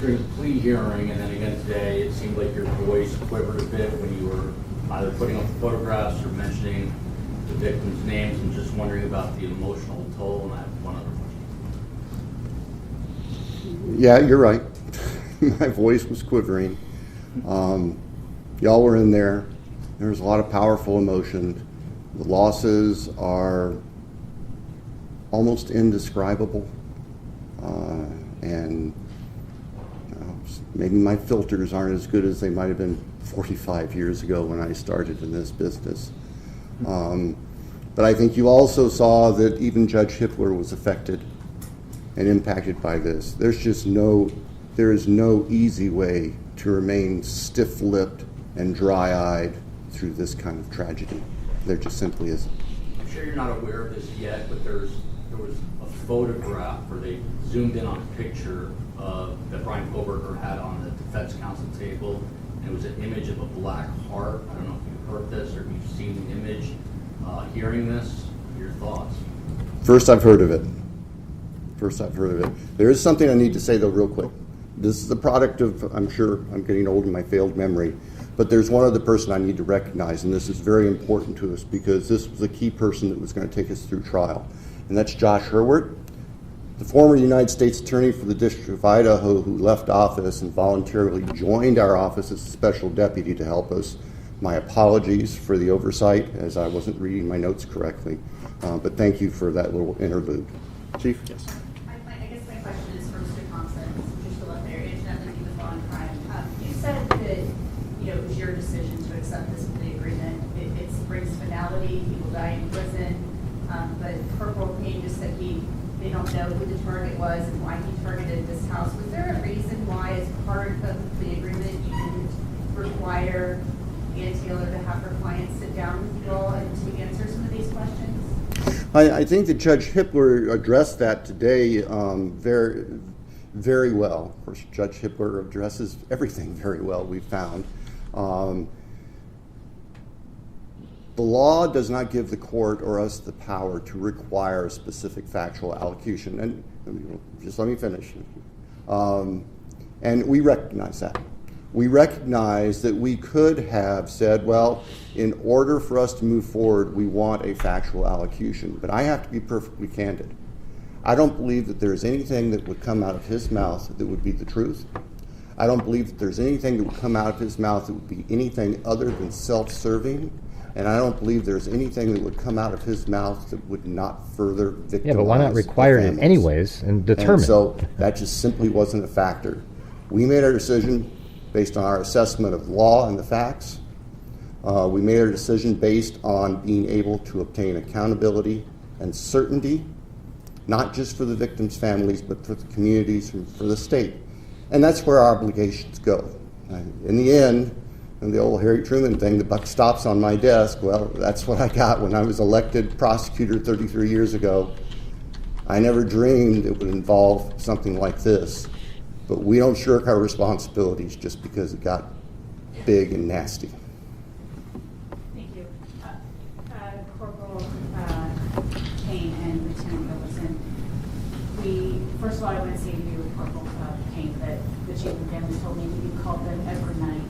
during the plea hearing and then again today, it seemed like your voice quivered a bit when you were either putting up the photographs or mentioning the victims' names. I'm just wondering about the emotional toll, and I have one other question. Yeah, you're right. My voice was quivering. Y'all were in there. There was a lot of powerful emotion. The losses are almost indescribable. And maybe my filters aren't as good as they might have been 45 years ago when I started in this business. But I think you also saw that even Judge Hippler was affected and impacted by this. There is no easy way to remain stiff-lipped and dry-eyed through this kind of tragedy. There just simply isn't. I'm sure you're not aware of this yet, but there was a photograph where they zoomed in on a picture that Bryan Kohberger had on the defense counsel table, and it was an image of a black heart. I don't know if you've heard this or if you've seen the image. Hearing this, your thoughts? First I've heard of it. There is something I need to say, though, real quick. This is the product of, I'm sure I'm getting old in my failed memory, but there's one other person I need to recognize, and this is very important to us because this was a key person that was going to take us through trial, and that's Josh Hurwitz, the former United States Attorney for the District of Idaho who left office and voluntarily joined our office as a special deputy to help us. My apologies for the oversight as I wasn't reading my notes correctly, but thank you for that little interlude. Chief? Yes. I guess my question is for Mr. Thompson, you're still up there, Angenette Levy with Law and Crime. You said that it was your decision to accept this plea agreement. It brings finality, he will die in prison, but Corporal Payne just said he they don't know who the target was and why he targeted this house. Was there a reason why, as part of the agreement, you didn't require Ann Taylor to have her clients sit down with you all and to answer some of these questions? I think that Judge Hippler addressed that today very, very well. Of course, Judge Hippler addresses everything very well, we found. The law does not give the court or us the power to require a specific factual allocution. And just let me finish. And we recognize that. We recognize that we could have said, well, in order for us to move forward, we want a factual allocution. But I have to be perfectly candid. I don't believe that there's anything that would come out of his mouth that would be the truth. I don't believe that there's anything that would come out of his mouth that would be anything other than self-serving. And I don't believe there's anything that would come out of his mouth that would not further victimize. Yeah, but why not require it anyways and determine? And so that just simply wasn't a factor. We made our decision based on our assessment of the law and the facts. We made our decision based on being able to obtain accountability and certainty, not just for the victims' families, but for the communities and for the state. And that's where our obligations go. In the end, and the old Harry Truman thing, the buck stops on my desk. Well, that's what I got when I was elected prosecutor 33 years ago. I never dreamed it would involve something like this. But we don't shirk our responsibilities just because it got big and nasty. Thank you. Corporal Kane and Lieutenant Millicent, first of all, I want to say to you, Corporal Kane, that the Chapin family told me that you called them every night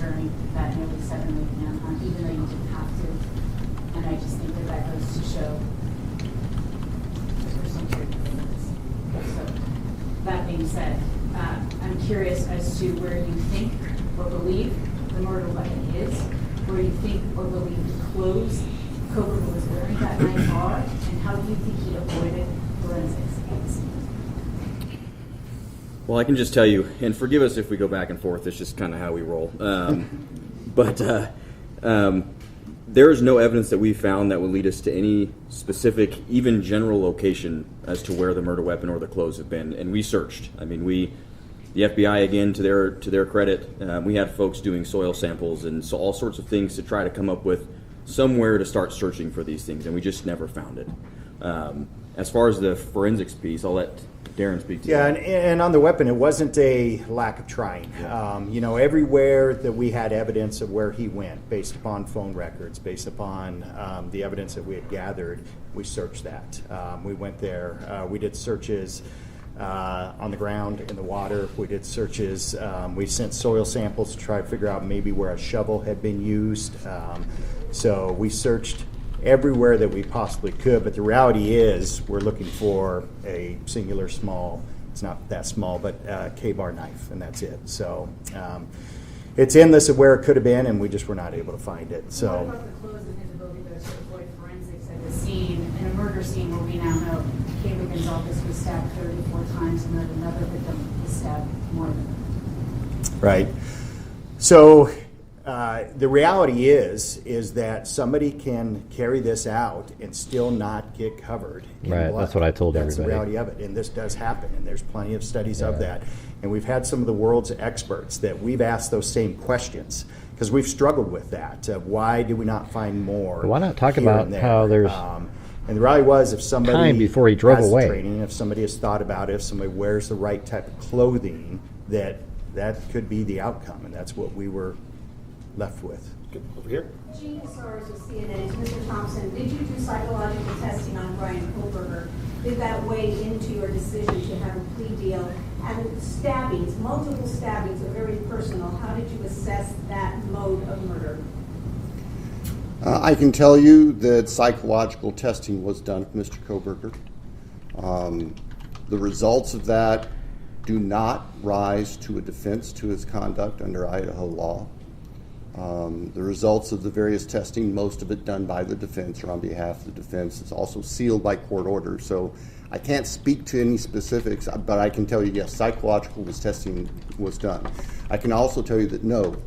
during that nearly 7-week manhunt, even though you didn't have to. And I just think that that goes to show the personal capabilities. So, that being said, I'm curious as to where you think or believe the murder weapon is, where you think or believe the clothes Kohberger was wearing that night are, and how do you think he avoided forensics at the scene? Well, I can just tell you, and forgive us if we go back and forth, it's just kind of how we roll. But there is no evidence that we found that would lead us to any specific, even general location as to where the murder weapon or the clothes have been. And we searched. I mean, the FBI, again, to their credit, we had folks doing soil samples and so all sorts of things to try to come up with somewhere to start searching for these things, and we just never found it. As far as the forensics piece, I'll let Darren speak to that. Yeah, and on the weapon, it wasn't a lack of trying. Everywhere that we had evidence of where he went, based upon phone records, based upon the evidence that we had gathered, we searched that. We went there. We did searches on the ground, in the water. We did searches. We sent soil samples to try to figure out maybe where a shovel had been used. So we searched everywhere that we possibly could, but the reality is we're looking for a singular small, it's not that small, but K-bar knife, and that's it. So it's endless of where it could have been, and we just were not able to find it. So what about the clothes and his ability to avoid forensics at the scene, in a murder scene where we now know Kaylee Gonzalez was stabbed 34 times and then another victim was stabbed more than that? Right. So the reality is that somebody can carry this out and still not get covered in Right, blood. that's what I told That's everybody. the reality of it, and this does happen, and there's plenty of studies of that. And we've had some of the world's experts that we've asked those same questions, because we've struggled with that. Why do we not find more? But why not talk here about and there? how there's and the reality was, if somebody time before he drove has the away. training, if somebody has thought about it, if somebody wears the right type of clothing, that could be the outcome, and that's what we were left with. Over here. Gene Soros with CNN. Mr. Thompson, did you do psychological testing on Bryan Kohberger? Did that weigh into your decision to have a plea deal? And stabbings, multiple stabbings are very personal. How did you assess that mode of murder? I can tell you that psychological testing was done with Mr. Kohberger. The results of that do not rise to a defense to his conduct under Idaho law. The results of the various testing, most of it done by the defense or on behalf of the defense, is also sealed by court order. So I can't speak to any specifics, but I can tell you, yes, psychological testing was done. I can also tell you that no,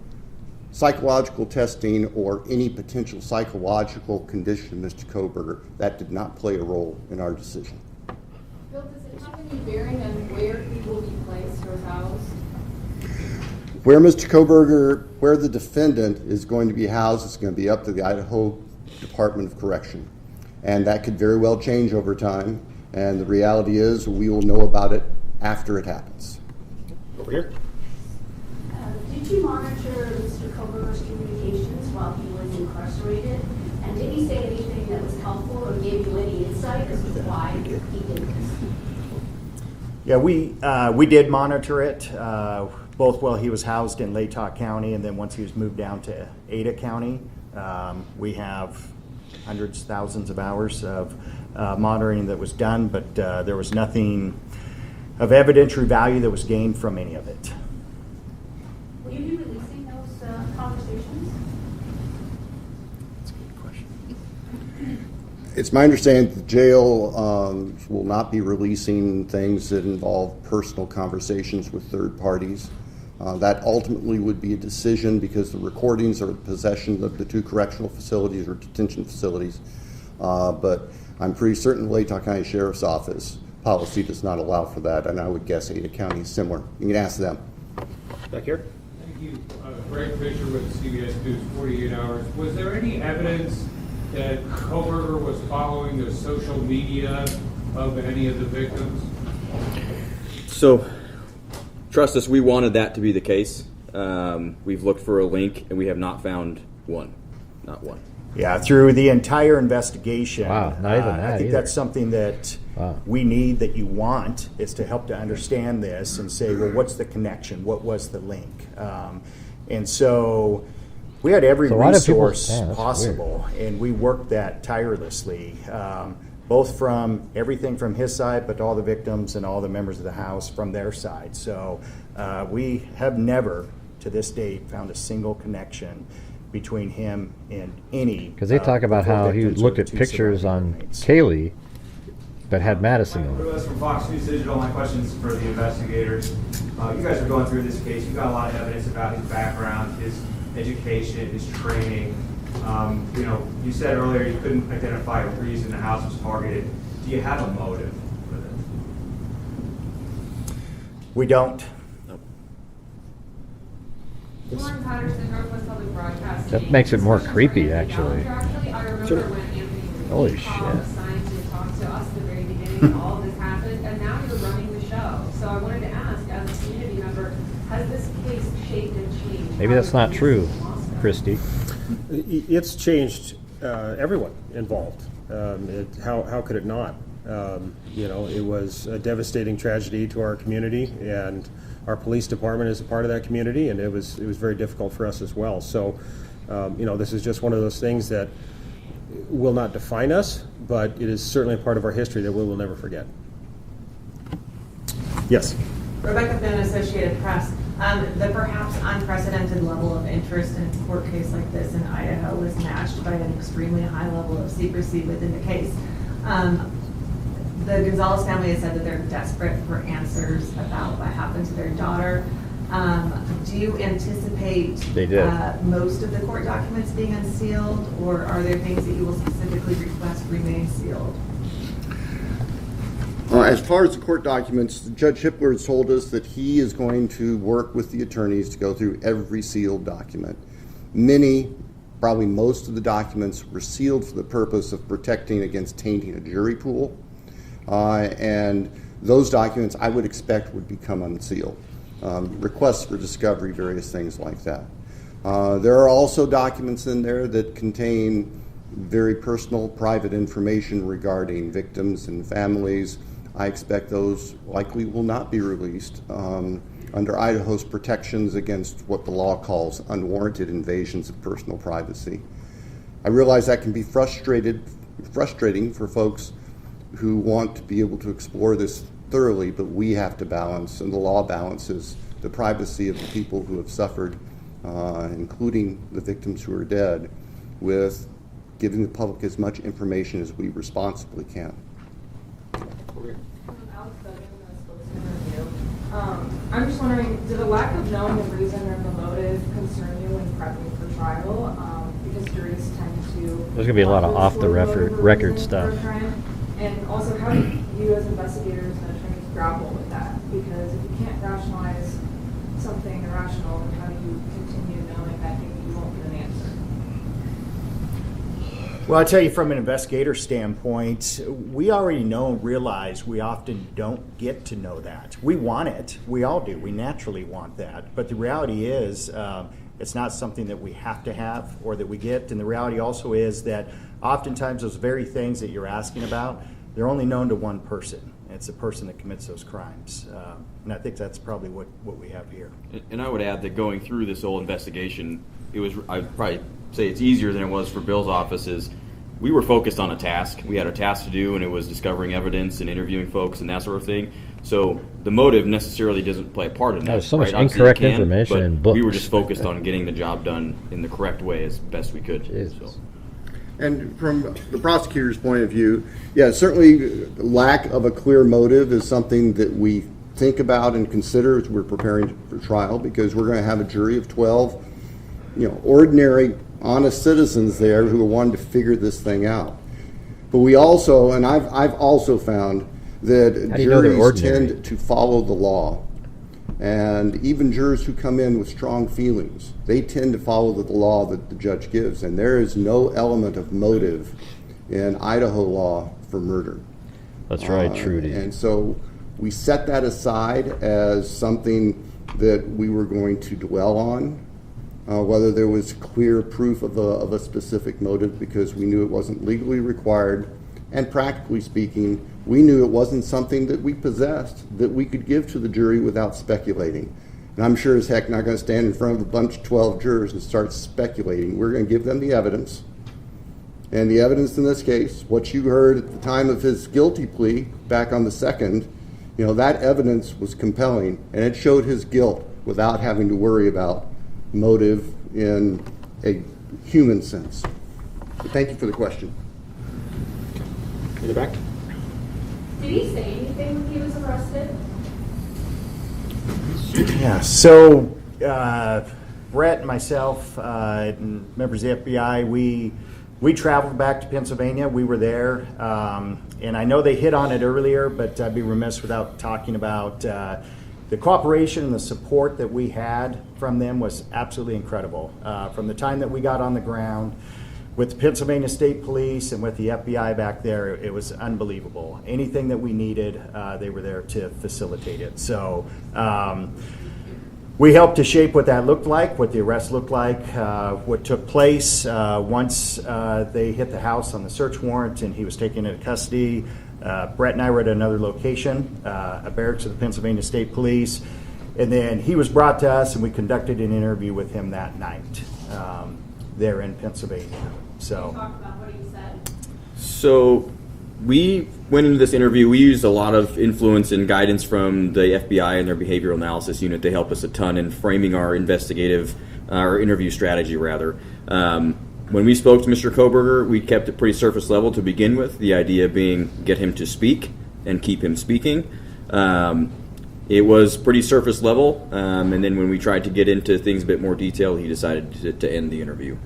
psychological testing or any potential psychological condition of Mr. Kohberger, that did not play a role in our decision. Bill, does it have any bearing on where he will be placed or housed? Where Mr. Kohberger, where the defendant is going to be housed, is going to be up to the Idaho Department of Correction. And that could very well change over time. And the reality is we will know about it after it happens. Over here. Did you monitor Mr. Kohberger's communications while he was incarcerated? And did he say anything that was helpful or gave you any insight as to why he did this? Yeah, we did monitor it, both while he was housed in Latah County and then once he was moved down to Ada County. We have hundreds, thousands of hours of monitoring that was done, but there was nothing of evidentiary value that was gained from any of it. Will you be releasing those conversations? That's a good question. It's my understanding that the jail will not be releasing things that involve personal conversations with third parties. That ultimately would be a decision because the recordings are in possession of the two correctional facilities or detention facilities. But I'm pretty certain the Latah County Sheriff's Office policy does not allow for that, and I would guess Ada County is similar. You can ask them. Back here. Thank you. Greg Fisher with CBS News 48 Hours. Was there any evidence that Kohberger was following the social media of any of the victims? So, trust us, we wanted that to be the case. We've looked for a link, and we have not found one. Not one. Yeah, through the entire investigation, Wow, not even that I think either. that's something that we need, that you want, is to help to understand this and say, well, what's the connection? What was the link? And so we had every resource possible, and we worked that tirelessly, both from everything from his side, but all the victims and all the members of the House from their side. So we have never, to this date, found a single connection between him and any. Because they talk about how he looked at pictures on Kaylee, but had Madison in it. Lewis from Fox News Digital. My question's for the investigators. You guys are going through this case. You've got a lot of evidence about his background, his education, his training. You know, you said earlier you couldn't identify a reason the house was targeted. Do you have a motive for this? We don't. Lauren Patterson, Northwest Public Broadcasting. That makes it more creepy, actually. I remember when Anthony Holy called, shit. signed to talk to us at the very beginning, all of this happened, and now you're running the show. So I wanted to ask, as a community member, has this case shaped and changed? Maybe that's not true, Christi. It's changed everyone involved. How could it not? You know, it was a devastating tragedy to our community, and our police department is a part of that community, and it was very difficult for us as well. So, you know, this is just one of those things that will not define us, but it is certainly a part of our history that we will never forget. Yes. Rebecca Finn, Associated Press. The perhaps unprecedented level of interest in a court case like this in Idaho was matched by an extremely high level of secrecy within the case. The Gonzalez family has said that they're desperate for answers about what happened to their daughter. Do you anticipate most of the court documents being unsealed, or are there things that you will specifically request remain sealed? As far as the court documents, Judge Hippler has told us that he is going to work with the attorneys to go through every sealed document. Many, probably most of the documents were sealed for the purpose of protecting against tainting a jury pool. And those documents I would expect would become unsealed. Requests for discovery, various things like that. There are also documents in there that contain very personal, private information regarding victims and families. I expect those likely will not be released under Idaho's protections against what the law calls unwarranted invasions of personal privacy. I realize that can be frustrating for folks who want to be able to explore this thoroughly, but we have to balance, and the law balances, the privacy of the people who have suffered, including the victims who are dead, with giving the public as much information as we responsibly can. I'm just wondering, did the lack of knowing the reason or the motive concern you when prepping for trial? Because juries tend to... There's going to be a lot of off-the-record stuff. And also, how do you as investigators and attorneys grapple with that? Because if you can't rationalize something irrational, then how do you continue knowing that you won't get an answer? Well, I'll tell you from an investigator standpoint, we already know and realize we often don't get to know that. We want it. We all do. We naturally want that. But the reality is it's not something that we have to have or that we get. And the reality also is that oftentimes those very things that you're asking about, they're only known to one person. It's the person that commits those crimes. And I think that's probably what we have here. And I would add that going through this whole investigation, I'd probably say it's easier than it was for Bill's offices. We were focused on a task. We had a task to do, and it was discovering evidence and interviewing folks and that sort of thing. So the motive necessarily doesn't play a part in that. There's so much Obviously incorrect it can, information but in books. We were just focused on getting the job done in the correct way as best we could. So. And from the prosecutor's point of view, yeah, certainly lack of a clear motive is something that we think about and consider as we're preparing for trial, because we're going to have a jury of 12, ordinary, honest citizens there who are wanting to figure this thing out. But we also, and I've also found that juries tend to follow the law. And even jurors who come in with strong feelings, they tend to follow the law that the judge gives. And there is no element of motive in Idaho law for murder. That's right, Trudy. And so we set that aside as something that we were going to dwell on, whether there was clear proof of a specific motive, because we knew it wasn't legally required. And practically speaking, we knew it wasn't something that we possessed that we could give to the jury without speculating. And I'm sure as heck not going to stand in front of a bunch of 12 jurors and start speculating. We're going to give them the evidence. And the evidence in this case, what you heard at the time of his guilty plea back on the 2nd, that evidence was compelling, and it showed his guilt without having to worry about motive in a human sense. Thank you for the question. In the back. Did he say anything when he was arrested? Yeah, so Brett and myself and members of the FBI, we traveled back to Pennsylvania. We were there, and I know they hit on it earlier, but I'd be remiss without talking about the cooperation and the support that we had from them was absolutely incredible. From the time that we got on the ground with the Pennsylvania State Police and with the FBI back there, it was unbelievable. Anything that we needed, they were there to facilitate it. So we helped to shape what that looked like, what the arrest looked like, what took place once they hit the house on the search warrant and he was taken into custody. Brett and I were at another location, a barracks of the Pennsylvania State Police, and then he was brought to us and we conducted an interview with him that night there in Pennsylvania. So, talk about what he said. So we went into this interview. We used a lot of influence and guidance from the FBI and their behavioral analysis unit. They help us a ton in framing our interview strategy, rather. When we spoke to Mr. Kohberger, we kept it pretty surface level to begin with, the idea being get him to speak and keep him speaking. It was pretty surface level, and then when we tried to get into things a bit more detail, he decided to end the interview.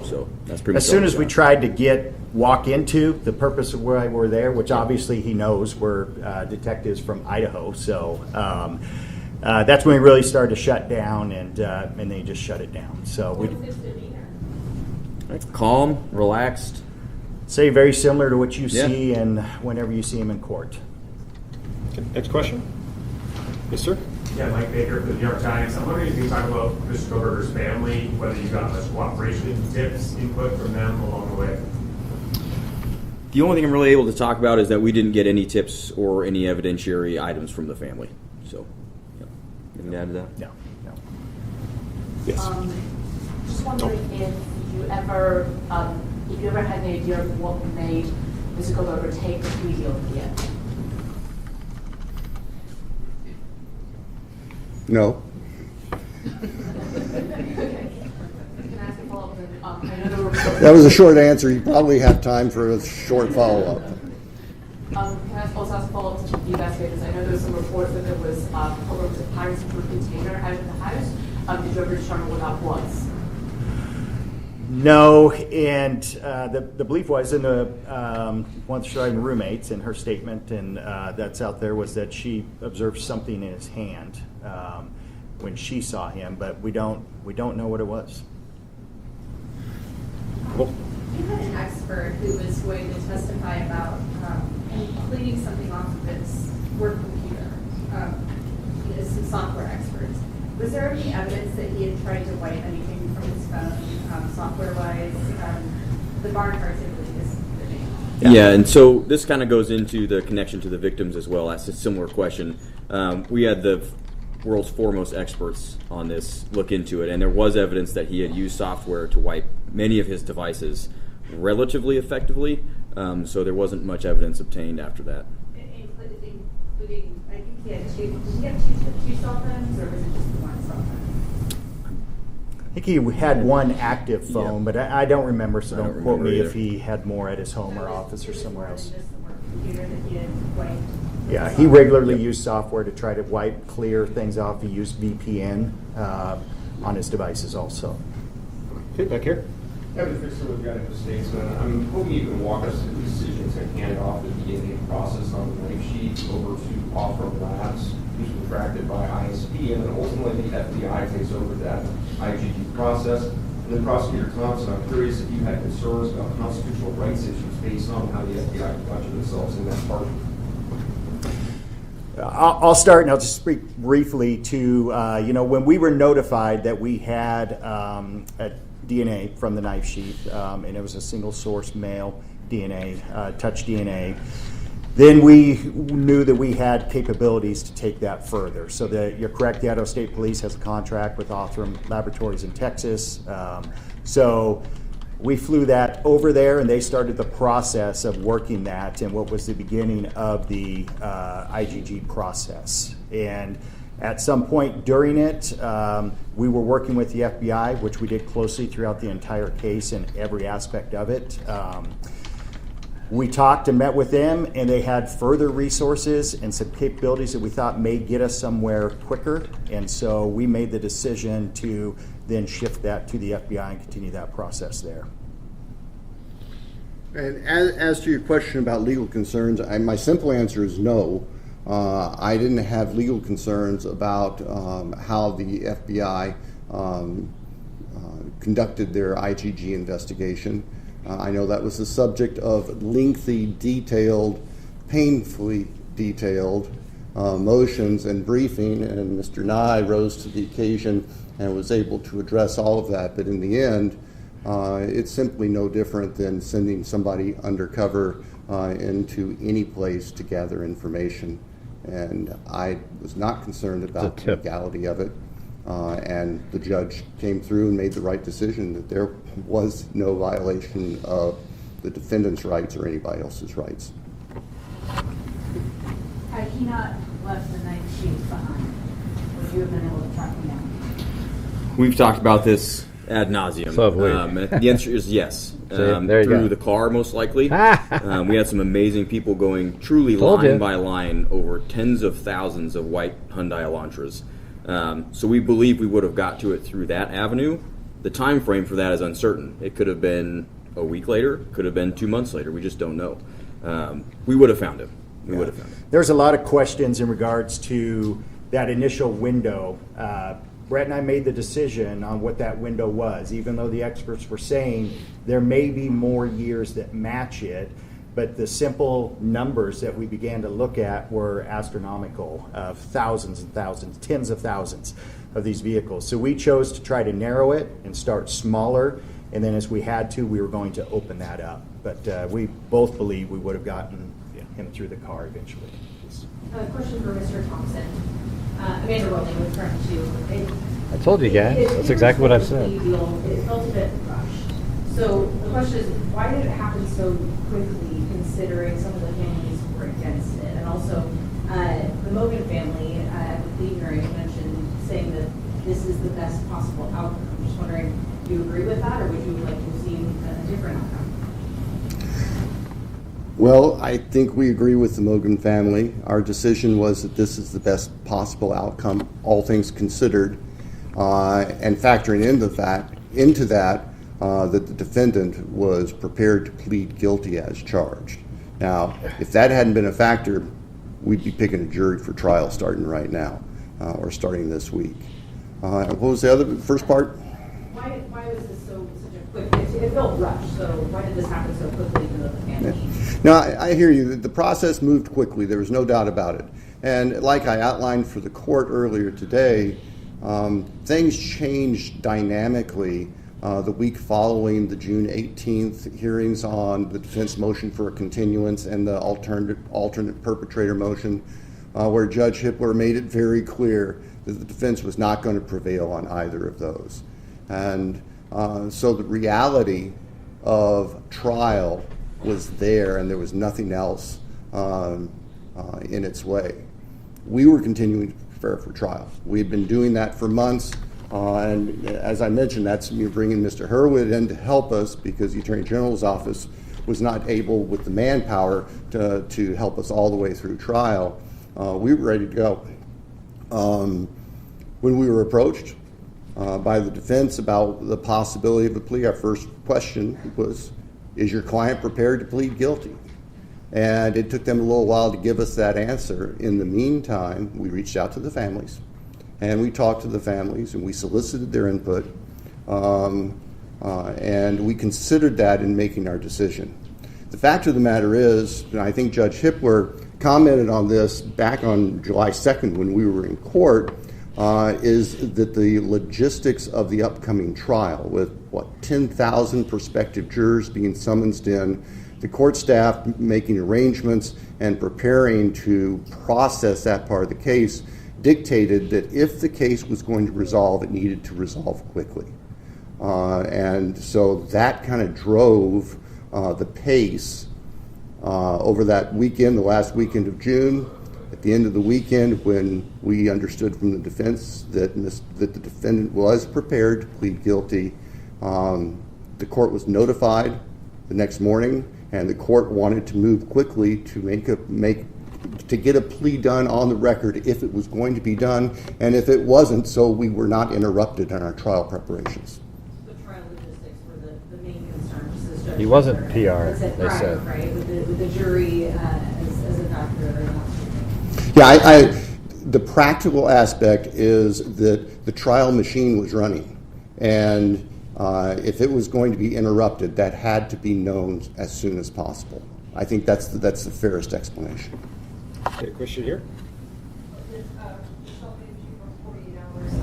So that's pretty much as soon as we tried to walk into the purpose of why we're there, which obviously he knows we're detectives from Idaho, so that's when we really started to shut down, and they just shut it down. So we calm, relaxed. Say very similar to what you see and whenever you see him in court. Okay, next question. Yes, sir. Yeah, Mike Baker for the New York Times. I'm wondering if you can talk about Mr. Kohberger's family, whether you got much cooperation, tips, input from them along the way. The only thing I'm really able to talk about is that we didn't get any tips or any evidentiary items from the family. So, anything to add to that? No. Yes. Just wondering if you ever had any idea of what made Mr. Kohberger take the plea deal at the end? No. That was a short answer. You probably have time for a short follow-up. Can I also ask a follow-up to the investigators? I know there was some reports that there was Kohberger's pirates food container out of the house. Did you ever determine what that was? No, and the belief was in the one of the roommates in her statement, and that's out there, was that she observed something in his hand when she saw him, but we don't know what it was. Cool. You had an expert who was going to testify about cleaning something off of his work computer, some software experts. Was there any evidence that he had tried to wipe anything from his phone, software-wise? The bar cards, I believe, is the name. Yeah, and so this kind of goes into the connection to the victims as well. That's a similar question. We had the world's foremost experts on this look into it, and there was evidence that he had used software to wipe many of his devices relatively effectively, so there wasn't much evidence obtained after that. Including, I think he had did he have two cell phones, or was it just the one cell phone? I think he had one active phone, but I don't remember, so don't quote me if he had more at his home or office or somewhere else. Yeah, he regularly used software to try to wipe, clear things off. He used VPN on his devices also. Okay, back here. Kevin Fisher with Idaho Statesman. I'm hoping you can walk us through the decision to hand off the DNA process on the knife sheet over to Off-Road Labs, who's contracted by ISP, and then ultimately the FBI takes over that IGG process. And then Prosecutor Thompson, I'm curious if you had concerns about constitutional rights issues based on how the FBI conducted themselves in that part. I'll start, and I'll just speak briefly to, when we were notified that we had a DNA from the knife sheet, and it was a single source male DNA, touch DNA, then we knew that we had capabilities to take that further. So you're correct, the Idaho State Police has a contract with Othram Laboratories in Texas. So we flew that over there, and they started the process of working that in what was the beginning of the IGG process. And at some point during it, we were working with the FBI, which we did closely throughout the entire case and every aspect of it. We talked and met with them, and they had further resources and some capabilities that we thought may get us somewhere quicker. And so we made the decision to then shift that to the FBI and continue that process there. And as to your question about legal concerns, my simple answer is no. I didn't have legal concerns about how the FBI conducted their IGG investigation. I know that was the subject of lengthy, detailed, painfully detailed motions and briefing, and Mr. Nye rose to the occasion and was able to address all of that. But in the end, it's simply no different than sending somebody undercover into any place to gather information. And I was not concerned about the legality of it. And the judge came through and made the right decision that there was no violation of the defendant's rights or anybody else's rights. Had he not left the knife sheet behind, would you have been able to track him down? We've talked about this ad nauseum. The answer is yes. Through the car, most likely. We had some amazing people going truly line by line over tens of thousands of white Hyundai Elantras. So we believe we would have got to it through that avenue. The time frame for that is uncertain. It could have been a week later, could have been 2 months later. We just don't know. We would have found him. We would have found him. There's a lot of questions in regards to that initial window. Brett and I made the decision on what that window was, even though the experts were saying there may be more years that match it. But the simple numbers that we began to look at were astronomical, of thousands and thousands, tens of thousands of these vehicles. So we chose to try to narrow it and start smaller, and then as we had to, we were going to open that up. But we both believe we would have gotten him through the car eventually. A question for Mr. Thompson. Amanda Rowling was referring to. I told you guys. That's exactly what I've said. It felt a bit rushed. So the question is, why did it happen so quickly, considering some of the families were against it? And also, the Mogan family at the plea hearing mentioned saying that this is the best possible outcome. I'm just wondering, do you agree with that, or would you like to have seen a different outcome? Well, I think we agree with the Mogan family. Our decision was that this is the best possible outcome, all things considered. And factoring into that, that the defendant was prepared to plead guilty as charged. Now, if that hadn't been a factor, we'd be picking a jury for trial starting right now, or starting this week. What was the first part? Why was this such a quick, it felt rushed, so why did this happen so quickly to the family? No, I hear you. The process moved quickly. There was no doubt about it. And like I outlined for the court earlier today, things changed dynamically the week following the June 18th hearings on the defense motion for a continuance and the alternate perpetrator motion, where Judge Hippler made it very clear that the defense was not going to prevail on either of those. And so the reality of trial was there, and there was nothing else in its way. We were continuing to prepare for trial. We had been doing that for months, and as I mentioned, that's me bringing Mr. Hurwitz in to help us because the Attorney General's office was not able with the manpower to help us all the way through trial. We were ready to go. When we were approached by the defense about the possibility of a plea, our first question was, is your client prepared to plead guilty? And it took them a little while to give us that answer. In the meantime, we reached out to the families, and we talked to the families, and we solicited their input, and we considered that in making our decision. The fact of the matter is, and I think Judge Hippler commented on this back on July 2nd when we were in court, is that the logistics of the upcoming trial, with 10,000 prospective jurors being summoned in, the court staff making arrangements and preparing to process that part of the case, dictated that if the case was going to resolve, it needed to resolve quickly. And so that kind of drove the pace over that weekend, the last weekend of June. At the end of the weekend, when we understood from the defense that the defendant was prepared to plead guilty, the court was notified the next morning, and the court wanted to move quickly to get a plea done on the record if it was going to be done, and if it wasn't, so we were not interrupted in our trial preparations. The trial logistics were the main concern. Just as Judge He wasn't Hippler PR, said they prior, said. right? With the jury as a factor. Yeah, the practical aspect is that the trial machine was running, and if it was going to be interrupted, that had to be known as soon as possible. I think that's the fairest explanation. Okay, question here.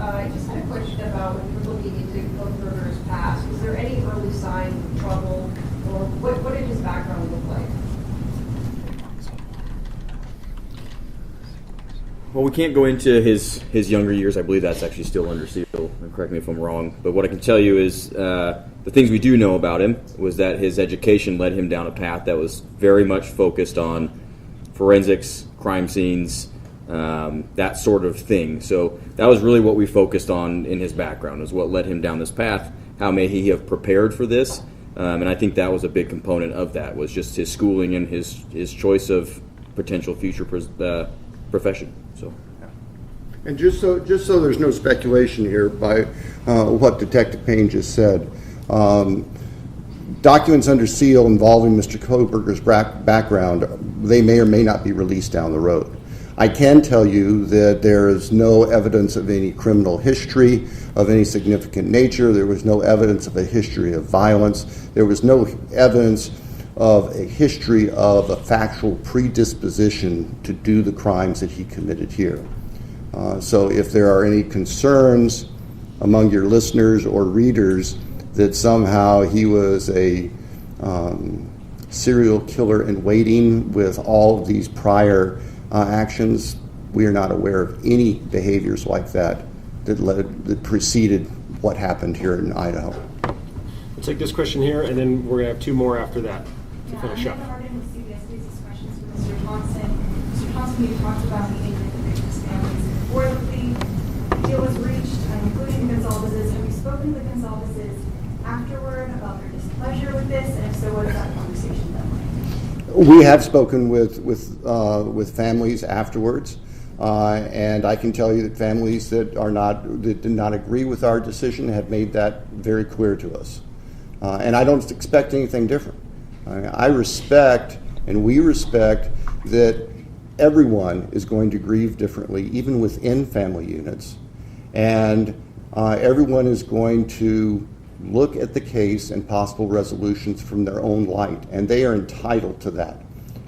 I just had a question about when you were looking into Kohberger's past. Was there any early signs of trouble, or what did his background look like? Well, we can't go into his younger years. I believe that's actually still under seal. Correct me if I'm wrong. But what I can tell you is the things we do know about him was that his education led him down a path that was very much focused on forensics, crime scenes, that sort of thing. So that was really what we focused on in his background, is what led him down this path. How may he have prepared for this? And I think that was a big component of that, was just his schooling and his choice of potential future profession. So, and just so there's no speculation here by what Detective Payne just said, documents under seal involving Mr. Kohberger's background, they may or may not be released down the road. I can tell you that there is no evidence of any criminal history of any significant nature. There was no evidence of a history of violence. There was no evidence of a history of a factual predisposition to do the crimes that he committed here. So if there are any concerns among your listeners or readers that somehow he was a serial killer in waiting with all of these prior actions, we are not aware of any behaviors like that preceded what happened here in Idaho. We'll take this question here, and then we're going to have two more after that to finish up. Questions for Mr. Thompson. Mr. Thompson, you talked about meeting with the victims' families before the plea deal was reached, including the Gonzalez's. Have you spoken to the Gonzalez's afterward about their displeasure with this? And if so, what has that conversation been like? We have spoken with families afterwards, and I can tell you that families that did not agree with our decision have made that very clear to us. And I don't expect anything different. I respect, and we respect, that everyone is going to grieve differently, even within family units. And everyone is going to look at the case and possible resolutions from their own light, and they are entitled to that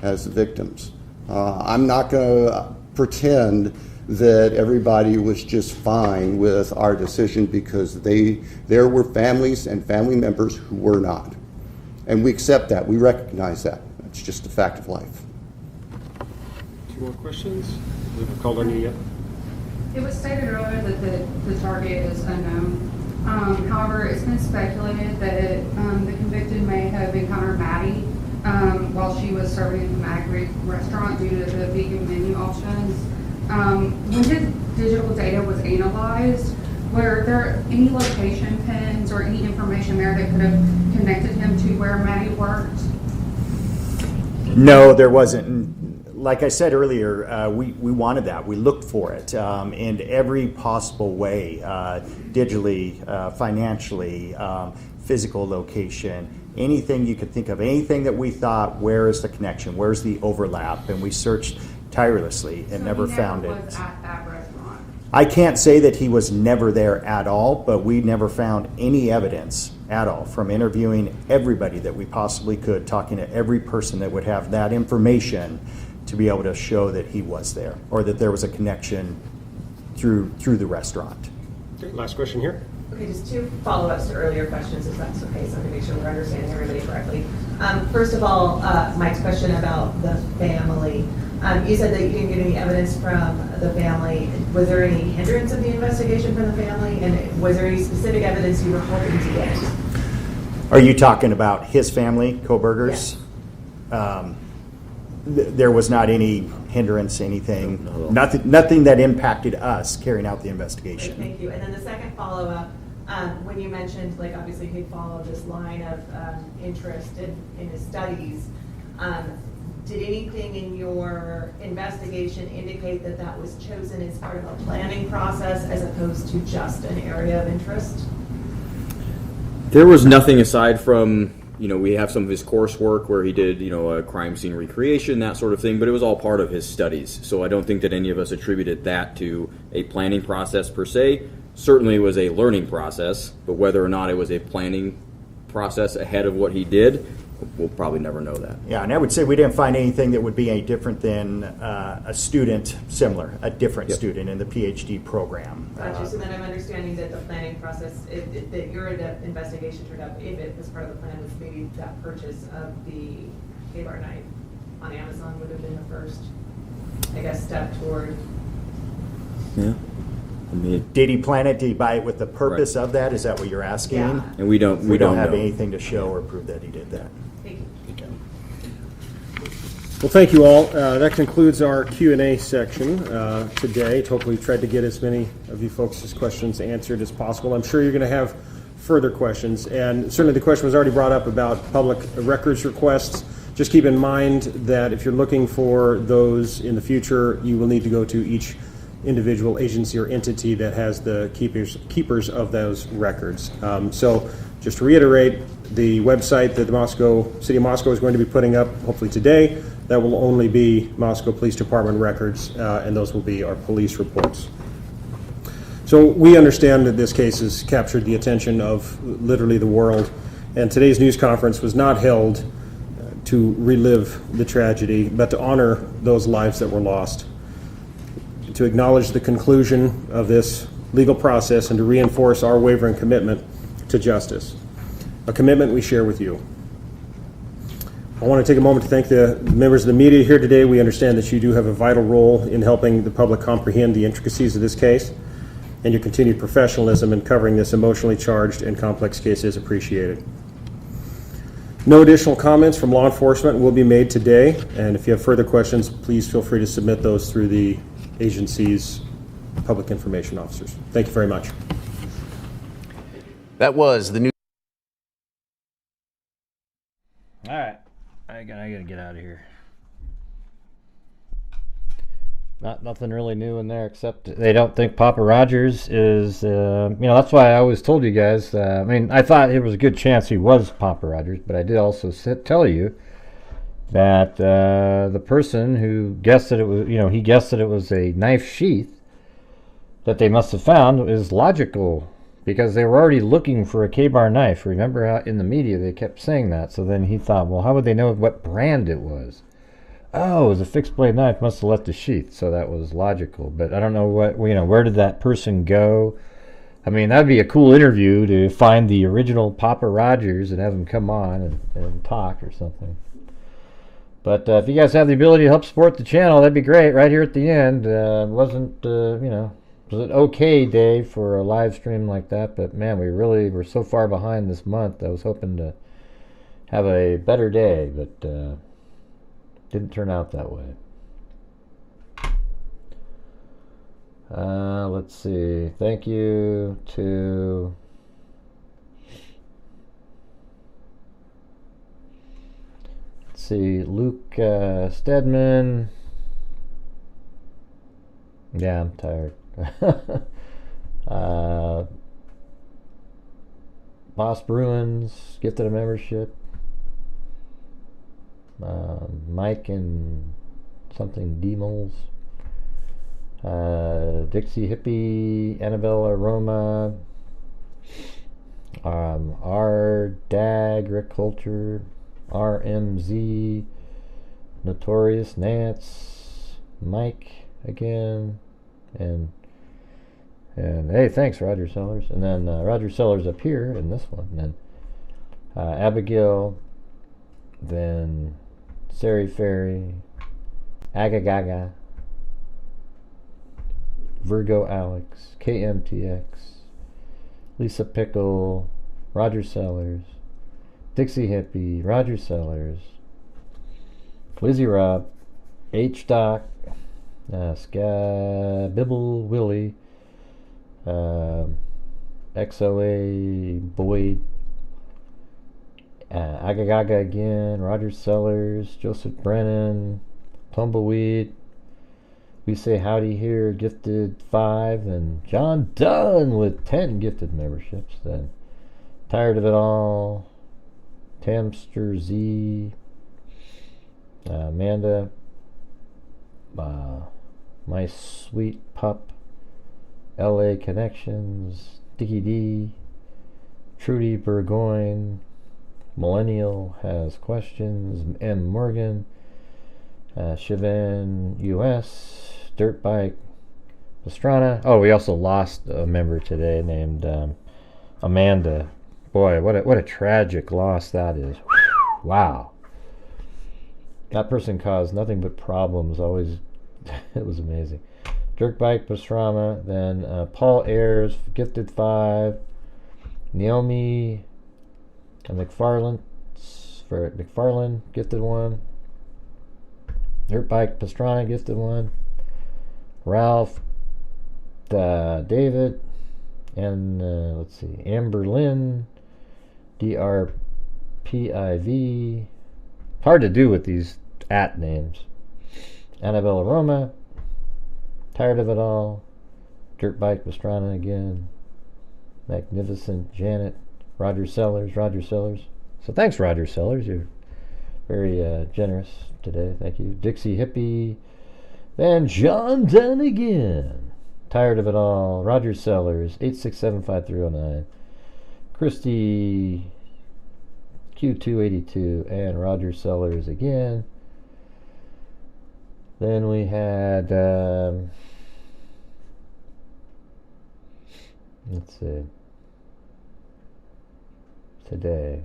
as victims. I'm not going to pretend that everybody was just fine with our decision, because there were families and family members who were not. And we accept that. We recognize that. It's just a fact of life. 2 more questions? We haven't called on you yet. It was stated earlier that the target is unknown. However, it's been speculated that the convicted may have encountered Maddie while she was serving at the Mavic restaurant due to the vegan menu options. When his digital data was analyzed, were there any location pins or any information there that could have connected him to where Maddie worked? No, there wasn't. Like I said earlier, we wanted that. We looked for it in every possible way, digitally, financially, physical location, anything you could think of, anything that we thought, where is the connection, where's the overlap, and we searched tirelessly and never found it. Was at that restaurant. I can't say that he was never there at all, but we never found any evidence at all from interviewing everybody that we possibly could, talking to every person that would have that information to be able to show that he was there or that there was a connection through the restaurant. Okay, last question here. Okay, just 2 follow-ups to earlier questions, if that's okay, so I can make sure we're understanding everybody correctly. First of all, Mike's question about the family. You said that you didn't get any evidence from the family. Was there any hindrance of the investigation from the family? And was there any specific evidence you were hoping to get? Are you talking about his family, Kohberger's? Yes. There was not any hindrance, anything, nothing that impacted us carrying out the investigation. Okay, thank you. And then the second follow-up, when you mentioned, like, obviously he'd follow this line of interest in his studies, did anything in your investigation indicate that that was chosen as part of a planning process as opposed to just an area of interest? There was nothing aside from, we have some of his coursework where he did, a crime scene recreation, that sort of thing, but it was all part of his studies. So I don't think that any of us attributed that to a planning process per se. Certainly it was a learning process, but whether or not it was a planning process ahead of what he did, we'll probably never know that. Yeah, and I would say we didn't find anything that would be any different than a student, a different student in the PhD program. Gotcha. So then I'm understanding that the planning process, that your investigation turned up, if it was part of the plan, was maybe that purchase of the K-Bar knife on Amazon would have been the first, I guess, step toward. Yeah. Did he plan it? Did he buy it with the purpose of that? Is that what you're asking? Yeah. And we don't have know. anything to show or prove that he did that. Thank you. Well, thank you all. That concludes our Q&A section today. Hopefully we tried to get as many of you folks' questions answered as possible. I'm sure you're going to have further questions, and certainly the question was already brought up about public records requests. Just keep in mind that if you're looking for those in the future, you will need to go to each individual agency or entity that has the keepers of those records. So just to reiterate, the website that the City of Moscow is going to be putting up, hopefully today, that will only be Moscow Police Department records, and those will be our police reports. So we understand that this case has captured the attention of literally the world, and today's news conference was not held to relive the tragedy, but to honor those lives that were lost, to acknowledge the conclusion of this legal process, and to reinforce our wavering commitment to justice, a commitment we share with you. I want to take a moment to thank the members of the media here today. We understand that you do have a vital role in helping the public comprehend the intricacies of this case, and your continued professionalism in covering this emotionally charged and complex case is appreciated. No additional comments from law enforcement will be made today, and if you have further questions, please feel free to submit those through the agency's public information officers. Thank you very much. That was the news. All right, I gotta get out of here. Nothing really new in there, except they don't think Papa Rogers is, that's why I always told you guys, I thought it was a good chance he was Papa Rogers, but I did also tell you that the person who guessed that it was, he guessed that it was a knife sheath that they must have found is logical, because they were already looking for a K-bar knife. Remember how in the media they kept saying that? So then he thought, well, how would they know what brand it was? Oh, it was a fixed blade knife, must have left the sheath, so that was logical. But I don't know where did that person go? I mean, that'd be a cool interview to find the original Papa Rogers and have him come on and talk or something. But if you guys have the ability to help support the channel, that'd be great. Right here at the end, was it okay day for a live stream like that? But man, we really were so far behind this month. I was hoping to have a better day, but didn't turn out that way. Let's see. Thank you to Luke Stedman. Yeah, I'm tired. Boss Bruins gifted a membership. Mike and something Demols. Dixie Hippie, Annabella Roma, R Dag, Rick Culture, RMZ, Notorious Nance, Mike again, and hey, thanks Roger Sellers, and then Roger Sellers up here in this one, and then Abigail, then Sari Ferry, Agagaga, Virgo Alex, KMTX, Lisa Pickle, Roger Sellers, Dixie Hippie, Roger Sellers, Lizzie Rob, H Doc, Bibble Willie, XOA Boyd, Agagaga again, Roger Sellers, Joseph Brennan, Tumbleweed, We Say Howdy Here, gifted 5, and John Dunn with 10 gifted memberships. Then Tired of It All, Tamster Z, Amanda, My Sweet Pup, LA Connections, Dickie D, Trudy Burgoyne, Millennial Has Questions, M. Morgan, Siobhan US, Dirt Bike, Pastrana. Oh, we also lost a member today named Amanda. Boy, what a tragic loss that is. Wow. That person caused nothing but problems. Always, it was amazing. Dirt Bike, Pastrana, then Paul Ayers, gifted 5, Naomi McFarland, gifted 1, Dirt Bike, Pastrana, gifted 1, Ralph, David, and let's see, Amber Lynn, DRPIV, hard to do with these @ names, Annabella Roma, Tired of It All, Dirt Bike Pastrana again, Magnificent Janet, Roger Sellers. So thanks, Roger Sellers. You're very generous today. Thank you. Dixie Hippie, then John Dunn again, Tired of It All, Roger Sellers, 8675309, Christi Q282, and Roger Sellers again. Then we had let's see, today.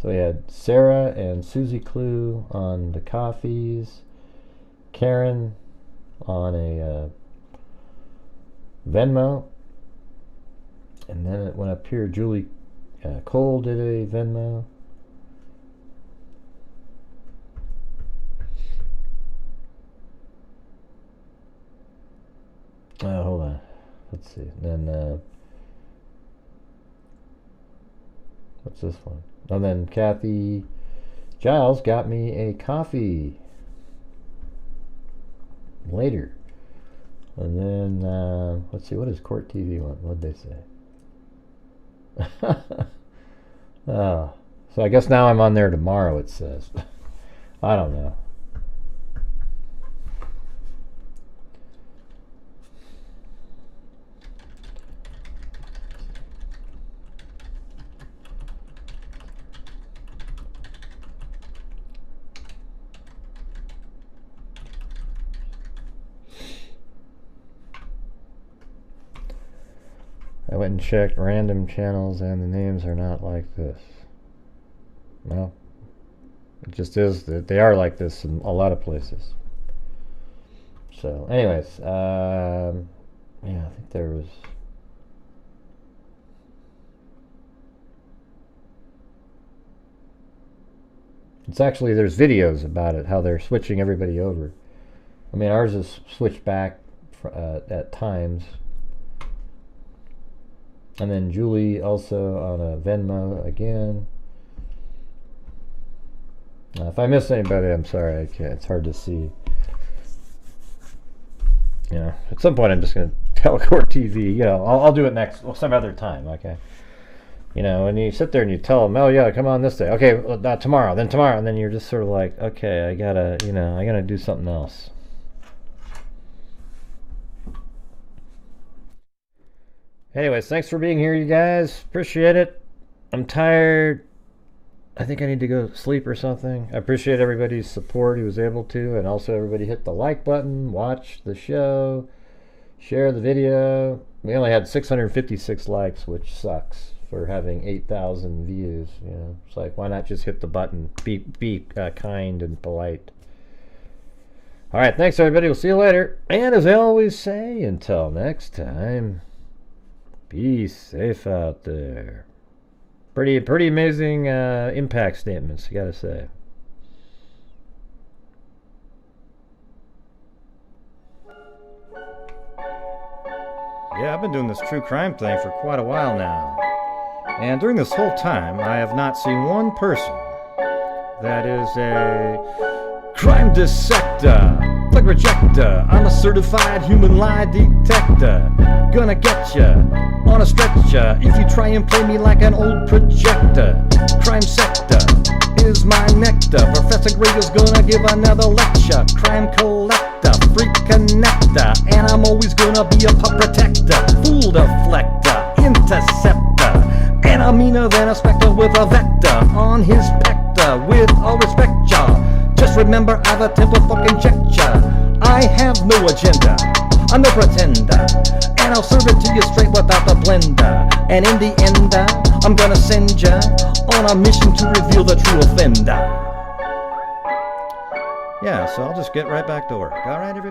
So we had Sarah and Susie Clue on the coffees, Karen on a Venmo, and then it went up here, Julie Cole did a Venmo. Hold on. Let's see. Then what's this one? And then Kathy Giles got me a coffee. later. And then, let's see, what does Court TV want? What'd they say? Oh, so I guess now I'm on there tomorrow, it says. I don't know. I went and checked random channels and the names are not like this. Well, it just is that they are like this in a lot of places. So anyways, yeah, I think there was... It's actually, there's videos about it, how they're switching everybody over. I mean, ours is switched back at times. And then Julie also on a Venmo again. If I miss anybody, I'm sorry. I can't. It's hard to see. You know, at some point I'm just going to tell Court TV. You know, I'll do it next, well, some other time. Okay. You know, and you sit there and you tell them, oh yeah, come on this day. Okay, well, not tomorrow. Then tomorrow, and then you're just sort of like, okay, I gotta do something else. Anyways, thanks for being here, you guys. Appreciate it. I'm tired. I think I need to go sleep or something. I appreciate everybody's support who was able to, and also everybody hit the like button, watch the show, share the video. We only had 656 likes, which sucks for having 8,000 views. You know, it's like, why not just hit the button? Be kind and polite. All right, thanks everybody. We'll see you later. And as I always say, until next time, be safe out there. Pretty amazing impact statements, I gotta say. Yeah, I've been doing this true crime thing for quite a while now. And during this whole time, I have not seen one person that is a crime dissector, plug rejector. I'm a certified human lie detector. Gonna get ya on a stretcher if you try and play me like an old projector. Crime sector is my nectar. Professor Grader's gonna give another lecture. Crime collector, freak connector, and I'm always gonna be a pup protector. Fool deflector, interceptor, and I'm meaner than a specter with a vector on his pector. With all respect, y'all, just remember I've a temper fucking check ya. I have no agenda, I'm no pretender, and I'll serve it to you straight without the blender. And in the end, I'm gonna send ya on a mission to reveal the true offender. Yeah, so I'll just get right back to work. All right, everybody?